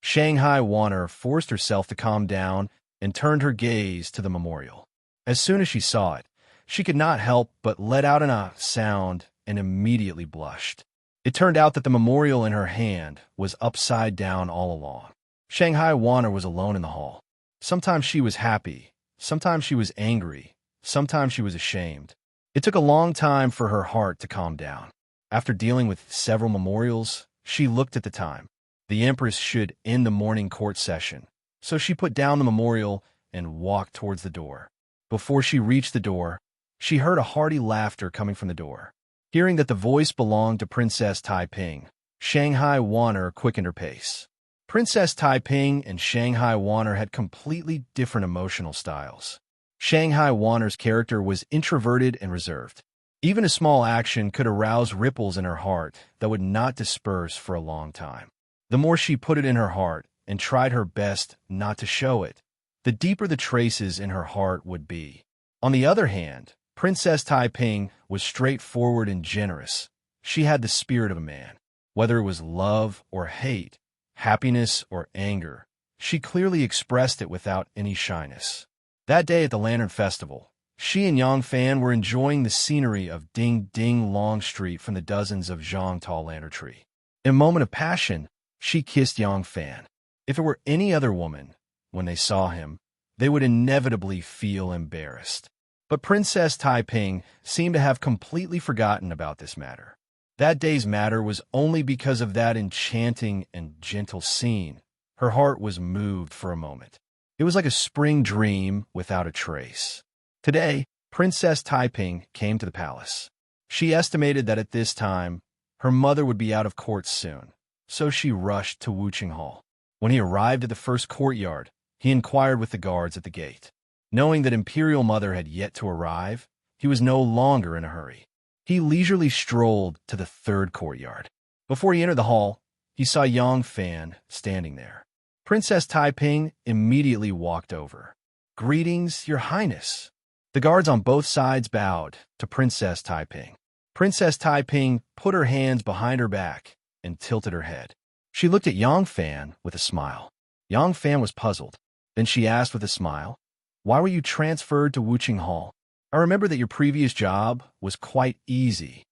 Shanghai Wanner forced herself to calm down and turned her gaze to the memorial. As soon as she saw it, she could not help but let out a sound and immediately blushed. It turned out that the memorial in her hand was upside down all along. Shanghai Wanner was alone in the hall. Sometimes she was happy, sometimes she was angry, sometimes she was ashamed. It took a long time for her heart to calm down. After dealing with several memorials, she looked at the time. The Empress should end the morning court session, so she put down the memorial and walked towards the door. Before she reached the door, she heard a hearty laughter coming from the door. Hearing that the voice belonged to Princess Taiping, Shanghai Wanner quickened her pace. Princess Taiping and Shanghai Wanner had completely different emotional styles. Shanghai Wanner's character was introverted and reserved. Even a small action could arouse ripples in her heart that would not disperse for a long time. The more she put it in her heart and tried her best not to show it, the deeper the traces in her heart would be. On the other hand, Princess Taiping was straightforward and generous. She had the spirit of a man. Whether it was love or hate, happiness or anger, she clearly expressed it without any shyness. That day at the Lantern Festival, she and Yang Fan were enjoying the scenery of Ding Ding Long Street from the dozens of Zhang Tall Lantern Tree. In a moment of passion, she kissed Yang Fan. If it were any other woman, when they saw him, they would inevitably feel embarrassed. But Princess Taiping seemed to have completely forgotten about this matter. That day's matter was only because of that enchanting and gentle scene. Her heart was moved for a moment. It was like a spring dream without a trace. Today, Princess Taiping came to the palace. She estimated that at this time, her mother would be out of court soon, so she rushed to Wuching Hall. When he arrived at the first courtyard, he inquired with the guards at the gate. Knowing that Imperial Mother had yet to arrive, he was no longer in a hurry. He leisurely strolled to the third courtyard. Before he entered the hall, he saw Yang Fan standing there. Princess Taiping immediately walked over. "Greetings, Your Highness." The guards on both sides bowed to Princess Taiping. Princess Taiping put her hands behind her back and tilted her head. She looked at Yang Fan with a smile. Yang Fan was puzzled. Then she asked with a smile, "Why were you transferred to Wuching Hall? I remember that your previous job was quite easy."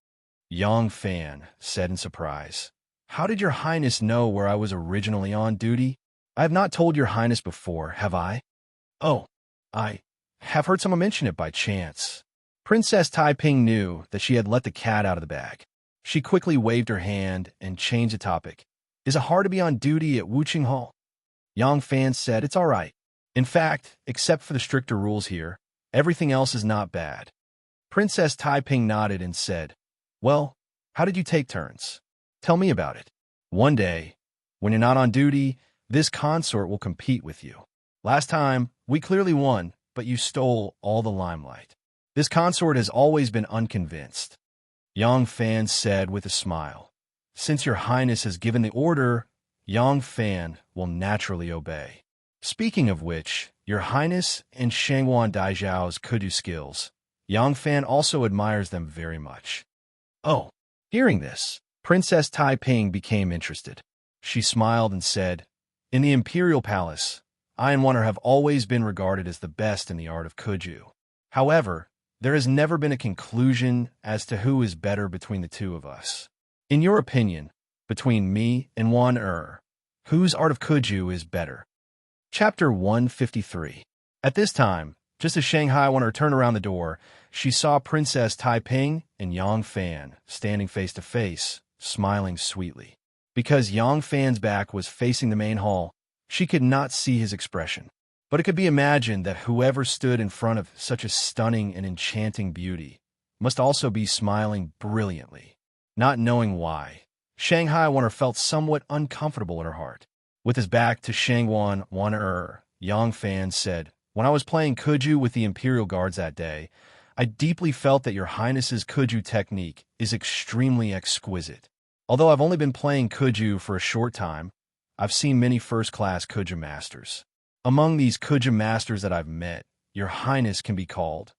Yang Fan said in surprise, "How did Your Highness know where I was originally on duty? I have not told Your Highness before, have I?" "Oh, I have heard someone mention it by chance." Princess Taiping knew that she had let the cat out of the bag. She quickly waved her hand and changed the topic. "Is it hard to be on duty at Wuching Hall?" Yang Fan said, "It's all right. In fact, except for the stricter rules here, everything else is not bad." Princess Taiping nodded and said, "Well, how did you take turns? Tell me about it. One day, when you're not on duty, this consort will compete with you. Last time, we clearly won, but you stole all the limelight. This consort has always been unconvinced." Yang Fan said with a smile, "Since Your Highness has given the order, Yang Fan will naturally obey. Speaking of which, Your Highness and Shangwan Daijiao's kudu skills, Yang Fan also admires them very much." "Oh." Hearing this, Princess Taiping became interested. She smiled and said, "In the Imperial Palace, I and Wanner have always been regarded as the best in the art of kudu. However, there has never been a conclusion as to who is better between the two of us. In your opinion, between me and Wanner, whose art of kudu is better?" Chapter 153. At this time, just as Shanghai Wanner turned around the door, she saw Princess Taiping and Yang Fan standing face to face, smiling sweetly. Because Yang Fan's back was facing the main hall, she could not see his expression. But it could be imagined that whoever stood in front of such a stunning and enchanting beauty must also be smiling brilliantly. Not knowing why, Shanghai Wanner felt somewhat uncomfortable in her heart. With his back to Shangwan Wanner, Yang Fan said, "When I was playing Kuju with the Imperial Guards that day, I deeply felt that your Highness's Kuju technique is extremely exquisite. Although I've only been playing Kuju for a short time, I've seen many first-class Kuju masters. Among these Kuju masters that I've met, your Highness can be called."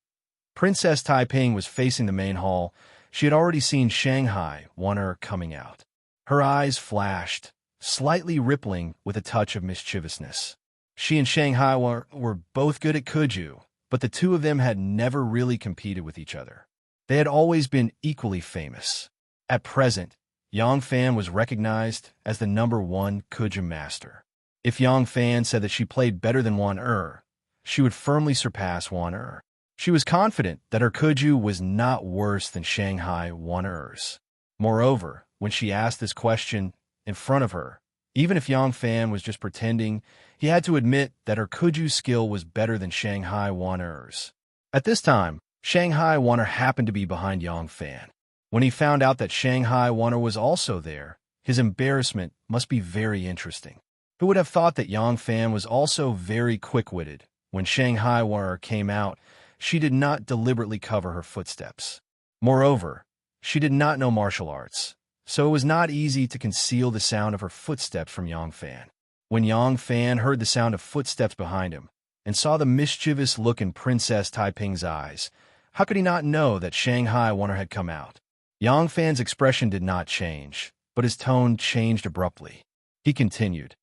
Princess Taiping was facing the main hall. She had already seen Shanghai Wanner coming out. Her eyes flashed, slightly rippling with a touch of mischievousness. She and Shanghai were both good at Kuju, but the two of them had never really competed with each other. They had always been equally famous. At present, Yang Fan was recognized as the #1 Kuju master. If Yang Fan said that she played better than Wanner, she would firmly surpass Wanner. She was confident that her Kuju was not worse than Shanghai Wanner's. Moreover, when she asked this question in front of her, even if Yang Fan was just pretending, he had to admit that her Kuju skill was better than Shanghai Wanner's. At this time, Shanghai Wanner happened to be behind Yang Fan. When he found out that Shanghai Wanner was also there, his embarrassment must be very interesting. Who would have thought that Yang Fan was also very quick-witted? When Shanghai Wanner came out, she did not deliberately cover her footsteps. Moreover, she did not know martial arts, so it was not easy to conceal the sound of her footsteps from Yang Fan. When Yang Fan heard the sound of footsteps behind him and saw the mischievous look in Princess Taiping's eyes, how could he not know that Shanghai Wanner had come out? Yang Fan's expression did not change, but his tone changed abruptly. He continued,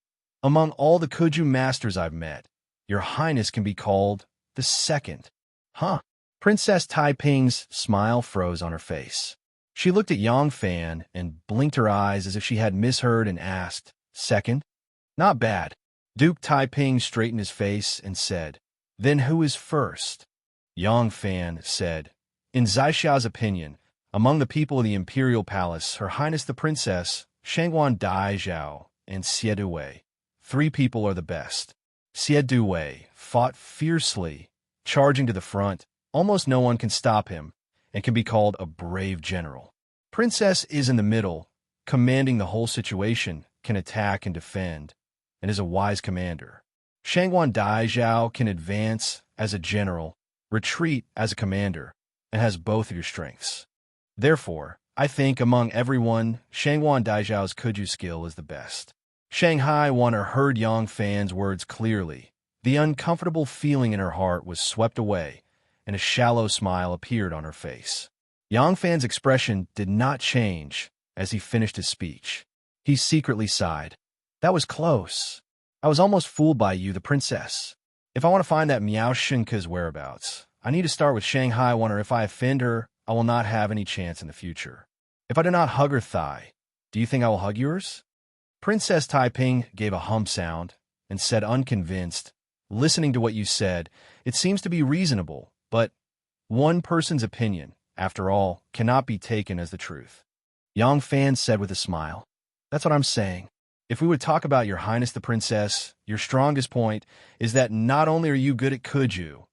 "Among all the Kuju masters I've met, your Highness can be called the second." Huh? Princess Taiping's smile froze on her face. She looked at Yang Fan and blinked her eyes as if she had misheard and asked, "Second? Not bad." Duke Taiping straightened his face and said, "Then who is first?" Yang Fan said, "In Zaixia's opinion, among the people of the Imperial Palace, Her Highness the Princess, Shangwan Daizhao, and Xie Duwei. 3 people are the best." Xie Duwei fought fiercely, charging to the front. Almost no one can stop him, and can be called a brave general. Princess is in the middle, commanding the whole situation, can attack and defend, and is a wise commander. Shangwan Daizhao can advance as a general, retreat as a commander, and has both of your strengths. Therefore, I think among everyone, Shangwan Daizhao's Kuju skill is the best. Shanghai Wanner heard Yang Fan's words clearly. The uncomfortable feeling in her heart was swept away, and a shallow smile appeared on her face. Yang Fan's expression did not change as he finished his speech. He secretly sighed. "That was close. I was almost fooled by you, the princess. If I want to find that Miao Shinka's whereabouts, I need to start with Shanghai Wanner. If I offend her, I will not have any chance in the future. If I do not hug her thigh, do you think I will hug yours?" Princess Taiping gave a hum sound and said unconvinced, "Listening to what you said, it seems to be reasonable, but one person's opinion, after all, cannot be taken as the truth." Yang Fan said with a smile, "That's what I'm saying. If we would talk about your Highness the Princess, your strongest point is that not only are you good at Kuju,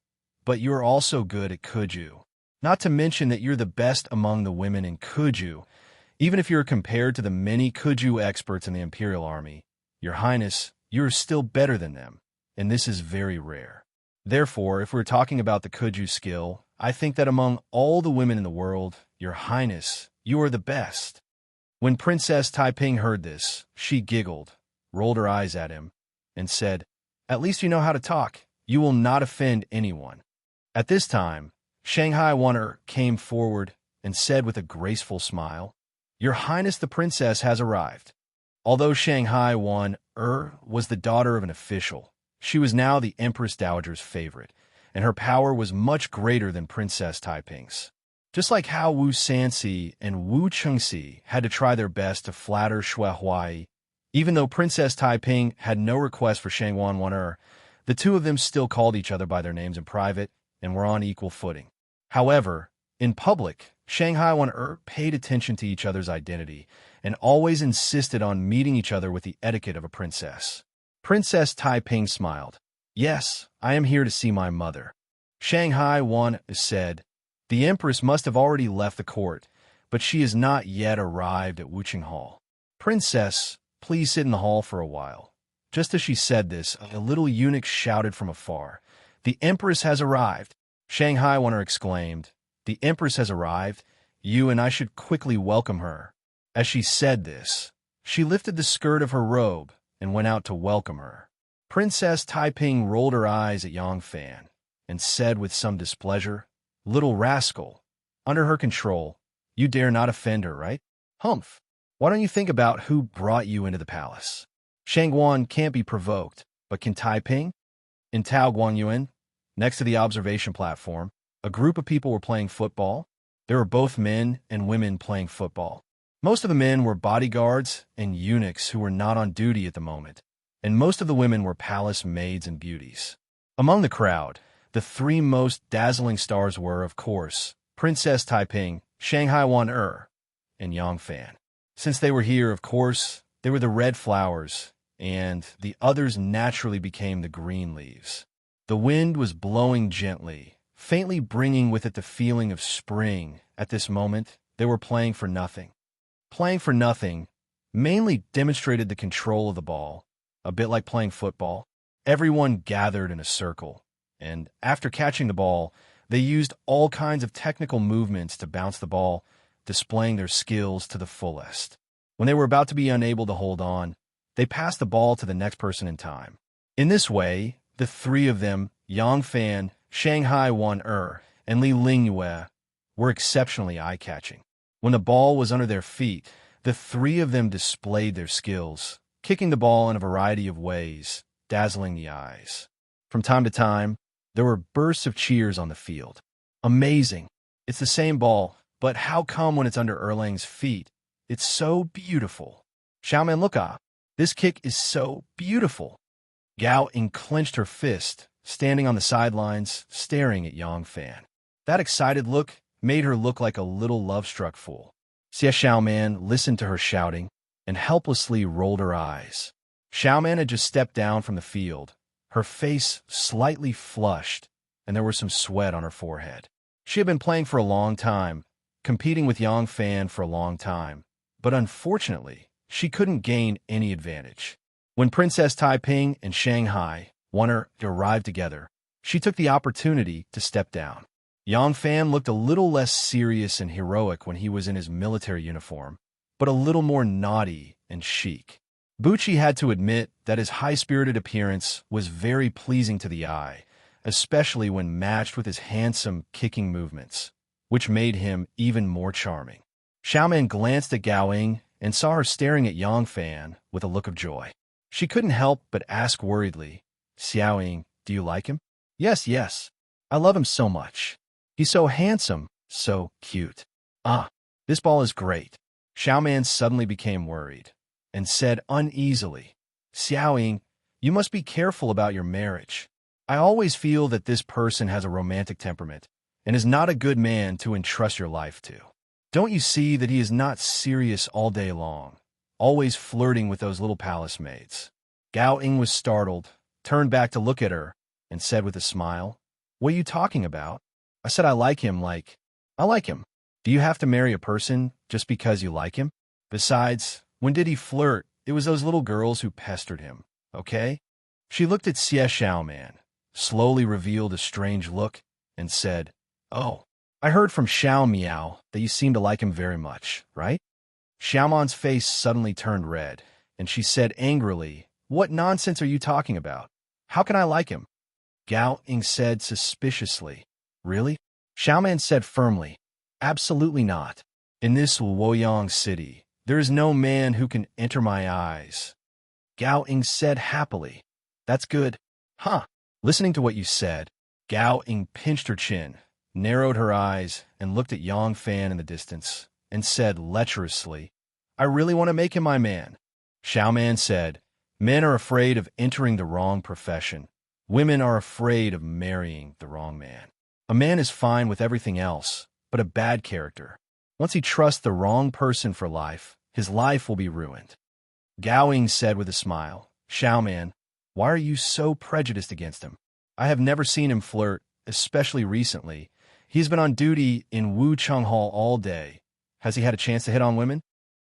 but you're also good at Kuju. Not to mention that you're the best among the women in Kuju. Even if you're compared to the many Kuju experts in the Imperial Army, your Highness, you're still better than them, and this is very rare. Therefore, if we're talking about the Kuju skill, I think that among all the women in the world, your Highness, you are the best." When Princess Taiping heard this, she giggled, rolled her eyes at him, and said, "At least you know how to talk. You will not offend anyone." At this time, Shanghai Wanner came forward and said with a graceful smile, "Your Highness the Princess has arrived." Although Shanghai Wanner was the daughter of an official, she was now the Empress Dowager's favorite, and her power was much greater than Princess Taiping's. Just like how Wu Sanxi and Wu Chengxi had to try their best to flatter Xue Huai, even though Princess Taiping had no request for Shangwan Wanner, the two of them still called each other by their names in private and were on equal footing. However, in public, Shanghai Wanner paid attention to each other's identity and always insisted on meeting each other with the etiquette of a princess. Princess Taiping smiled. "Yes, I am here to see my mother." Shanghai Wanner said, "The Empress must have already left the court, but she has not yet arrived at Wuching Hall. Princess, please sit in the hall for a while. Just as she said this, a little eunuch shouted from afar, "The Empress has arrived!" Shanghai Wanner exclaimed, "The Empress has arrived? You and I should quickly welcome her." As she said this, she lifted the skirt of her robe and went out to welcome her. Princess Taiping rolled her eyes at Yang Fan and said with some displeasure, "Little rascal, under her control, you dare not offend her, right? Humph! Why don't you think about who brought you into the palace? Shangguan can't be provoked, but can Taiping?" In Tao Guanyuan, next to the observation platform, a group of people were playing football. There were both men and women playing football. Most of the men were bodyguards and eunuchs who were not on duty at the moment, and most of the women were palace maids and beauties. Among the crowd, the three most dazzling stars were, of course, Princess Taiping, Shanghai Wan and Yang Fan. Since they were here, of course, they were the red flowers, and the others naturally became the green leaves. The wind was blowing gently, faintly bringing with it the feeling of spring. At this moment, they were playing for nothing. Playing for nothing mainly demonstrated the control of the ball, a bit like playing football. Everyone gathered in a circle, and after catching the ball, they used all kinds of technical movements to bounce the ball, displaying their skills to the fullest. When they were about to be unable to hold on, they passed the ball to the next person in time. In this way, the three of them, Yang Fan, Shanghai Wan and Li Lingyue, were exceptionally eye-catching. When the ball was under their feet, the three of them displayed their skills, kicking the ball in a variety of ways, dazzling the eyes. From time to time, there were bursts of cheers on the field. Amazing! It's the same ball, but how come when it's under Erlang's feet, it's so beautiful? Xiaoman, look up. This kick is so beautiful. Gao Ying clenched her fist, standing on the sidelines, staring at Yang Fan. That excited look made her look like a little love-struck fool. Xie Xiaoman listened to her shouting and helplessly rolled her eyes. Xiaoman had just stepped down from the field, her face slightly flushed, and there was some sweat on her forehead. She had been playing for a long time, competing with Yang Fan for a long time, but unfortunately, she couldn't gain any advantage. When Princess Taiping and Shanghai Wanner arrived together, she took the opportunity to step down. Yang Fan looked a little less serious and heroic when he was in his military uniform, but a little more naughty and chic. Bucci had to admit that his high-spirited appearance was very pleasing to the eye, especially when matched with his handsome kicking movements, which made him even more charming. Xiaoman glanced at Gao Ying and saw her staring at Yang Fan with a look of joy. She couldn't help but ask worriedly, "Xiao Ying, do you like him?" Yes. I love him so much. He's so handsome, so cute." "Ah, this ball is great." Xiaoman suddenly became worried and said uneasily, "Xiao Ying, you must be careful about your marriage. I always feel that this person has a romantic temperament and is not a good man to entrust your life to. Don't you see that he is not serious all day long, always flirting with those little palace maids?" Gao Ying was startled, turned back to look at her, and said with a smile, "What are you talking about? I said I like him I like him. Do you have to marry a person just because you like him? Besides, when did he flirt? It was those little girls who pestered him, okay?" She looked at Xie Xiaoman, slowly revealed a strange look, and said, "Oh, I heard from Xiao Miao that you seem to like him very much, right?" Xiaoman's face suddenly turned red, and she said angrily, "What nonsense are you talking about? How can I like him?" Gao Ying said suspiciously, "Really?" Xiaoman said firmly, "Absolutely not. In this Luoyang city, there is no man who can enter my eyes." Gao Ying said happily, "That's good." "Huh." Listening to what you said, Gao Ying pinched her chin, narrowed her eyes, and looked at Yang Fan in the distance, and said lecherously, "I really want to make him my man." Xiaoman said, "Men are afraid of entering the wrong profession. Women are afraid of marrying the wrong man. A man is fine with everything else, but a bad character. Once he trusts the wrong person for life, his life will be ruined." Gao Ying said with a smile, "Xiaoman, why are you so prejudiced against him? I have never seen him flirt, especially recently. He has been on duty in Wucheng Hall all day. Has he had a chance to hit on women?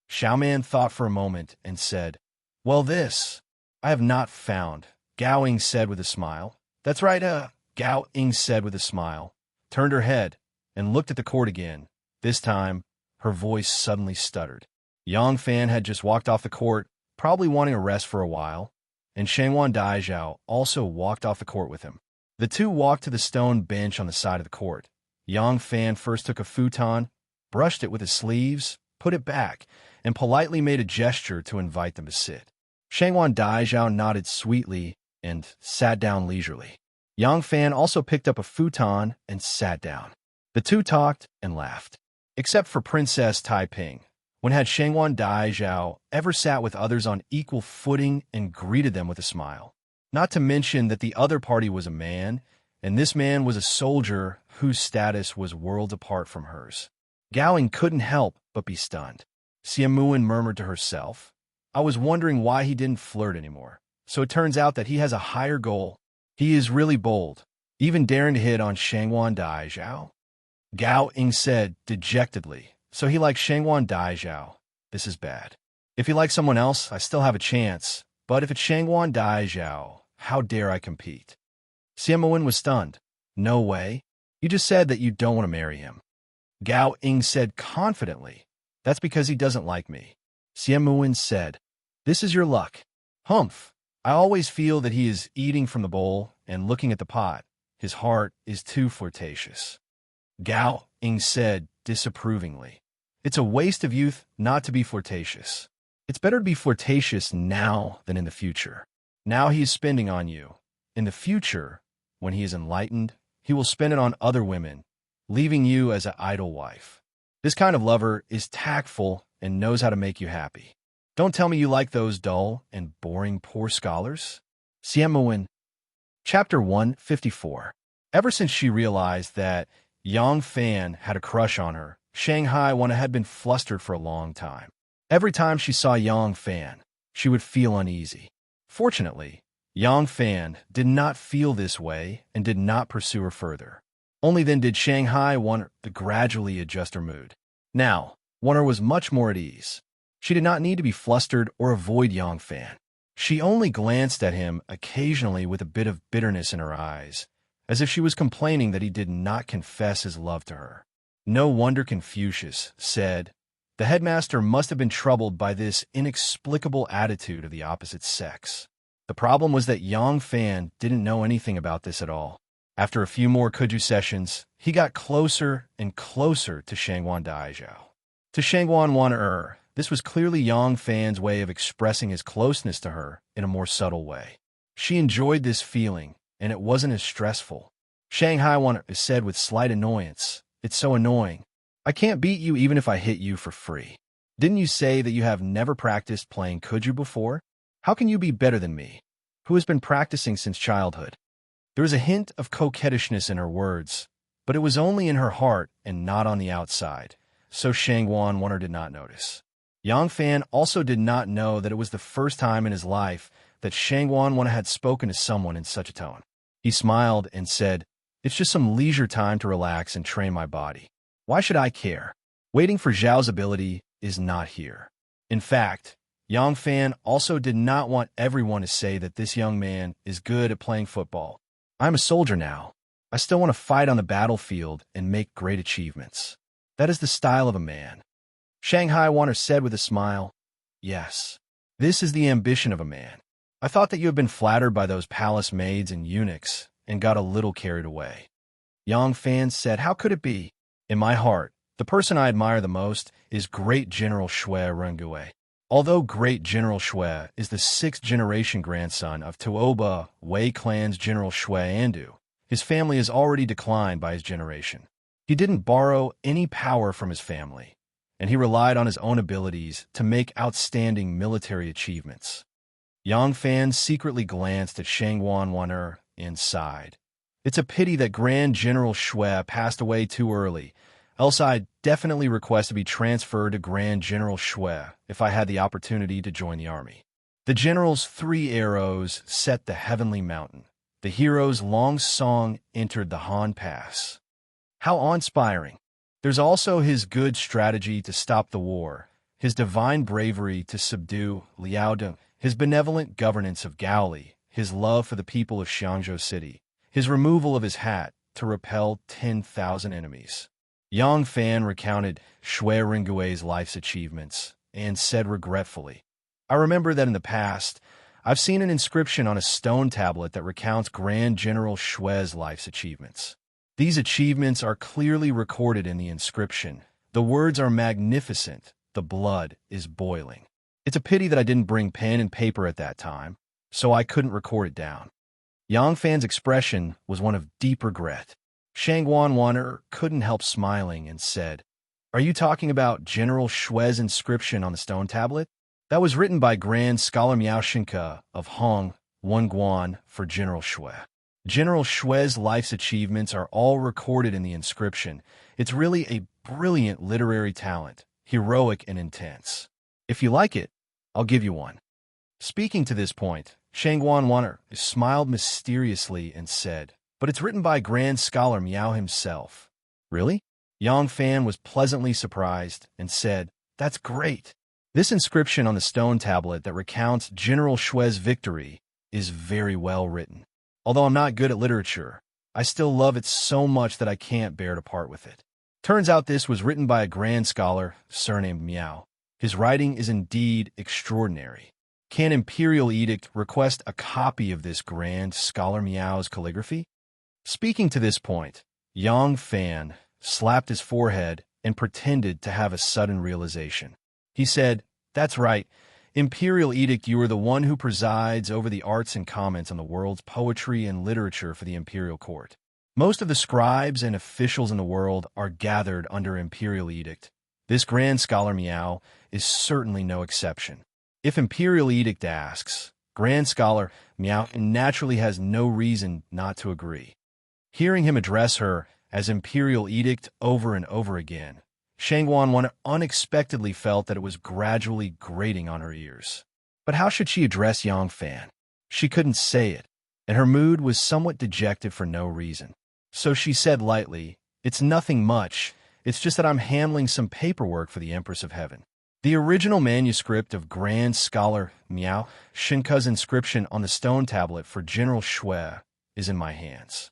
Xiaoman thought for a moment and said, Well, this I have not found, Gao Ying said with a smile. That's right, Gao Ying said with a smile, turned her head, and looked at the court again. This time, her voice suddenly stuttered. Yang Fan had just walked off the court, probably wanting a rest for a while, and Shangwan Daizhao also walked off the court with him. The two walked to the stone bench on the side of the court. Yang Fan first took a futon, brushed it with his sleeves, put it back, and politely made a gesture to invite them to sit. Shangwan Daizhao nodded sweetly and sat down leisurely. Yang Fan also picked up a futon and sat down. The two talked and laughed. Except for Princess Taiping, when had Shangwan Daizhao ever sat with others on equal footing and greeted them with a smile? Not to mention that the other party was a man, and this man was a soldier whose status was worlds apart from hers. Gao Ying couldn't help but be stunned. Xie Muin murmured to herself, I was wondering why he didn't flirt anymore. So it turns out that he has a higher goal. He is really bold, even daring to hit on Shangwan Daizhao. Gao Ying said dejectedly, so he likes Shangwan Daizhao. This is bad. If he likes someone else, I still have a chance, but if it's Shangwan Daizhao, how dare I compete? Xie Muin was stunned. No way. You just said that you don't want to marry him. Gao Ying said confidently, That's because he doesn't like me. Xie Muin said, This is your luck. Humph. I always feel that he is eating from the bowl and looking at the pot. His heart is too flirtatious. Gao Ying said disapprovingly, It's a waste of youth not to be flirtatious. It's better to be flirtatious now than in the future. Now he is spending on you. In the future, when he is enlightened, he will spend it on other women, leaving you as an idle wife. This kind of lover is tactful and knows how to make you happy. Don't tell me you like those dull and boring poor scholars. Xie Muin. Chapter 154. Ever since she realized that Yang Fan had a crush on her, Shanghai Wana had been flustered for a long time. Every time she saw Yang Fan, she would feel uneasy. Fortunately, Yang Fan did not feel this way and did not pursue her further. Only then did Shanghai want to gradually adjust her mood. Now, Wonder was much more at ease. She did not need to be flustered or avoid Yang Fan. She only glanced at him occasionally with a bit of bitterness in her eyes, as if she was complaining that he did not confess his love to her. No wonder Confucius said, The headmaster must have been troubled by this inexplicable attitude of the opposite sex. The problem was that Yang Fan didn't know anything about this at all. After a few more Kuju sessions, he got closer and closer to Shangwan Daizhao. To Shangwan Wan this was clearly Yang Fan's way of expressing his closeness to her in a more subtle way. She enjoyed this feeling, and it wasn't as stressful. Shanghai Wan said with slight annoyance, It's so annoying. I can't beat you even if I hit you for free. Didn't you say that you have never practiced playing Kuju before? How can you be better than me, who has been practicing since childhood? There was a hint of coquettishness in her words, but it was only in her heart and not on the outside, so Shangwan Wan did not notice. Yang Fan also did not know that it was the first time in his life that Shangwan Wan had spoken to someone in such a tone. He smiled and said, It's just some leisure time to relax and train my body. Why should I care? Waiting for Zhao's ability is not here. In fact, Yang Fan also did not want everyone to say that this young man is good at playing football. I'm a soldier now. I still want to fight on the battlefield and make great achievements. That is the style of a man. Shanghai Wan said with a smile, Yes, this is the ambition of a man. I thought that you had been flattered by those palace maids and eunuchs and got a little carried away. Yang Fan said, How could it be? In my heart, the person I admire the most is Great General Shui Rengue. Although Great General Shui is the 6th-generation grandson of Tuoba Wei clan's General Shui Andu, his family has already declined by his generation. He didn't borrow any power from his family, and he relied on his own abilities to make outstanding military achievements. Yang Fan secretly glanced at Shangwan Wan and sighed. It's a pity that Grand General Shui passed away too early, else I'd definitely request to be transferred to Grand General Shui if I had the opportunity to join the army. The general's 3 arrows set the heavenly mountain. The hero's long song entered the Han Pass. How awe-inspiring! There's also his good strategy to stop the war, his divine bravery to subdue Liaodong, his benevolent governance of Gaoli, his love for the people of Xiangzhou City, his removal of his hat to repel 10,000 enemies. Yang Fan recounted Shui Rengui's life's achievements and said regretfully, I remember that in the past, I've seen an inscription on a stone tablet that recounts Grand General Shui's life's achievements. These achievements are clearly recorded in the inscription. The words are magnificent. The blood is boiling. It's a pity that I didn't bring pen and paper at that time, so I couldn't record it down. Yang Fan's expression was one of deep regret. Shang Wanwaner couldn't help smiling and said, Are you talking about General Shui's inscription on the stone tablet? That was written by Grand Scholar Miao Shinke of Hong, Wenguan, for General Shui. General Shui's life's achievements are all recorded in the inscription. It's really a brilliant literary talent, heroic and intense. If you like it, I'll give you one. Speaking to this point, Shang Wanwaner smiled mysteriously and said, But it's written by Grand Scholar Miao himself. Really? Yang Fan was pleasantly surprised and said, That's great. This inscription on the stone tablet that recounts General Shui's victory is very well written. Although I'm not good at literature, I still love it so much that I can't bear to part with it. Turns out this was written by a grand scholar surnamed Miao. His writing is indeed extraordinary. Can Imperial Edict request a copy of this grand scholar Miao's calligraphy? Speaking to this point, Yang Fan slapped his forehead and pretended to have a sudden realization. He said, That's right. Imperial Edict, you are the one who presides over the arts and comments on the world's poetry and literature for the Imperial Court. Most of the scribes and officials in the world are gathered under Imperial Edict. This Grand Scholar Miao is certainly no exception. If Imperial Edict asks, Grand Scholar Miao naturally has no reason not to agree. Hearing him address her as Imperial Edict over and over again, Shang Wanwan unexpectedly felt that it was gradually grating on her ears. But how should she address Yang Fan? She couldn't say it, and her mood was somewhat dejected for no reason. So she said lightly, It's nothing much. It's just that I'm handling some paperwork for the Empress of Heaven. The original manuscript of Grand Scholar Miao Shinke's inscription on the stone tablet for General Shui is in my hands.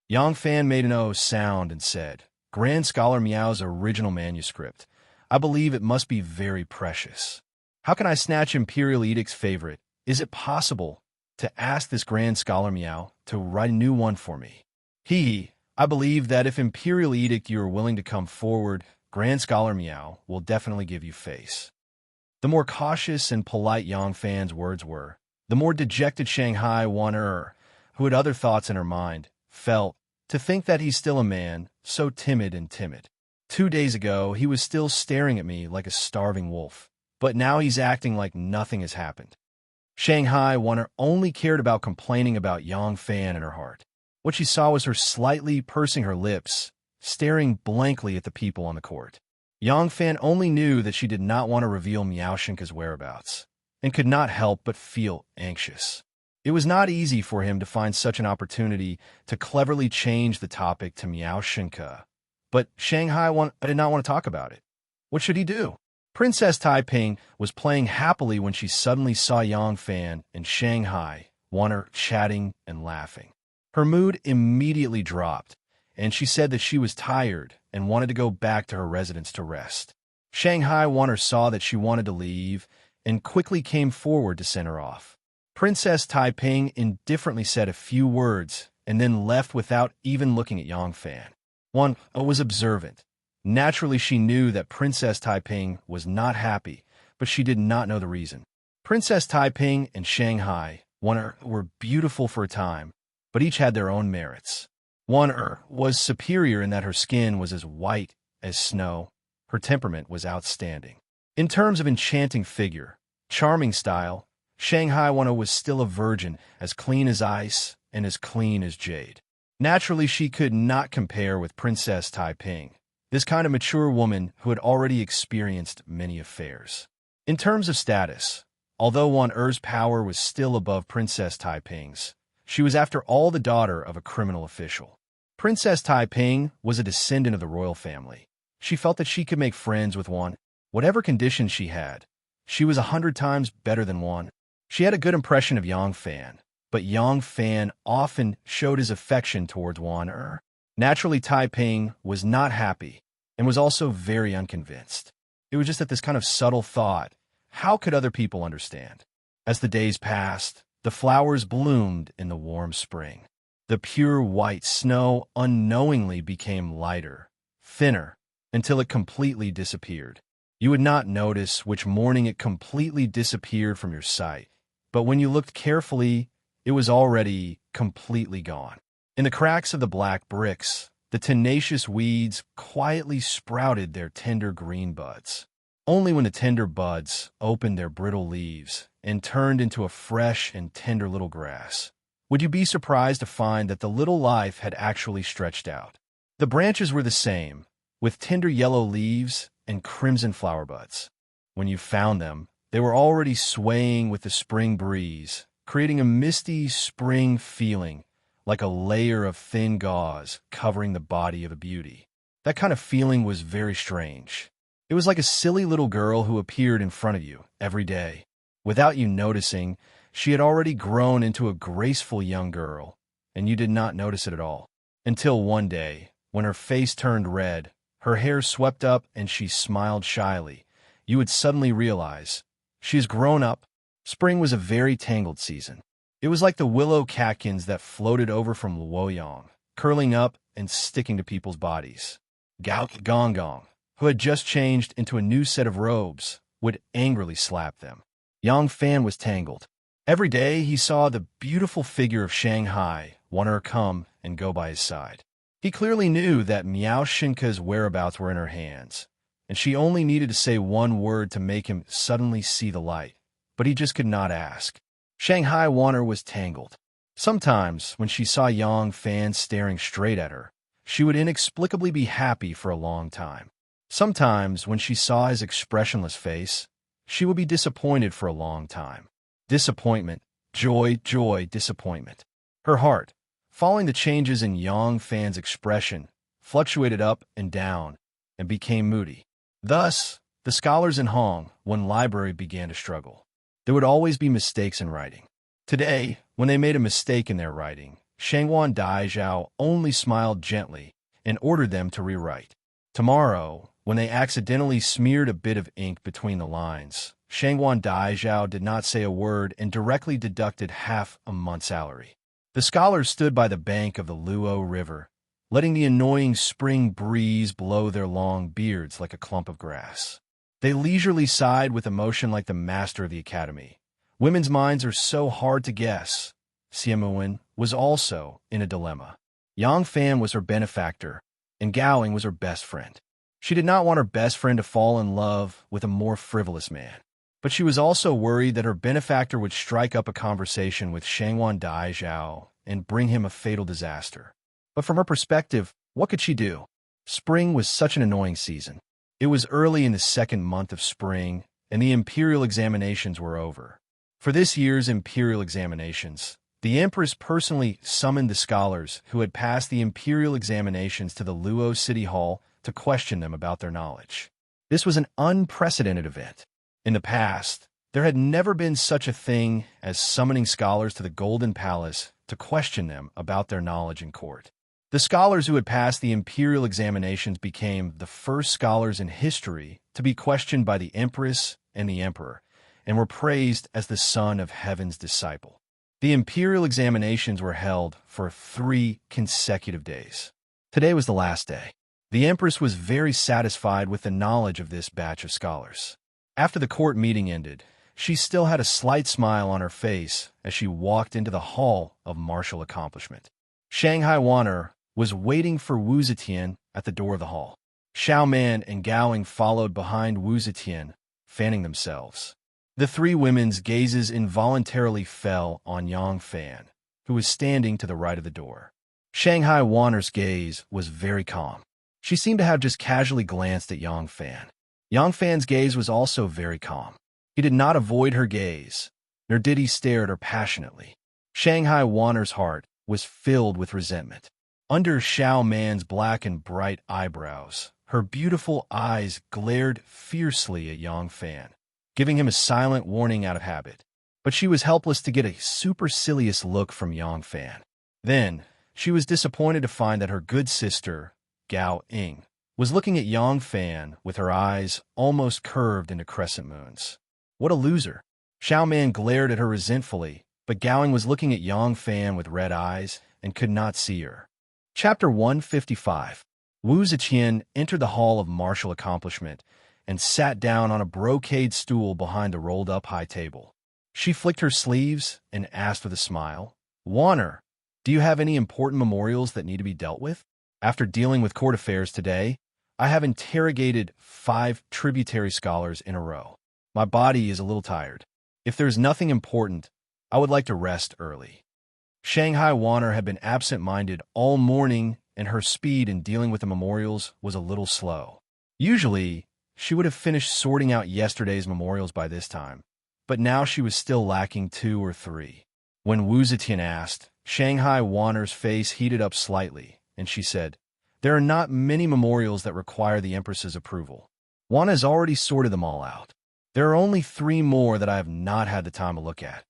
Yang Fan made an O sound and said, Grand Scholar Miao's original manuscript. I believe it must be very precious. How can I snatch Imperial Edict's favorite? Is it possible to ask this Grand Scholar Miao to write a new one for me? I believe that if Imperial Edict you are willing to come forward, Grand Scholar Miao will definitely give you face. The more cautious and polite Yang Fan's words were, the more dejected Shanghai Wan'er, who had other thoughts in her mind, felt, to think that he's still a man, so timid and timid. 2 days ago, he was still staring at me like a starving wolf, but now he's acting like nothing has happened. Shanghai Wan'er only cared about complaining about Yang Fan in her heart. What she saw was her slightly pursing her lips, staring blankly at the people on the court. Yang Fan only knew that she did not want to reveal Miao Shinke's whereabouts, and could not help but feel anxious. It was not easy for him to find such an opportunity to cleverly change the topic to Miao Shinke, but Shanghai did not want to talk about it. What should he do? Princess Taiping was playing happily when she suddenly saw Yang Fan and Shanghai Wan'er chatting and laughing. Her mood immediately dropped, and she said that she was tired and wanted to go back to her residence to rest. Shanghai Wan'er saw that she wanted to leave and quickly came forward to send her off. Princess Taiping indifferently said a few words and then left without even looking at Yang Fan. One was observant. Naturally, she knew that Princess Taiping was not happy, but she did not know the reason. Princess Taiping and Shanghai Wan'er were beautiful for a time, but each had their own merits. Wan'er was superior in that her skin was as white as snow. Her temperament was outstanding. In terms of enchanting figure, charming style, Shanghai Wan'er was still a virgin, as clean as ice and as clean as jade. Naturally, she could not compare with Princess Taiping, this kind of mature woman who had already experienced many affairs. In terms of status, although Wan'er's power was still above Princess Taiping's, she was after all the daughter of a criminal official. Princess Taiping was a descendant of the royal family. She felt that she could make friends with one. Whatever conditions she had, she was 100 times better than one. She had a good impression of Yang Fan, but Yang Fan often showed his affection towards Wan Er. Naturally, Taiping was not happy and was also very unconvinced. It was just that this kind of subtle thought, how could other people understand? As the days passed, the flowers bloomed in the warm spring. The pure white snow unknowingly became lighter, thinner, until it completely disappeared. You would not notice which morning it completely disappeared from your sight, but when you looked carefully, it was already completely gone. In the cracks of the black bricks, the tenacious weeds quietly sprouted their tender green buds. Only when the tender buds opened their brittle leaves and turned into a fresh and tender little grass would you be surprised to find that the little life had actually stretched out. The branches were the same, with tender yellow leaves and crimson flower buds. When you found them, they were already swaying with the spring breeze, creating a misty spring feeling, like a layer of thin gauze covering the body of a beauty. That kind of feeling was very strange. It was like a silly little girl who appeared in front of you every day. Without you noticing, she had already grown into a graceful young girl, and you did not notice it at all. Until one day, when her face turned red, her hair swept up, and she smiled shyly, you would suddenly realize, she has grown up. Spring was a very tangled season. It was like the willow catkins that floated over from Luoyang, curling up and sticking to people's bodies. Gao Gong Gong, who had just changed into a new set of robes, would angrily slap them. Yang Fan was tangled. Every day he saw the beautiful figure of Shanghai want her come and go by his side. He clearly knew that Miao Shinka's whereabouts were in her hands, and she only needed to say one word to make him suddenly see the light, but he just could not ask. Shanghai Wanner was tangled. Sometimes, when she saw Yang Fan staring straight at her, she would inexplicably be happy for a long time. Sometimes, when she saw his expressionless face, she would be disappointed for a long time. Disappointment, joy, joy, disappointment. Her heart, following the changes in Yang Fan's expression, fluctuated up and down and became moody. Thus, the scholars in Hong, when library began to struggle. There would always be mistakes in writing. Today, when they made a mistake in their writing, Shangwan Daizhao only smiled gently and ordered them to rewrite. Tomorrow, when they accidentally smeared a bit of ink between the lines, Shangwan Daizhao did not say a word and directly deducted half a month's salary. The scholars stood by the bank of the Luo River, letting the annoying spring breeze blow their long beards like a clump of grass. They leisurely sighed with emotion like the master of the academy. Women's minds are so hard to guess. Xiamuwen was also in a dilemma. Yang Fan was her benefactor, and Gowing was her best friend. She did not want her best friend to fall in love with a more frivolous man. But she was also worried that her benefactor would strike up a conversation with Shangwan Daizhao and bring him a fatal disaster. But from her perspective, what could she do? Spring was such an annoying season. It was early in the second month of spring, and the imperial examinations were over. For this year's imperial examinations, the Empress personally summoned the scholars who had passed the imperial examinations to the Luo City Hall to question them about their knowledge. This was an unprecedented event. In the past, there had never been such a thing as summoning scholars to the Golden Palace to question them about their knowledge in court. The scholars who had passed the imperial examinations became the first scholars in history to be questioned by the Empress and the Emperor, and were praised as the son of heaven's disciple. The imperial examinations were held for 3 consecutive days. Today was the last day. The Empress was very satisfied with the knowledge of this batch of scholars. After the court meeting ended, she still had a slight smile on her face as she walked into the hall of martial accomplishment. Shanghai Wanner was waiting for Wu Zetian at the door of the hall. Xiao Man and Gowing followed behind Wu Zetian, fanning themselves. The 3 women's gazes involuntarily fell on Yang Fan, who was standing to the right of the door. Shanghai Wanner's gaze was very calm. She seemed to have just casually glanced at Yang Fan. Yang Fan's gaze was also very calm. He did not avoid her gaze, nor did he stare at her passionately. Shanghai Wanner's heart was filled with resentment. Under Xiao Man's black and bright eyebrows, Her beautiful eyes glared fiercely at Yang Fan, giving him a silent warning out of habit. But she was helpless to get a supercilious look from Yang Fan. Then, she was disappointed to find that her good sister, Gao Ying, was looking at Yang Fan with her eyes almost curved into crescent moons. What a loser! Xiao Man glared at her resentfully, but Gao Ying was looking at Yang Fan with red eyes and could not see her. Chapter 155. Wu Ziqian entered the Hall of Martial Accomplishment and sat down on a brocade stool behind the rolled-up high table. She flicked her sleeves and asked with a smile, "Warner, do you have any important memorials that need to be dealt with? After dealing with court affairs today, I have interrogated 5 tributary scholars in a row. My body is a little tired. If there's nothing important, I would like to rest early." Shanghai Warner had been absent-minded all morning, and her speed in dealing with the memorials was a little slow. Usually, she would have finished sorting out yesterday's memorials by this time, but now she was still lacking 2 or 3. When Wu Zetian asked, Shanghai Warner's face heated up slightly, and she said, "There are not many memorials that require the Empress's approval. Wan has already sorted them all out. There are only 3 more that I have not had the time to look at."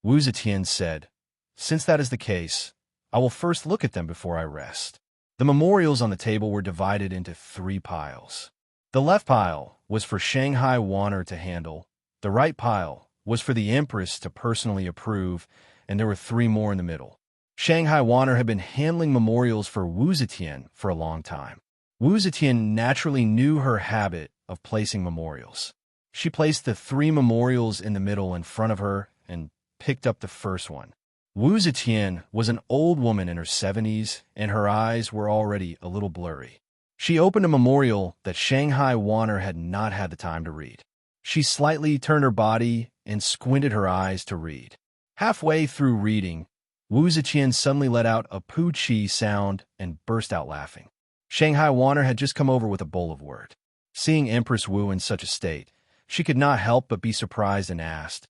Wu Zetian said, "Since that is the case, I will first look at them before I rest." The memorials on the table were divided into 3 piles. The left pile was for Shanghai Warner to handle, the right pile was for the Empress to personally approve, and there were 3 more in the middle. Shanghai Warner had been handling memorials for Wu Zetian for a long time. Wu Zetian naturally knew her habit of placing memorials. She placed the 3 memorials in the middle in front of her and picked up the first one. Wu Zetian was an old woman in her 70s, and her eyes were already a little blurry. She opened a memorial that Shanghai Warner had not had the time to read. She slightly turned her body and squinted her eyes to read. Halfway through reading, Wu Zetian suddenly let out a poo-chi sound and burst out laughing. Shanghai Warner had just come over with a bowl of wort. Seeing Empress Wu in such a state, she could not help but be surprised and asked,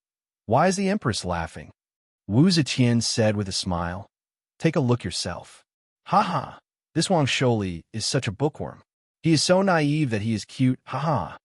"Why is the Empress laughing?" Wu Zetian said with a smile, "Take a look yourself." "Ha ha, this Wang Sholi is such a bookworm. He is so naive that he is cute, ha ha."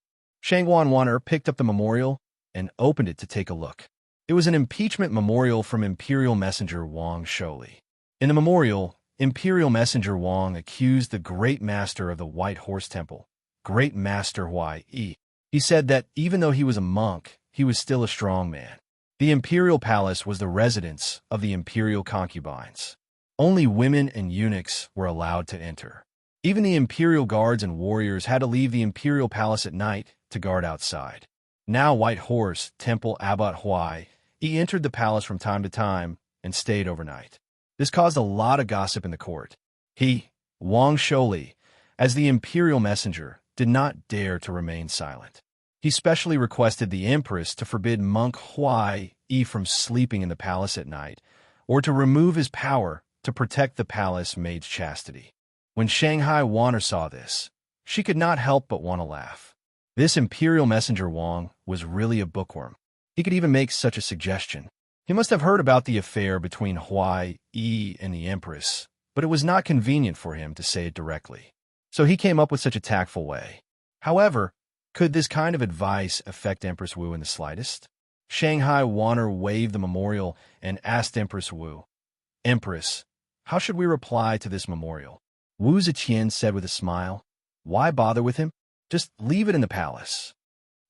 Shangwan Warner picked up the memorial and opened it to take a look. It was an impeachment memorial from Imperial Messenger Wang Sholi. In the memorial, Imperial Messenger Wang accused the Great Master of the White Horse Temple, Great Master Huai Yi. He said that even though he was a monk, he was still a strong man. The imperial palace was the residence of the imperial concubines. Only women and eunuchs were allowed to enter. Even the imperial guards and warriors had to leave the imperial palace at night to guard outside. Now White Horse Temple Abbot Huai Yi entered the palace from time to time and stayed overnight. This caused a lot of gossip in the court. He, Wang Sholi, as the imperial messenger, did not dare to remain silent. He specially requested the Empress to forbid monk Huai Yi from sleeping in the palace at night, or to remove his power to protect the palace maid's chastity. When Shanghai Warner saw this, she could not help but want to laugh. This imperial messenger Wang was really a bookworm. He could even make such a suggestion. He must have heard about the affair between Huai Yi and the Empress, but it was not convenient for him to say it directly. So he came up with such a tactful way. However, could this kind of advice affect Empress Wu in the slightest? Shanghai Warner waved the memorial and asked Empress Wu, "Empress, how should we reply to this memorial?" Wu Zetian said with a smile, "Why bother with him? Just leave it in the palace."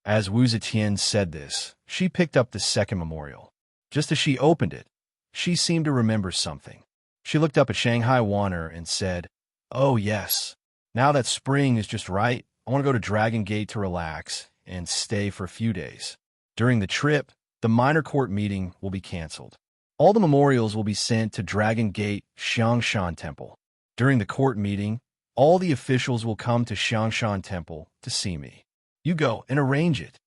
As Wu Zetian said this, she picked up the second memorial. Just as she opened it, she seemed to remember something. She looked up at Shanghai Warner and said, "Oh yes, now that spring is just right, I want to go to Dragon Gate to relax and stay for a few days. During the trip, the minor court meeting will be canceled. All the memorials will be sent to Dragon Gate Xiangshan Temple. During the court meeting, all the officials will come to Xiangshan Temple to see me. You go and arrange it."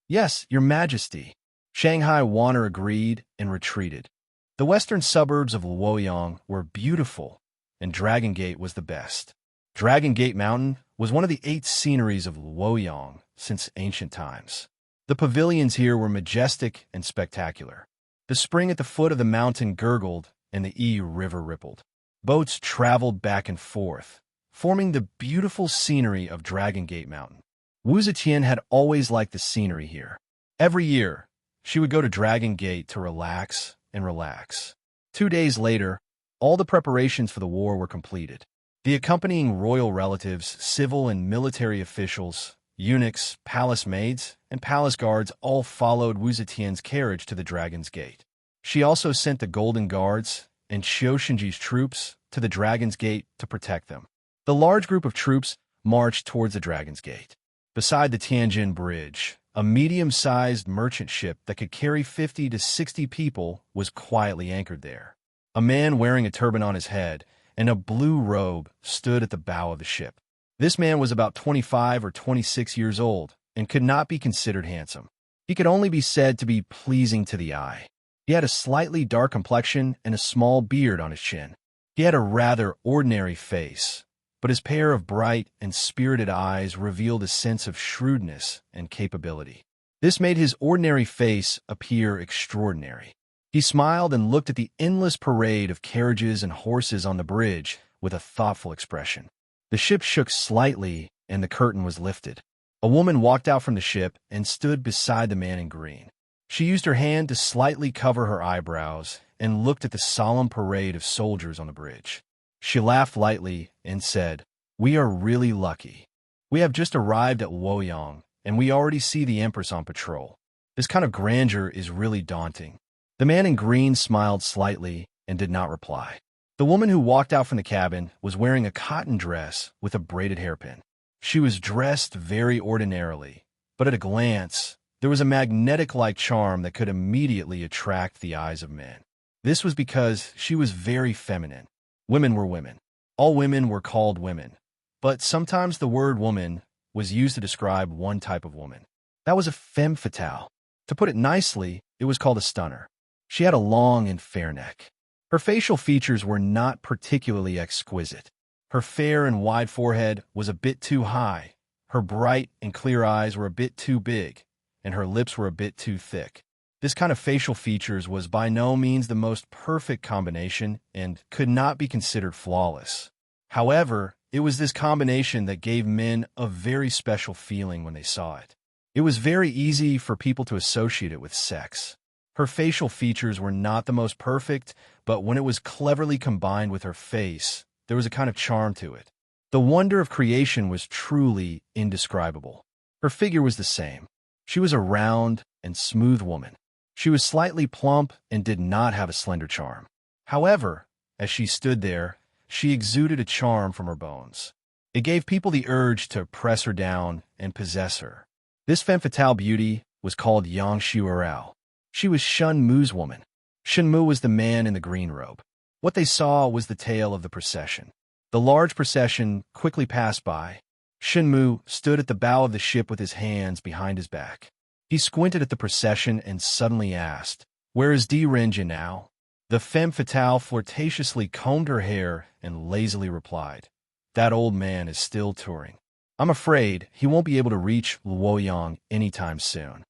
"Yes, Your Majesty." Shanghai Warner agreed and retreated. The western suburbs of Luoyang were beautiful, and Dragon Gate was the best. Dragon Gate Mountain was one of the 8 sceneries of Luoyang since ancient times. The pavilions here were majestic and spectacular. The spring at the foot of the mountain gurgled, and the Yi River rippled. Boats traveled back and forth, forming the beautiful scenery of Dragon Gate Mountain. Wu Zetian had always liked the scenery here. Every year, she would go to Dragon Gate to relax and relax. 2 days later, all the preparations for the war were completed. The accompanying royal relatives, civil and military officials, eunuchs, palace maids, and palace guards all followed Wu Zetian's carriage to the Dragon's Gate. She also sent the Golden Guards and Xiao Shinji's troops to the Dragon's Gate to protect them. The large group of troops marched towards the Dragon's Gate. Beside the Tianjin Bridge, a medium-sized merchant ship that could carry 50 to 60 people was quietly anchored there. A man wearing a turban on his head and a blue robe stood at the bow of the ship. This man was about 25 or 26 years old and could not be considered handsome. He could only be said to be pleasing to the eye. He had a slightly dark complexion and a small beard on his chin. He had a rather ordinary face, but his pair of bright and spirited eyes revealed a sense of shrewdness and capability. This made his ordinary face appear extraordinary. He smiled and looked at the endless parade of carriages and horses on the bridge with a thoughtful expression. The ship shook slightly and the curtain was lifted. A woman walked out from the ship and stood beside the man in green. She used her hand to slightly cover her eyebrows and looked at the solemn parade of soldiers on the bridge. She laughed lightly and said, "We are really lucky. We have just arrived at Luoyang, and we already see the Empress on patrol. This kind of grandeur is really daunting." The man in green smiled slightly and did not reply. The woman who walked out from the cabin was wearing a cotton dress with a braided hairpin. She was dressed very ordinarily, but at a glance, there was a magnetic-like charm that could immediately attract the eyes of men. This was because she was very feminine. Women were women. All women were called women, but sometimes the word woman was used to describe one type of woman. That was a femme fatale. To put it nicely, it was called a stunner. She had a long and fair neck. Her facial features were not particularly exquisite. Her fair and wide forehead was a bit too high, her bright and clear eyes were a bit too big, and her lips were a bit too thick. This kind of facial features was by no means the most perfect combination and could not be considered flawless. However, it was this combination that gave men a very special feeling when they saw it. It was very easy for people to associate it with sex. Her facial features were not the most perfect, but when it was cleverly combined with her face, there was a kind of charm to it. The wonder of creation was truly indescribable. Her figure was the same. She was a round and smooth woman. She was slightly plump and did not have a slender charm. However, as she stood there, she exuded a charm from her bones. It gave people the urge to press her down and possess her. This femme fatale beauty was called Yang Shuarao. She was Shun Mu's woman. Shun Mu was the man in the green robe. What they saw was the tail of the procession. The large procession quickly passed by. Shun Mu stood at the bow of the ship with his hands behind his back. He squinted at the procession and suddenly asked, "Where is Di Renjin now?" The femme fatale flirtatiously combed her hair and lazily replied, "That old man is still touring. I'm afraid he won't be able to reach Luoyang anytime soon."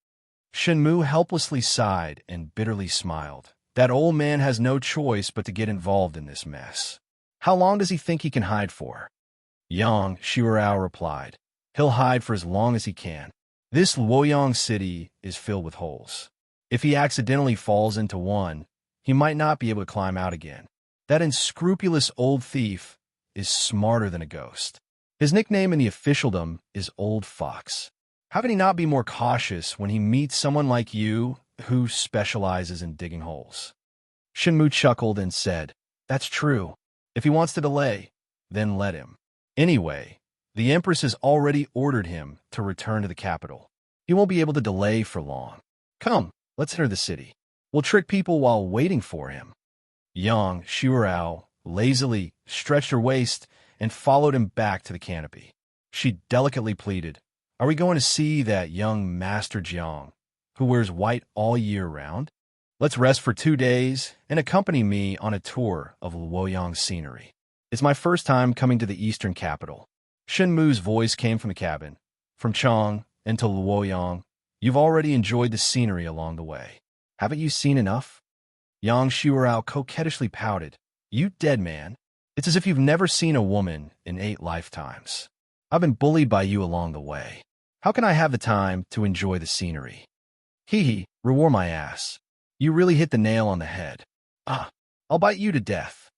Shun Mu helplessly sighed and bitterly smiled. That old man has no choice but to get involved in this mess. How long does he think he can hide for? Yang Shuarao replied, "He'll hide for as long as he can. This Luoyang city is filled with holes. If he accidentally falls into one, he might not be able to climb out again. That unscrupulous old thief is smarter than a ghost. His nickname in the officialdom is Old Fox. How can he not be more cautious when he meets someone like you who specializes in digging holes?" Shun Mu chuckled and said, "That's true. If he wants to delay, then let him. Anyway, the Empress has already ordered him to return to the capital. He won't be able to delay for long. Come, let's enter the city. We'll trick people while waiting for him." Yang Shuarao lazily stretched her waist and followed him back to the canopy. She delicately pleaded, "Are we going to see that young Master Jiang, who wears white all year round? Let's rest for 2 days and accompany me on a tour of Luoyang scenery. It's my first time coming to the eastern capital." Shun Mu's voice came from the cabin. "From Chang and to Luoyang, you've already enjoyed the scenery along the way. Haven't you seen enough?" Yang Shuarao coquettishly pouted, "You dead man. It's as if you've never seen a woman in 8 lifetimes. I've been bullied by you along the way. How can I have the time to enjoy the scenery? Hee hee, reward my ass. You really hit the nail on the head. Ah, I'll bite you to death.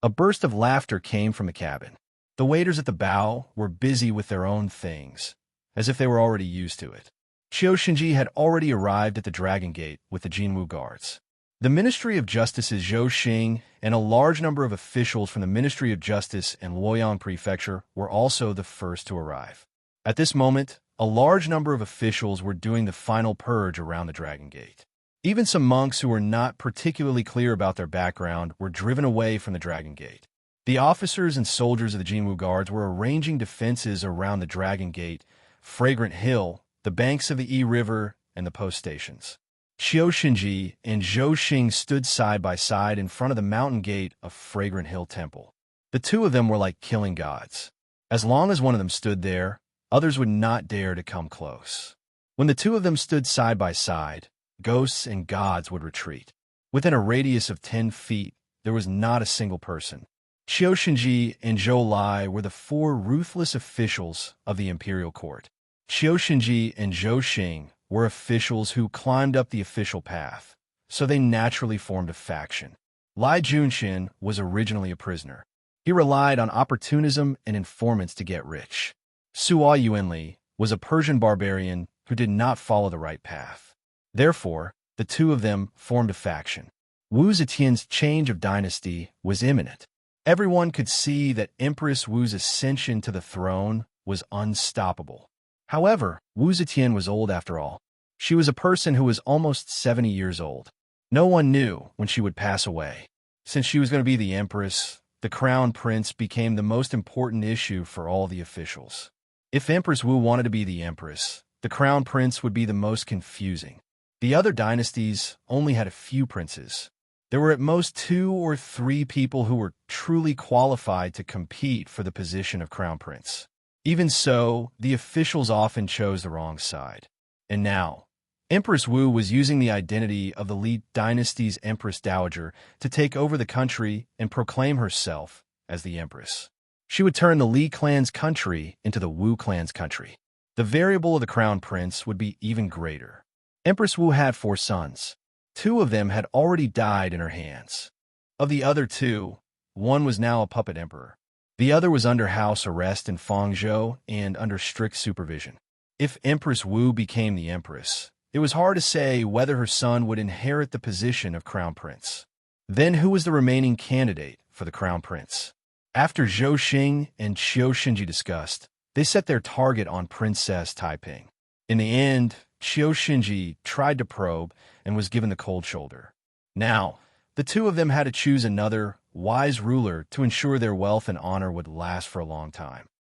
A burst of laughter came from the cabin. The waiters at the bow were busy with their own things, as if they were already used to it. Qiu Shinji had already arrived at the Dragon Gate with the Jinwu guards. The Ministry of Justice's Zhou Xing and a large number of officials from the Ministry of Justice and Luoyang Prefecture were also the first to arrive. At this moment, a large number of officials were doing the final purge around the Dragon Gate. Even some monks who were not particularly clear about their background were driven away from the Dragon Gate. The officers and soldiers of the Jinwu Guards were arranging defenses around the Dragon Gate, Fragrant Hill, the banks of the Yi River, and the post stations. Qiu Shinji and Zhou Xing stood side by side in front of the mountain gate of Fragrant Hill Temple. The two of them were like killing gods. As long as one of them stood there, others would not dare to come close. When the two of them stood side by side, ghosts and gods would retreat. Within a radius of 10 feet, there was not a single person. Qiu Shinji and Zhou Lai were the 4 ruthless officials of the imperial court. Qiu Shinji and Zhou Xing were officials who climbed up the official path, so they naturally formed a faction. Lai Junxin was originally a prisoner. He relied on opportunism and informants to get rich. Suo Yuanli was a Persian barbarian who did not follow the right path. Therefore, the two of them formed a faction. Wu Zetian's change of dynasty was imminent. Everyone could see that Empress Wu's ascension to the throne was unstoppable. However, Wu Zetian was old after all. She was a person who was almost 70 years old. No one knew when she would pass away. Since she was going to be the empress, the crown prince became the most important issue for all the officials. If Empress Wu wanted to be the empress, the crown prince would be the most confusing. The other dynasties only had a few princes. There were at most 2 or 3 people who were truly qualified to compete for the position of crown prince. Even so, the officials often chose the wrong side. And now, Empress Wu was using the identity of the Li dynasty's Empress Dowager to take over the country and proclaim herself as the empress. She would turn the Li clan's country into the Wu clan's country. The variable of the crown prince would be even greater. Empress Wu had 4 sons. 2 of them had already died in her hands. Of the other 2, one was now a puppet emperor. The other was under house arrest in Fangzhou and under strict supervision. If Empress Wu became the empress, it was hard to say whether her son would inherit the position of crown prince. Then who was the remaining candidate for the crown prince? After Zhou Xing and Qiu Shinji discussed, they set their target on Princess Taiping. In the end, Qiu Shinji tried to probe and was given the cold shoulder. Now, the two of them had to choose another, wise ruler to ensure their wealth and honor would last for a long time.